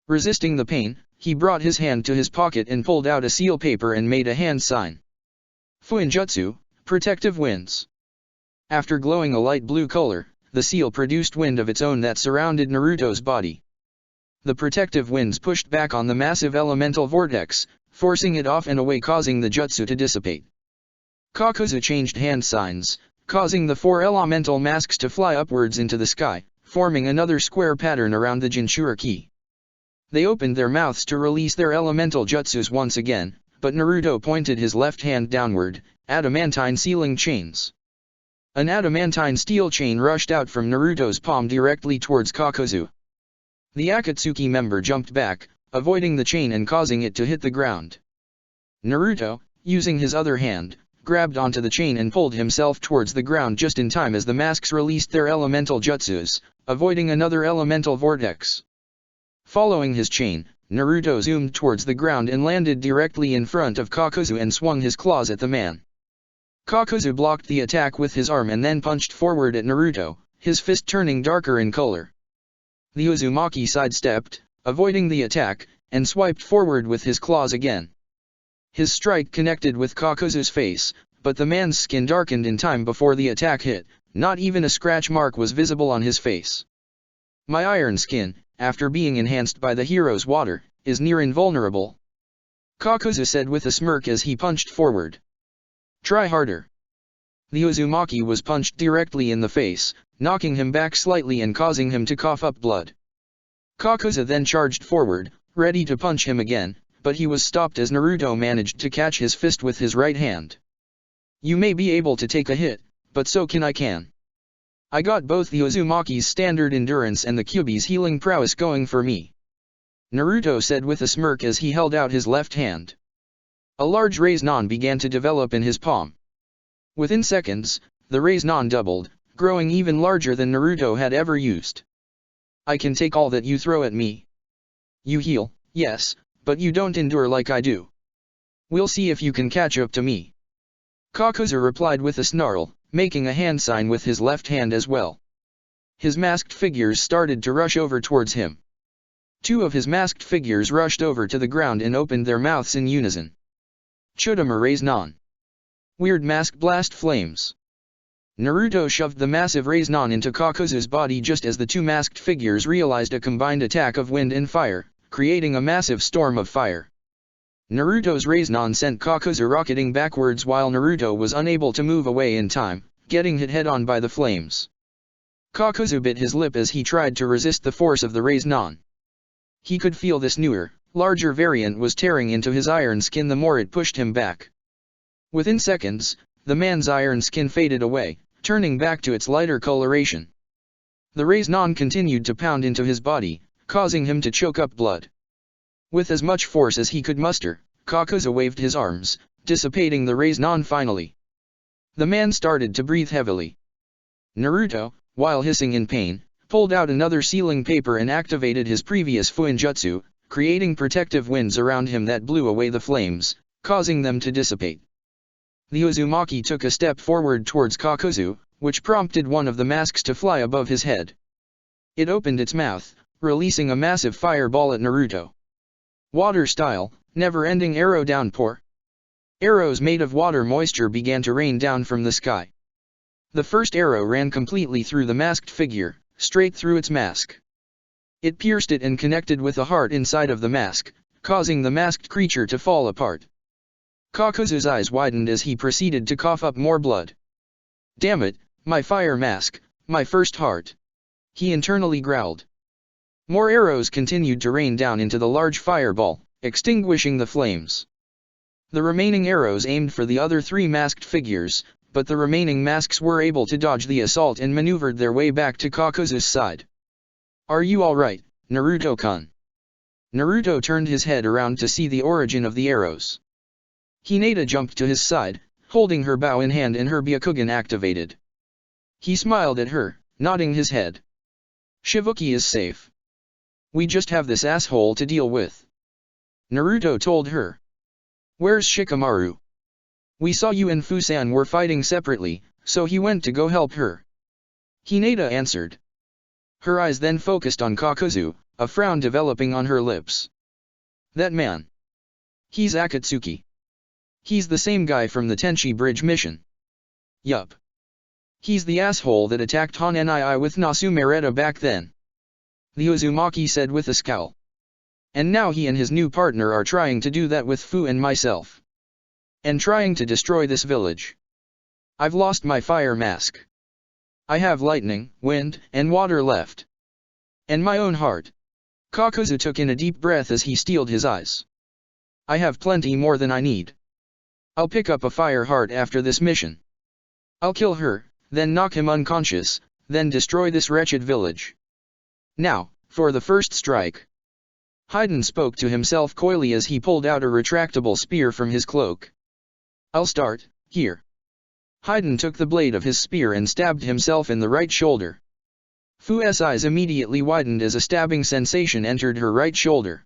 Speaker 1: Resisting the pain, he brought his hand to his pocket and pulled out a seal paper and made a hand sign. Fuinjutsu, Protective Winds. After glowing a light blue color, the seal produced wind of its own that surrounded Naruto's body. The protective winds pushed back on the massive elemental vortex, forcing it off and away, causing the jutsu to dissipate. Kakuzu changed hand signs, causing the four elemental masks to fly upwards into the sky, forming another square pattern around the Jinchuriki. They opened their mouths to release their elemental jutsus once again, but Naruto pointed his left hand downward, adamantine sealing chains. An adamantine steel chain rushed out from Naruto's palm directly towards Kakuzu. The Akatsuki member jumped back, avoiding the chain and causing it to hit the ground. Naruto, using his other hand, grabbed onto the chain and pulled himself towards the ground just in time as the masks released their elemental jutsus, avoiding another elemental vortex. Following his chain, Naruto zoomed towards the ground and landed directly in front of Kakuzu and swung his claws at the man. Kakuzu blocked the attack with his arm and then punched forward at Naruto, his fist turning darker in color. The Uzumaki sidestepped, avoiding the attack, and swiped forward with his claws again. His strike connected with Kakuzu's face, but the man's skin darkened in time before the attack hit, not even a scratch mark was visible on his face. My iron skin, after being enhanced by the hero's water, is near invulnerable. Kakuzu said with a smirk as he punched forward. Try harder. The Uzumaki was punched directly in the face, knocking him back slightly and causing him to cough up blood. Kakuzu then charged forward, ready to punch him again, but he was stopped as Naruto managed to catch his fist with his right hand. You may be able to take a hit, but so can I. I got both the Uzumaki's standard endurance and the Kyuubi's healing prowess going for me. Naruto said with a smirk as he held out his left hand. A large Rasengan began to develop in his palm. Within seconds, the Rasengan doubled, growing even larger than Naruto had ever used. I can take all that you throw at me. You heal, yes, but you don't endure like I do. We'll see if you can catch up to me. Kakuzu replied with a snarl, making a hand sign with his left hand as well. His masked figures started to rush over towards him. Two of his masked figures rushed over to the ground and opened their mouths in unison. Chudama Rasengan. Weird Mask Blast Flames. Naruto shoved the massive Rasengan into Kakuzu's body just as the two masked figures realized a combined attack of wind and fire, creating a massive storm of fire. Naruto's Rasengan sent Kakuzu rocketing backwards while Naruto was unable to move away in time, getting hit head-on by the flames. Kakuzu bit his lip as he tried to resist the force of the Rasengan. He could feel this newer, larger variant was tearing into his iron skin the more it pushed him back. Within seconds, the man's iron skin faded away, turning back to its lighter coloration. The Rasengan continued to pound into his body, causing him to choke up blood. With as much force as he could muster, Kakuzu waved his arms, dissipating the rays non-finally. The man started to breathe heavily. Naruto, while hissing in pain, pulled out another sealing paper and activated his previous Fuinjutsu, creating protective winds around him that blew away the flames, causing them to dissipate. The Uzumaki took a step forward towards Kakuzu, which prompted one of the masks to fly above his head. It opened its mouth, releasing a massive fireball at Naruto. Water-style, never-ending arrow downpour. Arrows made of water moisture began to rain down from the sky. The first arrow ran completely through the masked figure, straight through its mask. It pierced it and connected with a heart inside of the mask, causing the masked creature to fall apart. Kakuzu's eyes widened as he proceeded to cough up more blood. "Damn it, my fire mask, my first heart!" he internally growled. More arrows continued to rain down into the large fireball, extinguishing the flames. The remaining arrows aimed for the other three masked figures, but the remaining masks were able to dodge the assault and maneuvered their way back to Kakuzu's side. "Are you alright, Naruto-kun?" Naruto turned his head around to see the origin of the arrows. Hinata jumped to his side, holding her bow in hand and her Byakugan activated. He smiled at her, nodding his head. "Shibuki is safe. We just have this asshole to deal with," Naruto told her. "Where's Shikamaru? We saw you and Fusan were fighting separately, so he went to go help her," Hinata answered. Her eyes then focused on Kakuzu, a frown developing on her lips. "That man. He's Akatsuki. He's the same guy from the Tenchi Bridge mission." "Yup. He's the asshole that attacked Hanenii with Nasumereta back then," the Uzumaki said with a scowl. "And now he and his new partner are trying to do that with Fu and myself. And trying to destroy this village. I've lost my fire mask. I have lightning, wind, and water left. And my own heart." Kakuzu took in a deep breath as he steeled his eyes. "I have plenty more than I need. I'll pick up a fire heart after this mission. I'll kill her, then knock him unconscious, then destroy this wretched village. Now, for the first strike." Haiden spoke to himself coyly as he pulled out a retractable spear from his cloak. "I'll start here." Haiden took the blade of his spear and stabbed himself in the right shoulder. Fu's eyes immediately widened as a stabbing sensation entered her right shoulder.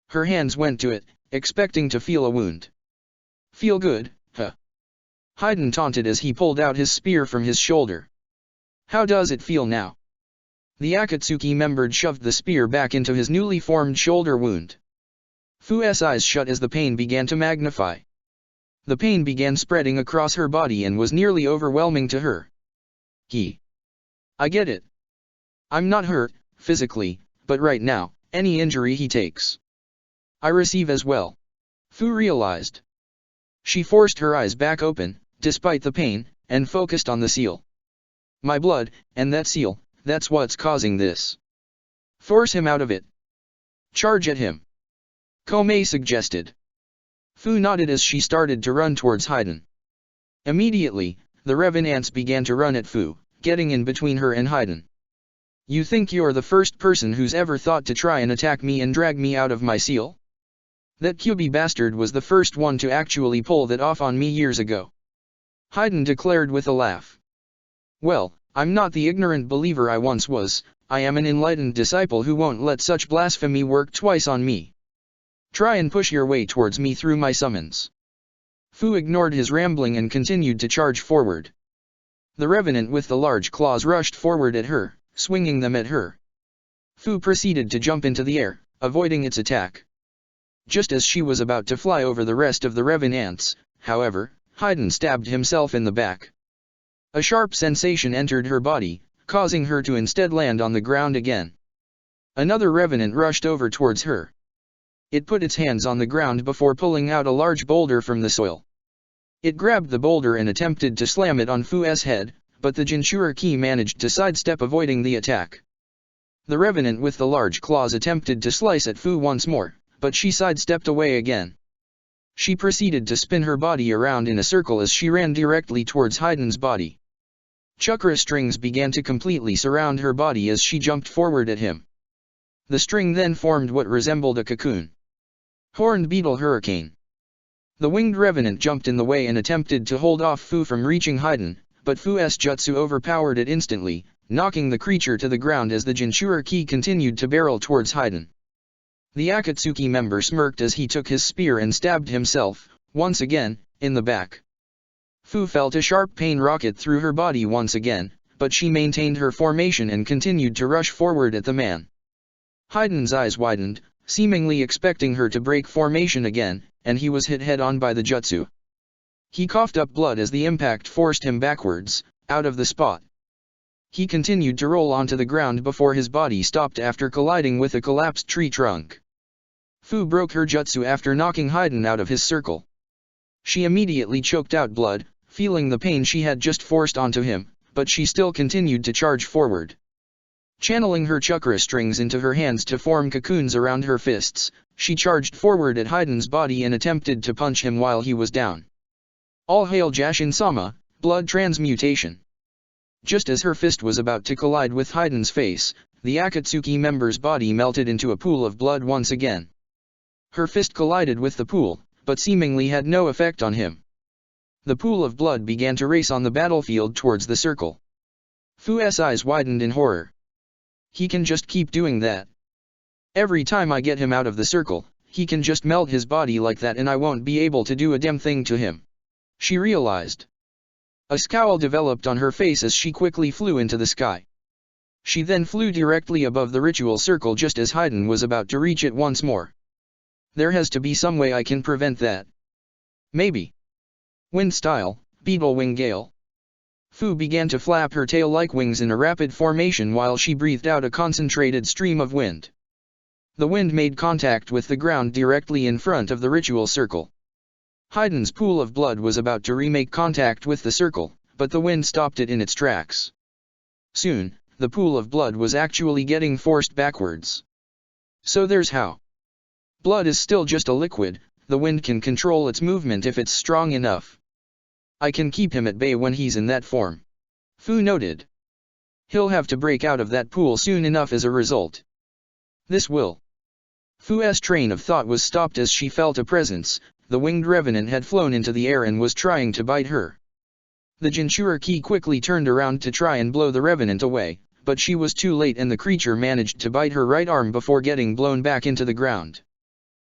Speaker 1: Her hands went to it, expecting to feel a wound. "Feel good, huh?" Haiden taunted as he pulled out his spear from his shoulder. "How does it feel now?" The Akatsuki member shoved the spear back into his newly formed shoulder wound. Fu's eyes shut as the pain began to magnify. The pain began spreading across her body and was nearly overwhelming to her. I get it. I'm not hurt, physically, but right now, any injury he takes, I receive as well," Fu realized. She forced her eyes back open, despite the pain, and focused on the seal. "My blood, and that seal, that's what's causing this. Force him out of it. Charge at him," Komei suggested. Fu nodded as she started to run towards Haiden. Immediately, the Revenants began to run at Fu, getting in between her and Haiden. "You think you're the first person who's ever thought to try and attack me and drag me out of my seal? That Kyuubi bastard was the first one to actually pull that off on me years ago," Haiden declared with a laugh. "Well, I'm not the ignorant believer I once was, I am an enlightened disciple who won't let such blasphemy work twice on me. Try and push your way towards me through my summons." Fu ignored his rambling and continued to charge forward. The Revenant with the large claws rushed forward at her, swinging them at her. Fu proceeded to jump into the air, avoiding its attack. Just as she was about to fly over the rest of the Revenants, however, Haiden stabbed himself in the back. A sharp sensation entered her body, causing her to instead land on the ground again. Another Revenant rushed over towards her. It put its hands on the ground before pulling out a large boulder from the soil. It grabbed the boulder and attempted to slam it on Fu's head, but the Jinchuriki managed to sidestep, avoiding the attack. The Revenant with the large claws attempted to slice at Fu once more, but she sidestepped away again. She proceeded to spin her body around in a circle as she ran directly towards Haiden's body. Chakra strings began to completely surround her body as she jumped forward at him. The string then formed what resembled a cocoon. Horned Beetle Hurricane. The winged revenant jumped in the way and attempted to hold off Fu from reaching Haiden, but Fu's jutsu overpowered it instantly, knocking the creature to the ground as the Jinchuriki Ki continued to barrel towards Haiden. The Akatsuki member smirked as he took his spear and stabbed himself, once again, in the back. Fu felt a sharp pain rocket through her body once again, but she maintained her formation and continued to rush forward at the man. Haiden's eyes widened, seemingly expecting her to break formation again, and he was hit head-on by the jutsu. He coughed up blood as the impact forced him backwards, out of the spot. He continued to roll onto the ground before his body stopped after colliding with a collapsed tree trunk. Fu broke her jutsu after knocking Haiden out of his circle. She immediately choked out blood, feeling the pain she had just forced onto him, but she still continued to charge forward. Channeling her chakra strings into her hands to form cocoons around her fists, she charged forward at Haiden's body and attempted to punch him while he was down. All hail Jashin-sama, blood transmutation. Just as her fist was about to collide with Haiden's face, the Akatsuki member's body melted into a pool of blood once again. Her fist collided with the pool, but seemingly had no effect on him. The pool of blood began to race on the battlefield towards the circle. Fu's eyes widened in horror. He can just keep doing that. Every time I get him out of the circle, he can just melt his body like that and I won't be able to do a damn thing to him. She realized. A scowl developed on her face as she quickly flew into the sky. She then flew directly above the ritual circle just as Haiden was about to reach it once more. There has to be some way I can prevent that. Maybe. Wind style, beetle wing gale. Fu began to flap her tail like wings in a rapid formation while she breathed out a concentrated stream of wind. The wind made contact with the ground directly in front of the ritual circle. Haiden's pool of blood was about to remake contact with the circle, but the wind stopped it in its tracks. Soon, the pool of blood was actually getting forced backwards. So there's how. Blood is still just a liquid, the wind can control its movement if it's strong enough. I can keep him at bay when he's in that form. Fu noted. He'll have to break out of that pool soon enough as a result. This will. Fu's train of thought was stopped as she felt a presence. The winged revenant had flown into the air and was trying to bite her. The Jinchuriki quickly turned around to try and blow the revenant away, but she was too late and the creature managed to bite her right arm before getting blown back into the ground.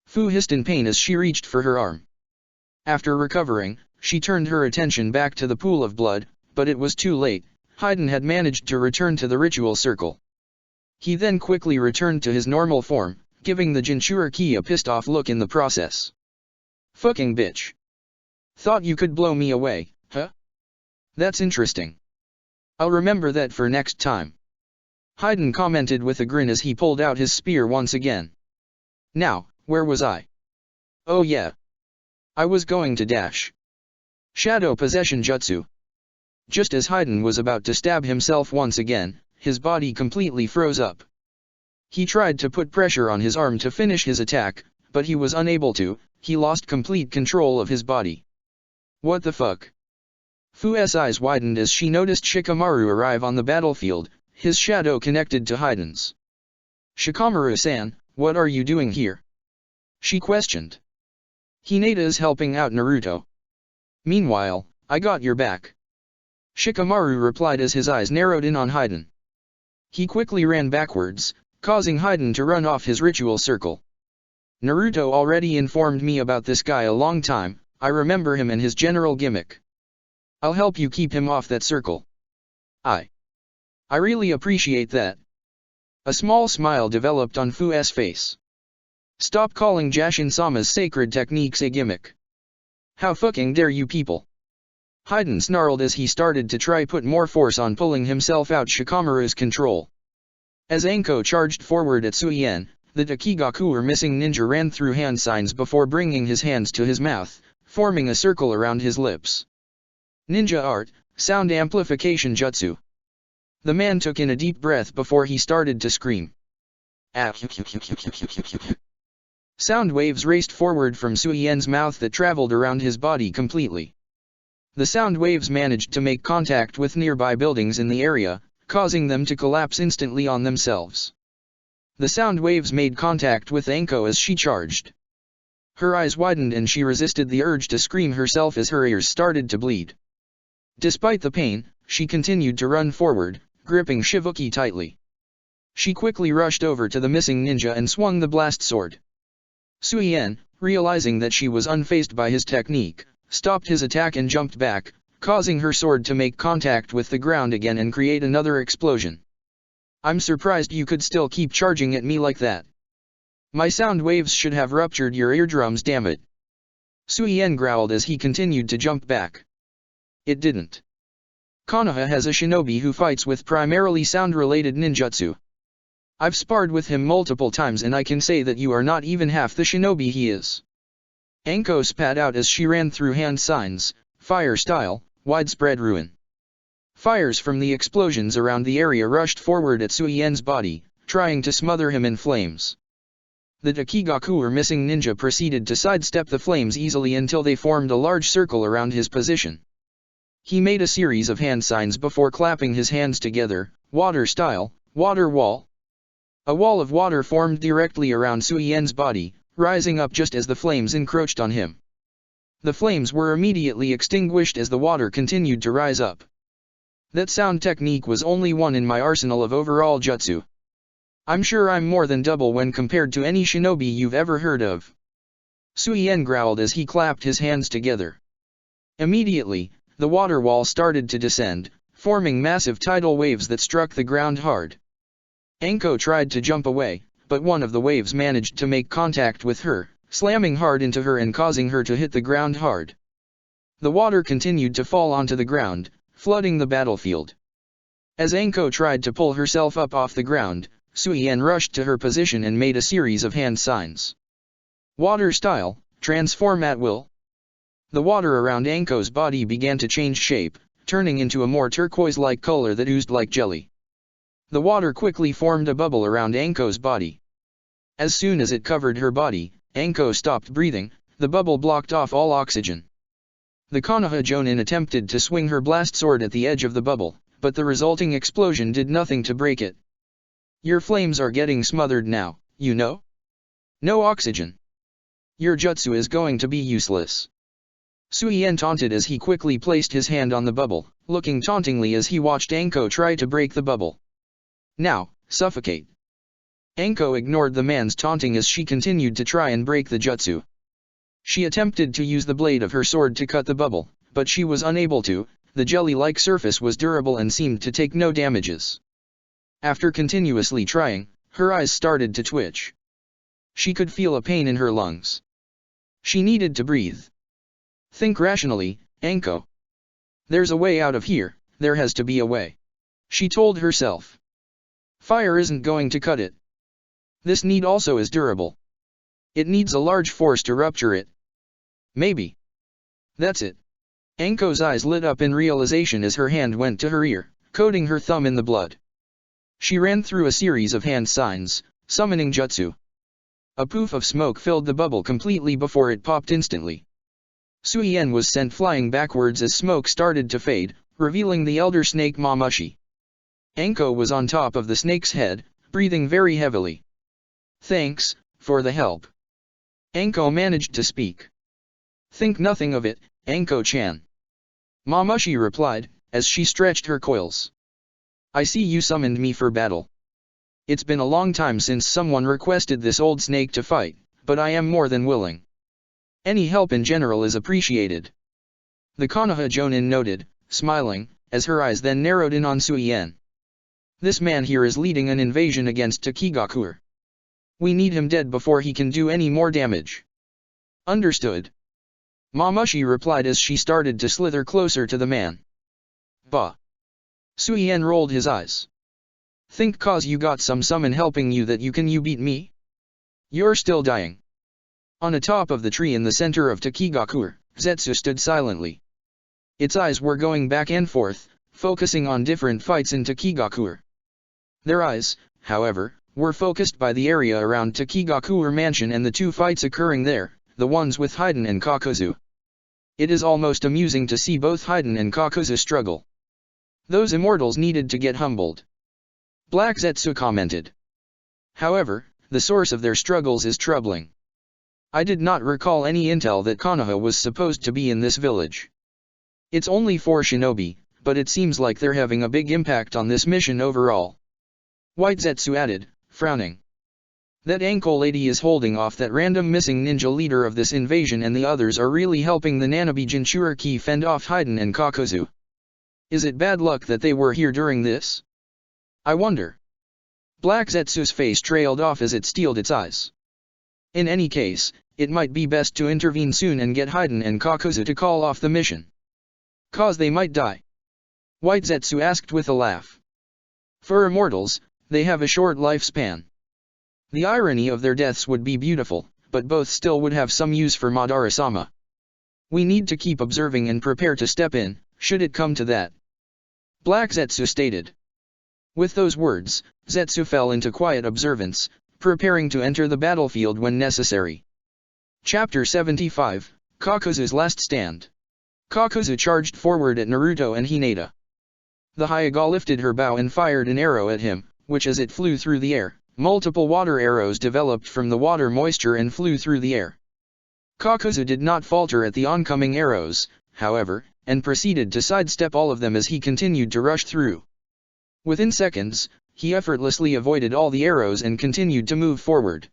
Speaker 1: Fu hissed in pain as she reached for her arm. After recovering, she turned her attention back to the pool of blood, but it was too late. Haiden had managed to return to the ritual circle. He then quickly returned to his normal form, giving the Jinchuriki a pissed-off look in the process. Fucking bitch. Thought you could blow me away, huh? That's interesting. I'll remember that for next time. Haiden commented with a grin as he pulled out his spear once again. Now, where was I? Oh yeah. I was going to dash. Shadow Possession Jutsu. Just as Haiden was about to stab himself once again, his body completely froze up. He tried to put pressure on his arm to finish his attack, but he was unable to. He lost complete control of his body. What the fuck? Fu's eyes widened as she noticed Shikamaru arrive on the battlefield, his shadow connected to Haiden's. Shikamaru-san, what are you doing here? She questioned. Hinata is helping out Naruto. Meanwhile, I got your back. Shikamaru replied as his eyes narrowed in on Haiden. He quickly ran backwards, causing Haiden to run off his ritual circle. Naruto already informed me about this guy a long time, I remember him and his general gimmick. I'll help you keep him off that circle. I really appreciate that. A small smile developed on Fu's face. Stop calling Jashin-sama's sacred techniques a gimmick. How fucking dare you people? Haiden snarled as he started to try put more force on pulling himself out Shikamaru's control. As Anko charged forward at Suien, the Dakigaku missing ninja ran through hand signs before bringing his hands to his mouth, forming a circle around his lips. Ninja art, sound amplification jutsu. The man took in a deep breath before he started to scream. Sound waves raced forward from Suien's mouth that traveled around his body completely. The sound waves managed to make contact with nearby buildings in the area, causing them to collapse instantly on themselves. The sound waves made contact with Anko as she charged. Her eyes widened and she resisted the urge to scream herself as her ears started to bleed. Despite the pain, she continued to run forward, gripping Shivuki tightly. She quickly rushed over to the missing ninja and swung the blast sword. Suyen, realizing that she was unfazed by his technique, stopped his attack and jumped back, causing her sword to make contact with the ground again and create another explosion. I'm surprised you could still keep charging at me like that. My sound waves should have ruptured your eardrums, damn it. Suyen growled as he continued to jump back. It didn't. Konoha has a shinobi who fights with primarily sound-related ninjutsu. I've sparred with him multiple times and I can say that you are not even half the shinobi he is. Anko spat out as she ran through hand signs, fire style, widespread ruin. Fires from the explosions around the area rushed forward at Suyen's body, trying to smother him in flames. The Takigaku or missing ninja proceeded to sidestep the flames easily until they formed a large circle around his position. He made a series of hand signs before clapping his hands together, water style, water wall. A wall of water formed directly around Suyen's body, rising up just as the flames encroached on him. The flames were immediately extinguished as the water continued to rise up. That sound technique was only one in my arsenal of overall jutsu. I'm sure I'm more than double when compared to any shinobi you've ever heard of. Suyen growled as he clapped his hands together. Immediately, the water wall started to descend, forming massive tidal waves that struck the ground hard. Anko tried to jump away, but one of the waves managed to make contact with her, slamming hard into her and causing her to hit the ground hard. The water continued to fall onto the ground, flooding the battlefield. As Anko tried to pull herself up off the ground, Suyen rushed to her position and made a series of hand signs. Water style, transform at will. The water around Anko's body began to change shape, turning into a more turquoise-like color that oozed like jelly. The water quickly formed a bubble around Anko's body. As soon as it covered her body, Anko stopped breathing, the bubble blocked off all oxygen. The Konoha Jonin attempted to swing her blast sword at the edge of the bubble, but the resulting explosion did nothing to break it. Your flames are getting smothered now, you know? No oxygen. Your jutsu is going to be useless. Suyen taunted as he quickly placed his hand on the bubble, looking tauntingly as he watched Anko try to break the bubble. Now, suffocate. Anko ignored the man's taunting as she continued to try and break the jutsu. She attempted to use the blade of her sword to cut the bubble, but she was unable to. The jelly-like surface was durable and seemed to take no damages. After continuously trying, her eyes started to twitch. She could feel a pain in her lungs. She needed to breathe. Think rationally, Anko. There's a way out of here, there has to be a way. She told herself. Fire isn't going to cut it. This need also is durable. It needs a large force to rupture it. Maybe. That's it. Anko's eyes lit up in realization as her hand went to her ear, coating her thumb in the blood. She ran through a series of hand signs, summoning jutsu. A poof of smoke filled the bubble completely before it popped instantly. Suyen was sent flying backwards as smoke started to fade, revealing the elder snake Mamushi. Anko was on top of the snake's head, breathing very heavily. Thanks, for the help. Anko managed to speak. Think nothing of it, Anko-chan. Mamushi replied, as she stretched her coils. I see you summoned me for battle. It's been a long time since someone requested this old snake to fight, but I am more than willing. Any help in general is appreciated. The Konoha Jonin noted, smiling, as her eyes then narrowed in on Suyen. This man here is leading an invasion against Takigaku. We need him dead before he can do any more damage. Understood. Mamushi replied as she started to slither closer to the man. Bah. Suyen rolled his eyes. Think cause you got some summon helping you that you beat me? You're still dying. On the top of the tree in the center of Takigaku, Zetsu stood silently. Its eyes were going back and forth, focusing on different fights in Takigaku. Their eyes, however, were focused by the area around Takigaku mansion and the two fights occurring there, the ones with Haiden and Kakuzu. It is almost amusing to see both Haiden and Kakuzu struggle. Those immortals needed to get humbled. Black Zetsu commented. However, the source of their struggles is troubling. I did not recall any intel that Konoha was supposed to be in this village. It's only 4 shinobi, but it seems like they're having a big impact on this mission overall. White Zetsu added, frowning. That ankle lady is holding off that random missing ninja leader of this invasion, and the others are really helping the Nanabi Jinchuriki fend off Haiden and Kakuzu. Is it bad luck that they were here during this? I wonder. Black Zetsu's face trailed off as it steeled its eyes. In any case, it might be best to intervene soon and get Haiden and Kakuzu to call off the mission. Cause they might die. White Zetsu asked with a laugh. For immortals, they have a short lifespan. The irony of their deaths would be beautiful, but both still would have some use for Madara-sama. We need to keep observing and prepare to step in, should it come to that. Black Zetsu stated. With those words, Zetsu fell into quiet observance, preparing to enter the battlefield when necessary. Chapter 75, Kakuzu's Last Stand. Kakuzu charged forward at Naruto and Hinata. The Hyuga lifted her bow and fired an arrow at him, which as it flew through the air, multiple water arrows developed from the water moisture and flew through the air. Kakuzu did not falter at the oncoming arrows, however, and proceeded to sidestep all of them as he continued to rush through. Within seconds, he effortlessly avoided all the arrows and continued to move forward.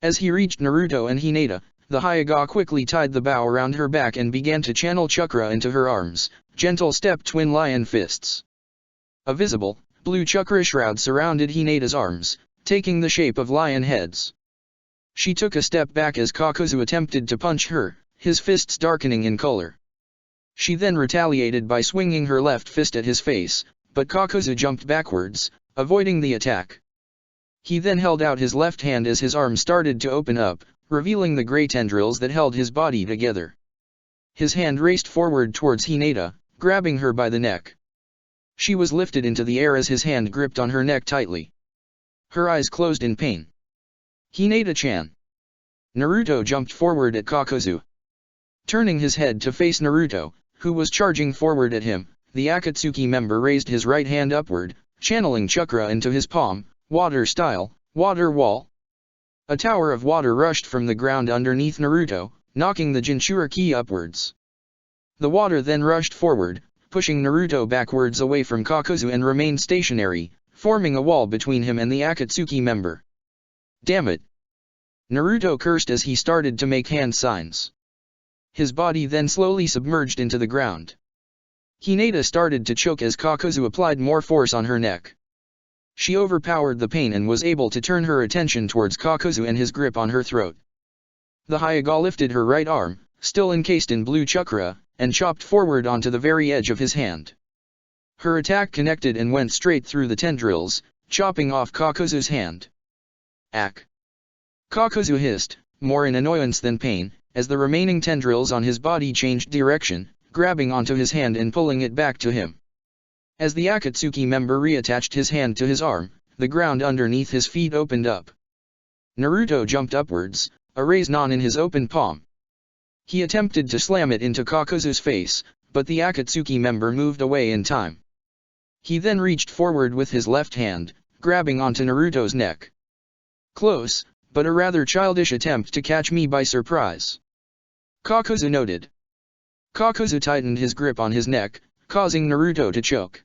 Speaker 1: As he reached Naruto and Hinata, the Hyuga quickly tied the bow around her back and began to channel chakra into her arms, gentle step twin lion fists. A visible, blue chakra shroud surrounded Hinata's arms, taking the shape of lion heads. She took a step back as Kakuzu attempted to punch her, his fists darkening in color. She then retaliated by swinging her left fist at his face, but Kakuzu jumped backwards, avoiding the attack. He then held out his left hand as his arm started to open up, revealing the gray tendrils that held his body together. His hand raced forward towards Hinata, grabbing her by the neck. She was lifted into the air as his hand gripped on her neck tightly. Her eyes closed in pain. Hinata-chan. Naruto jumped forward at Kakuzu. Turning his head to face Naruto, who was charging forward at him, the Akatsuki member raised his right hand upward, channeling chakra into his palm, water style, water wall. A tower of water rushed from the ground underneath Naruto, knocking the Jinchuriki upwards. The water then rushed forward, pushing Naruto backwards away from Kakuzu and remained stationary, forming a wall between him and the Akatsuki member. Damn it! Naruto cursed as he started to make hand signs. His body then slowly submerged into the ground. Hinata started to choke as Kakuzu applied more force on her neck. She overpowered the pain and was able to turn her attention towards Kakuzu and his grip on her throat. The Hyuga lifted her right arm, still encased in blue chakra, and chopped forward onto the very edge of his hand. Her attack connected and went straight through the tendrils, chopping off Kakuzu's hand. Ack! Kakuzu hissed, more in annoyance than pain, as the remaining tendrils on his body changed direction, grabbing onto his hand and pulling it back to him. As the Akatsuki member reattached his hand to his arm, the ground underneath his feet opened up. Naruto jumped upwards, a Rasengan in his open palm. He attempted to slam it into Kakuzu's face, but the Akatsuki member moved away in time. He then reached forward with his left hand, grabbing onto Naruto's neck. Close, but a rather childish attempt to catch me by surprise. Kakuzu noted. Kakuzu tightened his grip on his neck, causing Naruto to choke.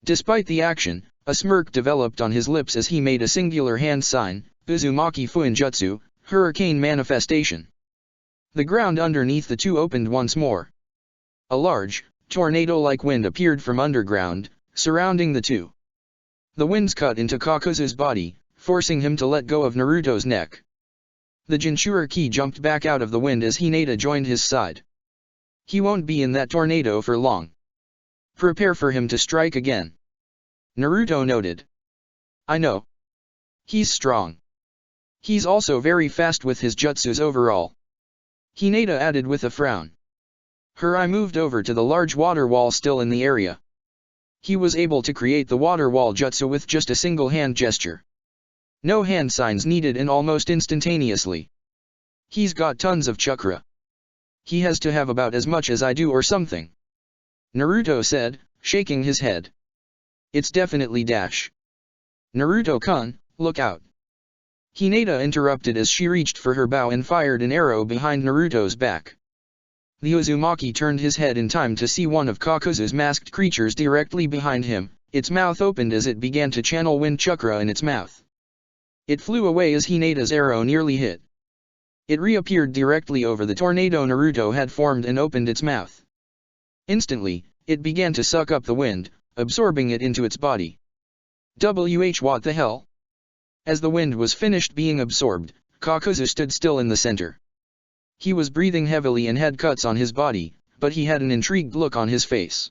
Speaker 1: Despite the action, a smirk developed on his lips as he made a singular hand sign, Uzumaki Fuinjutsu, hurricane manifestation. The ground underneath the two opened once more. A large, tornado-like wind appeared from underground, surrounding the two. The winds cut into Kakuzu's body, forcing him to let go of Naruto's neck. The Jinchuriki jumped back out of the wind as Hinata joined his side. He won't be in that tornado for long. Prepare for him to strike again. Naruto noted. I know. He's strong. He's also very fast with his jutsus overall. Hinata added with a frown. Her eye moved over to the large water wall still in the area. He was able to create the water wall jutsu with just a single hand gesture. No hand signs needed and almost instantaneously. He's got tons of chakra. He has to have about as much as I do or something. Naruto said, shaking his head. It's definitely dash. Naruto-kun, look out. Hinata interrupted as she reached for her bow and fired an arrow behind Naruto's back. The Uzumaki turned his head in time to see one of Kakuzu's masked creatures directly behind him. Its mouth opened as it began to channel wind chakra in its mouth. It flew away as Hinata's arrow nearly hit. It reappeared directly over the tornado Naruto had formed and opened its mouth. Instantly, it began to suck up the wind, absorbing it into its body. What the hell? As the wind was finished being absorbed, Kakuzu stood still in the center. He was breathing heavily and had cuts on his body, but he had an intrigued look on his face.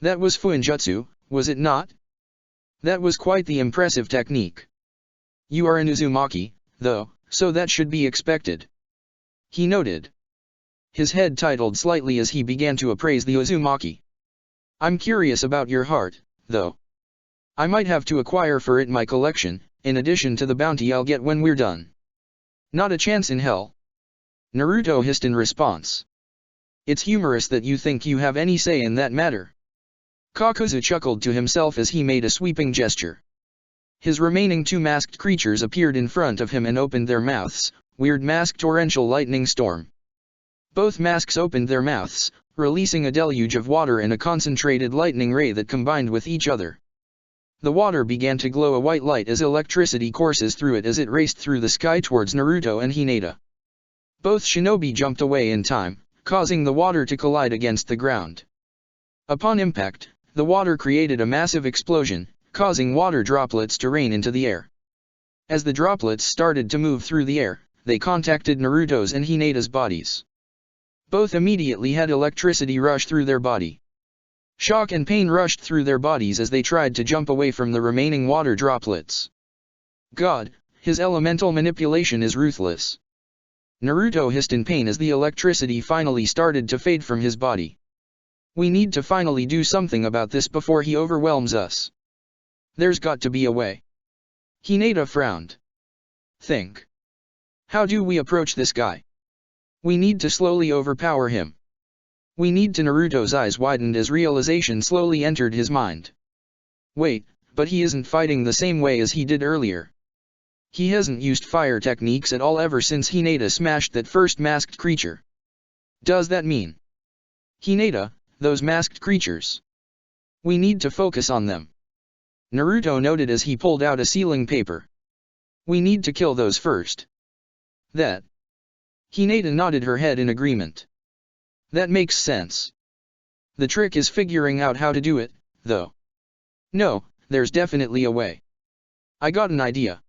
Speaker 1: That was Fuinjutsu, was it not? That was quite the impressive technique. You are an Uzumaki, though, so that should be expected. He noted. His head titled slightly as he began to appraise the Uzumaki. I'm curious about your heart, though. I might have to acquire for it my collection, in addition to the bounty I'll get when we're done. Not a chance in hell. Naruto hissed in response. It's humorous that you think you have any say in that matter. Kakuzu chuckled to himself as he made a sweeping gesture. His remaining two masked creatures appeared in front of him and opened their mouths. Weird mask torrential lightning storm. Both masks opened their mouths, releasing a deluge of water and a concentrated lightning ray that combined with each other. The water began to glow a white light as electricity courses through it as it raced through the sky towards Naruto and Hinata. Both shinobi jumped away in time, causing the water to collide against the ground. Upon impact, the water created a massive explosion, causing water droplets to rain into the air. As the droplets started to move through the air, they contacted Naruto's and Hinata's bodies. Both immediately had electricity rush through their body. Shock and pain rushed through their bodies as they tried to jump away from the remaining water droplets. God, his elemental manipulation is ruthless. Naruto hissed in pain as the electricity finally started to fade from his body. We need to finally do something about this before he overwhelms us. There's got to be a way. Hinata frowned. Think. How do we approach this guy? We need to slowly overpower him. We need to. Naruto's eyes widened as realization slowly entered his mind. Wait, but he isn't fighting the same way as he did earlier. He hasn't used fire techniques at all ever since Hinata smashed that first masked creature. Does that mean? Hinata, those masked creatures. We need to focus on them. Naruto noted as he pulled out a sealing paper. We need to kill those first. That. Hinata nodded her head in agreement. That makes sense. The trick is figuring out how to do it, though. No, there's definitely a way. I got an idea.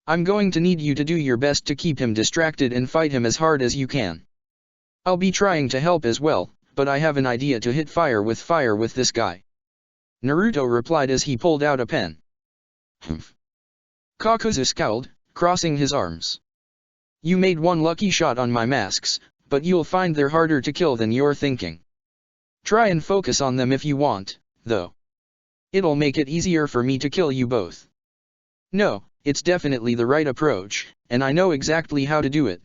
Speaker 1: I'm going to need you to do your best to keep him distracted and fight him as hard as you can. I'll be trying to help as well, but I have an idea to hit fire with this guy. Naruto replied as he pulled out a pen. Humph. Kakuzu scowled, crossing his arms. You made one lucky shot on my masks, but you'll find they're harder to kill than you're thinking. Try and focus on them if you want, though. It'll make it easier for me to kill you both. No, it's definitely the right approach, and I know exactly how to do it.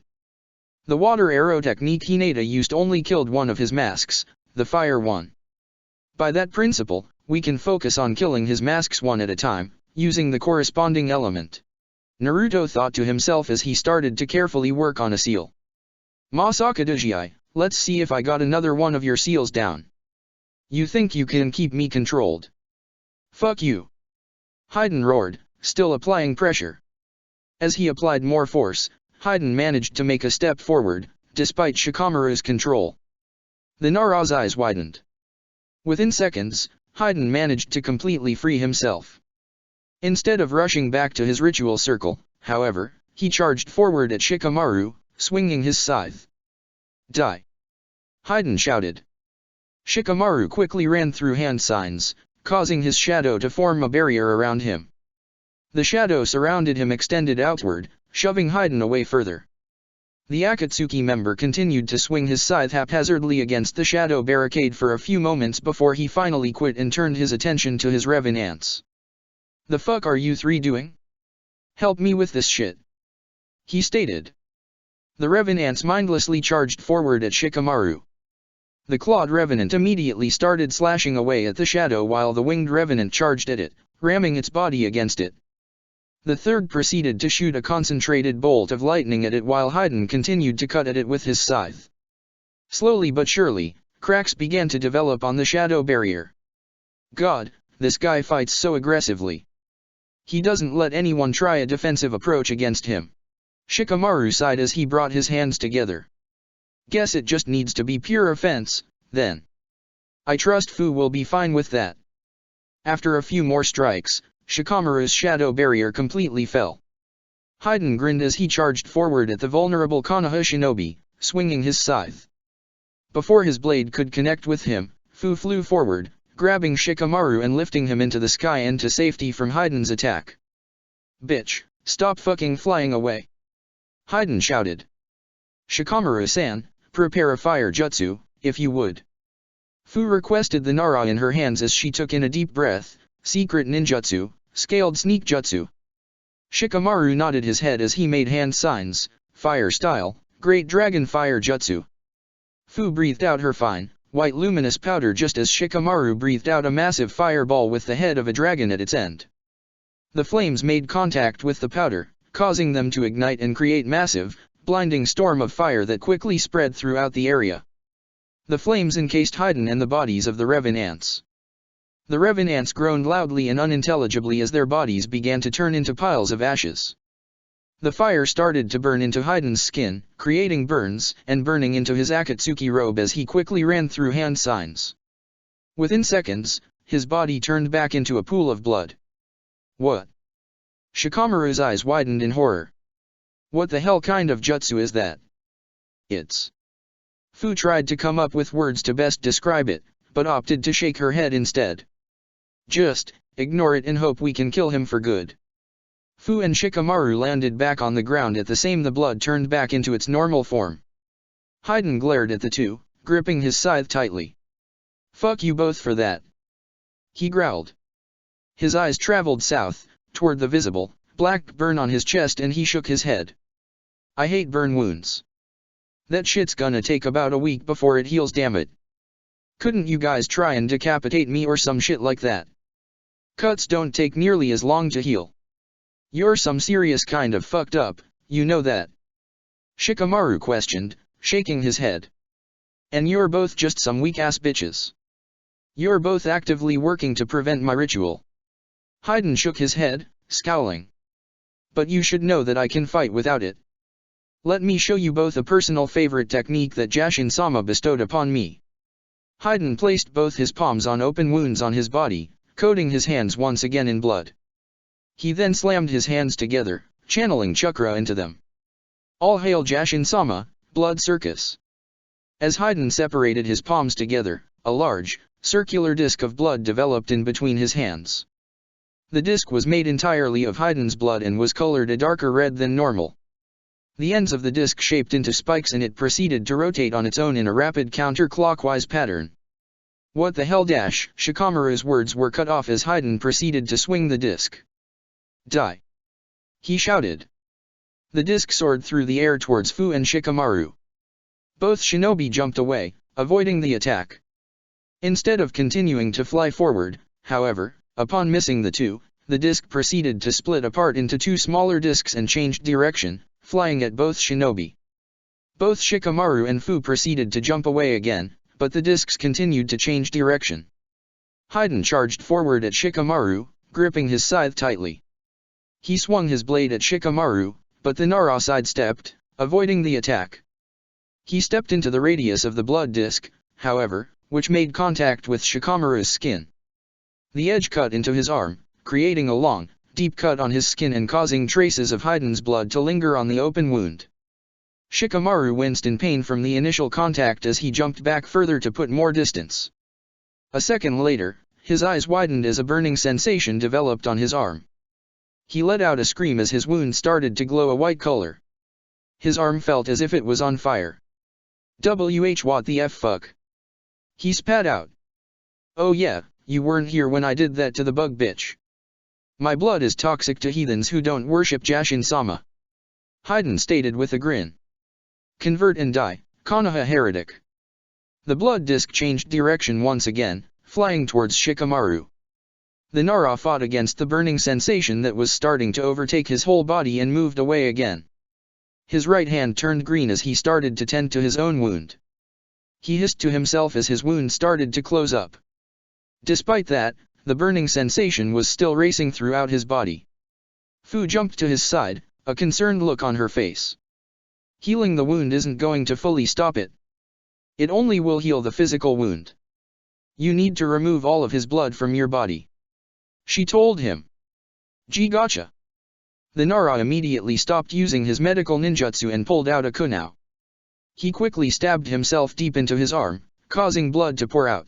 Speaker 1: The water arrow technique Hinata used only killed one of his masks, the fire one. By that principle, we can focus on killing his masks one at a time, using the corresponding element. Naruto thought to himself as he started to carefully work on a seal. Masaka Dujii, let's see if I got another one of your seals down. You think you can keep me controlled? Fuck you. Haiden roared, still applying pressure. As he applied more force, Haiden managed to make a step forward, despite Shikamaru's control. The Nara's eyes widened. Within seconds, Haiden managed to completely free himself. Instead of rushing back to his ritual circle, however, he charged forward at Shikamaru, swinging his scythe. Die! Haiden shouted. Shikamaru quickly ran through hand signs, causing his shadow to form a barrier around him. The shadow surrounded him extended outward, shoving Haiden away further. The Akatsuki member continued to swing his scythe haphazardly against the shadow barricade for a few moments before he finally quit and turned his attention to his revenants. The fuck are you three doing? Help me with this shit. He stated. The revenants mindlessly charged forward at Shikamaru. The clawed revenant immediately started slashing away at the shadow while the winged revenant charged at it, ramming its body against it. The third proceeded to shoot a concentrated bolt of lightning at it while Haydn continued to cut at it with his scythe. Slowly but surely, cracks began to develop on the shadow barrier. God, this guy fights so aggressively. He doesn't let anyone try a defensive approach against him. Shikamaru sighed as he brought his hands together. Guess it just needs to be pure offense, then. I trust Fu will be fine with that. After a few more strikes, Shikamaru's shadow barrier completely fell. Haydn grinned as he charged forward at the vulnerable Konoha shinobi, swinging his scythe. Before his blade could connect with him, Fu flew forward, grabbing Shikamaru and lifting him into the sky and to safety from Haydn's attack. Bitch, stop fucking flying away! Haydn shouted. Shikamaru-san, prepare a fire jutsu, if you would. Fu requested the Nara in her hands as she took in a deep breath. Secret ninjutsu, scaled sneak jutsu. Shikamaru nodded his head as he made hand signs. Fire style, great dragon fire jutsu. Fu breathed out her fine, white luminous powder just as Shikamaru breathed out a massive fireball with the head of a dragon at its end. The flames made contact with the powder, causing them to ignite and create massive, blinding storm of fire that quickly spread throughout the area. The flames encased Haydn and the bodies of the revenants. The revenants groaned loudly and unintelligibly as their bodies began to turn into piles of ashes. The fire started to burn into Haydn's skin, creating burns and burning into his Akatsuki robe as he quickly ran through hand signs. Within seconds, his body turned back into a pool of blood. What? Shikamaru's eyes widened in horror. What the hell kind of jutsu is that? It's... Fu tried to come up with words to best describe it, but opted to shake her head instead. Just, ignore it and hope we can kill him for good. Fu and Shikamaru landed back on the ground at the same the blood turned back into its normal form. Haydn glared at the two, gripping his scythe tightly. Fuck you both for that. He growled. His eyes traveled south, toward the visible, black burn on his chest and he shook his head. I hate burn wounds. That shit's gonna take about a week before it heals, damn it. Couldn't you guys try and decapitate me or some shit like that? Cuts don't take nearly as long to heal. You're some serious kind of fucked up, you know that. Shikamaru questioned, shaking his head. And you're both just some weak-ass bitches. You're both actively working to prevent my ritual. Haydn shook his head, scowling. But you should know that I can fight without it. Let me show you both a personal favorite technique that Jashin-sama bestowed upon me. Haydn placed both his palms on open wounds on his body, coating his hands once again in blood. He then slammed his hands together, channeling chakra into them. All hail Jashin-sama, blood circus. As Haydn separated his palms together, a large, circular disc of blood developed in between his hands. The disc was made entirely of Haydn's blood and was colored a darker red than normal. The ends of the disc shaped into spikes and it proceeded to rotate on its own in a rapid counterclockwise pattern. What the hell dash? Shikamaru's words were cut off as Haydn proceeded to swing the disc. Die! He shouted. The disc soared through the air towards Fu and Shikamaru. Both shinobi jumped away, avoiding the attack. Instead of continuing to fly forward, however, upon missing the two, the disc proceeded to split apart into two smaller discs and changed direction, flying at both shinobi. Both Shikamaru and Fu proceeded to jump away again, but the discs continued to change direction. Haydn charged forward at Shikamaru, gripping his scythe tightly. He swung his blade at Shikamaru, but the Nara sidestepped, avoiding the attack. He stepped into the radius of the blood disc, however, which made contact with Shikamaru's skin. The edge cut into his arm, creating a long, deep cut on his skin and causing traces of Haydn's blood to linger on the open wound. Shikamaru winced in pain from the initial contact as he jumped back further to put more distance. A second later, his eyes widened as a burning sensation developed on his arm. He let out a scream as his wound started to glow a white color. His arm felt as if it was on fire. What the f fuck? He spat out. Oh yeah, you weren't here when I did that to the bug bitch. My blood is toxic to heathens who don't worship Jashin-sama. Haydn stated with a grin. Convert and die, Konoha heretic. The blood disc changed direction once again, flying towards Shikamaru. The Nara fought against the burning sensation that was starting to overtake his whole body and moved away again. His right hand turned green as he started to tend to his own wound. He hissed to himself as his wound started to close up. Despite that, the burning sensation was still racing throughout his body. Fu jumped to his side, a concerned look on her face. Healing the wound isn't going to fully stop it. It only will heal the physical wound. You need to remove all of his blood from your body, she told him. Gee, gotcha. The Nara immediately stopped using his medical ninjutsu and pulled out a kunai. He quickly stabbed himself deep into his arm, causing blood to pour out.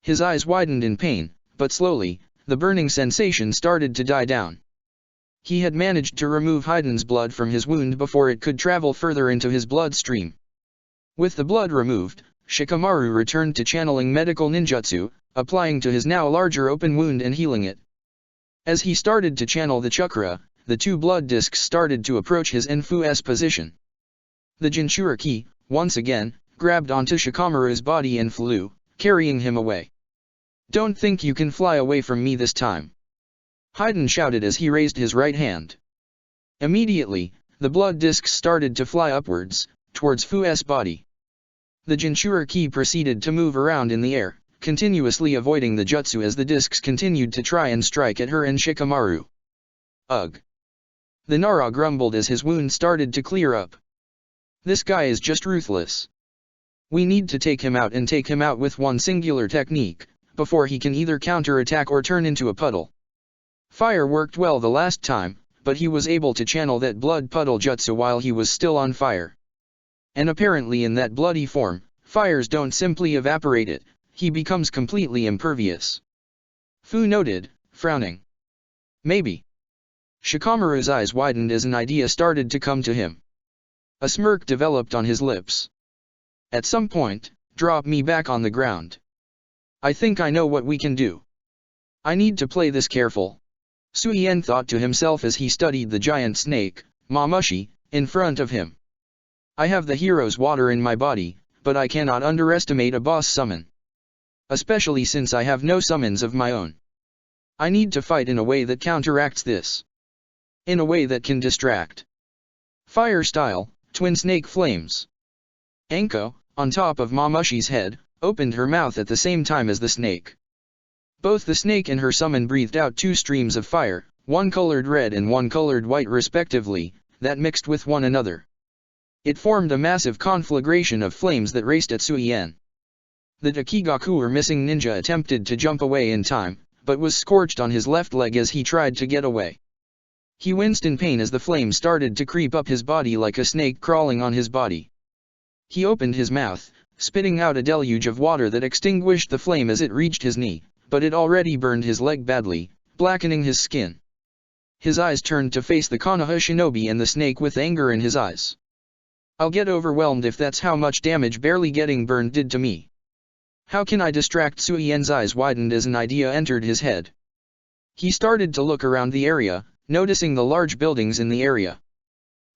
Speaker 1: His eyes widened in pain, but slowly, the burning sensation started to die down. He had managed to remove Heiden's blood from his wound before it could travel further into his bloodstream. With the blood removed, Shikamaru returned to channeling medical ninjutsu, applying to his now larger open wound and healing it. As he started to channel the chakra, the two blood discs started to approach his Enfu's position. The Jinchuriki, once again, grabbed onto Shikamaru's body and flew, carrying him away. Don't think you can fly away from me this time, Haiden shouted as he raised his right hand. Immediately, the blood discs started to fly upwards, towards Fu's body. The Jinchuriki proceeded to move around in the air, continuously avoiding the jutsu as the discs continued to try and strike at her and Shikamaru. Ugh. The Nara grumbled as his wound started to clear up. This guy is just ruthless. We need to take him out and take him out with one singular technique, before he can either counter-attack or turn into a puddle. Fire worked well the last time, but he was able to channel that blood puddle jutsu while he was still on fire. And apparently in that bloody form, fires don't simply evaporate it, he becomes completely impervious. Fu noted, frowning. Maybe. Shikamaru's eyes widened as an idea started to come to him. A smirk developed on his lips. At some point, drop me back on the ground. I think I know what we can do. I need to play this careful, Suien thought to himself as he studied the giant snake, Mamushi, in front of him. I have the hero's water in my body, but I cannot underestimate a boss summon. Especially since I have no summons of my own. I need to fight in a way that counteracts this. In a way that can distract. Fire style, twin snake flames. Anko, on top of Mamushi's head, opened her mouth at the same time as the snake. Both the snake and her summon breathed out two streams of fire, one colored red and one colored white respectively, that mixed with one another. It formed a massive conflagration of flames that raced at Suien. The Dakigaku missing ninja attempted to jump away in time, but was scorched on his left leg as he tried to get away. He winced in pain as the flame started to creep up his body like a snake crawling on his body. He opened his mouth, spitting out a deluge of water that extinguished the flame as it reached his knee, but it already burned his leg badly, blackening his skin. His eyes turned to face the Konoha shinobi and the snake with anger in his eyes. I'll get overwhelmed if that's how much damage barely getting burned did to me. How can I distract? Suien's eyes widened as an idea entered his head. He started to look around the area, noticing the large buildings in the area.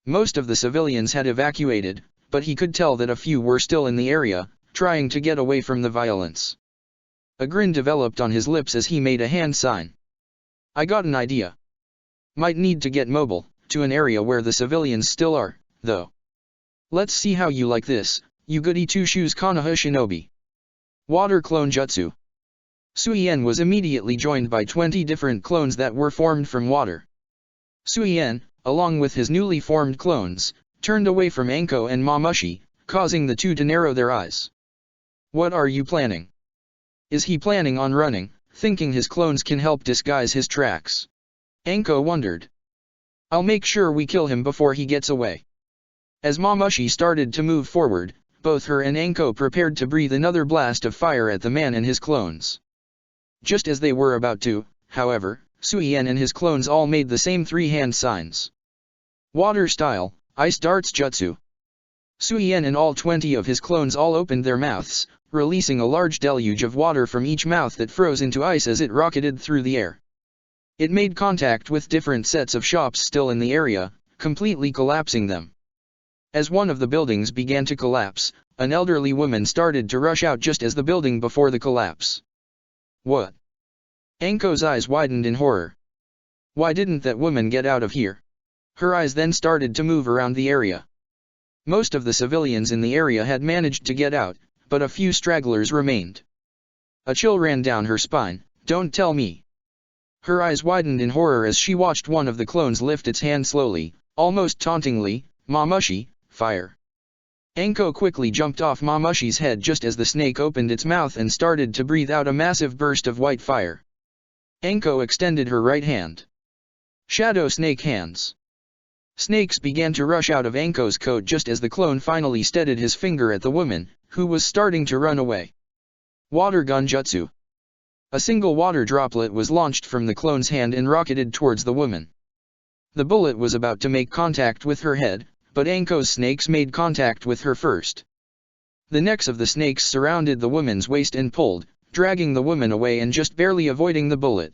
Speaker 1: Most of the civilians had evacuated, but he could tell that a few were still in the area, trying to get away from the violence. A grin developed on his lips as he made a hand sign. I got an idea. Might need to get mobile, to an area where the civilians still are, though. Let's see how you like this, you goody two-shoes Konoha shinobi. Water clone jutsu. Suien was immediately joined by 20 different clones that were formed from water. Suien, along with his newly formed clones, turned away from Anko and Mamushi, causing the two to narrow their eyes. What are you planning? Is he planning on running, thinking his clones can help disguise his tracks? Anko wondered. I'll make sure we kill him before he gets away. As Mamushi started to move forward, both her and Anko prepared to breathe another blast of fire at the man and his clones. Just as they were about to, however, Suien and his clones all made the same three-hand signs. Water style, ice darts jutsu. Suien and all 20 of his clones all opened their mouths, releasing a large deluge of water from each mouth that froze into ice as it rocketed through the air. It made contact with different sets of shops still in the area, completely collapsing them. As one of the buildings began to collapse, an elderly woman started to rush out just as the building before the collapse. What? Anko's eyes widened in horror. Why didn't that woman get out of here? Her eyes then started to move around the area. Most of the civilians in the area had managed to get out, but a few stragglers remained. A chill ran down her spine. Don't tell me. Her eyes widened in horror as she watched one of the clones lift its hand slowly, almost tauntingly. Mamushi, fire. Anko quickly jumped off Mamushi's head just as the snake opened its mouth and started to breathe out a massive burst of white fire. Anko extended her right hand. Shadow snake hands. Snakes began to rush out of Anko's coat just as the clone finally steadied his finger at the woman, who was starting to run away. Water gun jutsu. A single water droplet was launched from the clone's hand and rocketed towards the woman. The bullet was about to make contact with her head, but Anko's snakes made contact with her first. The necks of the snakes surrounded the woman's waist and pulled, dragging the woman away and just barely avoiding the bullet.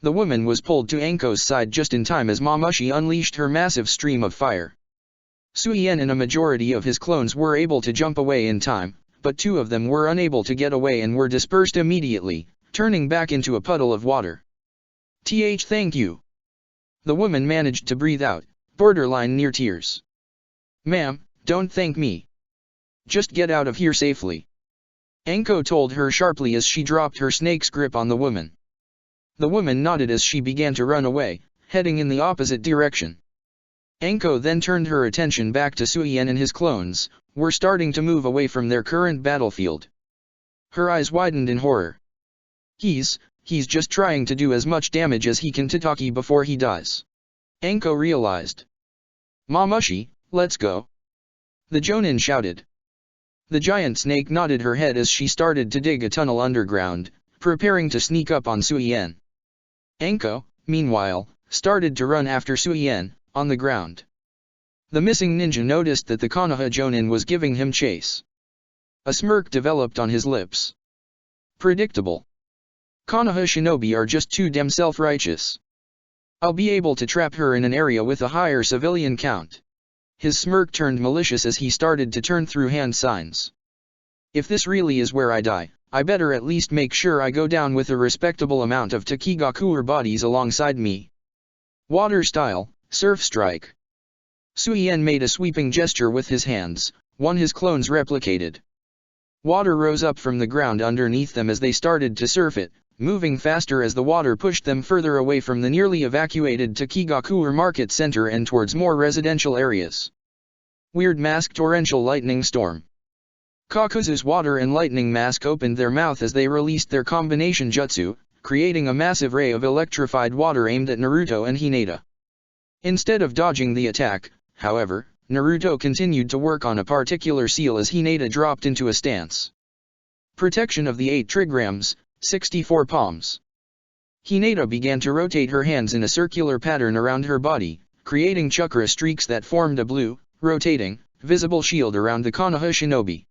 Speaker 1: The woman was pulled to Anko's side just in time as Mamushi unleashed her massive stream of fire. Suien and a majority of his clones were able to jump away in time, but 2 of them were unable to get away and were dispersed immediately, turning back into a puddle of water. Thank you. The woman managed to breathe out, borderline near tears. Ma'am, don't thank me. Just get out of here safely. Anko told her sharply as she dropped her snake's grip on the woman. The woman nodded as she began to run away, heading in the opposite direction. Anko then turned her attention back to Suien and his clones, were starting to move away from their current battlefield. Her eyes widened in horror. He's just trying to do as much damage as he can to Taki before he dies. Anko realized. Mamushi, let's go. The Jonin shouted. The giant snake nodded her head as she started to dig a tunnel underground, preparing to sneak up on Suien. Anko, meanwhile, started to run after Suien, on the ground. The missing ninja noticed that the Konoha Jonin was giving him chase. A smirk developed on his lips. Predictable. Konoha shinobi are just too damn self-righteous. I'll be able to trap her in an area with a higher civilian count. His smirk turned malicious as he started to turn through hand signs. If this really is where I die, I better at least make sure I go down with a respectable amount of Takigakuer bodies alongside me. Water style, surf strike. Suien made a sweeping gesture with his hands, one his clones replicated. Water rose up from the ground underneath them as they started to surf it, moving faster as the water pushed them further away from the nearly evacuated Takigakuer market center and towards more residential areas. Weird mask torrential lightning storm. Kakuzu's water and lightning mask opened their mouth as they released their combination jutsu, creating a massive ray of electrified water aimed at Naruto and Hinata. Instead of dodging the attack, however, Naruto continued to work on a particular seal as Hinata dropped into a stance. Protection of the 8 trigrams, 64 palms. Hinata began to rotate her hands in a circular pattern around her body, creating chakra streaks that formed a blue, rotating, visible shield around the Konoha shinobi.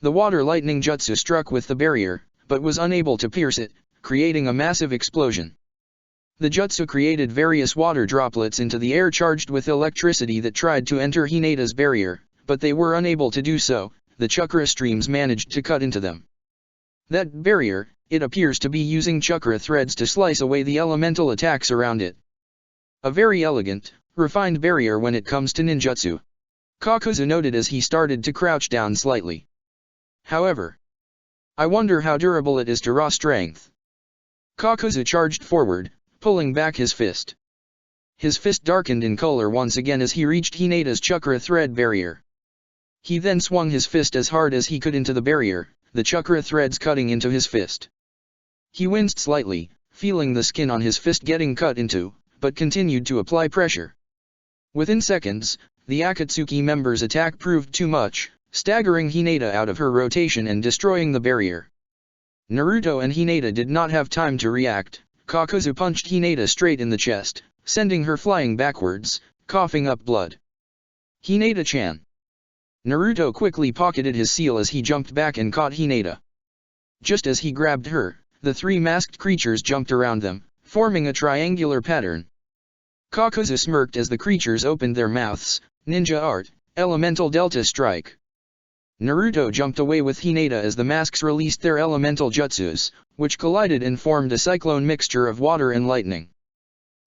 Speaker 1: The water lightning jutsu struck with the barrier, but was unable to pierce it, creating a massive explosion. The jutsu created various water droplets into the air charged with electricity that tried to enter Hinata's barrier, but they were unable to do so. The chakra streams managed to cut into them. That barrier, it appears to be using chakra threads to slice away the elemental attacks around it. A very elegant, refined barrier when it comes to ninjutsu. Kakuzu noted as he started to crouch down slightly. However, I wonder how durable it is to raw strength. Kakuzu charged forward, pulling back his fist. His fist darkened in color once again as he reached Hinata's chakra thread barrier. He then swung his fist as hard as he could into the barrier, the chakra threads cutting into his fist. He winced slightly, feeling the skin on his fist getting cut into, but continued to apply pressure. Within seconds, the Akatsuki member's attack proved too much, staggering Hinata out of her rotation and destroying the barrier. Naruto and Hinata did not have time to react. Kakuzu punched Hinata straight in the chest, sending her flying backwards, coughing up blood. Hinata-chan. Naruto quickly pocketed his seal as he jumped back and caught Hinata. Just as he grabbed her, the 3 masked creatures jumped around them, forming a triangular pattern. Kakuzu smirked as the creatures opened their mouths. Ninja art, elemental delta strike. Naruto jumped away with Hinata as the masks released their elemental jutsus, which collided and formed a cyclone mixture of water and lightning.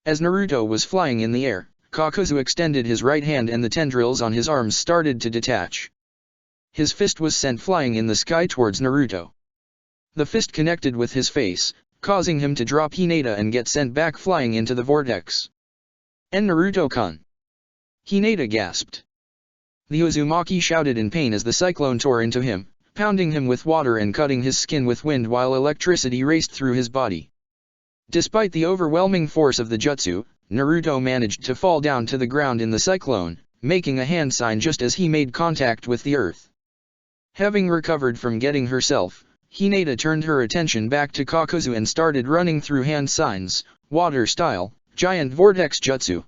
Speaker 1: As Naruto was flying in the air, Kakuzu extended his right hand and the tendrils on his arms started to detach. His fist was sent flying in the sky towards Naruto. The fist connected with his face, causing him to drop Hinata and get sent back flying into the vortex. "And Naruto-kun!" Hinata gasped. The Uzumaki shouted in pain as the cyclone tore into him, pounding him with water and cutting his skin with wind while electricity raced through his body. Despite the overwhelming force of the jutsu, Naruto managed to fall down to the ground in the cyclone, making a hand sign just as he made contact with the earth. Having recovered from getting herself, Hinata turned her attention back to Kakuzu and started running through hand signs, water-style, giant vortex jutsu.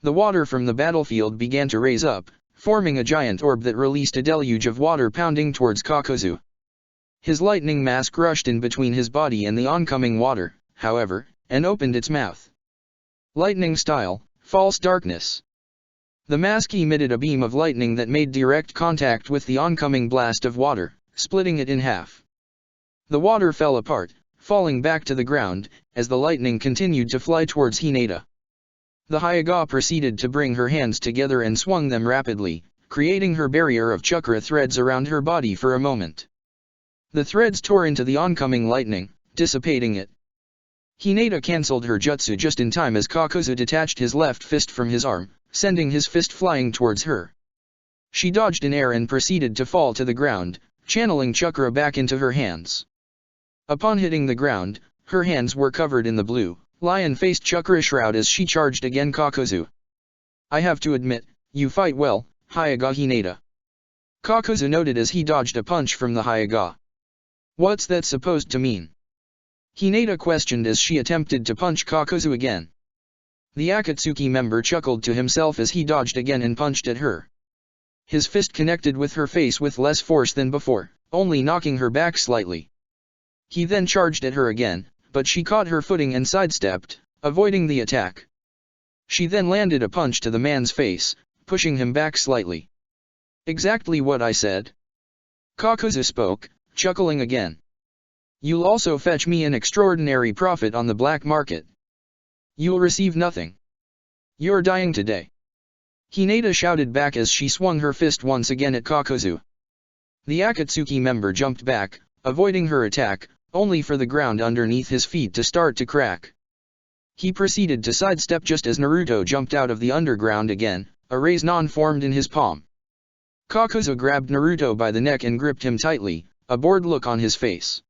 Speaker 1: The water from the battlefield began to raise up, forming a giant orb that released a deluge of water pounding towards Kakuzu. His lightning mask rushed in between his body and the oncoming water, however, and opened its mouth. Lightning style, false darkness. The mask emitted a beam of lightning that made direct contact with the oncoming blast of water, splitting it in half. The water fell apart, falling back to the ground, as the lightning continued to fly towards Hinata. The Hyuga proceeded to bring her hands together and swung them rapidly, creating her barrier of chakra threads around her body for a moment. The threads tore into the oncoming lightning, dissipating it. Hinata cancelled her jutsu just in time as Kakuzu detached his left fist from his arm, sending his fist flying towards her. She dodged in air and proceeded to fall to the ground, channeling chakra back into her hands. Upon hitting the ground, her hands were covered in the blue, lion-faced chakra shroud as she charged again Kakuzu. "I have to admit, you fight well, Hyuga Hinata." Kakuzu noted as he dodged a punch from the Hyuga. "What's that supposed to mean?" Hinata questioned as she attempted to punch Kakuzu again. The Akatsuki member chuckled to himself as he dodged again and punched at her. His fist connected with her face with less force than before, only knocking her back slightly. He then charged at her again, but she caught her footing and sidestepped, avoiding the attack. She then landed a punch to the man's face, pushing him back slightly. "Exactly what I said." Kakuzu spoke, chuckling again. "You'll also fetch me an extraordinary profit on the black market. You'll receive nothing. You're dying today." Hinata shouted back as she swung her fist once again at Kakuzu. The Akatsuki member jumped back, avoiding her attack, only for the ground underneath his feet to start to crack. He proceeded to sidestep just as Naruto jumped out of the underground again, a raise-non formed in his palm. Kakuzu grabbed Naruto by the neck and gripped him tightly, a bored look on his face.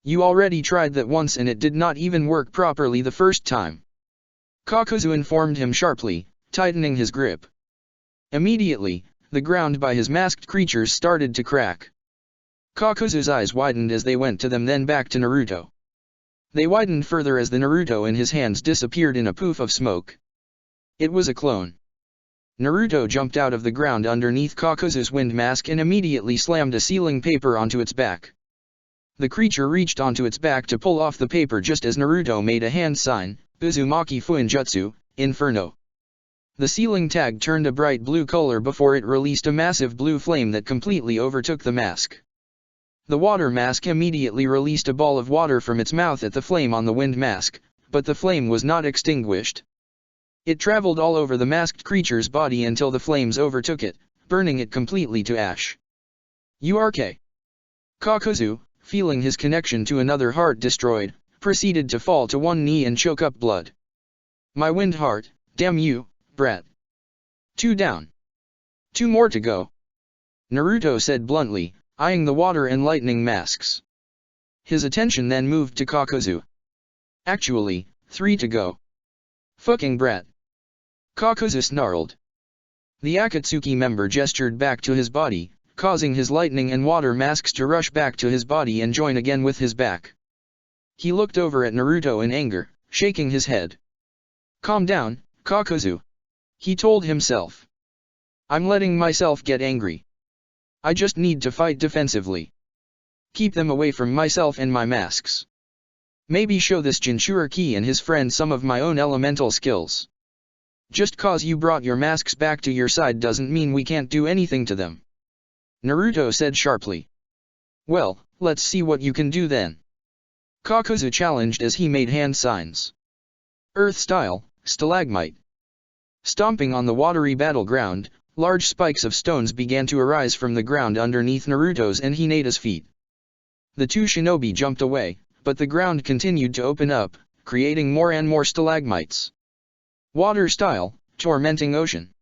Speaker 1: "You already tried that once and it did not even work properly the first time," Kakuzu informed him sharply, tightening his grip. Immediately, the ground by his masked creatures started to crack. Kakuzu's eyes widened as they went to them then back to Naruto. They widened further as the Naruto in his hands disappeared in a poof of smoke. It was a clone. Naruto jumped out of the ground underneath Kakuzu's wind mask and immediately slammed a sealing paper onto its back. The creature reached onto its back to pull off the paper just as Naruto made a hand sign, Uzumaki Fuinjutsu, Inferno. The sealing tag turned a bright blue color before it released a massive blue flame that completely overtook the mask. The water mask immediately released a ball of water from its mouth at the flame on the wind mask, but the flame was not extinguished. It traveled all over the masked creature's body until the flames overtook it, burning it completely to ash. "URK." Kakuzu, feeling his connection to another heart destroyed, proceeded to fall to one knee and choke up blood. "My wind heart, damn you, brat. 2 down. 2 more to go," Naruto said bluntly, eyeing the water and lightning masks. His attention then moved to Kakuzu. "Actually, 3 to go. Fucking brat." Kakuzu snarled. The Akatsuki member gestured back to his body, causing his lightning and water masks to rush back to his body and join again with his back. He looked over at Naruto in anger, shaking his head. "Calm down, Kakuzu," he told himself. "I'm letting myself get angry. I just need to fight defensively. Keep them away from myself and my masks. Maybe show this Jinchuriki and his friend some of my own elemental skills. Just cause you brought your masks back to your side doesn't mean we can't do anything to them." Naruto said sharply. Well, let's see what you can do then. Kakuzu challenged as he made hand signs. Earth style, stalagmite. Stomping on the watery battleground, large spikes of stones began to arise from the ground underneath Naruto's and Hinata's feet. The two shinobi jumped away, but the ground continued to open up, creating more and more stalagmites. Water style, tormenting ocean.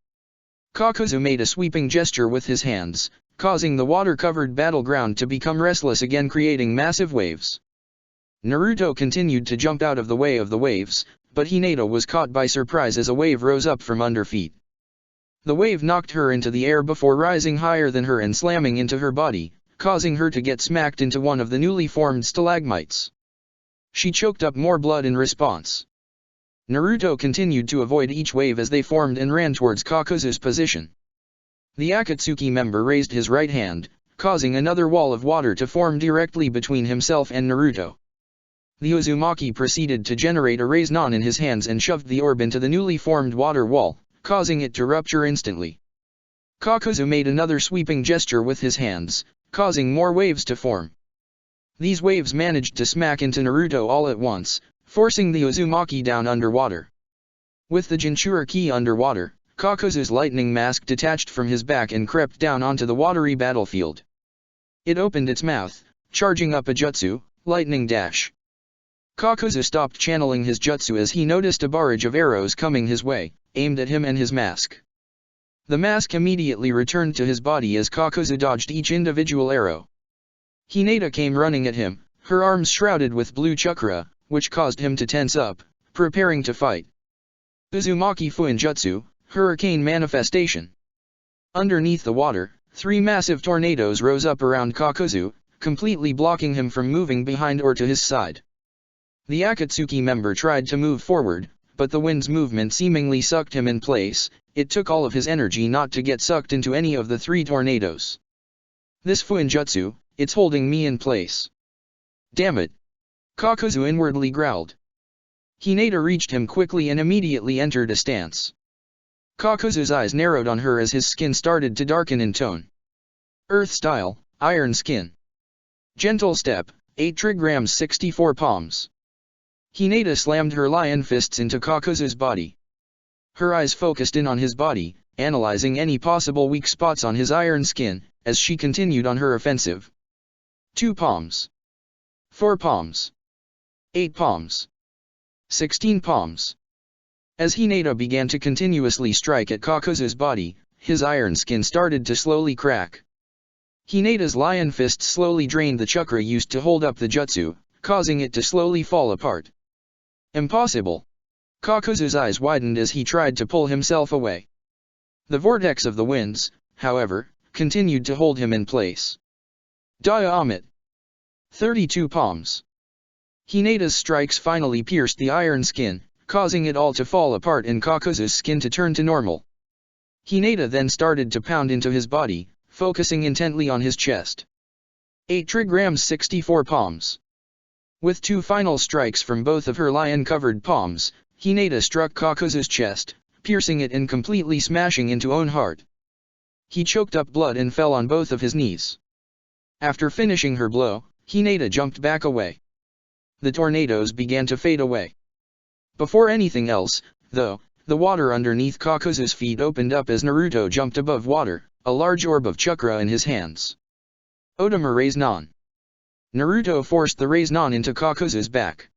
Speaker 1: Kakuzu made a sweeping gesture with his hands, causing the water-covered battleground to become restless again, creating massive waves. Naruto continued to jump out of the way of the waves, but Hinata was caught by surprise as a wave rose up from under feet. The wave knocked her into the air before rising higher than her and slamming into her body, causing her to get smacked into one of the newly formed stalagmites. She choked up more blood in response. Naruto continued to avoid each wave as they formed and ran towards Kakuzu's position. The Akatsuki member raised his right hand, causing another wall of water to form directly between himself and Naruto. The Uzumaki proceeded to generate a Rasengan in his hands and shoved the orb into the newly formed water wall, causing it to rupture instantly. Kakuzu made another sweeping gesture with his hands, causing more waves to form. These waves managed to smack into Naruto all at once, forcing the Uzumaki down underwater. With the Jinchuriki underwater, Kakuzu's lightning mask detached from his back and crept down onto the watery battlefield. It opened its mouth, charging up a jutsu, lightning dash. Kakuzu stopped channeling his jutsu as he noticed a barrage of arrows coming his way, aimed at him and his mask. The mask immediately returned to his body as Kakuzu dodged each individual arrow. Hinata came running at him, her arms shrouded with blue chakra, which caused him to tense up, preparing to fight. Uzumaki Fuinjutsu, Hurricane Manifestation. Underneath the water, 3 massive tornadoes rose up around Kakuzu, completely blocking him from moving behind or to his side. The Akatsuki member tried to move forward, but the wind's movement seemingly sucked him in place. It took all of his energy not to get sucked into any of the 3 tornadoes. This Fuinjutsu, it's holding me in place. Damn it! Kakuzu inwardly growled. Hinata reached him quickly and immediately entered a stance. Kakuzu's eyes narrowed on her as his skin started to darken in tone. Earth style, iron skin. Gentle step, 8 trigrams 64 palms. Hinata slammed her lion fists into Kakuzu's body. Her eyes focused in on his body, analyzing any possible weak spots on his iron skin, as she continued on her offensive. 2 palms. 4 palms. 8 palms. 16 palms. As Hinata began to continuously strike at Kakuzu's body, his iron skin started to slowly crack. Hinata's lion fist slowly drained the chakra used to hold up the jutsu, causing it to slowly fall apart. Impossible! Kakuzu's eyes widened as he tried to pull himself away. The vortex of the winds, however, continued to hold him in place. Diamit. 32 palms. Hinata's strikes finally pierced the iron skin, causing it all to fall apart and Kakuzu's skin to turn to normal. Hinata then started to pound into his body, focusing intently on his chest. 8 trigrams 64 palms. With 2 final strikes from both of her lion-covered palms, Hinata struck Kakuzu's chest, piercing it and completely smashing into own heart. He choked up blood and fell on both of his knees. After finishing her blow, Hinata jumped back away. The tornadoes began to fade away. Before anything else, though, the water underneath Kakuzu's feet opened up as Naruto jumped above water, a large orb of chakra in his hands. Otama Rasengan. Naruto forced the Rasengan into Kakuzu's back.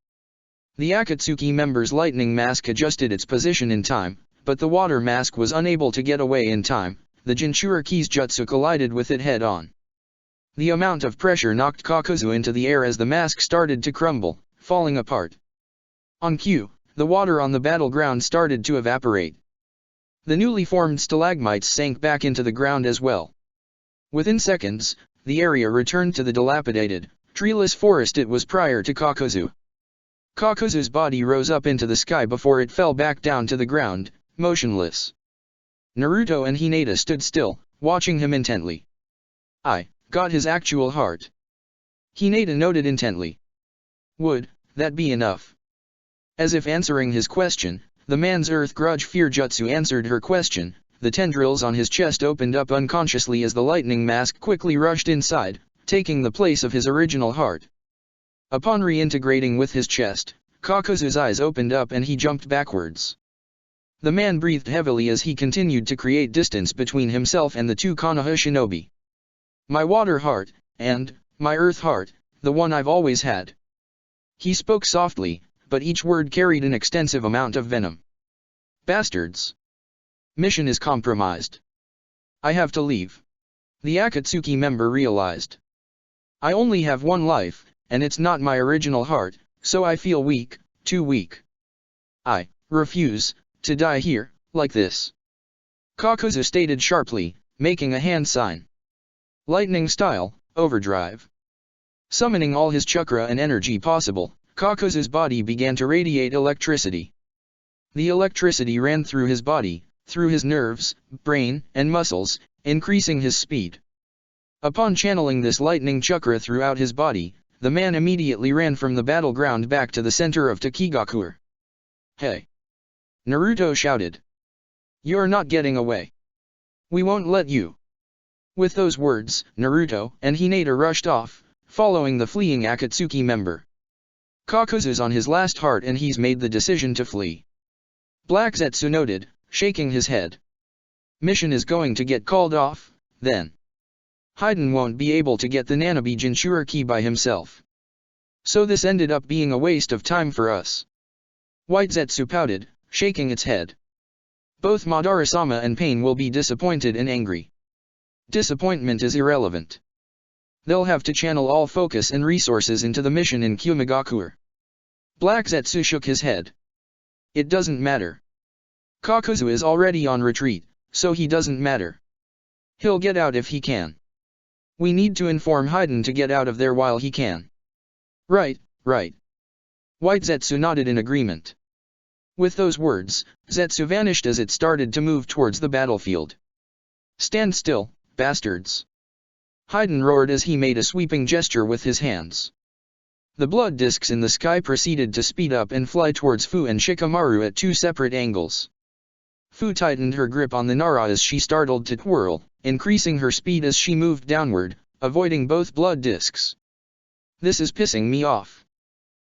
Speaker 1: The Akatsuki member's lightning mask adjusted its position in time, but the water mask was unable to get away in time. The Jinchuriki's jutsu collided with it head-on. The amount of pressure knocked Kakuzu into the air as the mask started to crumble, falling apart. On cue, the water on the battleground started to evaporate. The newly formed stalagmites sank back into the ground as well. Within seconds, the area returned to the dilapidated, treeless forest it was prior to Kakuzu. Kakuzu's body rose up into the sky before it fell back down to the ground, motionless. Naruto and Hinata stood still, watching him intently. I got his actual heart. Hinata noted intently. Would that be enough? As if answering his question, the man's Earth Grudge Fear Jutsu answered her question, the tendrils on his chest opened up unconsciously as the lightning mask quickly rushed inside, taking the place of his original heart. Upon reintegrating with his chest, Kakuzu's eyes opened up and he jumped backwards. The man breathed heavily as he continued to create distance between himself and the two Konoha shinobi. My water heart, and my earth heart, the one I've always had. He spoke softly, but each word carried an extensive amount of venom. Bastards. Mission is compromised. I have to leave. The Akatsuki member realized. I only have one life, and it's not my original heart, so I feel weak, too weak. I refuse to die here, like this. Kakuzu stated sharply, making a hand sign. Lightning style, overdrive. Summoning all his chakra and energy possible, Kakuzu's body began to radiate electricity. The electricity ran through his body, through his nerves, brain, and muscles, increasing his speed. Upon channeling this lightning chakra throughout his body, the man immediately ran from the battleground back to the center of Takigakure. Hey! Naruto shouted. You're not getting away. We won't let you. With those words, Naruto and Hinata rushed off, following the fleeing Akatsuki member. Kakuzu's on his last heart and he's made the decision to flee. Black Zetsu noted, shaking his head. Mission is going to get called off, then. Haiden won't be able to get the Nanabi Jinchuriki by himself. So this ended up being a waste of time for us. White Zetsu pouted, shaking its head. Both Madara-sama and Pain will be disappointed and angry. Disappointment is irrelevant. They'll have to channel all focus and resources into the mission in Kumigakure. Black Zetsu shook his head. It doesn't matter. Kakuzu is already on retreat, so he doesn't matter. He'll get out if he can. We need to inform Haiden to get out of there while he can. Right, right. White Zetsu nodded in agreement. With those words, Zetsu vanished as it started to move towards the battlefield. Stand still, bastards. Haiden roared as he made a sweeping gesture with his hands. The blood discs in the sky proceeded to speed up and fly towards Fu and Shikamaru at two separate angles. Fu tightened her grip on the Nara as she started to twirl, increasing her speed as she moved downward, avoiding both blood discs. This is pissing me off.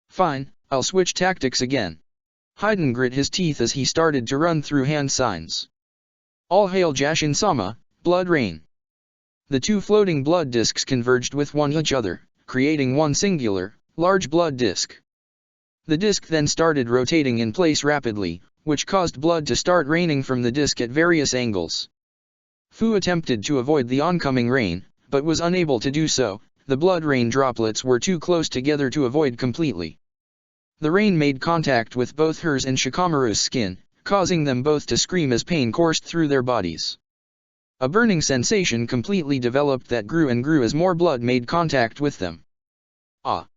Speaker 1: Fine, I'll switch tactics again. Haiden grit his teeth as he started to run through hand signs. All hail Jashin-sama, blood rain. The two floating blood discs converged with each other, creating one singular, large blood disc. The disc then started rotating in place rapidly, which caused blood to start raining from the disc at various angles. Fu attempted to avoid the oncoming rain, but was unable to do so. The blood rain droplets were too close together to avoid completely. The rain made contact with both hers and Shikamaru's skin, causing them both to scream as pain coursed through their bodies. A burning sensation completely developed that grew and grew as more blood made contact with them. Ah!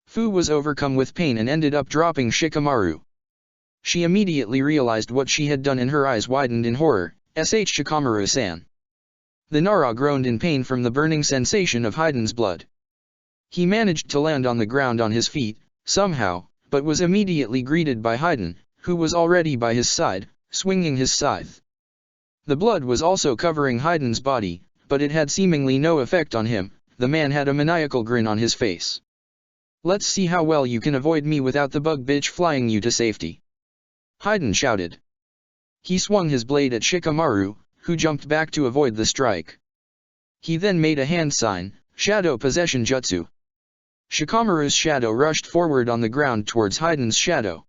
Speaker 1: Fu was overcome with pain and ended up dropping Shikamaru. She immediately realized what she had done and her eyes widened in horror. Shikamaru-san. The Nara groaned in pain from the burning sensation of Haiden's blood. He managed to land on the ground on his feet, somehow, but was immediately greeted by Haiden, who was already by his side, swinging his scythe. The blood was also covering Haiden's body, but it had seemingly no effect on him. The man had a maniacal grin on his face. Let's see how well you can avoid me without the bug bitch flying you to safety. Haiden shouted. He swung his blade at Shikamaru, who jumped back to avoid the strike. He then made a hand sign, Shadow Possession Jutsu. Shikamaru's shadow rushed forward on the ground towards Haiden's shadow.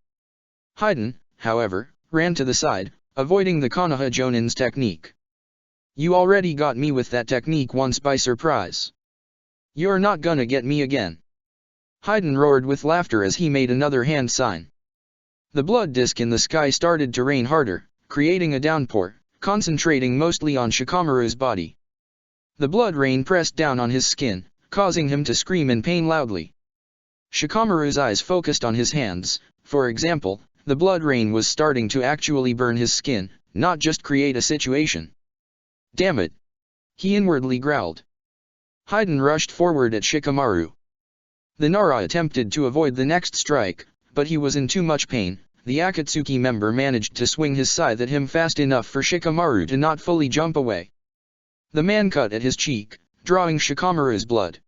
Speaker 1: Haiden, however, ran to the side, avoiding the Konoha Jonin's technique. You already got me with that technique once by surprise. You're not gonna get me again. Haiden roared with laughter as he made another hand sign. The blood disk in the sky started to rain harder, creating a downpour, concentrating mostly on Shikamaru's body. The blood rain pressed down on his skin, causing him to scream in pain loudly. Shikamaru's eyes focused on his hands. For example, the blood rain was starting to actually burn his skin, not just create a situation. Damn it! He inwardly growled. Haiden rushed forward at Shikamaru. The Nara attempted to avoid the next strike, but he was in too much pain. the Akatsuki member managed to swing his scythe at him fast enough for Shikamaru to not fully jump away. The man cut at his cheek, drawing Shikamaru's blood.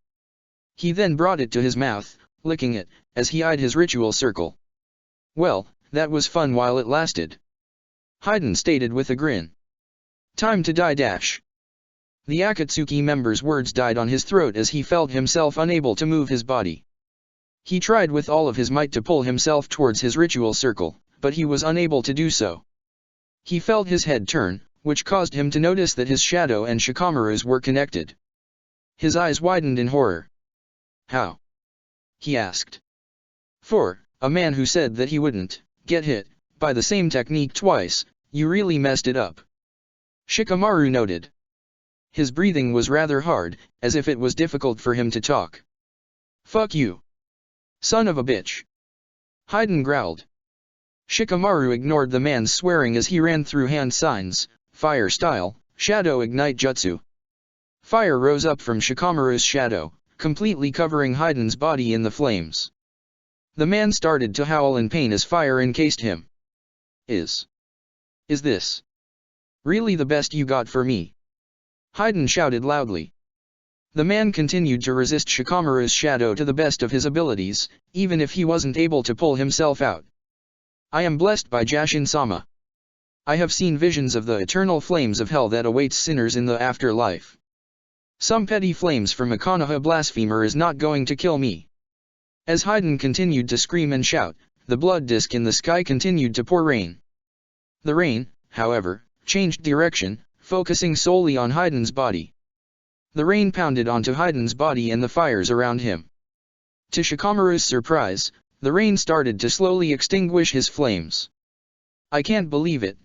Speaker 1: He then brought it to his mouth, licking it, as he eyed his ritual circle. "Well, that was fun while it lasted," Haiden stated with a grin. "Time to die dash." The Akatsuki member's words died on his throat as he felt himself unable to move his body. He tried with all of his might to pull himself towards his ritual circle, but he was unable to do so. He felt his head turn, which caused him to notice that his shadow and Shikamaru's were connected. His eyes widened in horror. "How?" he asked. "For a man who said that he wouldn't get hit by the same technique twice, you really messed it up," Shikamaru noted. His breathing was rather hard, as if it was difficult for him to talk. "Fuck you, son of a bitch," Haiden growled. Shikamaru ignored the man's swearing as he ran through hand signs, fire style, shadow ignite jutsu. Fire rose up from Shikamaru's shadow, completely covering Haiden's body in the flames. The man started to howl in pain as fire encased him. Is this really the best you got for me?" Haiden shouted loudly. The man continued to resist Shikamaru's shadow to the best of his abilities, even if he wasn't able to pull himself out. "I am blessed by Jashin-sama. I have seen visions of the eternal flames of hell that awaits sinners in the afterlife. Some petty flames from a Konoha blasphemer is not going to kill me." As Haiden continued to scream and shout, the blood disk in the sky continued to pour rain. The rain, however, changed direction, focusing solely on Haiden's body. The rain pounded onto Haiden's body and the fires around him. To Shikamaru's surprise, the rain started to slowly extinguish his flames. "I can't believe it."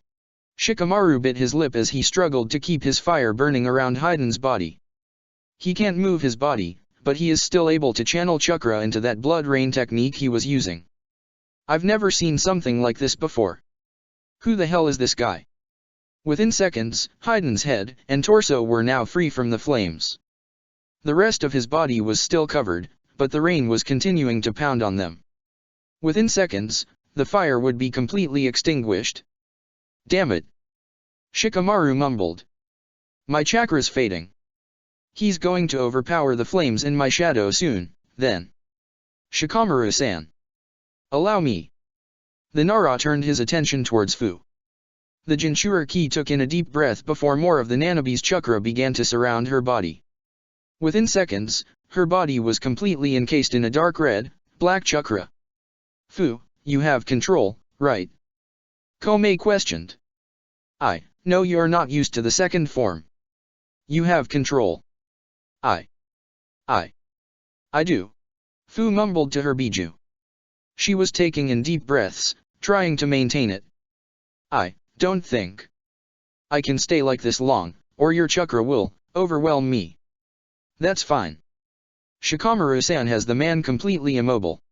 Speaker 1: Shikamaru bit his lip as he struggled to keep his fire burning around Haiden's body. He can't move his body, but he is still able to channel chakra into that blood rain technique he was using. "I've never seen something like this before. Who the hell is this guy?" Within seconds, Haiden's head and torso were now free from the flames. The rest of his body was still covered, but the rain was continuing to pound on them. Within seconds, the fire would be completely extinguished. "Damn it!" Shikamaru mumbled. "My chakra's fading. He's going to overpower the flames in my shadow soon, then." "Shikamaru-san. Allow me." The Nara turned his attention towards Fu. The Jinchuriki took in a deep breath before more of the Nanabi's chakra began to surround her body. Within seconds, her body was completely encased in a dark red, black chakra. "Fu, you have control, right?" Komei questioned. No, you're not used to the second form." "You have control." I do." Fu mumbled to her Biju. She was taking in deep breaths, trying to maintain it. "I don't think I can stay like this long, or your chakra will overwhelm me." "That's fine. Shikamaru-san has the man completely immobile.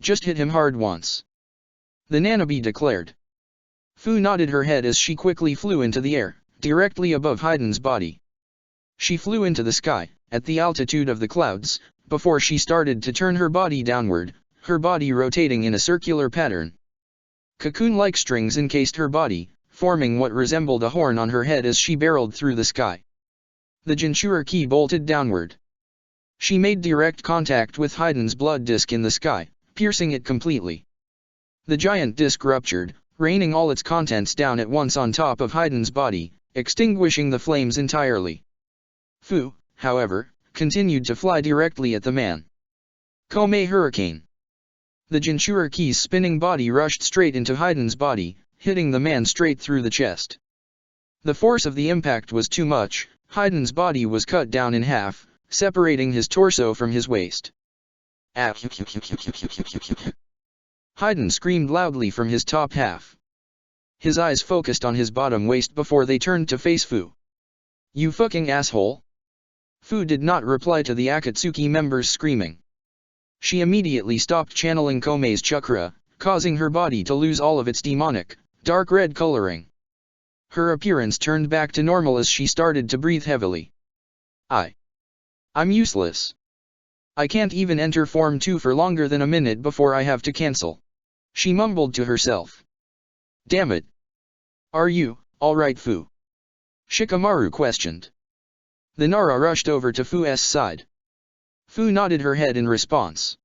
Speaker 1: Just hit him hard once," the Nanabi declared. Fu nodded her head as she quickly flew into the air, directly above Haiden's body. She flew into the sky, at the altitude of the clouds, before she started to turn her body downward, her body rotating in a circular pattern. Cocoon-like strings encased her body, forming what resembled a horn on her head as she barreled through the sky. The Jinchuriki bolted downward. She made direct contact with Haiden's blood disk in the sky, piercing it completely. The giant disk ruptured, raining all its contents down at once on top of Haiden's body, extinguishing the flames entirely. Fu, however, continued to fly directly at the man. Komei Hurricane. The Jinchuriki's spinning body rushed straight into Haiden's body, hitting the man straight through the chest. The force of the impact was too much. Haiden's body was cut down in half, separating his torso from his waist. Haiden screamed loudly from his top half. His eyes focused on his bottom waist before they turned to face Fu. "You fucking asshole!" Fu did not reply to the Akatsuki member's screaming. She immediately stopped channeling Komei's chakra, causing her body to lose all of its demonic, dark red coloring. Her appearance turned back to normal as she started to breathe heavily. I'm useless. I can't even enter Form 2 for longer than a minute before I have to cancel. She mumbled to herself. Damn it. Are you, alright Fu? Shikamaru questioned. The Nara rushed over to Fu's side. Fu nodded her head in response.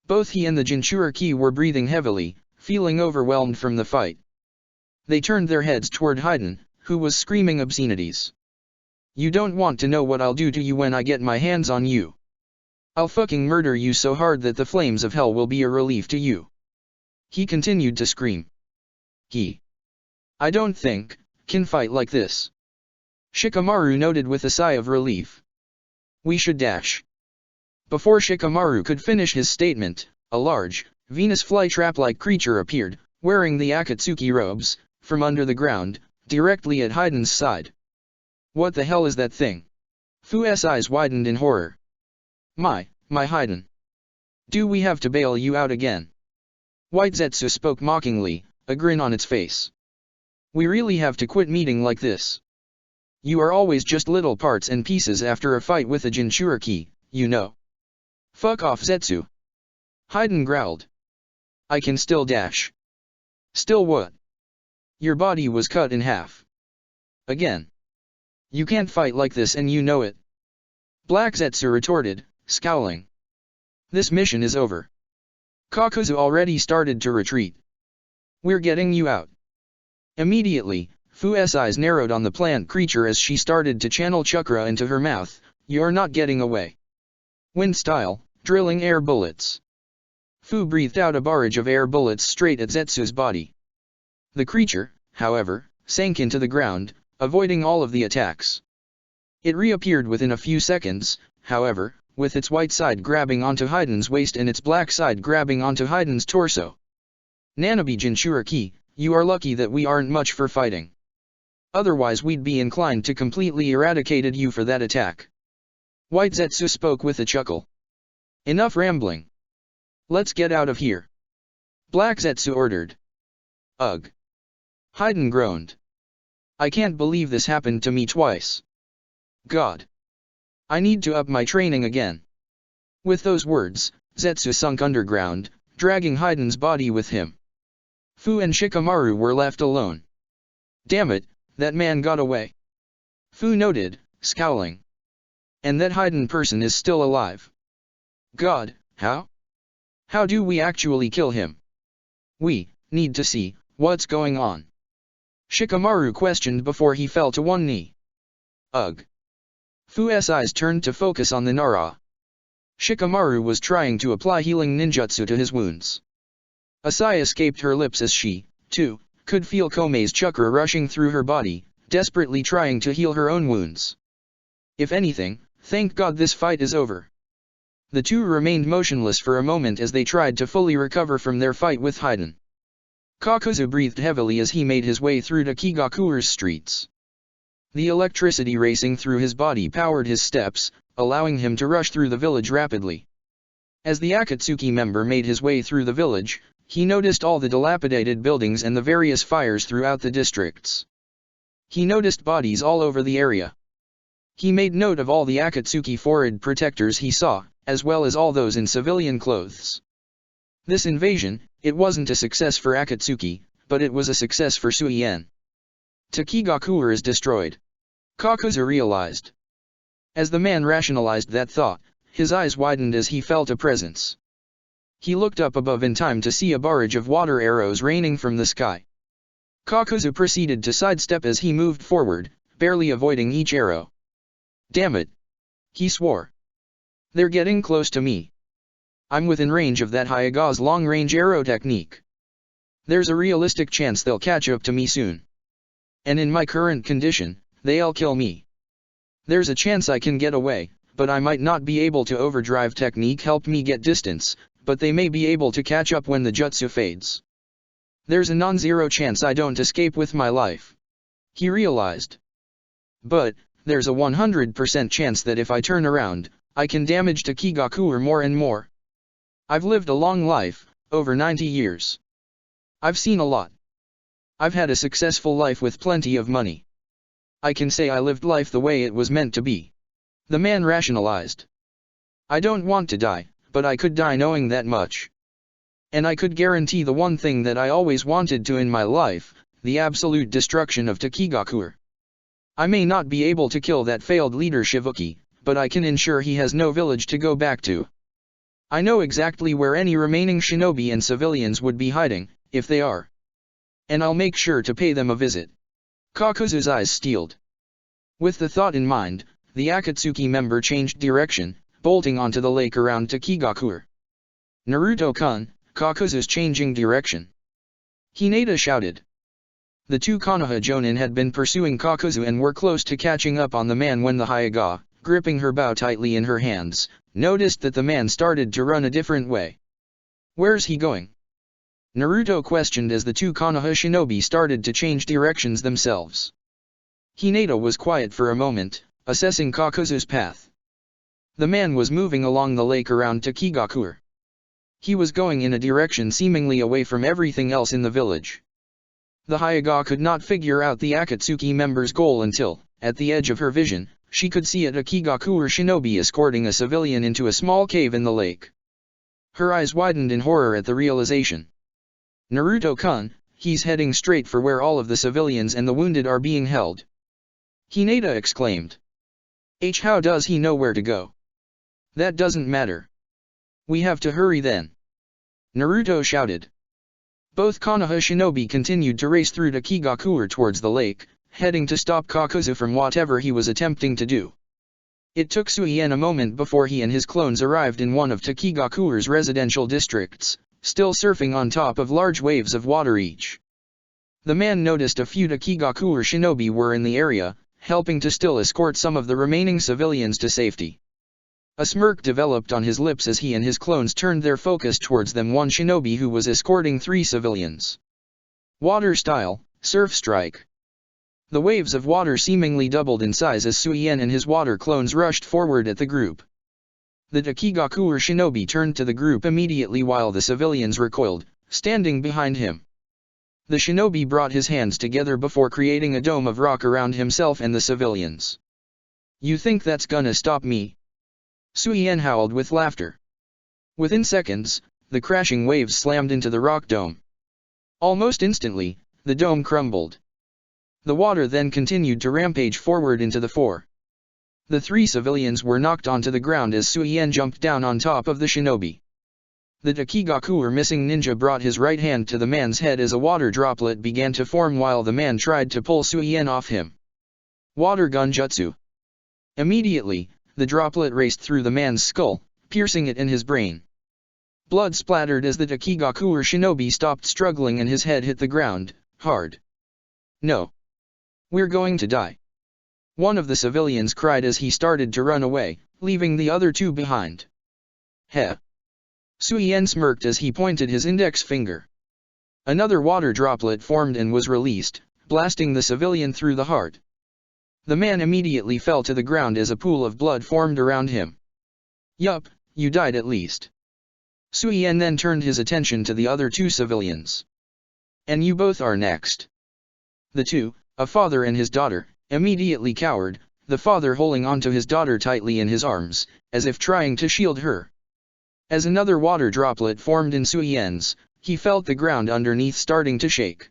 Speaker 1: Both he and the Jinchuriki were breathing heavily, feeling overwhelmed from the fight. They turned their heads toward Haiden, who was screaming obscenities. You don't want to know what I'll do to you when I get my hands on you. I'll fucking murder you so hard that the flames of hell will be a relief to you. He continued to scream. I don't think, can fight like this. Shikamaru noted with a sigh of relief. We should dash. Before Shikamaru could finish his statement, a large, Venus flytrap-like creature appeared, wearing the Akatsuki robes, from under the ground, directly at Haiden's side. What the hell is that thing? Fu's eyes widened in horror. My Haiden. Do we have to bail you out again? White Zetsu spoke mockingly, a grin on its face. We really have to quit meeting like this. You are always just little parts and pieces after a fight with a Jinchuriki, you know. Fuck off Zetsu. Haiden growled. I can still dash. Still what? Your body was cut in half. Again. You can't fight like this and you know it. Black Zetsu retorted, scowling. This mission is over. Kakuzu already started to retreat. We're getting you out. Immediately, Fu's eyes narrowed on the plant creature as she started to channel chakra into her mouth. You're not getting away. Wind style, drilling air bullets. Fu breathed out a barrage of air bullets straight at Zetsu's body. The creature, however, sank into the ground, avoiding all of the attacks. It reappeared within a few seconds, however, with its white side grabbing onto Haiden's waist and its black side grabbing onto Haiden's torso. Nanabe Jinchuriki, you are lucky that we aren't much for fighting. Otherwise we'd be inclined to completely eradicated you for that attack. White Zetsu spoke with a chuckle. Enough rambling. Let's get out of here. Black Zetsu ordered. Ugh. Haiden groaned. I can't believe this happened to me twice. God. I need to up my training again. With those words, Zetsu sunk underground, dragging Haiden's body with him. Fu and Shikamaru were left alone. Damn it, that man got away. Fu noted, scowling. And that Haiden person is still alive. God, how? How do we actually kill him? We need to see what's going on. Shikamaru questioned before he fell to one knee. Ugh. Fu's eyes turned to focus on the Nara. Shikamaru was trying to apply healing ninjutsu to his wounds. A sigh escaped her lips as she, too, could feel Komei's chakra rushing through her body, desperately trying to heal her own wounds. If anything, thank God this fight is over. The two remained motionless for a moment as they tried to fully recover from their fight with Haiden. Kakuzu breathed heavily as he made his way through to Kigakure's streets. The electricity racing through his body powered his steps, allowing him to rush through the village rapidly. As the Akatsuki member made his way through the village, he noticed all the dilapidated buildings and the various fires throughout the districts. He noticed bodies all over the area. He made note of all the Akatsuki forehead protectors he saw, as well as all those in civilian clothes. This invasion, it wasn't a success for Akatsuki, but it was a success for Suien. Takigakure is destroyed. Kakuzu realized. As the man rationalized that thought, his eyes widened as he felt a presence. He looked up above in time to see a barrage of water arrows raining from the sky. Kakuzu proceeded to sidestep as he moved forward, barely avoiding each arrow. Damn it! He swore. They're getting close to me. I'm within range of that Hyaga's long-range arrow technique. There's a realistic chance they'll catch up to me soon. And in my current condition, they'll kill me. There's a chance I can get away, but I might not be able to. Overdrive technique help me get distance, but they may be able to catch up when the jutsu fades. There's a non-zero chance I don't escape with my life. He realized. But, there's a 100% chance that if I turn around, I can damage Takigakure more and more. I've lived a long life, over 90 years. I've seen a lot. I've had a successful life with plenty of money. I can say I lived life the way it was meant to be. The man rationalized. I don't want to die, but I could die knowing that much. And I could guarantee the one thing that I always wanted to in my life, the absolute destruction of Takigakure. I may not be able to kill that failed leader Shivuki, but I can ensure he has no village to go back to. I know exactly where any remaining shinobi and civilians would be hiding, if they are. And I'll make sure to pay them a visit. Kakuzu's eyes steeled. With the thought in mind, the Akatsuki member changed direction, bolting onto the lake around Takigakure. Naruto-kun, Kakuzu's changing direction. Hinata shouted. The two Konoha Jonin had been pursuing Kakuzu and were close to catching up on the man when the Hyuga, gripping her bow tightly in her hands, noticed that the man started to run a different way. Where's he going? Naruto questioned as the two Konoha shinobi started to change directions themselves. Hinata was quiet for a moment, assessing Kakuzu's path. The man was moving along the lake around Takigakure. He was going in a direction seemingly away from everything else in the village. The Hyuga could not figure out the Akatsuki member's goal until, at the edge of her vision, she could see a Takigakure shinobi escorting a civilian into a small cave in the lake. Her eyes widened in horror at the realization. Naruto-kun, he's heading straight for where all of the civilians and the wounded are being held. Hinata exclaimed. How does he know where to go? That doesn't matter. We have to hurry then. Naruto shouted. Both Konoha shinobi continued to race through Takigakure towards the lake, heading to stop Kakuzu from whatever he was attempting to do. It took Suien a moment before he and his clones arrived in one of Takigakure's residential districts, still surfing on top of large waves of water each. The man noticed a few Takigakure shinobi were in the area, helping to still escort some of the remaining civilians to safety. A smirk developed on his lips as he and his clones turned their focus towards them, one shinobi who was escorting 3 civilians. Water style, surf strike. The waves of water seemingly doubled in size as Suien and his water clones rushed forward at the group. The Takigakure shinobi turned to the group immediately while the civilians recoiled, standing behind him. The shinobi brought his hands together before creating a dome of rock around himself and the civilians. You think that's gonna stop me? Suien howled with laughter. Within seconds, the crashing waves slammed into the rock dome. Almost instantly, the dome crumbled. The water then continued to rampage forward into the 4. The 3 civilians were knocked onto the ground as Suien jumped down on top of the shinobi. The Takigakure missing ninja brought his right hand to the man's head as a water droplet began to form while the man tried to pull Suien off him. Water gun jutsu. Immediately, the droplet raced through the man's skull, piercing it in his brain. Blood splattered as the Takigakure shinobi stopped struggling and his head hit the ground, hard. No. We're going to die. One of the civilians cried as he started to run away, leaving the other 2 behind. Heh. Suien smirked as he pointed his index finger. Another water droplet formed and was released, blasting the civilian through the heart. The man immediately fell to the ground as a pool of blood formed around him. Yup, you died at least. Suien then turned his attention to the other 2 civilians. And you both are next. The 2, a father and his daughter, immediately cowered, the father holding onto his daughter tightly in his arms, as if trying to shield her. As another water droplet formed in Suien's, he felt the ground underneath starting to shake.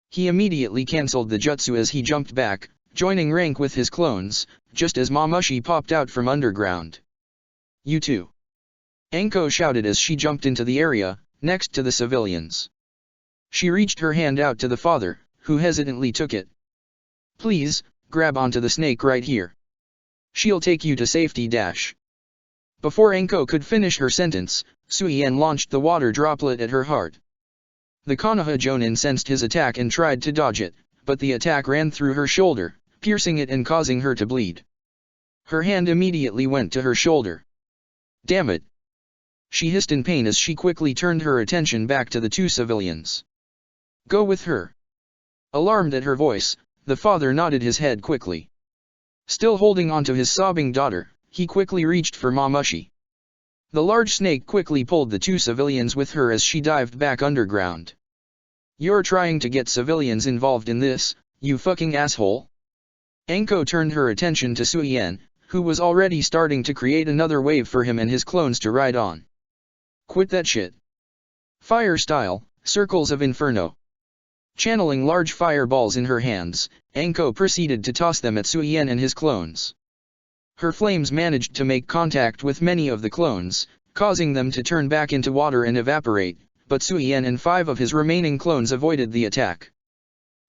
Speaker 1: He immediately cancelled the jutsu as he jumped back, joining rank with his clones, just as Mamushi popped out from underground. You too. Anko shouted as she jumped into the area, next to the civilians. She reached her hand out to the father, who hesitantly took it. Please, grab onto the snake right here. She'll take you to safety. Before Anko could finish her sentence, Suien launched the water droplet at her heart. The Konoha Jonin sensed his attack and tried to dodge it, but the attack ran through her shoulder, piercing it and causing her to bleed. Her hand immediately went to her shoulder. Damn it! She hissed in pain as she quickly turned her attention back to the 2 civilians. Go with her. Alarmed at her voice, the father nodded his head quickly. Still holding onto his sobbing daughter, he quickly reached for Mamushi. The large snake quickly pulled the 2 civilians with her as she dived back underground. You're trying to get civilians involved in this, you fucking asshole? Anko turned her attention to Suien, who was already starting to create another wave for him and his clones to ride on. Quit that shit. Fire style, Circles of Inferno. Channeling large fireballs in her hands, Anko proceeded to toss them at Suyen and his clones. Her flames managed to make contact with many of the clones, causing them to turn back into water and evaporate, but Suyen and 5 of his remaining clones avoided the attack.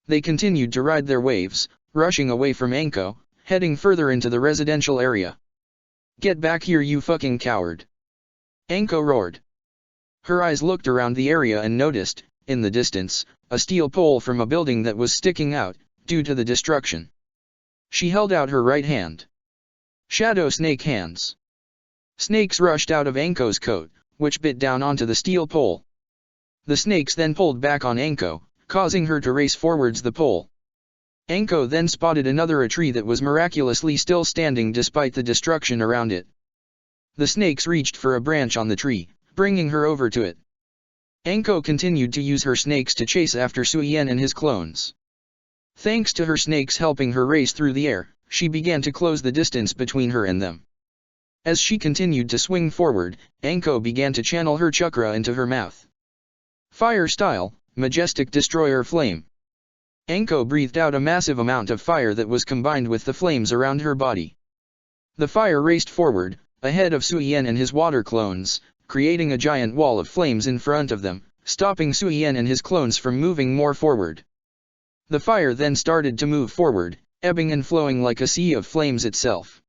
Speaker 1: They continued to ride their waves, rushing away from Anko, heading further into the residential area. "Get back here, you fucking coward!" Anko roared. Her eyes looked around the area and noticed, in the distance, a steel pole from a building that was sticking out, due to the destruction. She held out her right hand. Shadow snake hands. Snakes rushed out of Anko's coat, which bit down onto the steel pole. The snakes then pulled back on Anko, causing her to race forwards the pole. Anko then spotted another tree that was miraculously still standing despite the destruction around it. The snakes reached for a branch on the tree, bringing her over to it. Anko continued to use her snakes to chase after Suyen and his clones. Thanks to her snakes helping her race through the air, she began to close the distance between her and them. As she continued to swing forward, Anko began to channel her chakra into her mouth. Fire style, Majestic Destroyer Flame. Anko breathed out a massive amount of fire that was combined with the flames around her body. The fire raced forward, ahead of Suyen and his water clones, creating a giant wall of flames in front of them, stopping Suyen and his clones from moving more forward. The fire then started to move forward, ebbing and flowing like a sea of flames itself.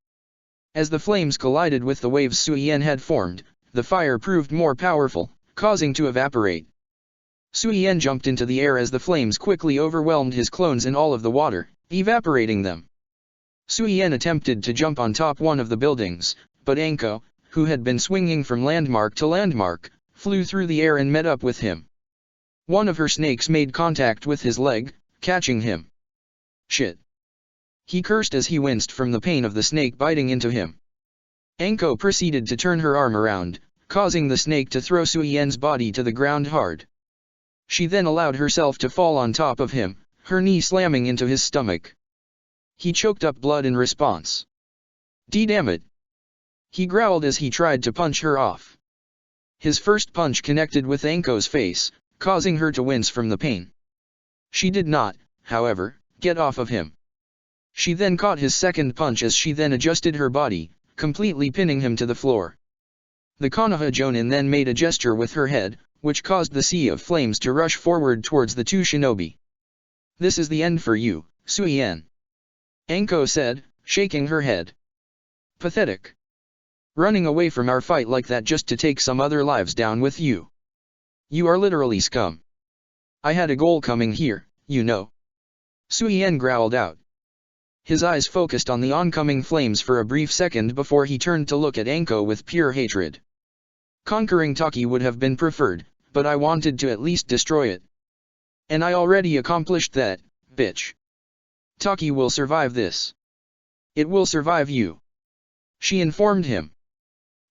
Speaker 1: As the flames collided with the waves Suyen had formed, the fire proved more powerful, causing to evaporate. Suyen jumped into the air as the flames quickly overwhelmed his clones and all of the water, evaporating them. Suyen attempted to jump on top one of the buildings, but Anko, who had been swinging from landmark to landmark, flew through the air and met up with him. One of her snakes made contact with his leg, catching him. Shit! He cursed as he winced from the pain of the snake biting into him. Anko proceeded to turn her arm around, causing the snake to throw Suyen's body to the ground hard. She then allowed herself to fall on top of him, her knee slamming into his stomach. He choked up blood in response. "Damn it!" He growled as he tried to punch her off. His first punch connected with Anko's face, causing her to wince from the pain. She did not, however, get off of him. She then caught his second punch as she then adjusted her body, completely pinning him to the floor. The Konoha Jonin then made a gesture with her head, which caused the sea of flames to rush forward towards the 2 shinobi. "This is the end for you, Suyen," Anko said, shaking her head. "Pathetic. Running away from our fight like that just to take some other lives down with you. You are literally scum. I had a goal coming here, you know." Suyen growled out. His eyes focused on the oncoming flames for a brief second before he turned to look at Anko with pure hatred. "Conquering Taki would have been preferred, but I wanted to at least destroy it. And I already accomplished that, bitch. Taki will survive this. It will survive you," she informed him.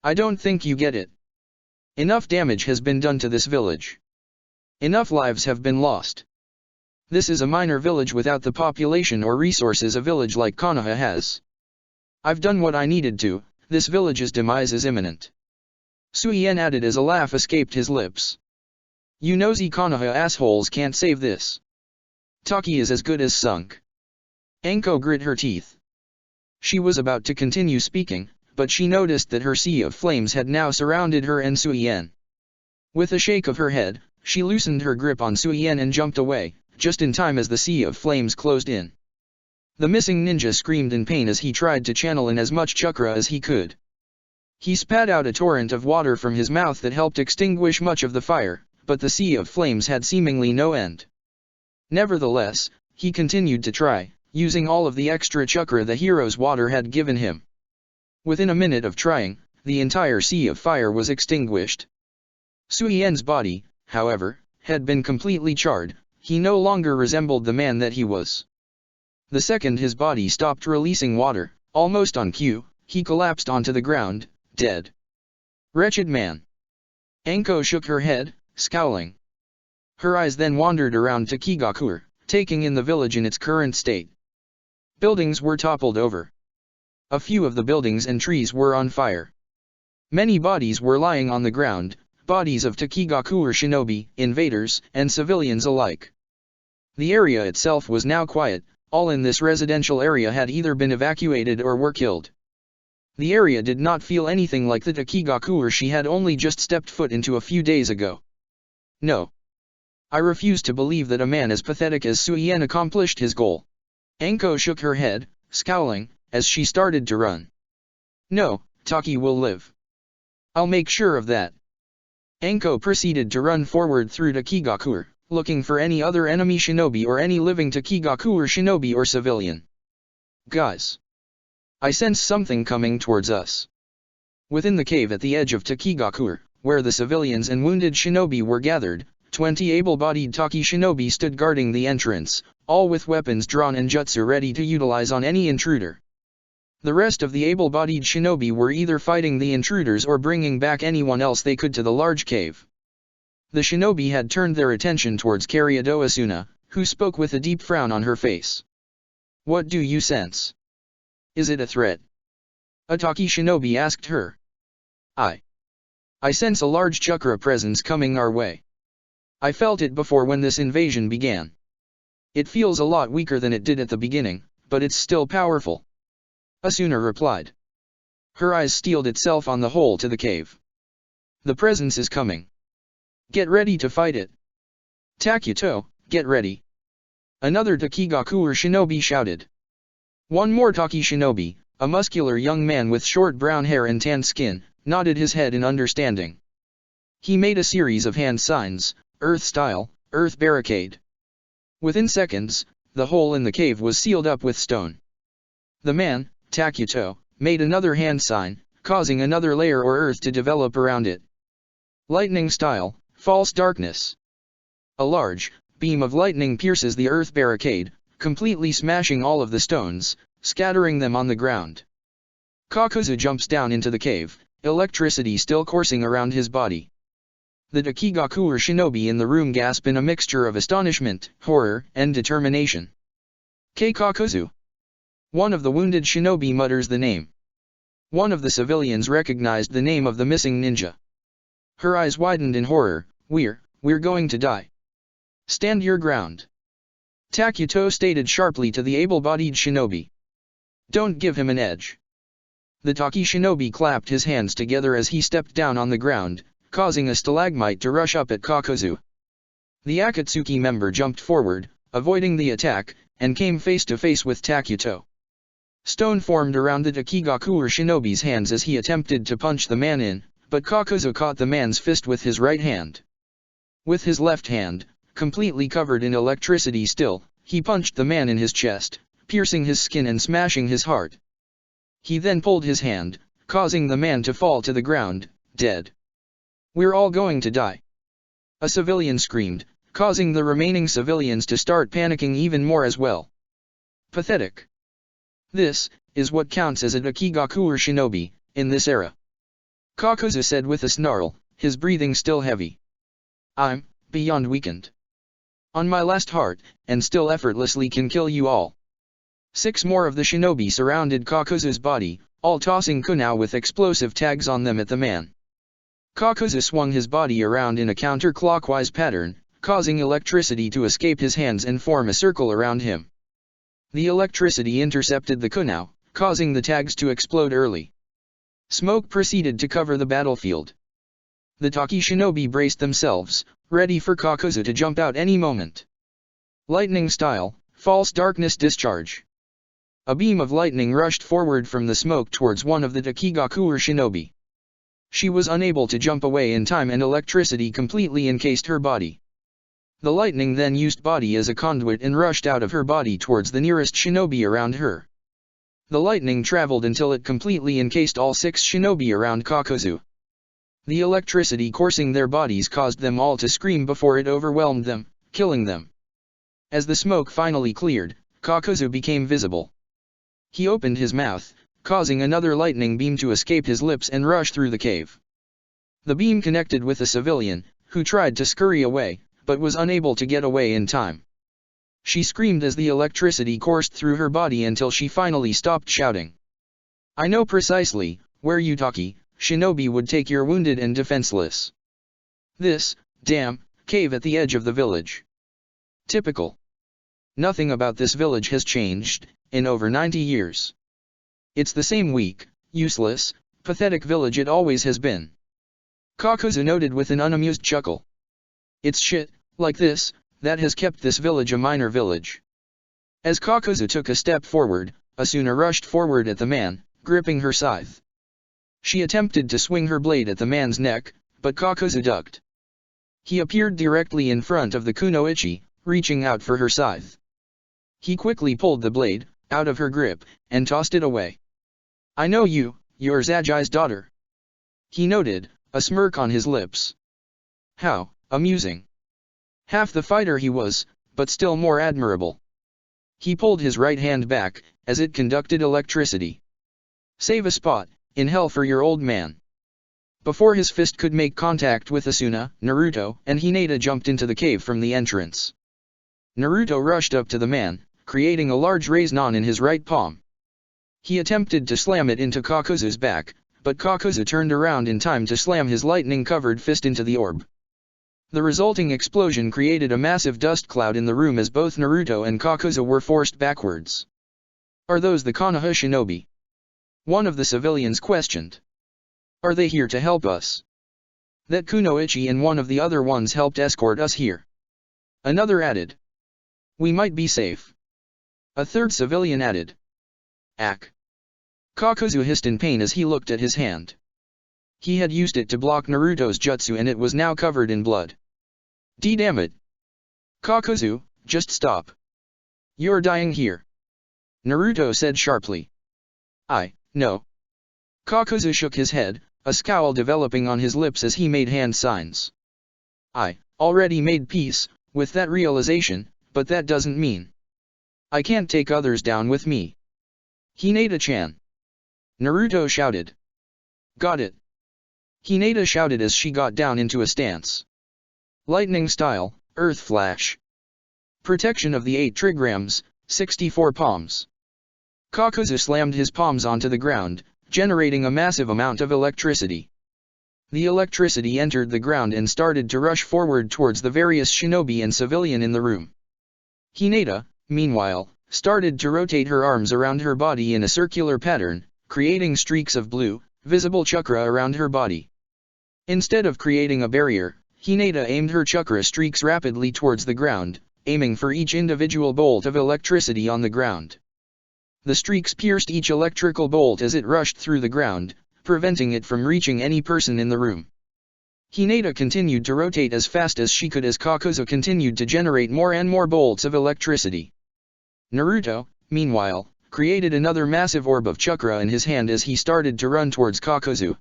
Speaker 1: "I don't think you get it. Enough damage has been done to this village. Enough lives have been lost. This is a minor village without the population or resources a village like Konoha has. I've done what I needed to, this village's demise is imminent." Suyen added as a laugh escaped his lips. "You nosy Konoha assholes can't save this. Taki is as good as sunk." Anko grit her teeth. She was about to continue speaking, but she noticed that her sea of flames had now surrounded her and Suyen. With a shake of her head, she loosened her grip on Suyen and jumped away, just in time as the sea of flames closed in. The missing ninja screamed in pain as he tried to channel in as much chakra as he could. He spat out a torrent of water from his mouth that helped extinguish much of the fire, but the sea of flames had seemingly no end. Nevertheless, he continued to try, using all of the extra chakra the hero's water had given him. Within a minute of trying, the entire sea of fire was extinguished. Suyen's body, however, had been completely charred. He no longer resembled the man that he was. The second his body stopped releasing water, almost on cue, he collapsed onto the ground, dead. "Wretched man." Anko shook her head, scowling. Her eyes then wandered around to Kigakuer, taking in the village in its current state. Buildings were toppled over. A few of the buildings and trees were on fire. Many bodies were lying on the ground, bodies of Takigakuer shinobi, invaders, and civilians alike. The area itself was now quiet, all in this residential area had either been evacuated or were killed. The area did not feel anything like the Takigakuer she had only just stepped foot into a few days ago. No. I refuse to believe that a man as pathetic as Suien accomplished his goal. Anko shook her head, scowling, as she started to run. No, Taki will live. I'll make sure of that. Anko proceeded to run forward through Takigakuer, looking for any other enemy shinobi or any living Takigakuer shinobi or civilian. Guys. I sense something coming towards us. Within the cave at the edge of Takigakuer, where the civilians and wounded shinobi were gathered, 20 able-bodied Taki shinobi stood guarding the entrance, all with weapons drawn and jutsu ready to utilize on any intruder. The rest of the able-bodied shinobi were either fighting the intruders or bringing back anyone else they could to the large cave. The shinobi had turned their attention towards Kariado Asuna, who spoke with a deep frown on her face. What do you sense? Is it a threat? A Taki shinobi asked her. I sense a large chakra presence coming our way. I felt it before when this invasion began. It feels a lot weaker than it did at the beginning, but it's still powerful. Asuna replied. Her eyes steeled itself on the hole to the cave. The presence is coming. Get ready to fight it. Takuto, get ready. Another Takigakuer shinobi shouted. One more Taki shinobi, a muscular young man with short brown hair and tanned skin, nodded his head in understanding. He made a series of hand signs, earth style, earth barricade. Within seconds, the hole in the cave was sealed up with stone. The man, Takuto, made another hand sign, causing another layer or earth to develop around it. Lightning style, false darkness. A large beam of lightning pierces the earth barricade, completely smashing all of the stones, scattering them on the ground. Kakuzu jumps down into the cave, electricity still coursing around his body. The Takigakuer shinobi in the room gasp in a mixture of astonishment, horror, and determination. Kakuzu. One of the wounded shinobi mutters the name. One of the civilians recognized the name of the missing ninja. Her eyes widened in horror. We're going to die. Stand your ground. Takuto stated sharply to the able-bodied shinobi. Don't give him an edge. The Taki shinobi clapped his hands together as he stepped down on the ground, causing a stalagmite to rush up at Kakuzu. The Akatsuki member jumped forward, avoiding the attack, and came face to face with Takuto. Stone formed around the Takigakuer shinobi's hands as he attempted to punch the man in, but Kakuzu caught the man's fist with his right hand. With his left hand, completely covered in electricity still, he punched the man in his chest, piercing his skin and smashing his heart. He then pulled his hand, causing the man to fall to the ground, dead. We're all going to die. A civilian screamed, causing the remaining civilians to start panicking even more as well. Pathetic. This is what counts as a Takigakuer shinobi in this era. Kakuzu said with a snarl, his breathing still heavy. I'm beyond weakened. On my last heart, and still effortlessly can kill you all. 6 more of the shinobi surrounded Kakuzu's body, all tossing kunai with explosive tags on them at the man. Kakuzu swung his body around in a counterclockwise pattern, causing electricity to escape his hands and form a circle around him. The electricity intercepted the kunai, causing the tags to explode early. Smoke proceeded to cover the battlefield. The Taki shinobi braced themselves, ready for Kakuzu to jump out any moment. Lightning style, false darkness discharge. A beam of lightning rushed forward from the smoke towards one of the Takigakuer shinobi. She was unable to jump away in time and electricity completely encased her body. The lightning then used body as a conduit and rushed out of her body towards the nearest shinobi around her. The lightning traveled until it completely encased all 6 shinobi around Kakuzu. The electricity coursing their bodies caused them all to scream before it overwhelmed them, killing them. As the smoke finally cleared, Kakuzu became visible. He opened his mouth, causing another lightning beam to escape his lips and rush through the cave. The beam connected with a civilian, who tried to scurry away, but was unable to get away in time. She screamed as the electricity coursed through her body until she finally stopped shouting. I know precisely where you Taki shinobi would take your wounded and defenseless. This, damn, cave at the edge of the village. Typical. Nothing about this village has changed, in over 90 years. It's the same weak, useless, pathetic village it always has been. Kakuzu noted with an unamused chuckle. It's shit, like this, that has kept this village a minor village. As Kakuzu took a step forward, Asuna rushed forward at the man, gripping her scythe. She attempted to swing her blade at the man's neck, but Kakuzu ducked. He appeared directly in front of the kunoichi, reaching out for her scythe. He quickly pulled the blade out of her grip, and tossed it away. I know you, you're Zagai's daughter. He noted, a smirk on his lips. How amusing. Half the fighter he was, but still more admirable. He pulled his right hand back, as it conducted electricity. Save a spot, in hell for your old man. Before his fist could make contact with Asuna, Naruto and Hinata jumped into the cave from the entrance. Naruto rushed up to the man, creating a large raise-non in his right palm. He attempted to slam it into Kakuzu's back, but Kakuzu turned around in time to slam his lightning-covered fist into the orb. The resulting explosion created a massive dust cloud in the room as both Naruto and Kakuzu were forced backwards. Are those the Konoha shinobi? One of the civilians questioned. Are they here to help us? That kunoichi and one of the other ones helped escort us here. Another added. We might be safe. A third civilian added. Ack. Kakuzu hissed in pain as he looked at his hand. He had used it to block Naruto's jutsu and it was now covered in blood. Damn it. Kakuzu, just stop. You're dying here. Naruto said sharply. No. Kakuzu shook his head, a scowl developing on his lips as he made hand signs. I already made peace with that realization, but that doesn't mean I can't take others down with me. Hinata-chan. Naruto shouted. Got it. Hinata shouted as she got down into a stance. Lightning style, earth flash. Protection of the 8 trigrams, 64 palms. Kakuzu slammed his palms onto the ground, generating a massive amount of electricity. The electricity entered the ground and started to rush forward towards the various shinobi and civilian in the room. Hinata, meanwhile, started to rotate her arms around her body in a circular pattern, creating streaks of blue, visible chakra around her body. Instead of creating a barrier, Hinata aimed her chakra streaks rapidly towards the ground, aiming for each individual bolt of electricity on the ground. The streaks pierced each electrical bolt as it rushed through the ground, preventing it from reaching any person in the room. Hinata continued to rotate as fast as she could as Kakuzu continued to generate more and more bolts of electricity. Naruto, meanwhile, created another massive orb of chakra in his hand as he started to run towards Kakuzu.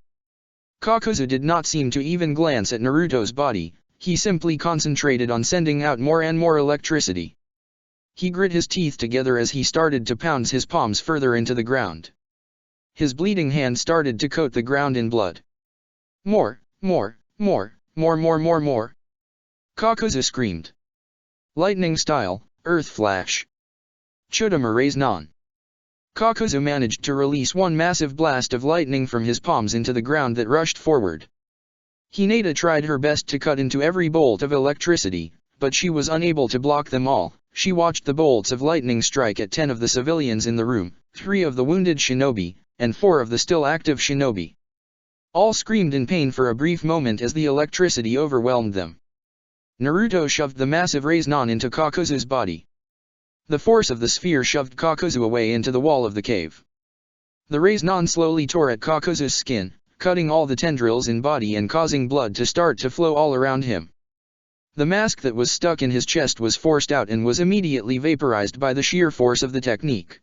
Speaker 1: Kakuzu did not seem to even glance at Naruto's body, he simply concentrated on sending out more and more electricity. He grit his teeth together as he started to pound his palms further into the ground. His bleeding hand started to coat the ground in blood. More. Kakuzu screamed. Lightning style, earth flash. Chudama raise-non. Kakuzu managed to release one massive blast of lightning from his palms into the ground that rushed forward. Hinata tried her best to cut into every bolt of electricity, but she was unable to block them all. She watched the bolts of lightning strike at 10 of the civilians in the room, 3 of the wounded shinobi, and 4 of the still active shinobi. All screamed in pain for a brief moment as the electricity overwhelmed them. Naruto shoved the massive raise-non into Kakuzu's body. The force of the sphere shoved Kakuzu away into the wall of the cave. The raise-non slowly tore at Kakuzu's skin, cutting all the tendrils in body and causing blood to start to flow all around him. The mask that was stuck in his chest was forced out and was immediately vaporized by the sheer force of the technique.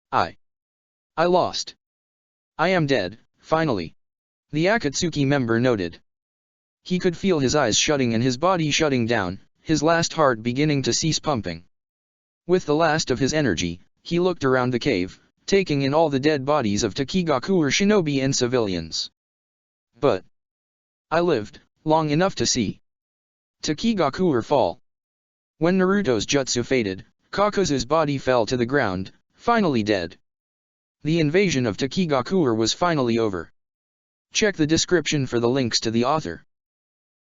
Speaker 1: I lost. I am dead, finally. The Akatsuki member noted. He could feel his eyes shutting and his body shutting down, his last heart beginning to cease pumping. With the last of his energy, he looked around the cave, taking in all the dead bodies of Takigakure shinobi and civilians. But I lived long enough to see Takigakure fall. When Naruto's jutsu faded, Kakuzu's body fell to the ground, finally dead. The invasion of Takigakure was finally over. Check the description for the links to the author.